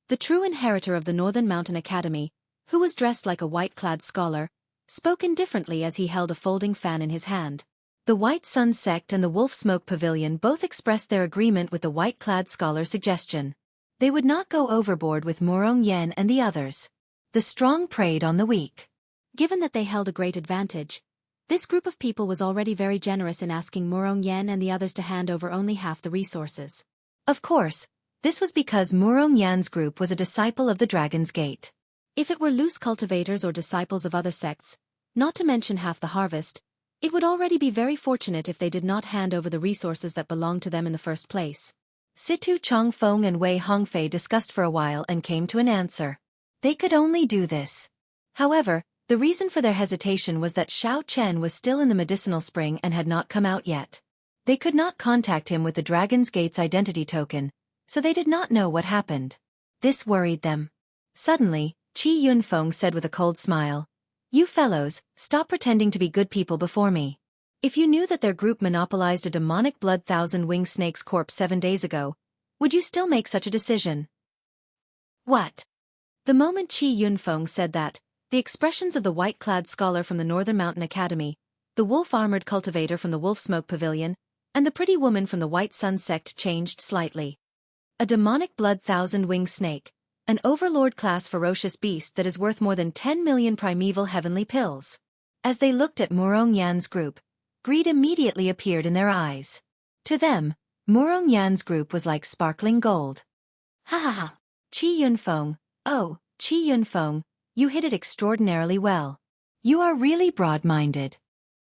The true inheritor of the Northern Mountain Academy, who was dressed like a white-clad scholar, spoke indifferently as he held a folding fan in his hand. The White Sun sect and the Wolf Smoke Pavilion both expressed their agreement with the white-clad scholar's suggestion. They would not go overboard with Murong Yen and the others. The strong preyed on the weak. Given that they held a great advantage, this group of people was already very generous in asking Murong Yen and the others to hand over only half the resources. Of course, this was because Murong Yan's group was a disciple of the Dragon's Gate. If it were loose cultivators or disciples of other sects, not to mention half the harvest, it would already be very fortunate if they did not hand over the resources that belonged to them in the first place. Situ Chongfeng and Wei Hongfei discussed for a while and came to an answer. They could only do this. However, the reason for their hesitation was that Xiao Chen was still in the medicinal spring and had not come out yet. They could not contact him with the Dragon's Gate's identity token, so they did not know what happened. This worried them. Suddenly, Qi Yunfeng said with a cold smile, "You fellows, stop pretending to be good people before me. If you knew that their group monopolized a demonic blood thousand-winged snake's corpse 7 days ago, would you still make such a decision?" What? The moment Qi Yunfeng said that, the expressions of the white-clad scholar from the Northern Mountain Academy, the wolf-armored cultivator from the Wolf Smoke Pavilion, and the pretty woman from the White Sun sect changed slightly. A demonic blood thousand-winged snake, an overlord-class ferocious beast that is worth more than 10 million primeval heavenly pills. As they looked at Murong Yan's group, greed immediately appeared in their eyes. To them, Murong Yan's group was like sparkling gold. Ha ha ha! Qi Yunfeng, oh, Qi Yunfeng, you hit it extraordinarily well. You are really broad-minded.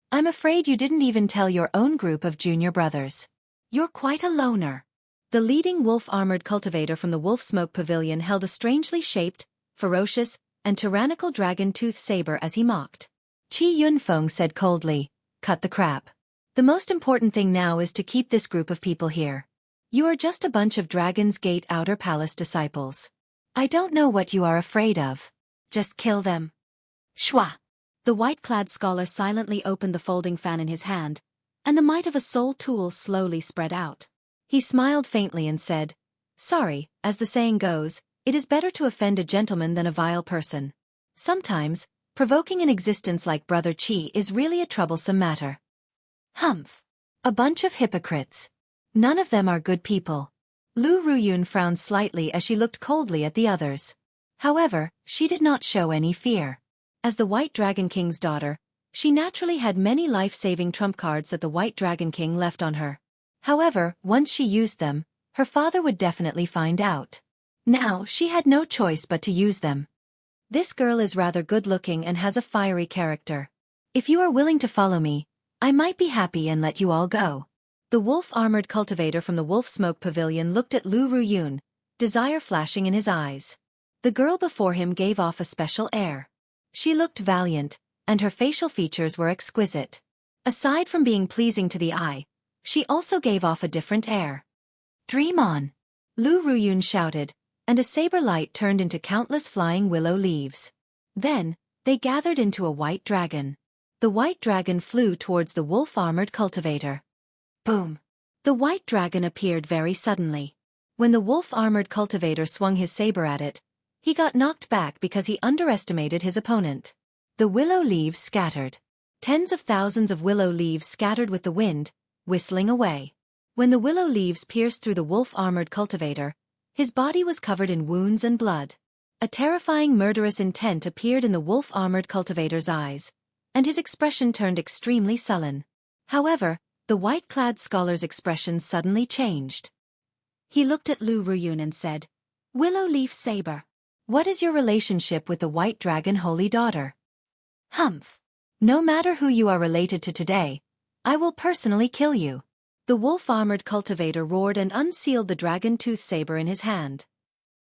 I'm afraid you didn't even tell your own group of junior brothers. You're quite a loner. The leading wolf-armored cultivator from the Wolf Smoke Pavilion held a strangely shaped, ferocious, and tyrannical dragon-tooth saber as he mocked. Qi Yunfeng said coldly, "Cut the crap. The most important thing now is to keep this group of people here. You are just a bunch of Dragon's Gate Outer Palace disciples. I don't know what you are afraid of. Just kill them." Shwa! The white-clad scholar silently opened the folding fan in his hand, and the might of a soul tool slowly spread out. He smiled faintly and said, "Sorry, as the saying goes, it is better to offend a gentleman than a vile person. Sometimes, provoking an existence like Brother Qi is really a troublesome matter." Humph! A bunch of hypocrites. None of them are good people. Lu Ruyun frowned slightly as she looked coldly at the others. However, she did not show any fear. As the White Dragon King's daughter, she naturally had many life-saving trump cards that the White Dragon King left on her. However, once she used them, her father would definitely find out. Now, she had no choice but to use them. This girl is rather good-looking and has a fiery character. If you are willing to follow me, I might be happy and let you all go. The wolf-armored cultivator from the Wolf Smoke Pavilion looked at Lu Ruyun, desire flashing in his eyes. The girl before him gave off a special air. She looked valiant, and her facial features were exquisite. Aside from being pleasing to the eye, she also gave off a different air. "Dream on!" Lu Ruyun shouted, and a saber light turned into countless flying willow leaves. Then, they gathered into a white dragon. The white dragon flew towards the wolf-armored cultivator. Boom! The white dragon appeared very suddenly. When the wolf-armored cultivator swung his saber at it, he got knocked back because he underestimated his opponent. The willow leaves scattered. Tens of thousands of willow leaves scattered with the wind, whistling away. When the willow leaves pierced through the wolf-armored cultivator, his body was covered in wounds and blood. A terrifying murderous intent appeared in the wolf-armored cultivator's eyes, and his expression turned extremely sullen. However, the white-clad scholar's expression suddenly changed. He looked at Lu Ruyun and said, "Willow leaf saber, what is your relationship with the white dragon holy daughter?" "Humph! No matter who you are related to today, I will personally kill you." The wolf-armored cultivator roared and unsealed the dragon tooth saber in his hand.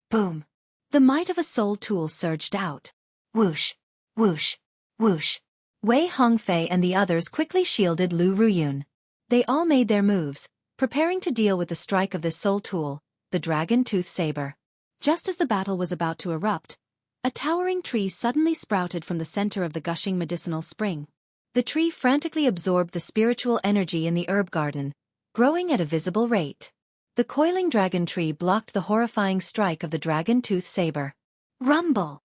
Boom! The might of a soul tool surged out. Whoosh! Whoosh! Whoosh! Wei Hongfei and the others quickly shielded Lu Ruyun. They all made their moves, preparing to deal with the strike of this soul tool, the dragon tooth saber. Just as the battle was about to erupt, a towering tree suddenly sprouted from the center of the gushing medicinal spring. The tree frantically absorbed the spiritual energy in the herb garden, growing at a visible rate. The coiling dragon tree blocked the horrifying strike of the dragon tooth saber. Rumble!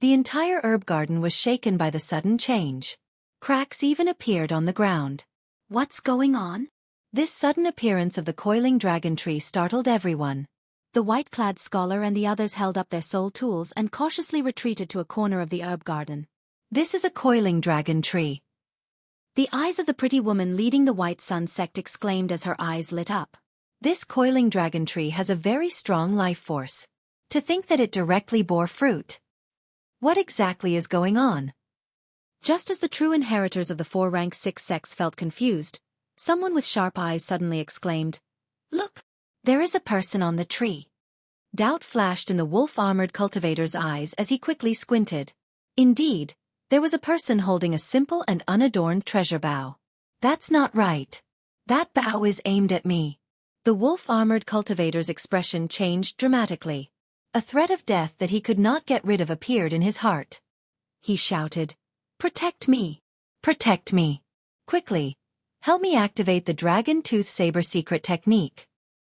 The entire herb garden was shaken by the sudden change. Cracks even appeared on the ground. What's going on? This sudden appearance of the coiling dragon tree startled everyone. The white-clad scholar and the others held up their soul tools and cautiously retreated to a corner of the herb garden. "This is a coiling dragon tree." The eyes of the pretty woman leading the White Sun sect exclaimed as her eyes lit up. "This coiling dragon tree has a very strong life force. To think that it directly bore fruit. What exactly is going on?" Just as the true inheritors of the 4-rank 6 sects felt confused, someone with sharp eyes suddenly exclaimed, "Look! There is a person on the tree." Doubt flashed in the wolf-armored cultivator's eyes as he quickly squinted. Indeed, there was a person holding a simple and unadorned treasure bow. "That's not right. That bow is aimed at me." The wolf-armored cultivator's expression changed dramatically. A threat of death that he could not get rid of appeared in his heart. He shouted, "Protect me! Protect me! Quickly! Help me activate the dragon tooth saber secret technique."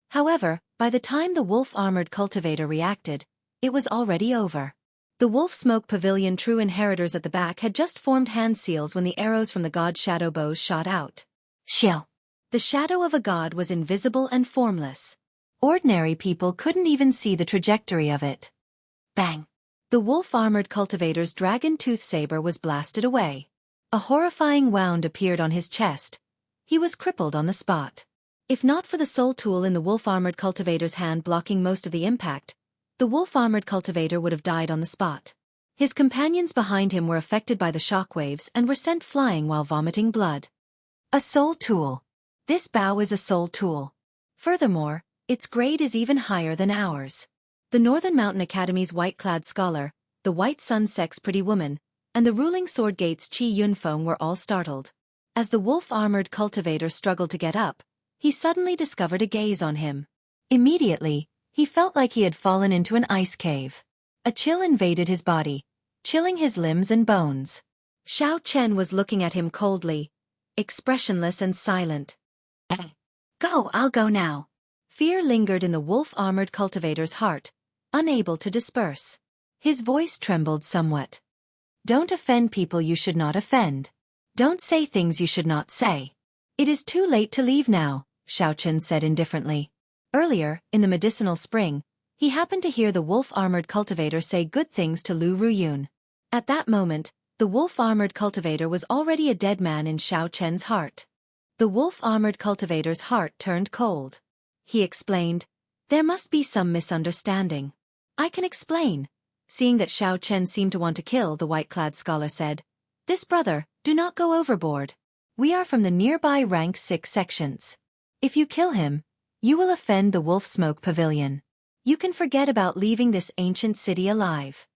However, by the time the wolf-armored cultivator reacted, it was already over. The wolf smoke pavilion true inheritors at the back had just formed hand seals when the arrows from the god shadow bows shot out. Shill! The shadow of a god was invisible and formless. Ordinary people couldn't even see the trajectory of it. Bang! The wolf-armored cultivator's dragon tooth saber was blasted away. A horrifying wound appeared on his chest. He was crippled on the spot. If not for the soul tool in the wolf-armored cultivator's hand blocking most of the impact, the wolf-armored cultivator would have died on the spot. His companions behind him were affected by the shockwaves and were sent flying while vomiting blood. A soul tool. This bow is a soul tool. Furthermore, its grade is even higher than ours. The Northern Mountain Academy's white-clad scholar, the White Sun sect's pretty woman, and the ruling Sword Gate's Qi Yunfeng were all startled. As the wolf-armored cultivator struggled to get up, he suddenly discovered a gaze on him. Immediately, he felt like he had fallen into an ice cave. A chill invaded his body, chilling his limbs and bones. Xiao Chen was looking at him coldly, expressionless and silent. "Go, I'll go now." Fear lingered in the wolf-armored cultivator's heart, unable to disperse. His voice trembled somewhat. "Don't offend people you should not offend. Don't say things you should not say." "It is too late to leave now," Xiao Chen said indifferently. Earlier, in the medicinal spring, he happened to hear the wolf-armored cultivator say good things to Lu Ruyun. At that moment, the wolf-armored cultivator was already a dead man in Xiao Chen's heart. The wolf-armored cultivator's heart turned cold. He explained, "There must be some misunderstanding." "I can explain." Seeing that Xiao Chen seemed to want to kill, the white-clad scholar said, "This brother, do not go overboard. We are from the nearby rank 6 sections. If you kill him, you will offend the wolf smoke pavilion. You can forget about leaving this ancient city alive.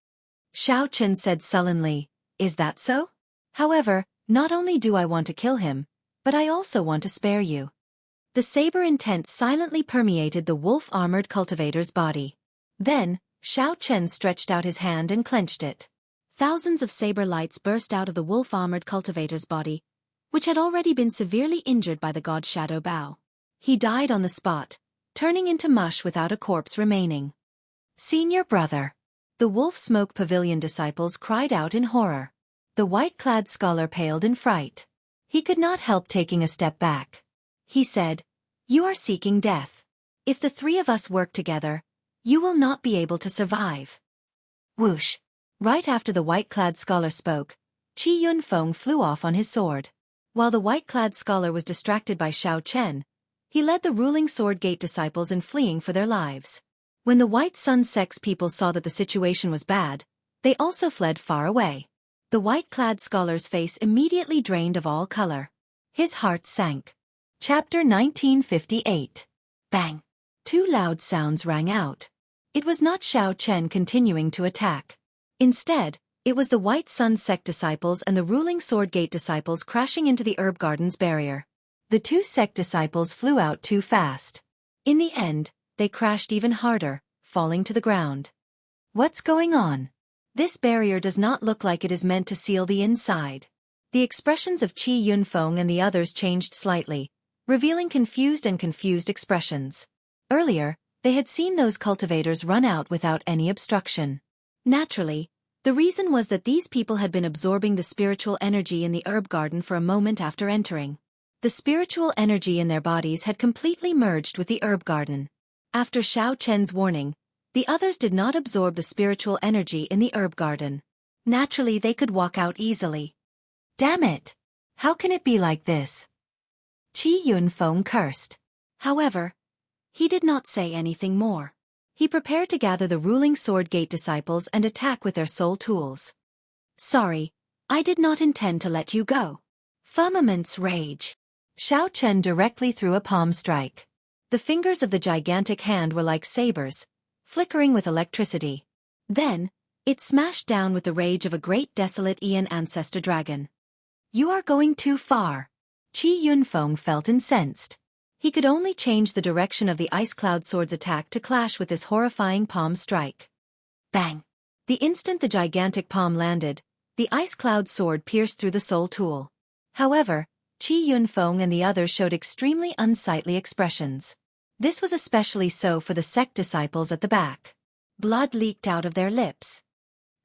Xiao Chen said sullenly, Is that so? However, not only do I want to kill him, but I also want to spare you. The saber intent silently permeated the wolf-armored cultivator's body. Then, Xiao Chen stretched out his hand and clenched it. Thousands of saber lights burst out of the wolf-armored cultivator's body, which had already been severely injured by the god's shadow bow. He died on the spot, turning into mush without a corpse remaining. Senior brother. The Wolf Smoke Pavilion disciples cried out in horror. The white-clad scholar paled in fright. He could not help taking a step back. He said, You are seeking death. If the three of us work together, you will not be able to survive. Whoosh! Right after the white-clad scholar spoke, Qi Yunfeng flew off on his sword. While the white-clad scholar was distracted by Xiao Chen, he led the ruling Sword Gate disciples in fleeing for their lives. When the White Sun Sect's people saw that the situation was bad, they also fled far away. The white-clad scholar's face immediately drained of all color. His heart sank. Chapter 1958. Bang! Two loud sounds rang out. It was not Xiao Chen continuing to attack. Instead, it was the White Sun Sect disciples and the ruling Sword Gate disciples crashing into the herb garden's barrier. The two sect disciples flew out too fast. In the end, they crashed even harder, falling to the ground. What's going on? This barrier does not look like it is meant to seal the inside. The expressions of Qi Yunfeng and the others changed slightly, revealing confused expressions. Earlier, they had seen those cultivators run out without any obstruction. Naturally, the reason was that these people had been absorbing the spiritual energy in the herb garden for a moment after entering. The spiritual energy in their bodies had completely merged with the herb garden. After Xiao Chen's warning, the others did not absorb the spiritual energy in the herb garden. Naturally, they could walk out easily. Damn it! How can it be like this? Qi Yunfeng cursed. However, he did not say anything more. He prepared to gather the ruling Sword Gate disciples and attack with their soul tools. Sorry, I did not intend to let you go. Firmament's rage. Xiao Chen directly threw a palm strike. The fingers of the gigantic hand were like sabers, flickering with electricity. Then, it smashed down with the rage of a great desolate Aeon ancestor dragon. You are going too far. Qi Yunfeng felt incensed. He could only change the direction of the Ice Cloud Sword's attack to clash with this horrifying palm strike. Bang! The instant the gigantic palm landed, the Ice Cloud Sword pierced through the soul tool. However, Qi Yunfeng and the others showed extremely unsightly expressions. This was especially so for the sect disciples at the back. Blood leaked out of their lips.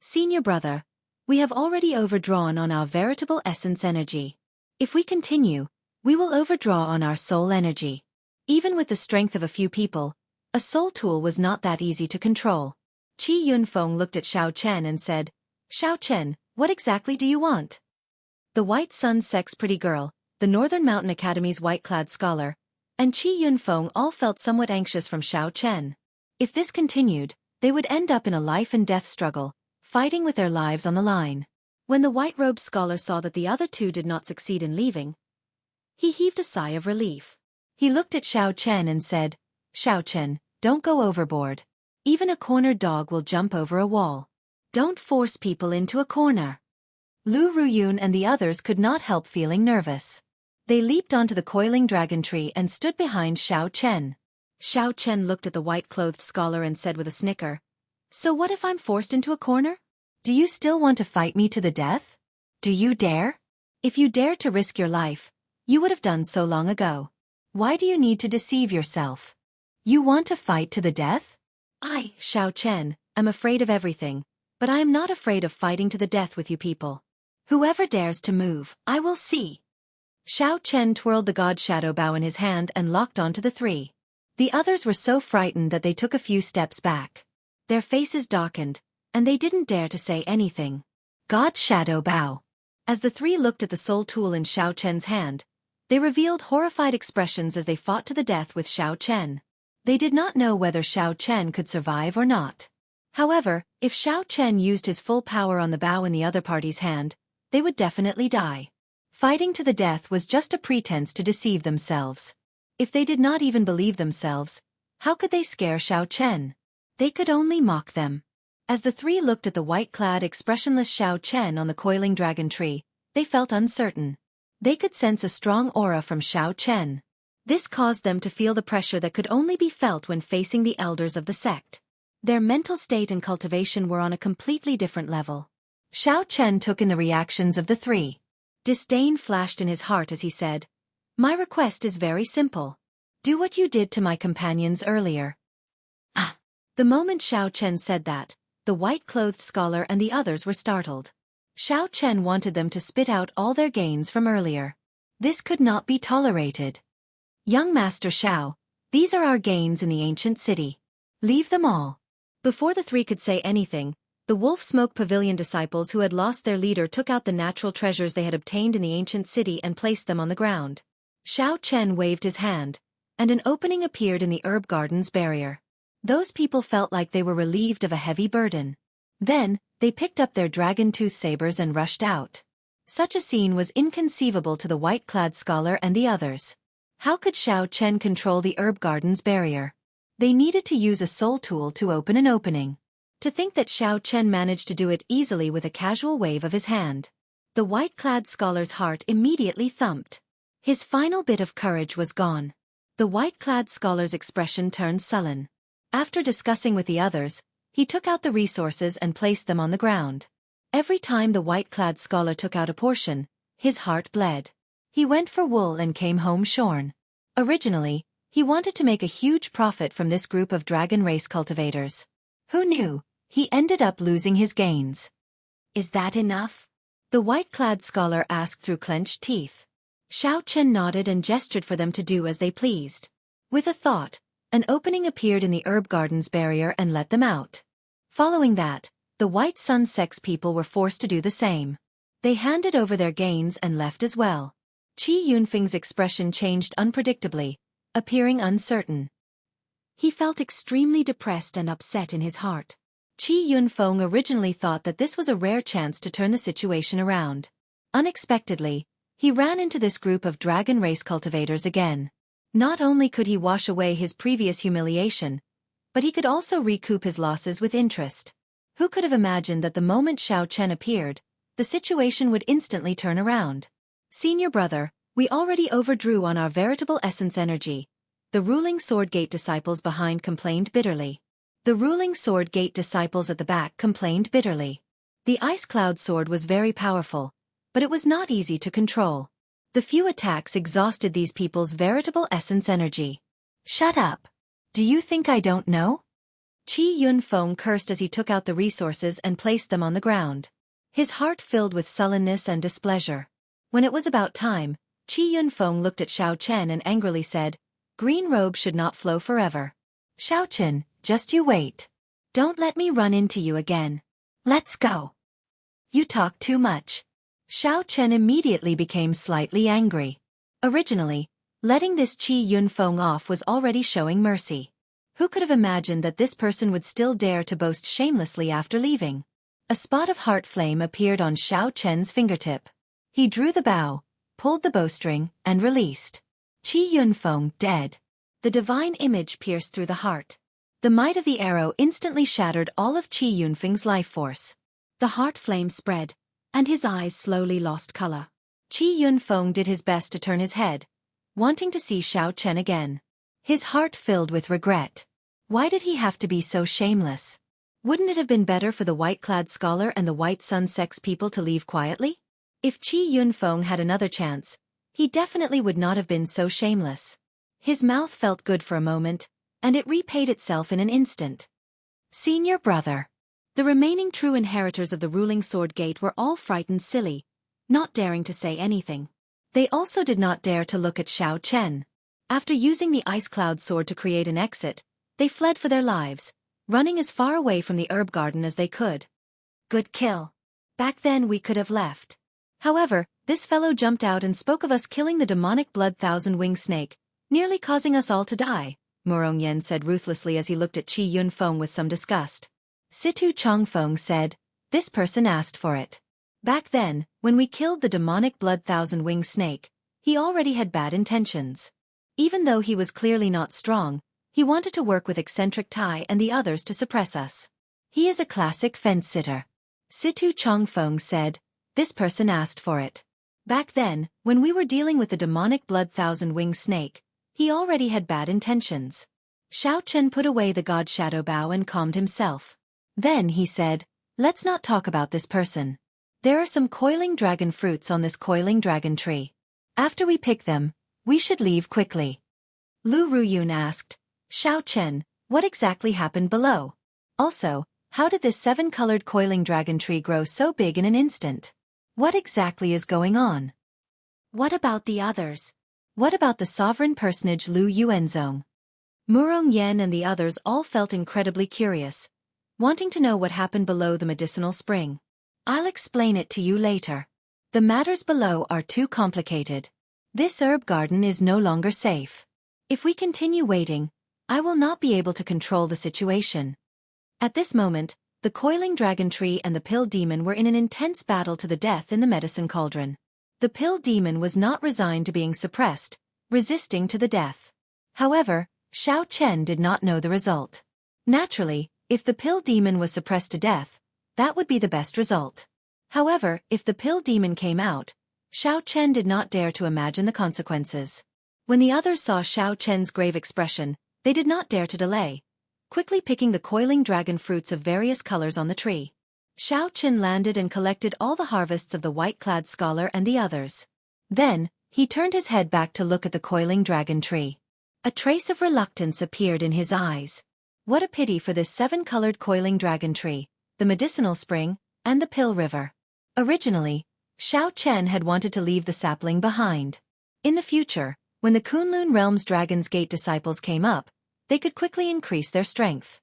Senior brother, we have already overdrawn on our veritable essence energy. If we continue, we will overdraw on our soul energy. Even with the strength of a few people, a soul tool was not that easy to control. Qi Yunfeng looked at Xiao Chen and said, Xiao Chen, what exactly do you want? The White Sun Sect's pretty girl, the Northern Mountain Academy's white-clad scholar, and Qi Yunfeng all felt somewhat anxious from Xiao Chen. If this continued, they would end up in a life-and-death struggle, fighting with their lives on the line. When the white-robed scholar saw that the other two did not succeed in leaving, he heaved a sigh of relief. He looked at Xiao Chen and said, Xiao Chen, don't go overboard. Even a cornered dog will jump over a wall. Don't force people into a corner. Lu Ruyun and the others could not help feeling nervous. They leaped onto the coiling dragon tree and stood behind Xiao Chen. Xiao Chen looked at the white-clothed scholar and said with a snicker, So what if I'm forced into a corner? Do you still want to fight me to the death? Do you dare? If you dare to risk your life, you would have done so long ago. Why do you need to deceive yourself? You want to fight to the death? I, Xiao Chen, am afraid of everything, but I am not afraid of fighting to the death with you people. Whoever dares to move, I will see. Xiao Chen twirled the god shadow bow in his hand and locked onto the three. The others were so frightened that they took a few steps back. Their faces darkened, and they didn't dare to say anything. God shadow bow. As the three looked at the soul tool in Xiao Chen's hand, they revealed horrified expressions as they fought to the death with Xiao Chen. They did not know whether Xiao Chen could survive or not. However, if Xiao Chen used his full power on the bow in the other party's hand, they would definitely die. Fighting to the death was just a pretense to deceive themselves. If they did not even believe themselves, how could they scare Xiao Chen? They could only mock them. As the three looked at the white-clad, expressionless Xiao Chen on the coiling dragon tree, they felt uncertain. They could sense a strong aura from Xiao Chen. This caused them to feel the pressure that could only be felt when facing the elders of the sect. Their mental state and cultivation were on a completely different level. Xiao Chen took in the reactions of the three. Disdain flashed in his heart as he said, "My request is very simple. Do what you did to my companions earlier." Ah! The moment Xiao Chen said that, the white-clothed scholar and the others were startled. Xiao Chen wanted them to spit out all their gains from earlier. This could not be tolerated. "Young Master Xiao, these are our gains in the ancient city. Leave them all." Before the three could say anything, the Wolf Smoke Pavilion disciples who had lost their leader took out the natural treasures they had obtained in the ancient city and placed them on the ground. Xiao Chen waved his hand, and an opening appeared in the herb garden's barrier. Those people felt like they were relieved of a heavy burden. Then, they picked up their dragon tooth sabers and rushed out. Such a scene was inconceivable to the white-clad scholar and the others. How could Xiao Chen control the herb garden's barrier? They needed to use a soul tool to open an opening. To think that Xiao Chen managed to do it easily with a casual wave of his hand. The white-clad scholar's heart immediately thumped. His final bit of courage was gone. The white-clad scholar's expression turned sullen. After discussing with the others, he took out the resources and placed them on the ground. Every time the white-clad scholar took out a portion, his heart bled. He went for wool and came home shorn. Originally, he wanted to make a huge profit from this group of dragon race cultivators. Who knew? He ended up losing his gains. "Is that enough?" the white-clad scholar asked through clenched teeth. Xiao Chen nodded and gestured for them to do as they pleased. With a thought, an opening appeared in the herb garden's barrier and let them out. Following that, the White Sun Sex people were forced to do the same. They handed over their gains and left as well. Qi Yunfeng's expression changed unpredictably, appearing uncertain. He felt extremely depressed and upset in his heart. Qi Yunfeng originally thought that this was a rare chance to turn the situation around. Unexpectedly, he ran into this group of dragon race cultivators again. Not only could he wash away his previous humiliation, but he could also recoup his losses with interest. Who could have imagined that the moment Xiao Chen appeared, the situation would instantly turn around? "Senior brother, we already overdrew on our veritable essence energy," the ruling Sword Gate disciples behind complained bitterly. The ruling Sword Gate disciples at the back complained bitterly. The Ice Cloud sword was very powerful, but it was not easy to control. The few attacks exhausted these people's veritable essence energy. "Shut up! Do you think I don't know?" Qi Yunfeng cursed as he took out the resources and placed them on the ground. His heart filled with sullenness and displeasure. When it was about time, Qi Yunfeng looked at Xiao Chen and angrily said, "Green robe should not flow forever. Xiao Chen, just you wait. Don't let me run into you again. Let's go." "You talk too much." Xiao Chen immediately became slightly angry. Originally, letting this Qi Yunfeng off was already showing mercy. Who could have imagined that this person would still dare to boast shamelessly after leaving? A spot of heart flame appeared on Xiao Chen's fingertip. He drew the bow, pulled the bowstring, and released. Qi Yunfeng dead. The divine image pierced through the heart. The might of the arrow instantly shattered all of Qi Yunfeng's life force. The heart flame spread, and his eyes slowly lost color. Qi Yunfeng did his best to turn his head, wanting to see Xiao Chen again. His heart filled with regret. Why did he have to be so shameless? Wouldn't it have been better for the white-clad scholar and the White Sun Sex people to leave quietly? If Qi Yunfeng had another chance, he definitely would not have been so shameless. His mouth felt good for a moment, and it repaid itself in an instant. "Senior brother." The remaining true inheritors of the ruling Sword Gate were all frightened silly, not daring to say anything. They also did not dare to look at Xiao Chen. After using the Ice Cloud sword to create an exit, they fled for their lives, running as far away from the herb garden as they could. "Good kill. Back then we could have left. However, this fellow jumped out and spoke of us killing the demonic blood thousand-winged snake, nearly causing us all to die," Morongyan said ruthlessly as he looked at Qi Yunfeng with some disgust. Situ Chongfeng said, "This person asked for it. Back then, when we killed the demonic blood thousand-winged snake, he already had bad intentions. Even though he was clearly not strong, He wanted to work with eccentric Tai and the others to suppress us. He is a classic fence-sitter. Situ Chongfeng said. This person asked for it. Back then, when we were dealing with the demonic blood thousand-winged snake, he already had bad intentions. Xiao Chen put away the god shadow bow and calmed himself. Then he said, let's not talk about this person. There are some coiling dragon fruits on this coiling dragon tree. After we pick them, we should leave quickly. Lu Ruyun asked, Xiao Chen, what exactly happened below? Also, how did this 7-colored coiling dragon tree grow so big in an instant? What exactly is going on? What about the others? What about the sovereign personage Lu Yuanzong? Murong Yen and the others all felt incredibly curious, wanting to know what happened below the medicinal spring. I'll explain it to you later. The matters below are too complicated. This herb garden is no longer safe. If we continue waiting, I will not be able to control the situation. At this moment, the coiling dragon tree and the pill demon were in an intense battle to the death in the medicine cauldron. The pill demon was not resigned to being suppressed, resisting to the death. However, Xiao Chen did not know the result. Naturally, if the pill demon was suppressed to death, that would be the best result. However, if the pill demon came out, Xiao Chen did not dare to imagine the consequences. When the others saw Xiao Chen's grave expression, they did not dare to delay, quickly picking the coiling dragon fruits of various colors on the tree. Xiao Chen landed and collected all the harvests of the white-clad scholar and the others. Then, he turned his head back to look at the coiling dragon tree. A trace of reluctance appeared in his eyes. What a pity for this 7-colored coiling dragon tree, the medicinal spring, and the pill river. Originally, Xiao Chen had wanted to leave the sapling behind. In the future, when the Kunlun Realm's Dragon's Gate disciples came up, they could quickly increase their strength.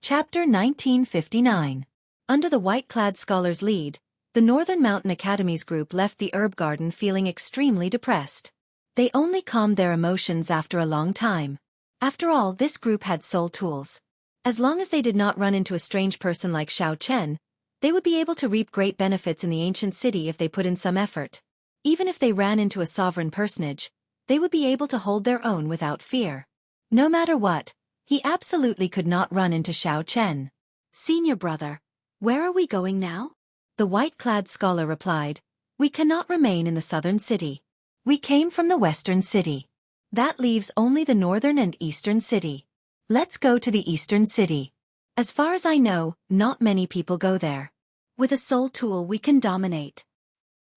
Chapter 1959. Under the white-clad scholar's lead, the Northern Mountain Academy's group left the herb garden feeling extremely depressed. They only calmed their emotions after a long time. After all, this group had soul tools. As long as they did not run into a strange person like Xiao Chen, they would be able to reap great benefits in the ancient city if they put in some effort. Even if they ran into a sovereign personage, they would be able to hold their own without fear. No matter what, he absolutely could not run into Xiao Chen. Senior brother, where are we going now? The white-clad scholar replied, we cannot remain in the southern city. We came from the western city. That leaves only the northern and eastern city. Let's go to the eastern city. As far as I know, not many people go there. With a soul tool we can dominate.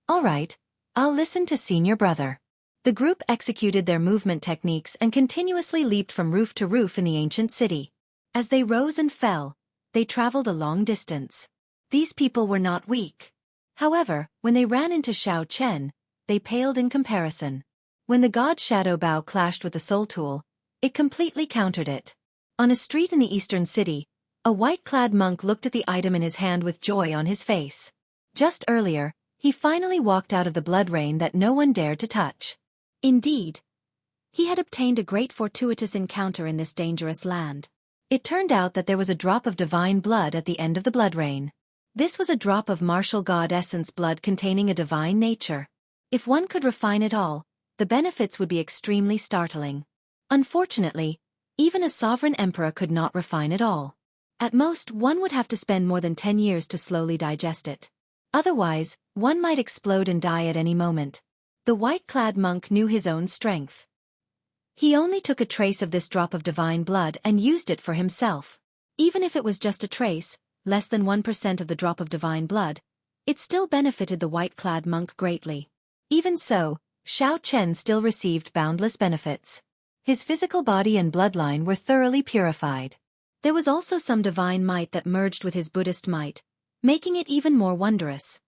All right, I'll listen to senior brother. The group executed their movement techniques and continuously leaped from roof to roof in the ancient city. As they rose and fell, they traveled a long distance. These people were not weak. However, when they ran into Xiao Chen, they paled in comparison. When the god shadow bow clashed with the soul tool, it completely countered it. On a street in the eastern city, a white-clad monk looked at the item in his hand with joy on his face. Just earlier, he finally walked out of the blood rain that no one dared to touch. Indeed, he had obtained a great fortuitous encounter in this dangerous land. It turned out that there was a drop of divine blood at the end of the blood rain. This was a drop of martial god essence blood containing a divine nature. If one could refine it all, the benefits would be extremely startling. Unfortunately, even a sovereign emperor could not refine it all. At most, one would have to spend more than 10 years to slowly digest it. Otherwise, one might explode and die at any moment. The white-clad monk knew his own strength. He only took a trace of this drop of divine blood and used it for himself. Even if it was just a trace, less than 1% of the drop of divine blood, it still benefited the white-clad monk greatly. Even so, Xiao Chen still received boundless benefits. His physical body and bloodline were thoroughly purified. There was also some divine might that merged with his Buddhist might, making it even more wondrous.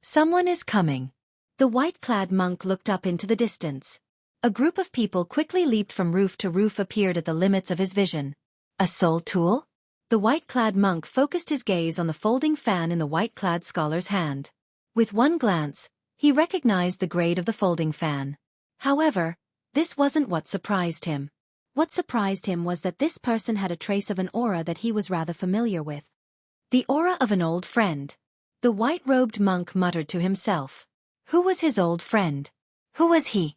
Someone is coming. The white-clad monk looked up into the distance. A group of people quickly leaped from roof to roof appeared at the limits of his vision. A soul tool? The white-clad monk focused his gaze on the folding fan in the white-clad scholar's hand. With one glance, he recognized the grade of the folding fan. However, this wasn't what surprised him. What surprised him was that this person had a trace of an aura that he was rather familiar with. The aura of an old friend. The white-robed monk muttered to himself. Who was his old friend? Who was he?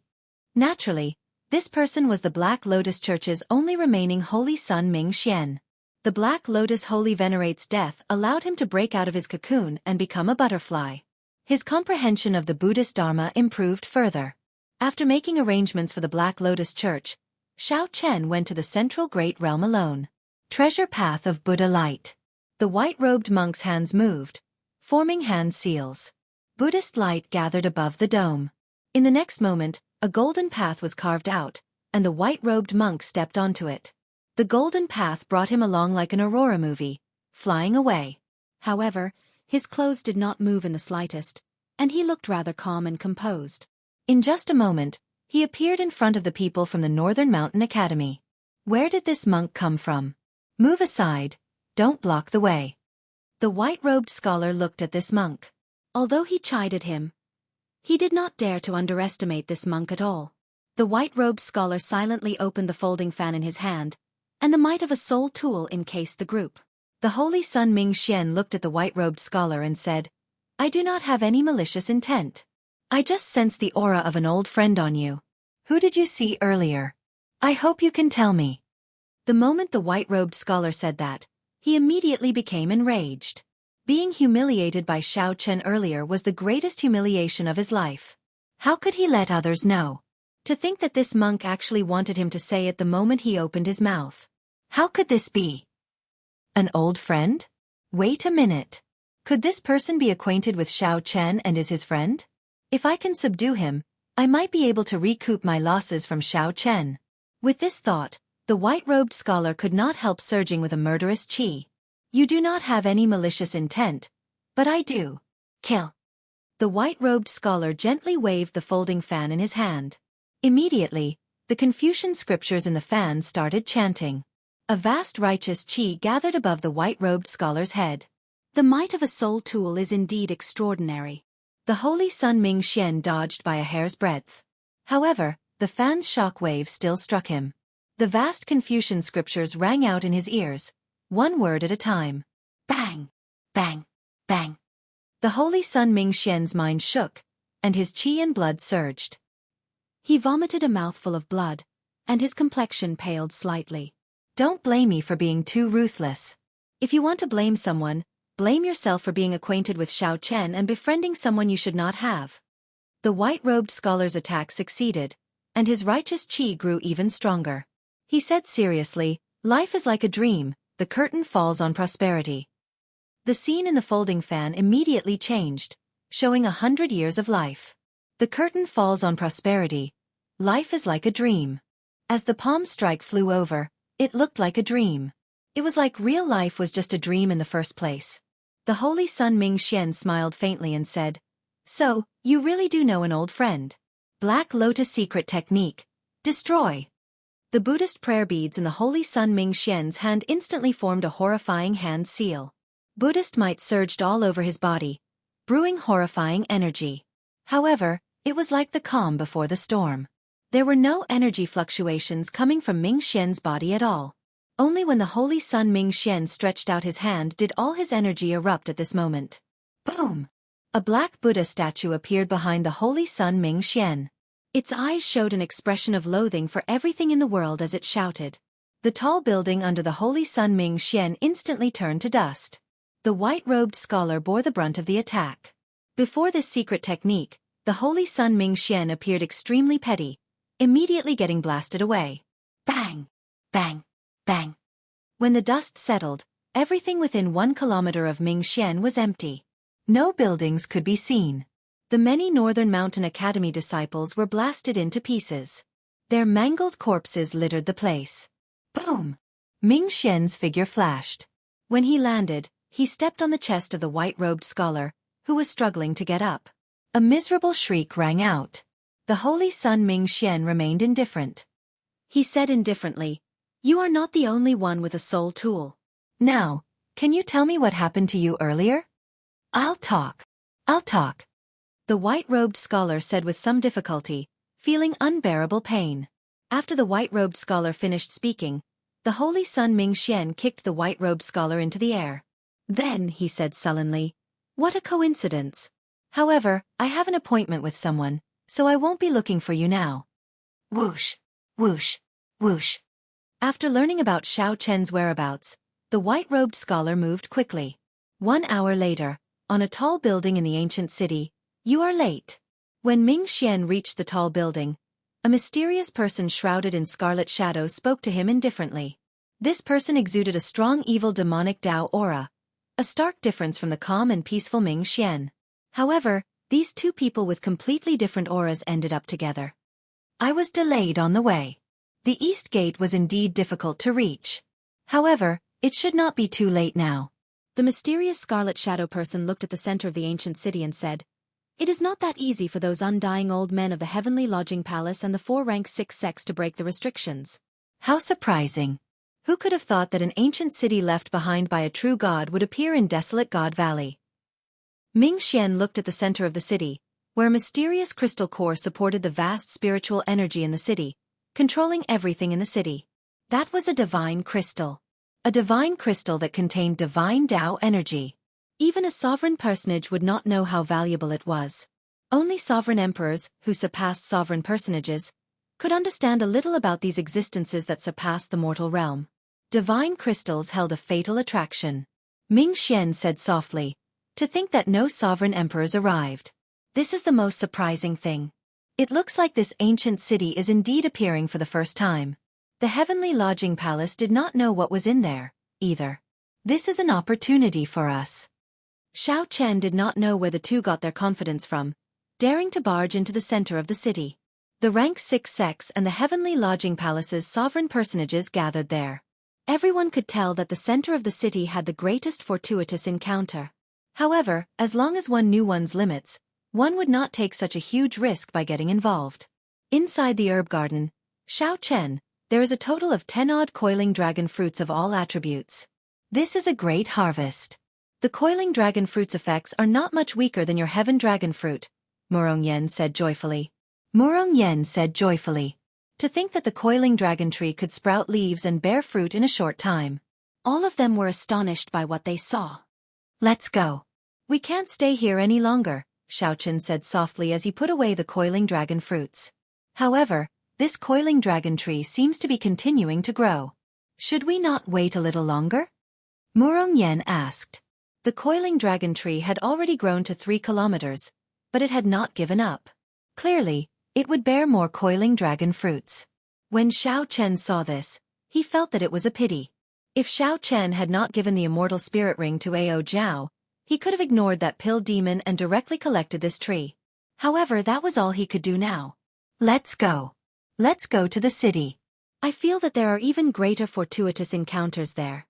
Naturally, This person was the Black Lotus Church's only remaining Holy Son Ming Xian. The Black Lotus wholly venerates death allowed him to break out of his cocoon and become a butterfly. His comprehension of the Buddhist Dharma improved further. After making arrangements for the Black Lotus Church, Xiao Chen went to the Central Great Realm alone. Treasure Path of Buddha Light. The white-robed monk's hands moved, forming hand seals. Buddhist light gathered above the dome. In the next moment, a golden path was carved out, and the white-robed monk stepped onto it. The golden path brought him along like an aurora movie, flying away. However, his clothes did not move in the slightest, and he looked rather calm and composed. In just a moment, he appeared in front of the people from the Northern Mountain Academy. Where did this monk come from? Move aside, don't block the way. The white-robed scholar looked at this monk. Although he chided him, he did not dare to underestimate this monk at all. The white-robed scholar silently opened the folding fan in his hand, and the might of a soul tool encased the group. The Holy Son Ming Xian looked at the white-robed scholar and said, "I do not have any malicious intent. I just sense the aura of an old friend on you. Who did you see earlier? I hope you can tell me." The moment the white-robed scholar said that, he immediately became enraged. Being humiliated by Xiao Chen earlier was the greatest humiliation of his life. How could he let others know? To think that this monk actually wanted him to say it the moment he opened his mouth. How could this be? An old friend? Wait a minute. Could this person be acquainted with Xiao Chen and is his friend? If I can subdue him, I might be able to recoup my losses from Xiao Chen. With this thought, the white-robed scholar could not help surging with a murderous chi. You do not have any malicious intent, but I do. Kill. The white-robed scholar gently waved the folding fan in his hand. Immediately, the Confucian scriptures in the fan started chanting. A vast righteous chi gathered above the white-robed scholar's head. The might of a soul tool is indeed extraordinary. The Holy Son Ming Xian dodged by a hair's breadth. However, the fan's shock wave still struck him. The vast Confucian scriptures rang out in his ears, one word at a time. Bang! Bang! Bang! The Holy Son Ming Xian's mind shook, and his chi and blood surged. He vomited a mouthful of blood, and his complexion paled slightly. Don't blame me for being too ruthless. If you want to blame someone, blame yourself for being acquainted with Xiao Chen and befriending someone you should not have. The white-robed scholar's attack succeeded, and his righteous chi grew even stronger. He said seriously, "Life is like a dream, the curtain falls on prosperity." The scene in the folding fan immediately changed, showing 100 years of life. The curtain falls on prosperity. Life is like a dream. As the palm strike flew over, it looked like a dream. It was like real life was just a dream in the first place. The Holy Son Ming Xian smiled faintly and said, "So, you really do know an old friend. Black Lotus secret technique. Destroy." The Buddhist prayer beads in the Holy Son Ming Xian's hand instantly formed a horrifying hand seal. Buddhist might surged all over his body, brewing horrifying energy. However, it was like the calm before the storm. There were no energy fluctuations coming from Ming Xian's body at all. Only when the Holy Son Ming Xian stretched out his hand did all his energy erupt at this moment. Boom! A black Buddha statue appeared behind the Holy Son Ming Xian. Its eyes showed an expression of loathing for everything in the world as it shouted. The tall building under the Holy Son Ming Xian instantly turned to dust. The white-robed scholar bore the brunt of the attack. Before this secret technique, the Holy Son Ming Xian appeared extremely petty, immediately getting blasted away. Bang! Bang! Bang! When the dust settled, everything within 1 kilometer of Ming Xian was empty. No buildings could be seen. The many Northern Mountain Academy disciples were blasted into pieces. Their mangled corpses littered the place. Boom! Ming Xian's figure flashed. When he landed, he stepped on the chest of the white-robed scholar, who was struggling to get up. A miserable shriek rang out. The Holy Son Ming Xian remained indifferent. He said indifferently, "You are not the only one with a soul tool. Now, can you tell me what happened to you earlier?" I'll talk. The white-robed scholar said with some difficulty, feeling unbearable pain. After the white-robed scholar finished speaking, the Holy Son Ming Xian kicked the white-robed scholar into the air. Then, he said sullenly, "What a coincidence. However, I have an appointment with someone, so I won't be looking for you now." Whoosh! Whoosh, whoosh. After learning about Xiao Chen's whereabouts, the white-robed scholar moved quickly. 1 hour later, on a tall building in the ancient city, you are late. When Ming Xian reached the tall building, a mysterious person shrouded in scarlet shadows spoke to him indifferently. This person exuded a strong evil demonic Dao aura, a stark difference from the calm and peaceful Ming Xian. However, these two people with completely different auras ended up together. I was delayed on the way. The East Gate was indeed difficult to reach. However, it should not be too late now. The mysterious scarlet shadow person looked at the center of the ancient city and said, "It is not that easy for those undying old men of the heavenly lodging palace and the 4-rank 6 sects to break the restrictions." How surprising. Who could have thought that an ancient city left behind by a true god would appear in desolate God Valley? Ming Xian looked at the center of the city, where a mysterious crystal core supported the vast spiritual energy in the city, controlling everything in the city. That was a divine crystal. A divine crystal that contained divine Dao energy. Even a sovereign personage would not know how valuable it was. Only sovereign emperors, who surpassed sovereign personages, could understand a little about these existences that surpassed the mortal realm. Divine crystals held a fatal attraction. Ming Xian said softly, "To think that no sovereign emperors arrived. This is the most surprising thing. It looks like this ancient city is indeed appearing for the first time. The heavenly lodging palace did not know what was in there, either. This is an opportunity for us." Xiao Chen did not know where the two got their confidence from, daring to barge into the center of the city. The rank 6 sects and the heavenly lodging palace's sovereign personages gathered there. Everyone could tell that the center of the city had the greatest fortuitous encounter. However, as long as one knew one's limits, one would not take such a huge risk by getting involved. Inside the herb garden, Xiao Chen, there is a total of 10-odd coiling dragon fruits of all attributes. This is a great harvest. The coiling dragon fruit's effects are not much weaker than your heaven dragon fruit, Murong Yen said joyfully. To think that the coiling dragon tree could sprout leaves and bear fruit in a short time. All of them were astonished by what they saw. Let's go. We can't stay here any longer, Xiao Chen said softly as he put away the coiling dragon fruits. However, this coiling dragon tree seems to be continuing to grow. Should we not wait a little longer? Murong Yen asked. The coiling dragon tree had already grown to 3 kilometers, but it had not given up. Clearly, it would bear more coiling dragon fruits. When Xiao Chen saw this, he felt that it was a pity. If Xiao Chen had not given the immortal spirit ring to Ao Jiao, he could have ignored that pill demon and directly collected this tree. However, that was all he could do now. Let's go. Let's go to the city. I feel that there are even greater fortuitous encounters there.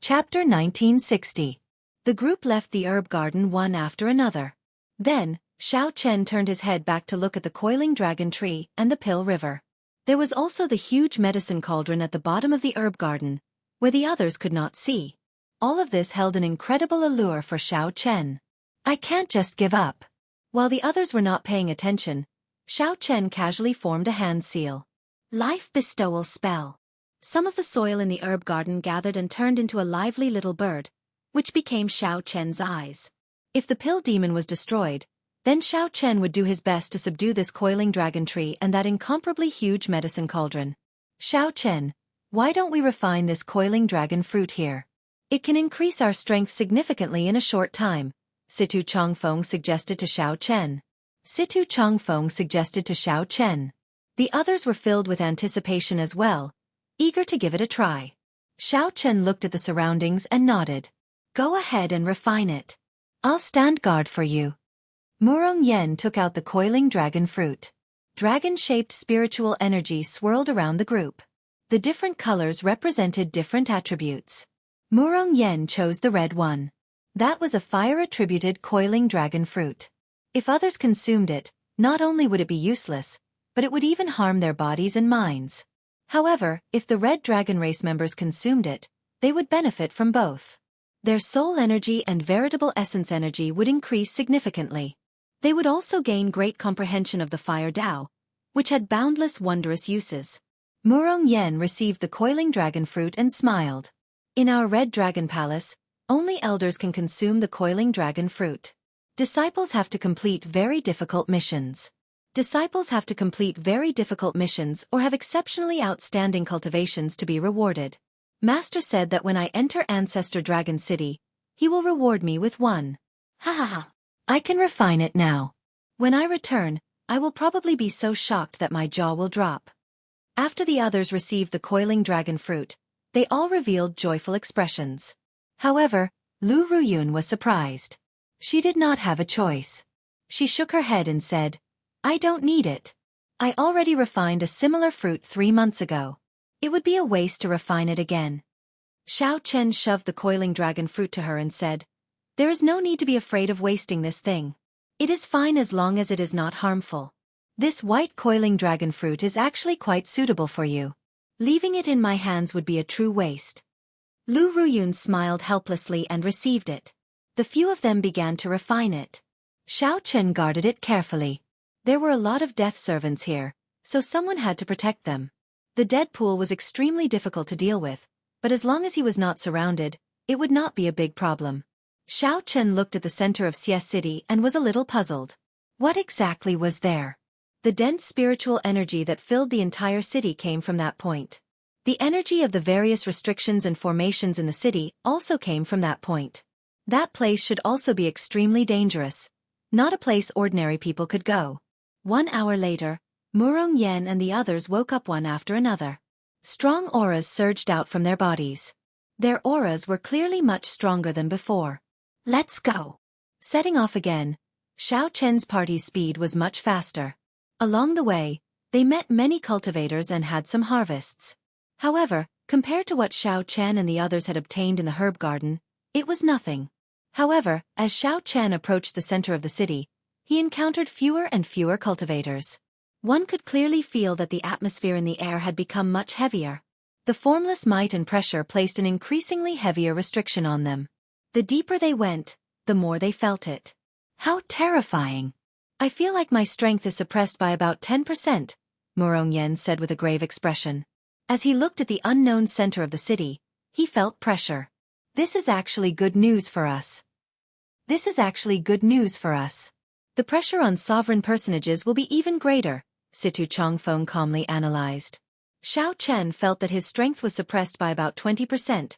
Chapter 1960. The group left the herb garden one after another. Then, Xiao Chen turned his head back to look at the coiling dragon tree and the pill river. There was also the huge medicine cauldron at the bottom of the herb garden, where the others could not see. All of this held an incredible allure for Xiao Chen. I can't just give up. While the others were not paying attention, Xiao Chen casually formed a hand seal. Life bestowal spell. Some of the soil in the herb garden gathered and turned into a lively little bird, which became Xiao Chen's eyes. If the pill demon was destroyed, then Xiao Chen would do his best to subdue this coiling dragon tree and that incomparably huge medicine cauldron. Xiao Chen, why don't we refine this coiling dragon fruit here? It can increase our strength significantly in a short time, Situ Chongfeng suggested to Xiao Chen. The others were filled with anticipation as well, eager to give it a try. Xiao Chen looked at the surroundings and nodded. Go ahead and refine it. I'll stand guard for you. Murong Yen took out the coiling dragon fruit. Dragon-shaped spiritual energy swirled around the group. The different colors represented different attributes. Murong Yen chose the red one. That was a fire-attributed coiling dragon fruit. If others consumed it, not only would it be useless, but it would even harm their bodies and minds. However, if the red dragon race members consumed it, they would benefit from both. Their soul energy and veritable essence energy would increase significantly. They would also gain great comprehension of the fire Dao, which had boundless wondrous uses. Murong Yen received the coiling dragon fruit and smiled. In our red dragon palace, only elders can consume the coiling dragon fruit. Disciples have to complete very difficult missions. Disciples have to complete very difficult missions or have exceptionally outstanding cultivations to be rewarded. Master said that when I enter Ancestor Dragon City, he will reward me with one. Ha ha ha. I can refine it now. When I return, I will probably be so shocked that my jaw will drop. After the others received the coiling dragon fruit, they all revealed joyful expressions. However, Lu Ruyun was surprised. She did not have a choice. She shook her head and said, I don't need it. I already refined a similar fruit 3 months ago. It would be a waste to refine it again. Xiao Chen shoved the coiling dragon fruit to her and said, There is no need to be afraid of wasting this thing. It is fine as long as it is not harmful. This white coiling dragon fruit is actually quite suitable for you. Leaving it in my hands would be a true waste. Lu Ruyun smiled helplessly and received it. The few of them began to refine it. Xiao Chen guarded it carefully. There were a lot of death servants here, so someone had to protect them. The dead pool was extremely difficult to deal with, but as long as he was not surrounded, it would not be a big problem. Xiao Chen looked at the center of Xie City and was a little puzzled. What exactly was there? The dense spiritual energy that filled the entire city came from that point. The energy of the various restrictions and formations in the city also came from that point. That place should also be extremely dangerous. Not a place ordinary people could go. 1 hour later, Murong Yen and the others woke up one after another. Strong auras surged out from their bodies. Their auras were clearly much stronger than before. Let's go. Setting off again, Xiao Chen's party's speed was much faster. Along the way, they met many cultivators and had some harvests. However, compared to what Xiao Chen and the others had obtained in the herb garden, it was nothing. However, as Xiao Chen approached the center of the city, he encountered fewer and fewer cultivators. One could clearly feel that the atmosphere in the air had become much heavier. The formless might and pressure placed an increasingly heavier restriction on them. The deeper they went, the more they felt it. How terrifying! I feel like my strength is suppressed by about 10%, Murong Yen said with a grave expression. As he looked at the unknown center of the city, he felt pressure. This is actually good news for us. This is actually good news for us. The pressure on sovereign personages will be even greater, Situ Chongfeng calmly analyzed. Xiao Chen felt that his strength was suppressed by about 20%,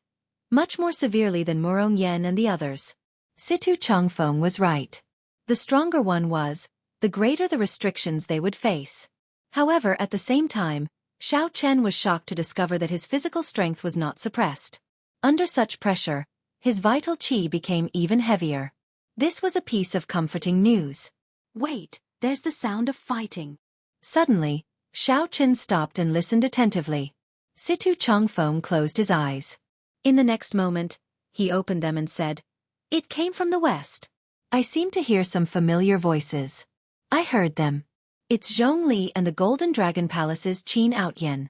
much more severely than Murong Yen and the others. Situ Chongfeng was right. The stronger one was, the greater the restrictions they would face. However, at the same time, Xiao Chen was shocked to discover that his physical strength was not suppressed. Under such pressure, his vital qi became even heavier. This was a piece of comforting news. Wait, there's the sound of fighting. Suddenly, Xiao Chen stopped and listened attentively. Situ Chongfeng closed his eyes. In the next moment, he opened them and said, It came from the west. I seem to hear some familiar voices. I heard them. It's Zhongli and the Golden Dragon Palace's Qin Outyen.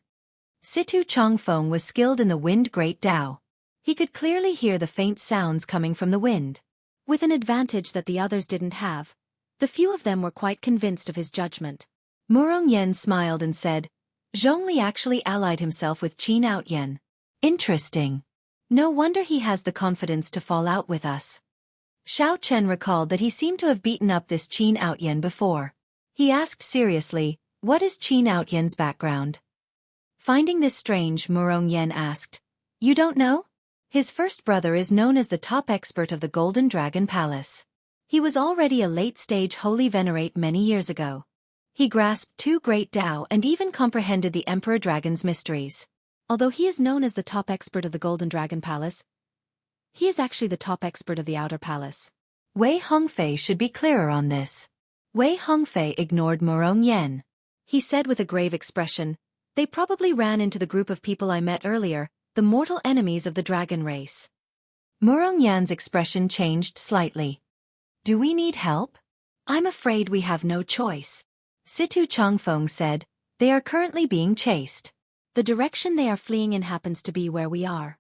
Situ Chongfeng was skilled in the Wind Great Dao. He could clearly hear the faint sounds coming from the wind. With an advantage that the others didn't have, the few of them were quite convinced of his judgment. Murong Yen smiled and said, Zhongli actually allied himself with Qin Outyen. Interesting. No wonder he has the confidence to fall out with us. Xiao Chen recalled that he seemed to have beaten up this Qin Outyen before. He asked seriously, What is Qin Outyen's background? Finding this strange, Murong Yen asked, You don't know? His first brother is known as the top expert of the Golden Dragon Palace. He was already a late-stage holy venerate many years ago. He grasped 2 great Dao and even comprehended the Emperor Dragon's mysteries. Although he is known as the top expert of the Golden Dragon Palace, he is actually the top expert of the Outer Palace. Wei Hongfei should be clearer on this. Wei Hongfei ignored Murong Yen. He said with a grave expression, They probably ran into the group of people I met earlier, the mortal enemies of the dragon race. Murong Yan's expression changed slightly. Do we need help? I'm afraid we have no choice. Situ Chongfeng said, They are currently being chased. The direction they are fleeing in happens to be where we are.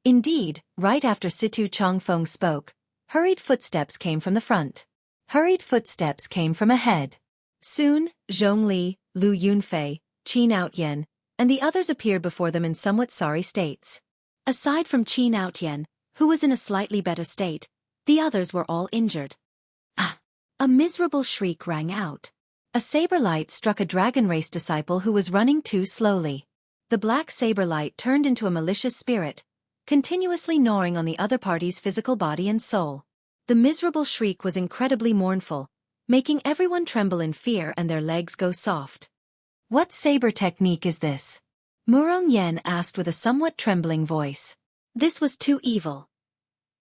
Indeed, right after Situ Chongfeng spoke, hurried footsteps came from the front. Hurried footsteps came from ahead. Soon, Zhongli, Lu Yunfei, Qin Outyen, and the others appeared before them in somewhat sorry states. Aside from Qin Outyen, who was in a slightly better state, the others were all injured. Ah! A miserable shriek rang out. A saber light struck a dragon race disciple who was running too slowly. The black saber light turned into a malicious spirit, continuously gnawing on the other party's physical body and soul. The miserable shriek was incredibly mournful, making everyone tremble in fear and their legs go soft. "What saber technique is this?" Murong Yen asked with a somewhat trembling voice. This was too evil.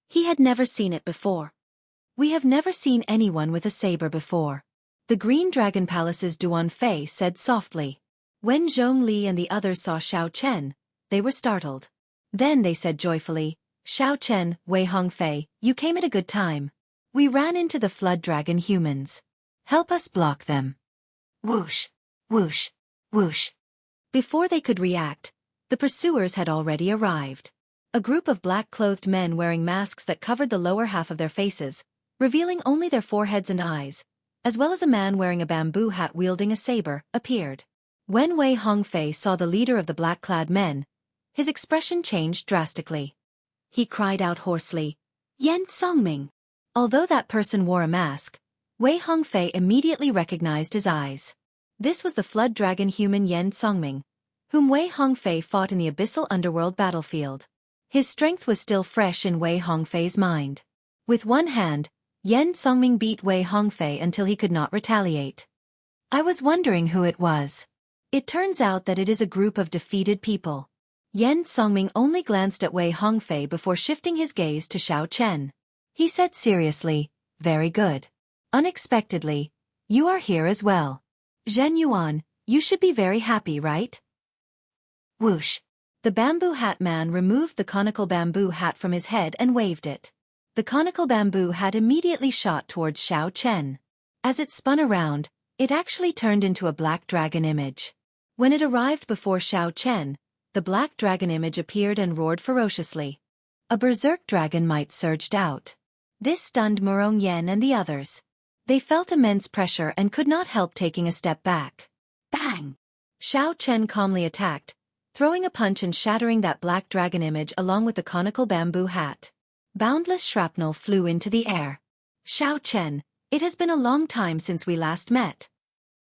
He had never seen it before. "We have never seen anyone with a saber before," the Green Dragon Palace's Duan Fei said softly. When Zhong Li and the others saw Xiao Chen, they were startled. Then they said joyfully, "Xiao Chen, Wei Hongfei, you came at a good time. We ran into the flood dragon humans. Help us block them." Whoosh, whoosh, whoosh. Before they could react, the pursuers had already arrived. A group of black-clothed men wearing masks that covered the lower half of their faces, revealing only their foreheads and eyes, as well as a man wearing a bamboo hat wielding a saber, appeared. When Wei Hongfei saw the leader of the black-clad men, his expression changed drastically. He cried out hoarsely, "Yen Songming!" Although that person wore a mask, Wei Hongfei immediately recognized his eyes. This was the flood dragon human Yen Songming, whom Wei Hongfei fought in the abyssal underworld battlefield. His strength was still fresh in Wei Hongfei's mind. With one hand, Yen Songming beat Wei Hongfei until he could not retaliate. "I was wondering who it was. It turns out that it is a group of defeated people." Yen Songming only glanced at Wei Hongfei before shifting his gaze to Xiao Chen. He said seriously, "Very good. Unexpectedly, you are here as well. Zhen Yuan, you should be very happy, right?" Whoosh. The bamboo hat man removed the conical bamboo hat from his head and waved it. The conical bamboo hat immediately shot towards Xiao Chen. As it spun around, it actually turned into a black dragon image. When it arrived before Xiao Chen, the black dragon image appeared and roared ferociously. A berserk dragon might surged out. This stunned Murong Yen and the others. They felt immense pressure and could not help taking a step back. Bang! Xiao Chen calmly attacked, throwing a punch and shattering that black dragon image along with the conical bamboo hat. Boundless shrapnel flew into the air. "Xiao Chen, it has been a long time since we last met."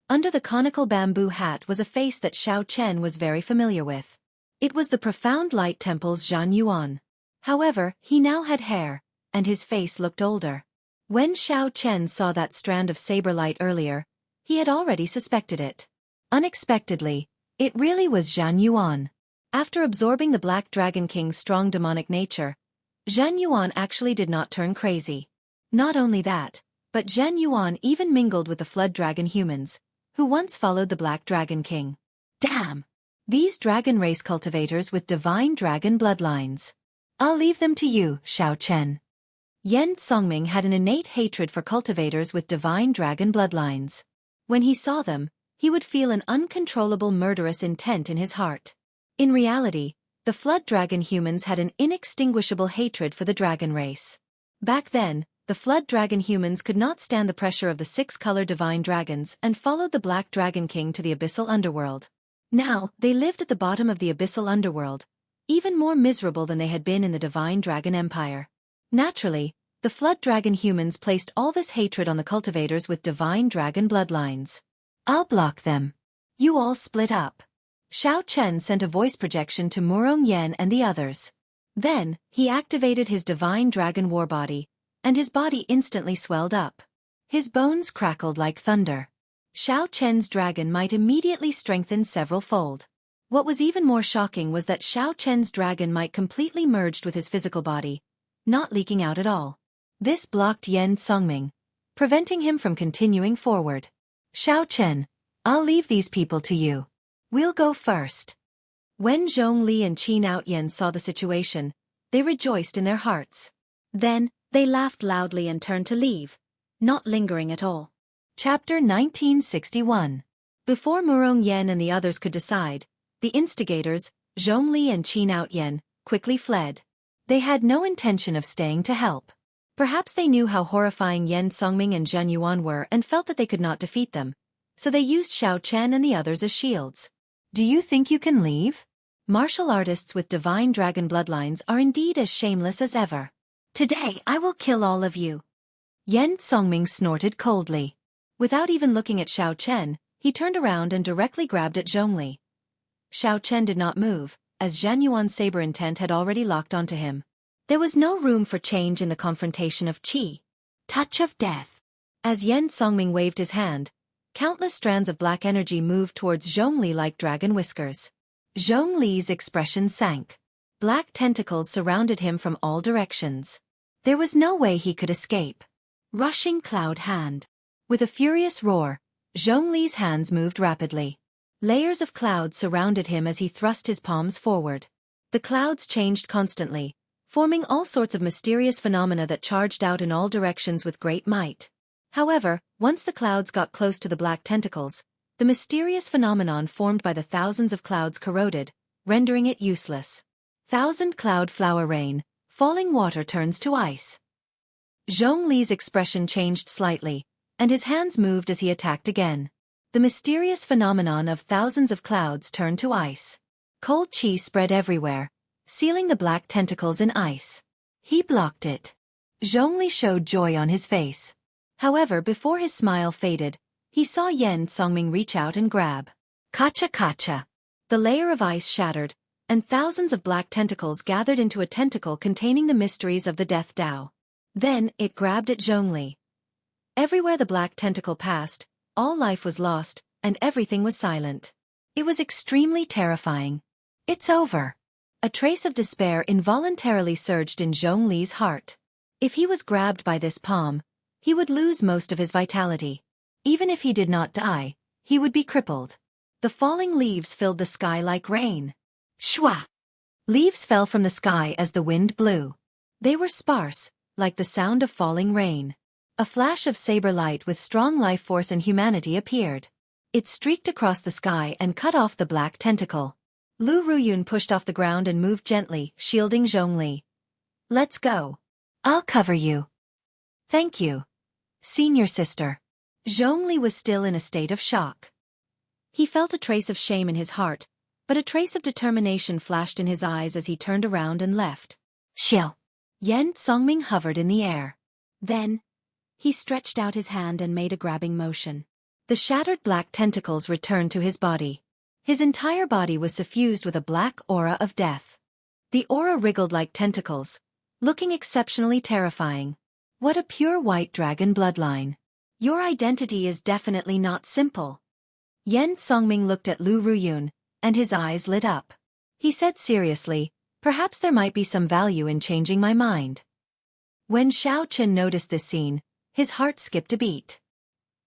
Under the conical bamboo hat was a face that Xiao Chen was very familiar with. It was the Profound Light Temple's Zhan Yuan. However, he now had hair, and his face looked older. When Xiao Chen saw that strand of saber light earlier, he had already suspected it. Unexpectedly, it really was Zhan Yuan. After absorbing the Black Dragon King's strong demonic nature, Zhan Yuan actually did not turn crazy. Not only that, but Zhan Yuan even mingled with the Flood Dragon humans, who once followed the Black Dragon King. Damn! These dragon race cultivators with divine dragon bloodlines. I'll leave them to you, Xiao Chen. Yen Songming had an innate hatred for cultivators with divine dragon bloodlines. When he saw them, he would feel an uncontrollable murderous intent in his heart. In reality, the Flood Dragon humans had an inextinguishable hatred for the dragon race. Back then, the Flood Dragon humans could not stand the pressure of the six-color divine dragons and followed the Black Dragon King to the abyssal underworld. Now, they lived at the bottom of the abyssal underworld, even more miserable than they had been in the Divine Dragon Empire. Naturally, the Flood Dragon humans placed all this hatred on the cultivators with divine dragon bloodlines. I'll block them. You all split up. Xiao Chen sent a voice projection to Murong Yen and the others. Then, he activated his divine dragon warbody, and his body instantly swelled up. His bones crackled like thunder. Xiao Chen's dragon might immediately strengthen several-fold. What was even more shocking was that Xiao Chen's dragon might completely merged with his physical body, not leaking out at all. This blocked Yen Songming, preventing him from continuing forward. Xiao Chen, I'll leave these people to you. We'll go first. When Zhong Li and Qin Outyen saw the situation, they rejoiced in their hearts. Then, they laughed loudly and turned to leave, not lingering at all. Chapter 1961. Before Murong Yen and the others could decide, the instigators, Zhong Li and Qin Outyen, quickly fled. They had no intention of staying to help. Perhaps they knew how horrifying Yen Songming and Zhen Yuan were and felt that they could not defeat them, so they used Xiao Chen and the others as shields. Do you think you can leave? Martial artists with divine dragon bloodlines are indeed as shameless as ever. Today I will kill all of you. Yen Songming snorted coldly. Without even looking at Xiao Chen, he turned around and directly grabbed at Zhongli. Xiao Chen did not move, as Zhan Yuan's saber intent had already locked onto him. There was no room for change in the confrontation of qi. Touch of death. As Yen Songming waved his hand, countless strands of black energy moved towards Zhongli like dragon whiskers. Zhongli's expression sank. Black tentacles surrounded him from all directions. There was no way he could escape. Rushing cloud hand. With a furious roar, Zhongli's hands moved rapidly. Layers of clouds surrounded him as he thrust his palms forward. The clouds changed constantly, forming all sorts of mysterious phenomena that charged out in all directions with great might. However, once the clouds got close to the black tentacles, the mysterious phenomenon formed by the thousands of clouds corroded, rendering it useless. Thousand cloud flower rain, falling water turns to ice. Zhongli's expression changed slightly, and his hands moved as he attacked again. The mysterious phenomenon of thousands of clouds turned to ice. Cold qi spread everywhere, sealing the black tentacles in ice. He blocked it. Zhongli showed joy on his face. However, before his smile faded, he saw Yen Songming reach out and grab. Kacha. The layer of ice shattered, and thousands of black tentacles gathered into a tentacle containing the mysteries of the Death Dao. Then, it grabbed at Zhongli. Everywhere the black tentacle passed, all life was lost, and everything was silent. It was extremely terrifying. It's over. A trace of despair involuntarily surged in Zhongli's heart. If he was grabbed by this palm, he would lose most of his vitality. Even if he did not die, he would be crippled. The falling leaves filled the sky like rain. Shwa! Leaves fell from the sky as the wind blew. They were sparse, like the sound of falling rain. A flash of saber light with strong life force and humanity appeared. It streaked across the sky and cut off the black tentacle. Lu Ruyun pushed off the ground and moved gently, shielding Zhongli. Let's go. I'll cover you. Thank you, senior sister. Zhongli was still in a state of shock. He felt a trace of shame in his heart, but a trace of determination flashed in his eyes as he turned around and left. Xiao. Yen Songming hovered in the air. Then, he stretched out his hand and made a grabbing motion. The shattered black tentacles returned to his body. His entire body was suffused with a black aura of death. The aura wriggled like tentacles, looking exceptionally terrifying. What a pure white dragon bloodline. Your identity is definitely not simple. Yen Songming looked at Lu Ruyun, and his eyes lit up. He said seriously, perhaps there might be some value in changing my mind. When Xiao Chen noticed this scene, his heart skipped a beat.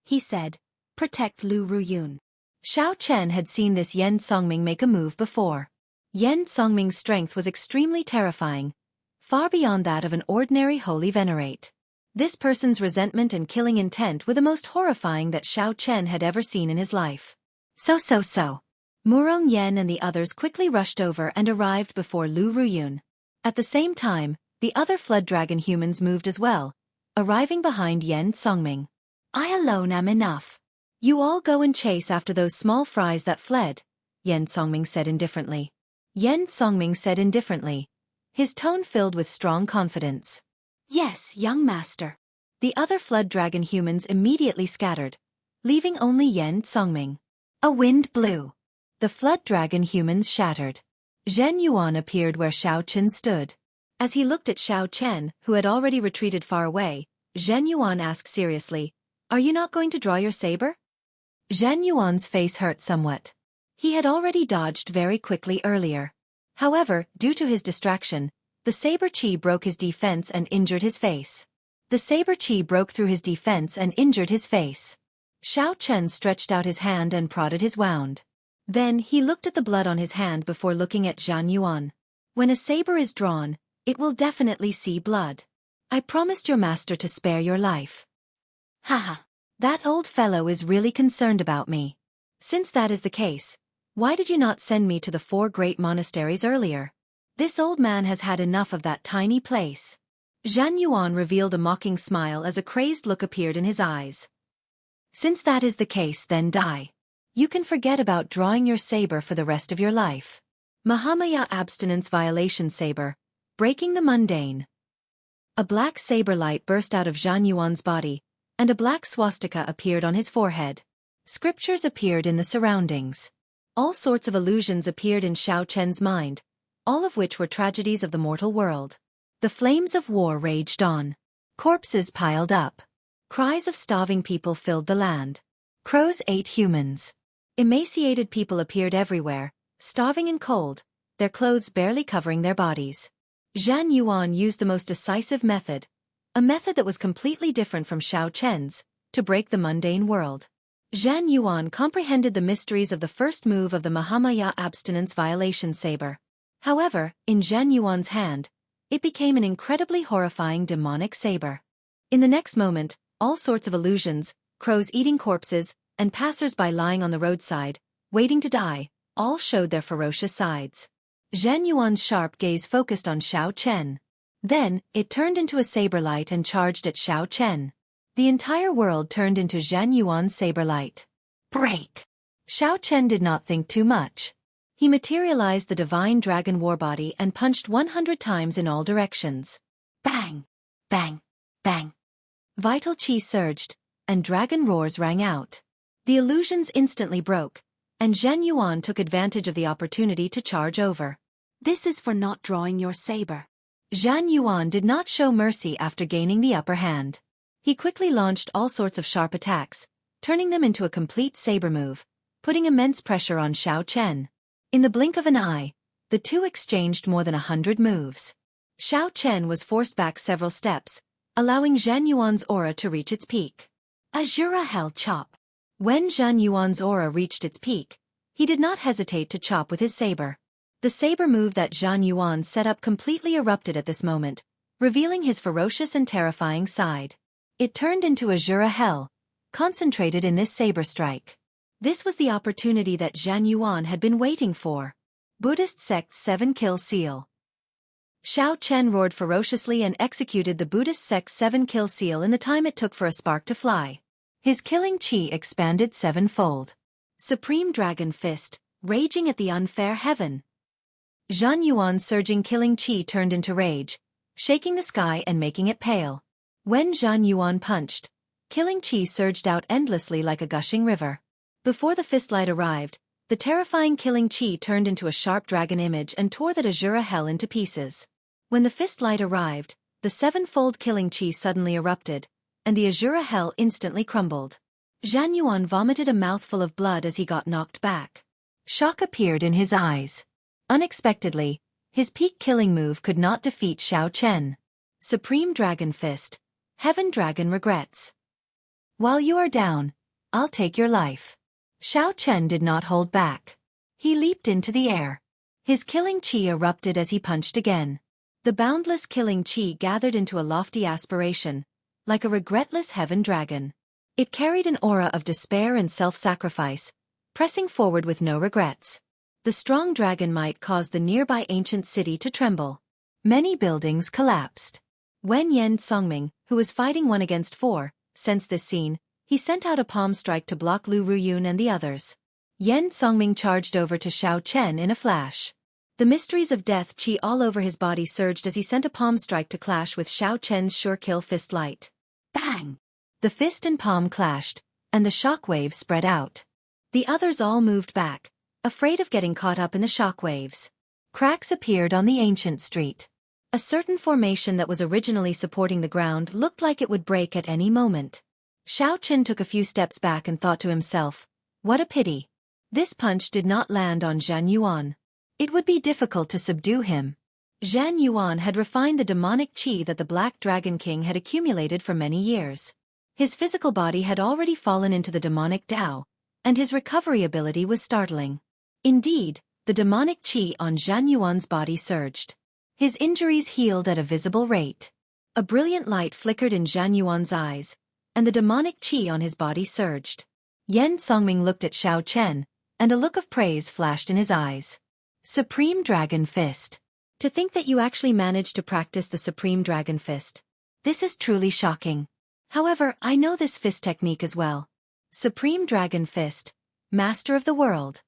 He said, protect Lu Ruyun. Xiao Chen had seen this Yen Songming make a move before. Yen Songming's strength was extremely terrifying, far beyond that of an ordinary holy venerate. This person's resentment and killing intent were the most horrifying that Xiao Chen had ever seen in his life. So. Murong Yen and the others quickly rushed over and arrived before Lu Ruyun. At the same time, the other flood dragon humans moved as well, arriving behind Yen Songming. I alone am enough. You all go and chase after those small fries that fled, Yen Songming said indifferently. Yen Songming said indifferently, his tone filled with strong confidence. Yes, young master. The other flood dragon humans immediately scattered, leaving only Yen Songming. A wind blew. The flood dragon humans shattered. Zhen Yuan appeared where Xiao Chen stood. As he looked at Xiao Chen, who had already retreated far away, Zhen Yuan asked seriously, Are you not going to draw your saber? Zhen Yuan's face hurt somewhat. He had already dodged very quickly earlier. However, due to his distraction, the saber qi broke his defense and injured his face. The saber qi broke through his defense and injured his face. Xiao Chen stretched out his hand and prodded his wound. Then he looked at the blood on his hand before looking at Zhan Yuan. When a saber is drawn, it will definitely see blood. I promised your master to spare your life. Haha. That old fellow is really concerned about me. Since that is the case, why did you not send me to the 4 great monasteries earlier? This old man has had enough of that tiny place. Zhan Yuan revealed a mocking smile as a crazed look appeared in his eyes. Since that is the case, then die. You can forget about drawing your saber for the rest of your life. Mahamaya Abstinence Violation Saber, breaking the mundane. A black saber light burst out of Zhan Yuan's body, and a black swastika appeared on his forehead. Scriptures appeared in the surroundings. All sorts of illusions appeared in Xiao Chen's mind, all of which were tragedies of the mortal world. The flames of war raged on. Corpses piled up. Cries of starving people filled the land. Crows ate humans. Emaciated people appeared everywhere, starving and cold, their clothes barely covering their bodies. Zhan Yuan used the most decisive method, a method that was completely different from Xiao Chen's, to break the mundane world. Zhan Yuan comprehended the mysteries of the first move of the Mahamaya abstinence violation saber. However, in Zhan Yuan's hand, it became an incredibly horrifying demonic saber. In the next moment, all sorts of illusions, crows eating corpses, and passers-by lying on the roadside, waiting to die, all showed their ferocious sides. Zhan Yuan's sharp gaze focused on Xiao Chen. Then, it turned into a saber light and charged at Xiao Chen. The entire world turned into Zhan Yuan's saber light. Break! Xiao Chen did not think too much. He materialized the divine dragon warbody and punched 100 times in all directions. Bang! Bang! Bang! Vital chi surged, and dragon roars rang out. The illusions instantly broke, and Zhan Yuan took advantage of the opportunity to charge over. This is for not drawing your saber. Zhan Yuan did not show mercy after gaining the upper hand. He quickly launched all sorts of sharp attacks, turning them into a complete saber move, putting immense pressure on Xiao Chen. In the blink of an eye, the two exchanged more than 100 moves. Xiao Chen was forced back several steps, allowing Zhan Yuan's aura to reach its peak. Azura Hell Chop. When Zhan Yuan's aura reached its peak, he did not hesitate to chop with his saber. The saber move that Zhan Yuan set up completely erupted at this moment, revealing his ferocious and terrifying side. It turned into Azura Hell, concentrated in this saber strike. This was the opportunity that Zhan Yuan had been waiting for. Buddhist sect's 7-kill seal. Xiao Chen roared ferociously and executed the Buddhist sect's 7-kill seal in the time it took for a spark to fly. His killing chi expanded 7-fold. Supreme Dragon Fist, raging at the unfair heaven. Zhan Yuan's surging killing chi turned into rage, shaking the sky and making it pale. When Zhan Yuan punched, killing chi surged out endlessly like a gushing river. Before the fist light arrived, the terrifying killing chi turned into a sharp dragon image and tore that Azura Hell into pieces. When the fist light arrived, the 7-fold killing chi suddenly erupted, and the Azura Hell instantly crumbled. Zhan Yuan vomited a mouthful of blood as he got knocked back. Shock appeared in his eyes. Unexpectedly, his peak killing move could not defeat Xiao Chen. Supreme Dragon Fist. Heaven Dragon regrets. While you are down, I'll take your life. Xiao Chen did not hold back. He leaped into the air. His killing chi erupted as he punched again. The boundless killing chi gathered into a lofty aspiration, like a regretless heaven dragon. It carried an aura of despair and self-sacrifice, pressing forward with no regrets. The strong dragon might caused the nearby ancient city to tremble. Many buildings collapsed. When Yen Songming, who was fighting 1 against 4, sensed this scene, he sent out a palm strike to block Lu Ruyun and the others. Yen Songming charged over to Xiao Chen in a flash. The mysteries of death chi all over his body surged as he sent a palm strike to clash with Xiao Chen's sure-kill fist light. Bang! The fist and palm clashed, and the shockwave spread out. The others all moved back, afraid of getting caught up in the shockwaves. Cracks appeared on the ancient street. A certain formation that was originally supporting the ground looked like it would break at any moment. Xiao Chen took a few steps back and thought to himself, what a pity. This punch did not land on Zhan Yuan. It would be difficult to subdue him. Zhan Yuan had refined the demonic chi that the Black Dragon King had accumulated for many years. His physical body had already fallen into the demonic Tao, and his recovery ability was startling. Indeed, the demonic chi on Zhan Yuan's body surged. His injuries healed at a visible rate. A brilliant light flickered in Zhan Yuan's eyes, and the demonic chi on his body surged. Yen Songming looked at Xiao Chen, and a look of praise flashed in his eyes. Supreme Dragon Fist. To think that you actually managed to practice the Supreme Dragon Fist. This is truly shocking. However, I know this fist technique as well. Supreme Dragon Fist, Master of the World.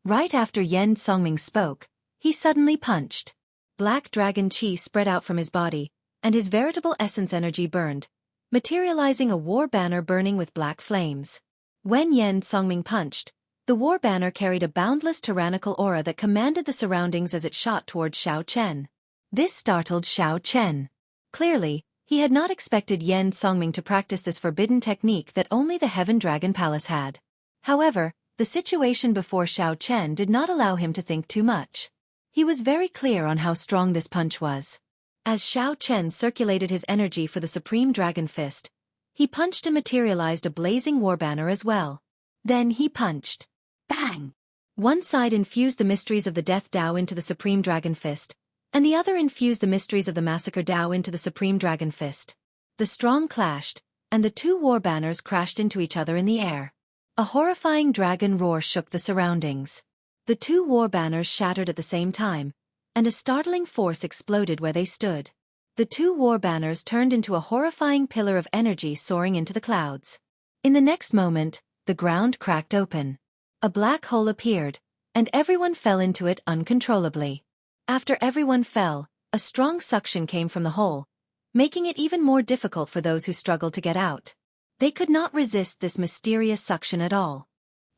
Right after Yen Songming spoke, he suddenly punched. Black Dragon Chi spread out from his body, and his veritable essence energy burned, materializing a war banner burning with black flames. When Yan Songming punched, the war banner carried a boundless tyrannical aura that commanded the surroundings as it shot towards Xiao Chen. This startled Xiao Chen. Clearly, he had not expected Yan Songming to practice this forbidden technique that only the Heaven Dragon Palace had. However, the situation before Xiao Chen did not allow him to think too much. He was very clear on how strong this punch was. As Xiao Chen circulated his energy for the Supreme Dragon Fist, he punched and materialized a blazing war banner as well. Then he punched. Bang! One side infused the mysteries of the Death Dao into the Supreme Dragon Fist, and the other infused the mysteries of the Massacre Dao into the Supreme Dragon Fist. The strong clashed, and the two war banners crashed into each other in the air. A horrifying dragon roar shook the surroundings. The two war banners shattered at the same time, and a startling force exploded where they stood. The two war banners turned into a horrifying pillar of energy soaring into the clouds. In the next moment, the ground cracked open. A black hole appeared, and everyone fell into it uncontrollably. After everyone fell, a strong suction came from the hole, making it even more difficult for those who struggled to get out. They could not resist this mysterious suction at all.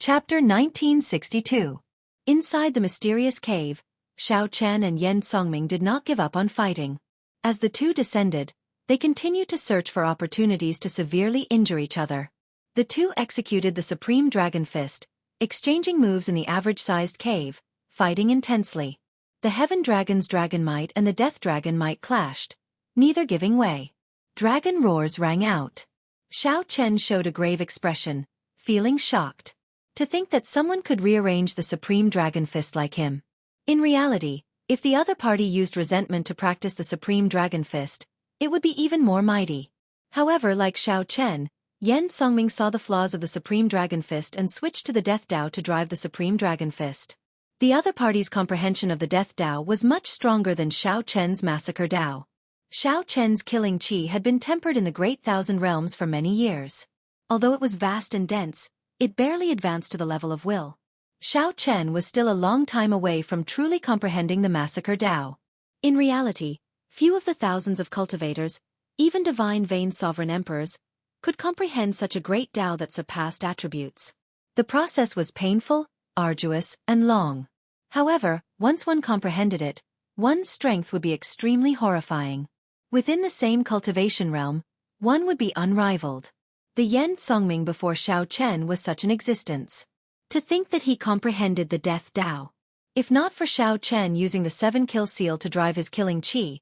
Chapter 1962. Inside the mysterious cave, Xiao Chen and Yan Songming did not give up on fighting. As the two descended, they continued to search for opportunities to severely injure each other. The two executed the Supreme Dragon Fist, exchanging moves in the average-sized cave, fighting intensely. The Heaven Dragon's Dragon Might and the Death Dragon Might clashed, neither giving way. Dragon roars rang out. Xiao Chen showed a grave expression, feeling shocked. To think that someone could rearrange the Supreme Dragon Fist like him. In reality, if the other party used resentment to practice the Supreme Dragon Fist, it would be even more mighty. However, like Xiao Chen, Yan Songming saw the flaws of the Supreme Dragon Fist and switched to the Death Dao to drive the Supreme Dragon Fist. The other party's comprehension of the Death Dao was much stronger than Xiao Chen's Massacre Dao. Xiao Chen's killing qi had been tempered in the Great Thousand Realms for many years. Although it was vast and dense, it barely advanced to the level of will. Xiao Chen was still a long time away from truly comprehending the Massacre Dao. In reality, few of the thousands of cultivators, even divine vein sovereign emperors, could comprehend such a great Dao that surpassed attributes. The process was painful, arduous, and long. However, once one comprehended it, one's strength would be extremely horrifying. Within the same cultivation realm, one would be unrivaled. The Yan Songming before Xiao Chen was such an existence. To think that he comprehended the Death Dao. If not for Xiao Chen using the 7-kill seal to drive his killing qi,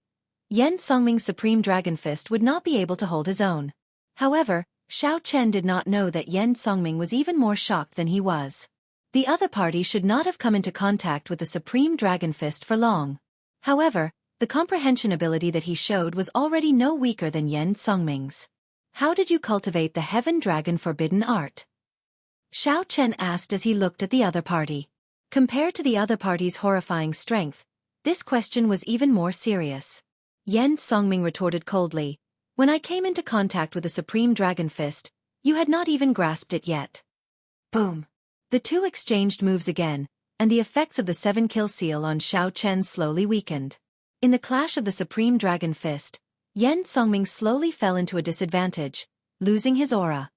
Yan Songming's Supreme Dragon Fist would not be able to hold his own. However, Xiao Chen did not know that Yan Songming was even more shocked than he was. The other party should not have come into contact with the Supreme Dragon Fist for long. However, the comprehension ability that he showed was already no weaker than Yan Songming's. How did you cultivate the Heaven Dragon Forbidden Art? Xiao Chen asked as he looked at the other party. Compared to the other party's horrifying strength, this question was even more serious. Yan Songming retorted coldly, "When I came into contact with the Supreme Dragon Fist, you had not even grasped it yet." Boom! The two exchanged moves again, and the effects of the 7-kill seal on Xiao Chen slowly weakened. In the clash of the Supreme Dragon Fist, Yan Songming slowly fell into a disadvantage, losing his aura.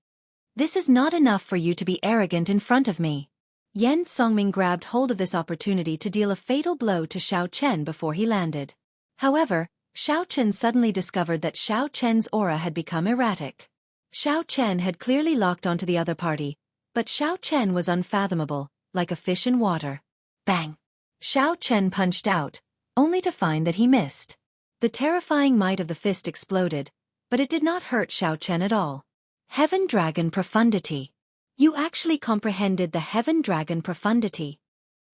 "This is not enough for you to be arrogant in front of me." Yan Songming grabbed hold of this opportunity to deal a fatal blow to Xiao Chen before he landed. However, Xiao Chen suddenly discovered that Xiao Chen's aura had become erratic. Xiao Chen had clearly locked onto the other party, but Xiao Chen was unfathomable, like a fish in water. Bang! Xiao Chen punched out, only to find that he missed. The terrifying might of the fist exploded, but it did not hurt Xiao Chen at all. Heaven Dragon Profundity. You actually comprehended the Heaven Dragon Profundity.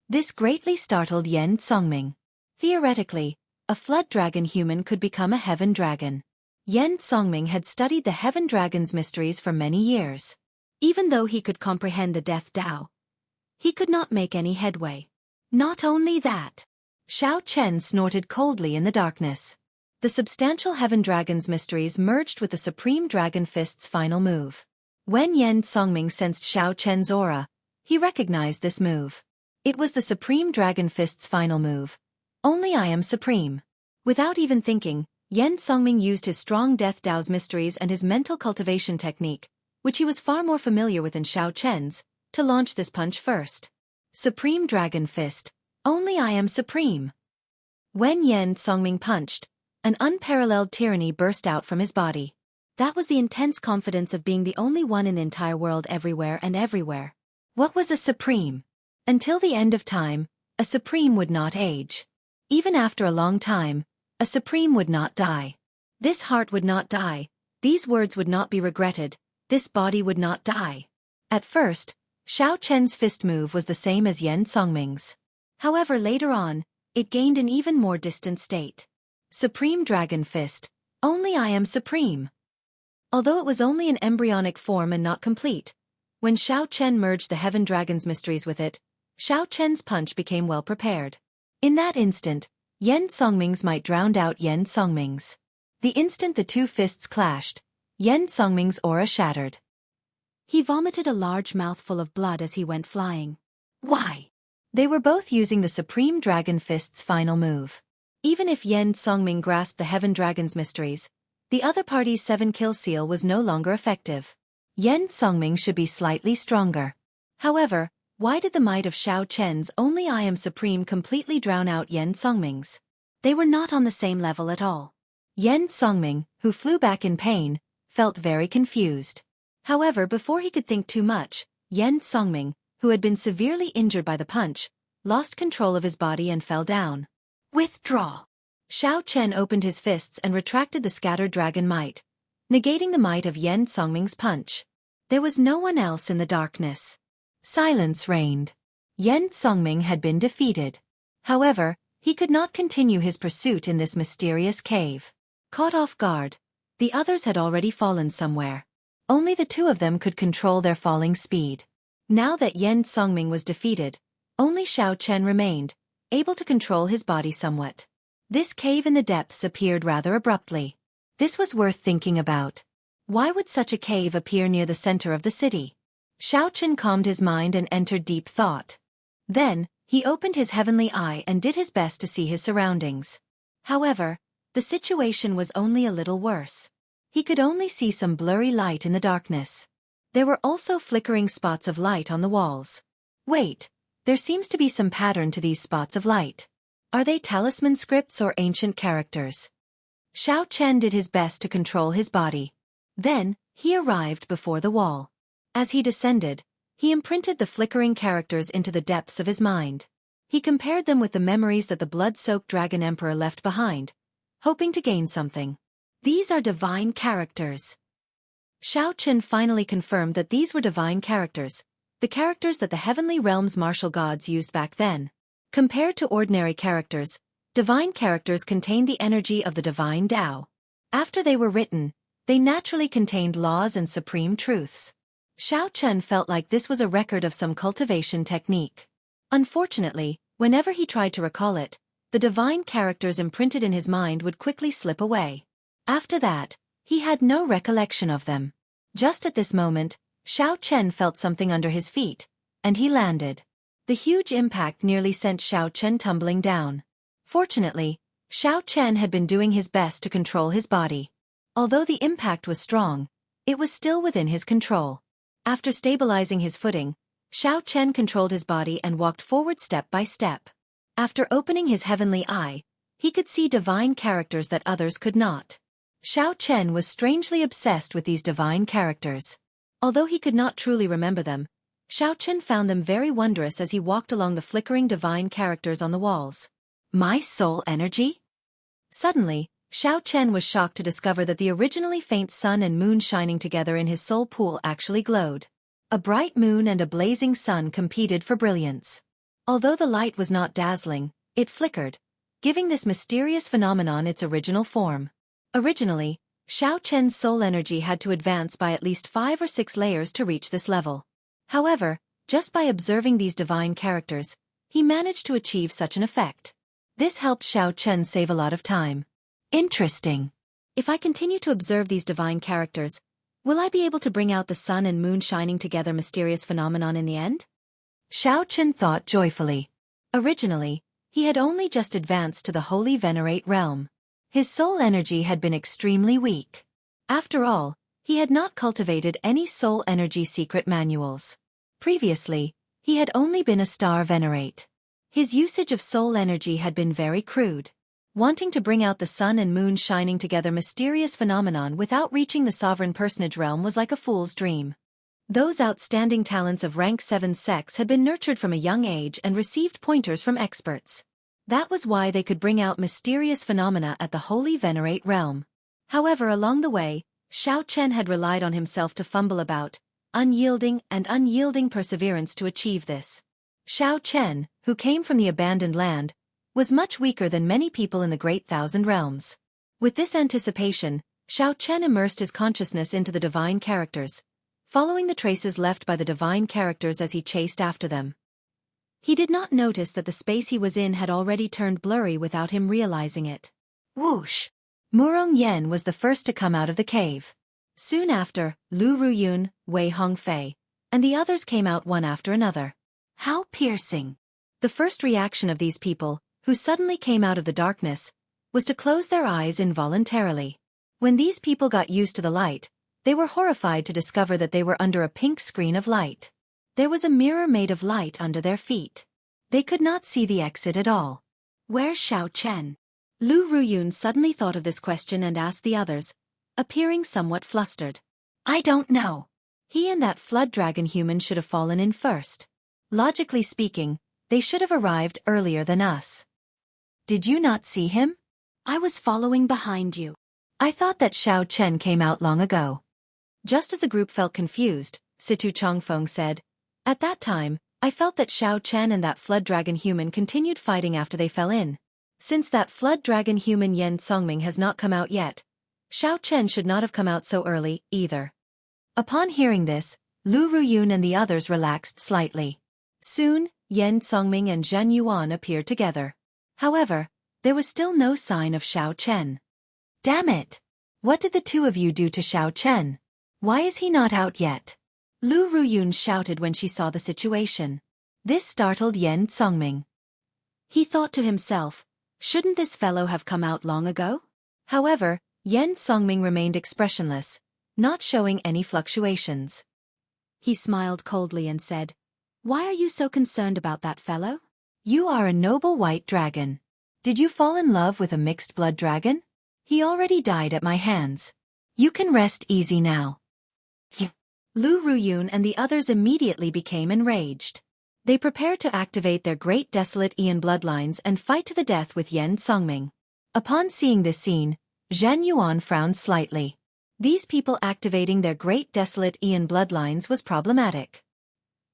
This greatly startled Yan Songming. Theoretically, a flood dragon human could become a heaven dragon. Yan Songming had studied the Heaven Dragon's mysteries for many years. Even though he could comprehend the Death Dao, he could not make any headway. Not only that, Xiao Chen snorted coldly in the darkness. The substantial Heaven Dragon's mysteries merged with the Supreme Dragon Fist's final move. When Yan Songming sensed Xiao Chen's aura, he recognized this move. It was the Supreme Dragon Fist's final move. Only I am supreme. Without even thinking, Yen Songming used his strong Death Dao's mysteries and his mental cultivation technique, which he was far more familiar with than Xiao Chen's, to launch this punch first. Supreme Dragon Fist. Only I am supreme. When Yen Songming punched, an unparalleled tyranny burst out from his body. That was the intense confidence of being the only one in the entire world everywhere and everywhere. What was a supreme? Until the end of time, a supreme would not age. Even after a long time, a supreme would not die. This heart would not die, these words would not be regretted, this body would not die. At first, Xiao Chen's fist move was the same as Yen Songming's. However, later on, it gained an even more distant state. Supreme Dragon Fist. Only I am supreme. Although it was only an embryonic form and not complete, when Xiao Chen merged the Heaven Dragon's mysteries with it, Xiao Chen's punch became well prepared. In that instant, Yen Songming's might drowned out Yen Songming's. The instant the two fists clashed, Yen Songming's aura shattered. He vomited a large mouthful of blood as he went flying. Why? They were both using the Supreme Dragon Fist's final move. Even if Yen Songming grasped the Heaven Dragon's mysteries, the other party's 7-kill seal was no longer effective. Yen Songming should be slightly stronger. However, why did the might of Xiao Chen's Only I Am Supreme completely drown out Yen Songming's? They were not on the same level at all. Yen Songming, who flew back in pain, felt very confused. However, before he could think too much, Yen Songming, who had been severely injured by the punch, lost control of his body and fell down. Withdraw. Xiao Chen opened his fists and retracted the scattered dragon might, negating the might of Yen Songming's punch. There was no one else in the darkness. Silence reigned. Yen Songming had been defeated. However, he could not continue his pursuit in this mysterious cave. Caught off guard, the others had already fallen somewhere. Only the two of them could control their falling speed. Now that Yen Songming was defeated, only Xiao Chen remained, able to control his body somewhat. This cave in the depths appeared rather abruptly. This was worth thinking about. Why would such a cave appear near the center of the city? Xiao Chen calmed his mind and entered deep thought. Then, he opened his heavenly eye and did his best to see his surroundings. However, the situation was only a little worse. He could only see some blurry light in the darkness. There were also flickering spots of light on the walls. Wait, there seems to be some pattern to these spots of light. Are they talisman scripts or ancient characters? Xiao Chen did his best to control his body. Then, he arrived before the wall. As he descended, he imprinted the flickering characters into the depths of his mind. He compared them with the memories that the blood-soaked Dragon Emperor left behind, hoping to gain something. These are divine characters. Xiao Chen finally confirmed that these were divine characters, the characters that the heavenly realm's martial gods used back then. Compared to ordinary characters, divine characters contained the energy of the divine Tao. After they were written, they naturally contained laws and supreme truths. Xiao Chen felt like this was a record of some cultivation technique. Unfortunately, whenever he tried to recall it, the divine characters imprinted in his mind would quickly slip away. After that, he had no recollection of them. Just at this moment, Xiao Chen felt something under his feet, and he landed. The huge impact nearly sent Xiao Chen tumbling down. Fortunately, Xiao Chen had been doing his best to control his body. Although the impact was strong, it was still within his control. After stabilizing his footing, Xiao Chen controlled his body and walked forward step by step. After opening his heavenly eye, he could see divine characters that others could not. Xiao Chen was strangely obsessed with these divine characters. Although he could not truly remember them, Xiao Chen found them very wondrous as he walked along the flickering divine characters on the walls. My soul energy? Suddenly, Xiao Chen was shocked to discover that the originally faint sun and moon shining together in his soul pool actually glowed. A bright moon and a blazing sun competed for brilliance. Although the light was not dazzling, it flickered, giving this mysterious phenomenon its original form. Originally, Xiao Chen's soul energy had to advance by at least 5 or 6 layers to reach this level. However, just by observing these divine characters, he managed to achieve such an effect. This helped Xiao Chen save a lot of time. Interesting. If I continue to observe these divine characters, will I be able to bring out the sun and moon shining together mysterious phenomenon in the end? Xiao Chen thought joyfully. Originally, he had only just advanced to the Holy Venerate realm. His soul energy had been extremely weak. After all, he had not cultivated any soul energy secret manuals. Previously, he had only been a star venerate. His usage of soul energy had been very crude. Wanting to bring out the sun and moon shining together mysterious phenomenon without reaching the sovereign personage realm was like a fool's dream. Those outstanding talents of rank 7 sex had been nurtured from a young age and received pointers from experts. That was why they could bring out mysterious phenomena at the holy venerate realm. However, along the way, Xiao Chen had relied on himself to fumble about, unyielding perseverance to achieve this. Xiao Chen, who came from the abandoned land, was much weaker than many people in the Great Thousand Realms. With this anticipation, Xiao Chen immersed his consciousness into the divine characters, following the traces left by the divine characters as he chased after them. He did not notice that the space he was in had already turned blurry without him realizing it. Whoosh! Murong Yen was the first to come out of the cave. Soon after, Lu Ruyun, Wei Hongfei, and the others came out one after another. How piercing! The first reaction of these people, who suddenly came out of the darkness, was to close their eyes involuntarily. When these people got used to the light, they were horrified to discover that they were under a pink screen of light. There was a mirror made of light under their feet. They could not see the exit at all. Where's Xiao Chen? Lu Ruyun suddenly thought of this question and asked the others, appearing somewhat flustered. I don't know. He and that flood dragon human should have fallen in first. Logically speaking, they should have arrived earlier than us. Did you not see him? I was following behind you. I thought that Xiao Chen came out long ago. Just as the group felt confused, Situ Chongfeng said, at that time, I felt that Xiao Chen and that flood dragon human continued fighting after they fell in. Since that flood dragon human Yen Songming has not come out yet, Xiao Chen should not have come out so early, either. Upon hearing this, Lu Ruyun and the others relaxed slightly. Soon, Yen Songming and Zhen Yuan appeared together. However, there was still no sign of Xiao Chen. Damn it! What did the two of you do to Xiao Chen? Why is he not out yet? Lu Ruyun shouted when she saw the situation. This startled Yen Songming. He thought to himself, shouldn't this fellow have come out long ago? However, Yen Songming remained expressionless, not showing any fluctuations. He smiled coldly and said, why are you so concerned about that fellow? You are a noble white dragon. Did you fall in love with a mixed blood dragon? He already died at my hands. You can rest easy now. Lu Ruyun and the others immediately became enraged. They prepared to activate their great desolate Aeon bloodlines and fight to the death with Yen Songming. Upon seeing this scene, Zhen Yuan frowned slightly. These people activating their great desolate Aeon bloodlines was problematic.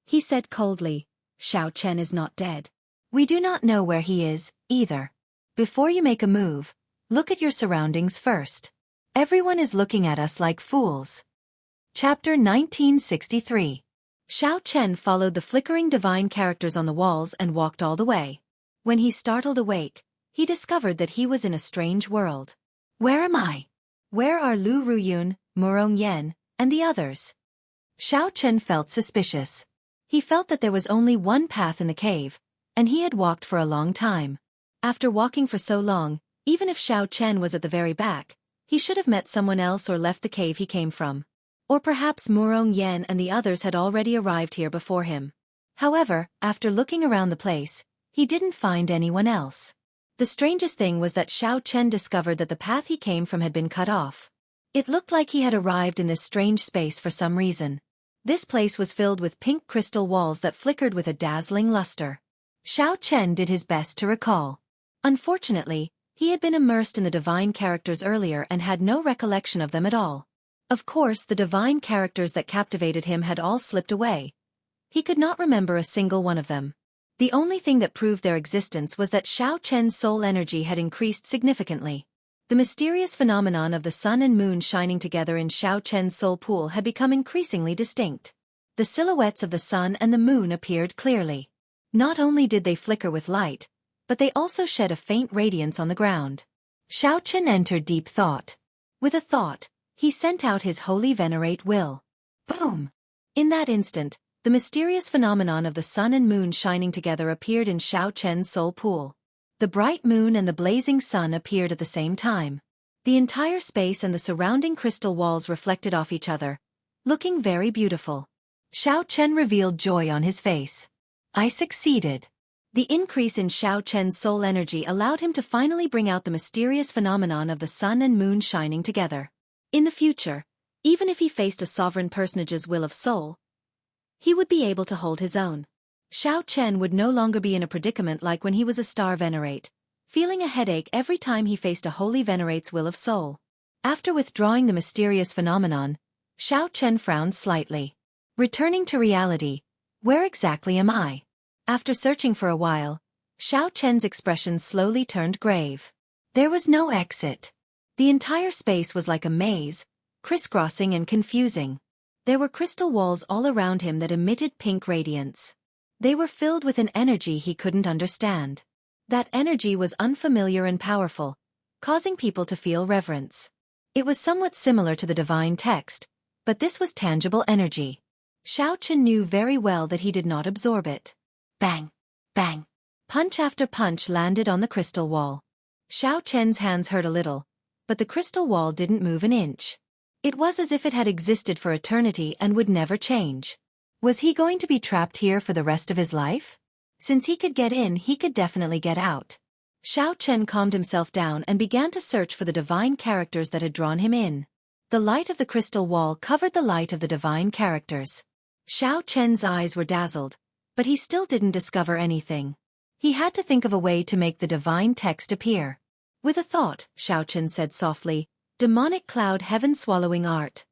He said coldly, Xiao Chen is not dead. We do not know where he is, either. Before you make a move, look at your surroundings first. Everyone is looking at us like fools. Chapter 1963. Xiao Chen followed the flickering divine characters on the walls and walked all the way. When he startled awake, he discovered that he was in a strange world. Where am I? Where are Lu Ruyun, Murong Yen, and the others? Xiao Chen felt suspicious. He felt that there was only one path in the cave, and he had walked for a long time. After walking for so long, even if Xiao Chen was at the very back, he should have met someone else or left the cave he came from. Or perhaps Murong Yen and the others had already arrived here before him. However, after looking around the place, he didn't find anyone else. The strangest thing was that Xiao Chen discovered that the path he came from had been cut off. It looked like he had arrived in this strange space for some reason. This place was filled with pink crystal walls that flickered with a dazzling luster. Xiao Chen did his best to recall. Unfortunately, he had been immersed in the divine characters earlier and had no recollection of them at all. Of course, the divine characters that captivated him had all slipped away. He could not remember a single one of them. The only thing that proved their existence was that Xiao Chen's soul energy had increased significantly. The mysterious phenomenon of the sun and moon shining together in Xiao Chen's soul pool had become increasingly distinct. The silhouettes of the sun and the moon appeared clearly. Not only did they flicker with light, but they also shed a faint radiance on the ground. Xiao Chen entered deep thought. With a thought, he sent out his holy venerate will. Boom! In that instant, the mysterious phenomenon of the sun and moon shining together appeared in Xiao Chen's soul pool. The bright moon and the blazing sun appeared at the same time. The entire space and the surrounding crystal walls reflected off each other, looking very beautiful. Xiao Chen revealed joy on his face. I succeeded. The increase in Xiao Chen's soul energy allowed him to finally bring out the mysterious phenomenon of the sun and moon shining together. In the future, even if he faced a sovereign personage's will of soul, he would be able to hold his own. Xiao Chen would no longer be in a predicament like when he was a star venerate, feeling a headache every time he faced a holy venerate's will of soul. After withdrawing the mysterious phenomenon, Xiao Chen frowned slightly. Returning to reality, where exactly am I? After searching for a while, Xiao Chen's expression slowly turned grave. There was no exit. The entire space was like a maze, crisscrossing and confusing. There were crystal walls all around him that emitted pink radiance. They were filled with an energy he couldn't understand. That energy was unfamiliar and powerful, causing people to feel reverence. It was somewhat similar to the divine text, but this was tangible energy. Xiao Chen knew very well that he did not absorb it. Bang! Bang! Punch after punch landed on the crystal wall. Xiao Chen's hands hurt a little, but the crystal wall didn't move an inch. It was as if it had existed for eternity and would never change. Was he going to be trapped here for the rest of his life? Since he could get in, he could definitely get out. Xiao Chen calmed himself down and began to search for the divine characters that had drawn him in. The light of the crystal wall covered the light of the divine characters. Xiao Chen's eyes were dazzled, but he still didn't discover anything. He had to think of a way to make the divine text appear. With a thought, Xiao Chen said softly, "Demonic cloud heaven swallowing art."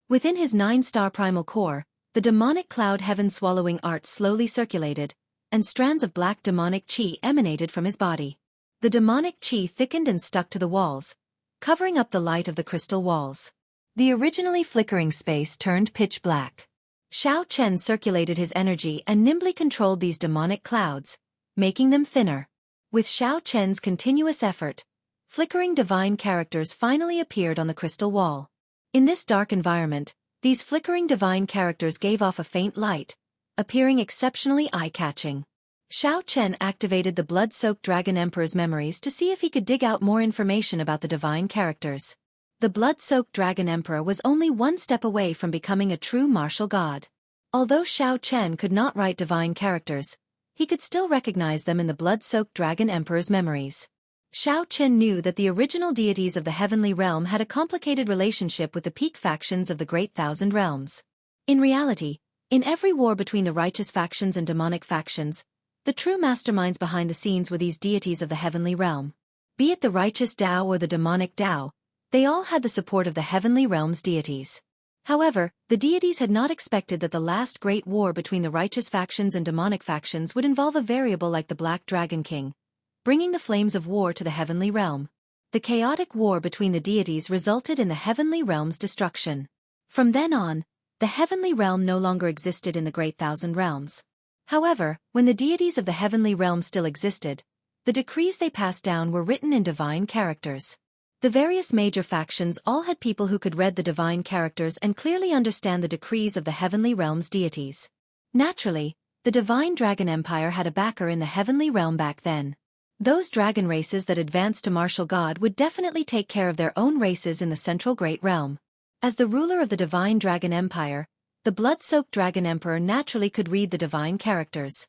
Within his 9-star primal core, the demonic cloud heaven swallowing art slowly circulated, and strands of black demonic chi emanated from his body. The demonic chi thickened and stuck to the walls, covering up the light of the crystal walls. The originally flickering space turned pitch black. Xiao Chen circulated his energy and nimbly controlled these demonic clouds, making them thinner. With Xiao Chen's continuous effort, flickering divine characters finally appeared on the crystal wall. In this dark environment, these flickering divine characters gave off a faint light, appearing exceptionally eye-catching. Xiao Chen activated the blood-soaked Dragon Emperor's memories to see if he could dig out more information about the divine characters. The blood-soaked Dragon Emperor was only one step away from becoming a true martial god. Although Xiao Chen could not write divine characters, he could still recognize them in the blood-soaked Dragon Emperor's memories. Xiao Chen knew that the original deities of the heavenly realm had a complicated relationship with the peak factions of the Great Thousand Realms. In reality, in every war between the righteous factions and demonic factions, the true masterminds behind the scenes were these deities of the heavenly realm. Be it the righteous Tao or the demonic Tao, they all had the support of the heavenly realm's deities. However, the deities had not expected that the last great war between the righteous factions and demonic factions would involve a variable like the Black Dragon King, bringing the flames of war to the heavenly realm. The chaotic war between the deities resulted in the heavenly realm's destruction. From then on, the heavenly realm no longer existed in the Great Thousand Realms. However, when the deities of the heavenly realm still existed, the decrees they passed down were written in divine characters. The various major factions all had people who could read the divine characters and clearly understand the decrees of the heavenly realm's deities. Naturally, the divine Dragon Empire had a backer in the heavenly realm back then. Those dragon races that advanced to martial god would definitely take care of their own races in the central Great Realm. As the ruler of the divine Dragon Empire, the blood-soaked Dragon Emperor naturally could read the divine characters.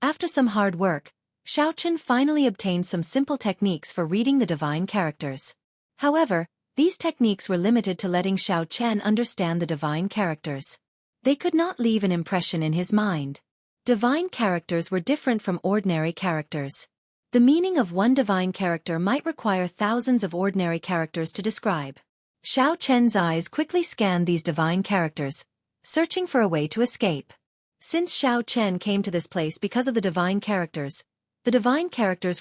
After some hard work, Xiao Chen finally obtained some simple techniques for reading the divine characters. However, these techniques were limited to letting Xiao Chen understand the divine characters. They could not leave an impression in his mind. Divine characters were different from ordinary characters. The meaning of one divine character might require thousands of ordinary characters to describe. Xiao Chen's eyes quickly scanned these divine characters, searching for a way to escape. Since Xiao Chen came to this place because of the divine characters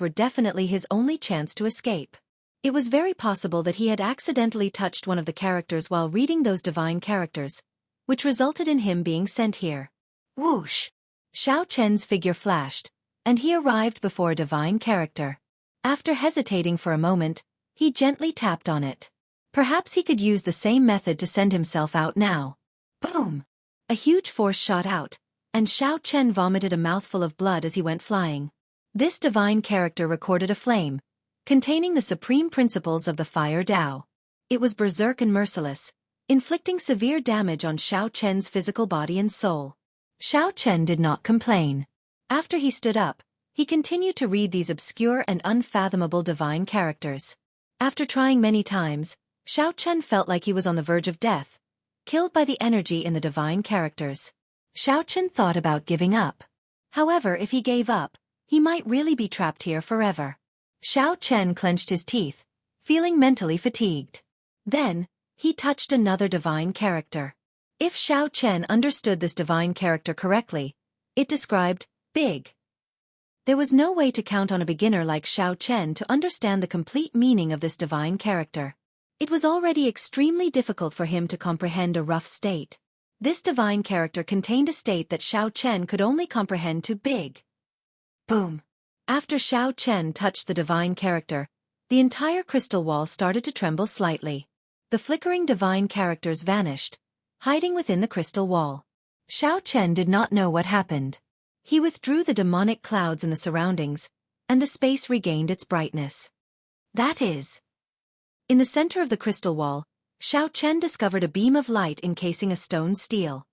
were definitely his only chance to escape. It was very possible that he had accidentally touched one of the characters while reading those divine characters, which resulted in him being sent here. Whoosh! Xiao Chen's figure flashed, and he arrived before a divine character. After hesitating for a moment, he gently tapped on it. Perhaps he could use the same method to send himself out now. Boom! A huge force shot out, and Xiao Chen vomited a mouthful of blood as he went flying. This divine character recorded a flame, containing the supreme principles of the Fire Tao. It was berserk and merciless, inflicting severe damage on Xiao Chen's physical body and soul. Xiao Chen did not complain. After he stood up, he continued to read these obscure and unfathomable divine characters. After trying many times, Xiao Chen felt like he was on the verge of death, killed by the energy in the divine characters. Xiao Chen thought about giving up. However, if he gave up, he might really be trapped here forever. Xiao Chen clenched his teeth, feeling mentally fatigued. Then, he touched another divine character. If Xiao Chen understood this divine character correctly, it described big. There was no way to count on a beginner like Xiao Chen to understand the complete meaning of this divine character. It was already extremely difficult for him to comprehend a rough state. This divine character contained a state that Xiao Chen could only comprehend to big. Boom! After Xiao Chen touched the divine character, the entire crystal wall started to tremble slightly. The flickering divine characters vanished, hiding within the crystal wall. Xiao Chen did not know what happened. He withdrew the demonic clouds in the surroundings, and the space regained its brightness. That is. In the center of the crystal wall, Xiao Chen discovered a beam of light encasing a stone stele.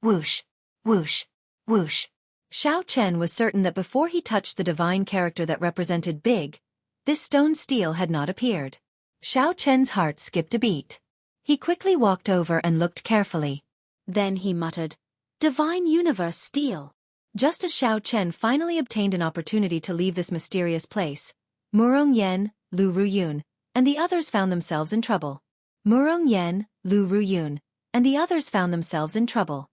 Whoosh! Whoosh! Whoosh! Xiao Chen was certain that before he touched the divine character that represented big, this stone stele had not appeared. Xiao Chen's heart skipped a beat. He quickly walked over and looked carefully. Then he muttered, "Divine Universe Stele." Just as Xiao Chen finally obtained an opportunity to leave this mysterious place, Murong Yen, Lu Ruyun, and the others found themselves in trouble. Murong Yen, Lu Ruyun, and the others found themselves in trouble.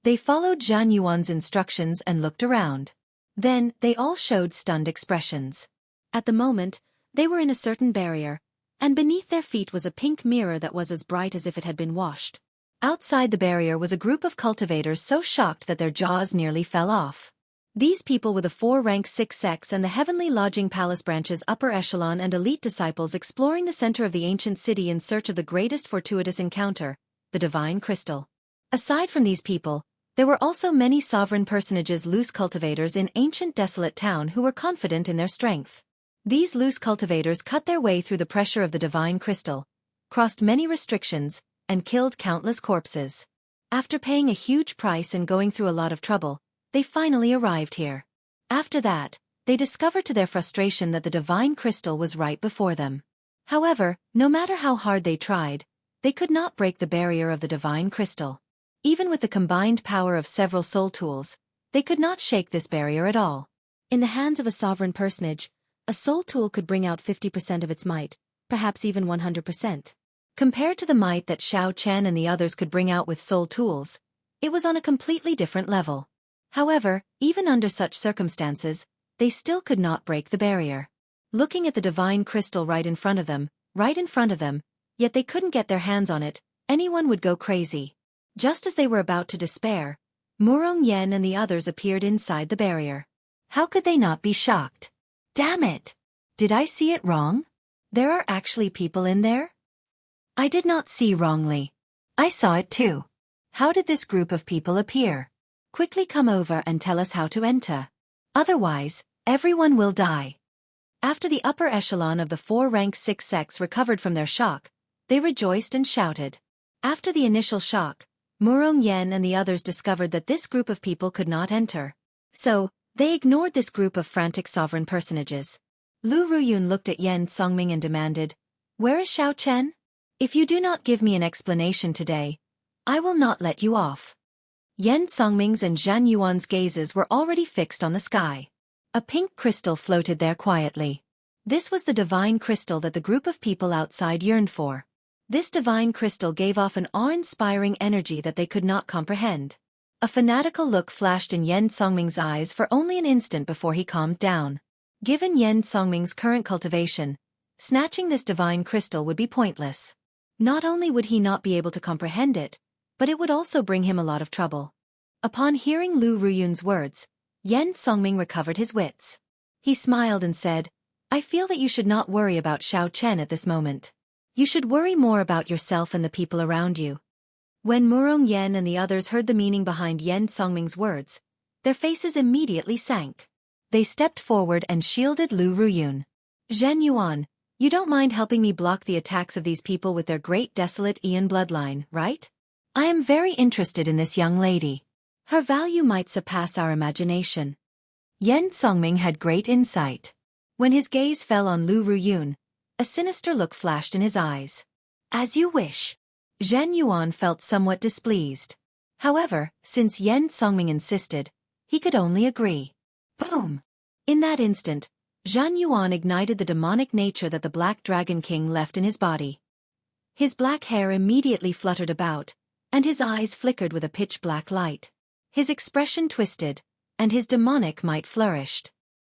They followed Zhan Yuan's instructions and looked around. Then, they all showed stunned expressions. At the moment, they were in a certain barrier, and beneath their feet was a pink mirror that was as bright as if it had been washed. Outside the barrier was a group of cultivators so shocked that their jaws nearly fell off. These people were the 4 rank 6 sects and the Heavenly Lodging Palace branch's upper echelon and elite disciples exploring the center of the ancient city in search of the greatest fortuitous encounter, the Divine Crystal. Aside from these people, there were also many sovereign personages, loose cultivators in ancient desolate town who were confident in their strength. These loose cultivators cut their way through the pressure of the Divine Crystal, crossed many restrictions, and killed countless corpses. After paying a huge price and going through a lot of trouble, they finally arrived here. After that, they discovered to their frustration that the Divine Crystal was right before them. However, no matter how hard they tried, they could not break the barrier of the Divine Crystal. Even with the combined power of several soul tools, they could not shake this barrier at all. In the hands of a sovereign personage, a soul tool could bring out 50% of its might, perhaps even 100%. Compared to the might that Xiao Chen and the others could bring out with soul tools, it was on a completely different level. However, even under such circumstances, they still could not break the barrier. Looking at the Divine Crystal right in front of them, yet they couldn't get their hands on it, anyone would go crazy. Just as they were about to despair, Murong Yen and the others appeared inside the barrier. How could they not be shocked? Damn it! Did I see it wrong? There are actually people in there? I did not see wrongly. I saw it too. How did this group of people appear? Quickly come over and tell us how to enter. Otherwise, everyone will die. After the upper echelon of the 4 rank 6 sects recovered from their shock, they rejoiced and shouted. After the initial shock, Murong Yen and the others discovered that this group of people could not enter. So, they ignored this group of frantic sovereign personages. Lu Ruyun looked at Yen Songming and demanded, "Where is Xiao Chen? If you do not give me an explanation today, I will not let you off." Yen Songming's and Zhan Yuan's gazes were already fixed on the sky. A pink crystal floated there quietly. This was the divine crystal that the group of people outside yearned for. This divine crystal gave off an awe-inspiring energy that they could not comprehend. A fanatical look flashed in Yen Songming's eyes for only an instant before he calmed down. Given Yen Songming's current cultivation, snatching this divine crystal would be pointless. Not only would he not be able to comprehend it, but it would also bring him a lot of trouble. Upon hearing Lu Ruyun's words, Yen Songming recovered his wits. He smiled and said, "I feel that you should not worry about Xiao Chen at this moment. You should worry more about yourself and the people around you." When Murong Yen and the others heard the meaning behind Yen Songming's words, their faces immediately sank. They stepped forward and shielded Lu Ruyun. Zhen Yuan, you don't mind helping me block the attacks of these people with their great desolate Ian bloodline, right? I am very interested in this young lady. Her value might surpass our imagination. Yen Songming had great insight. When his gaze fell on Lu Ruyun, a sinister look flashed in his eyes. As you wish. Zhen Yuan felt somewhat displeased. However, since Yen Songming insisted, he could only agree. Boom! In that instant, Zhen Yuan ignited the demonic nature that the Black Dragon King left in his body. His black hair immediately fluttered about, and his eyes flickered with a pitch-black light. His expression twisted, and his demonic might flourished.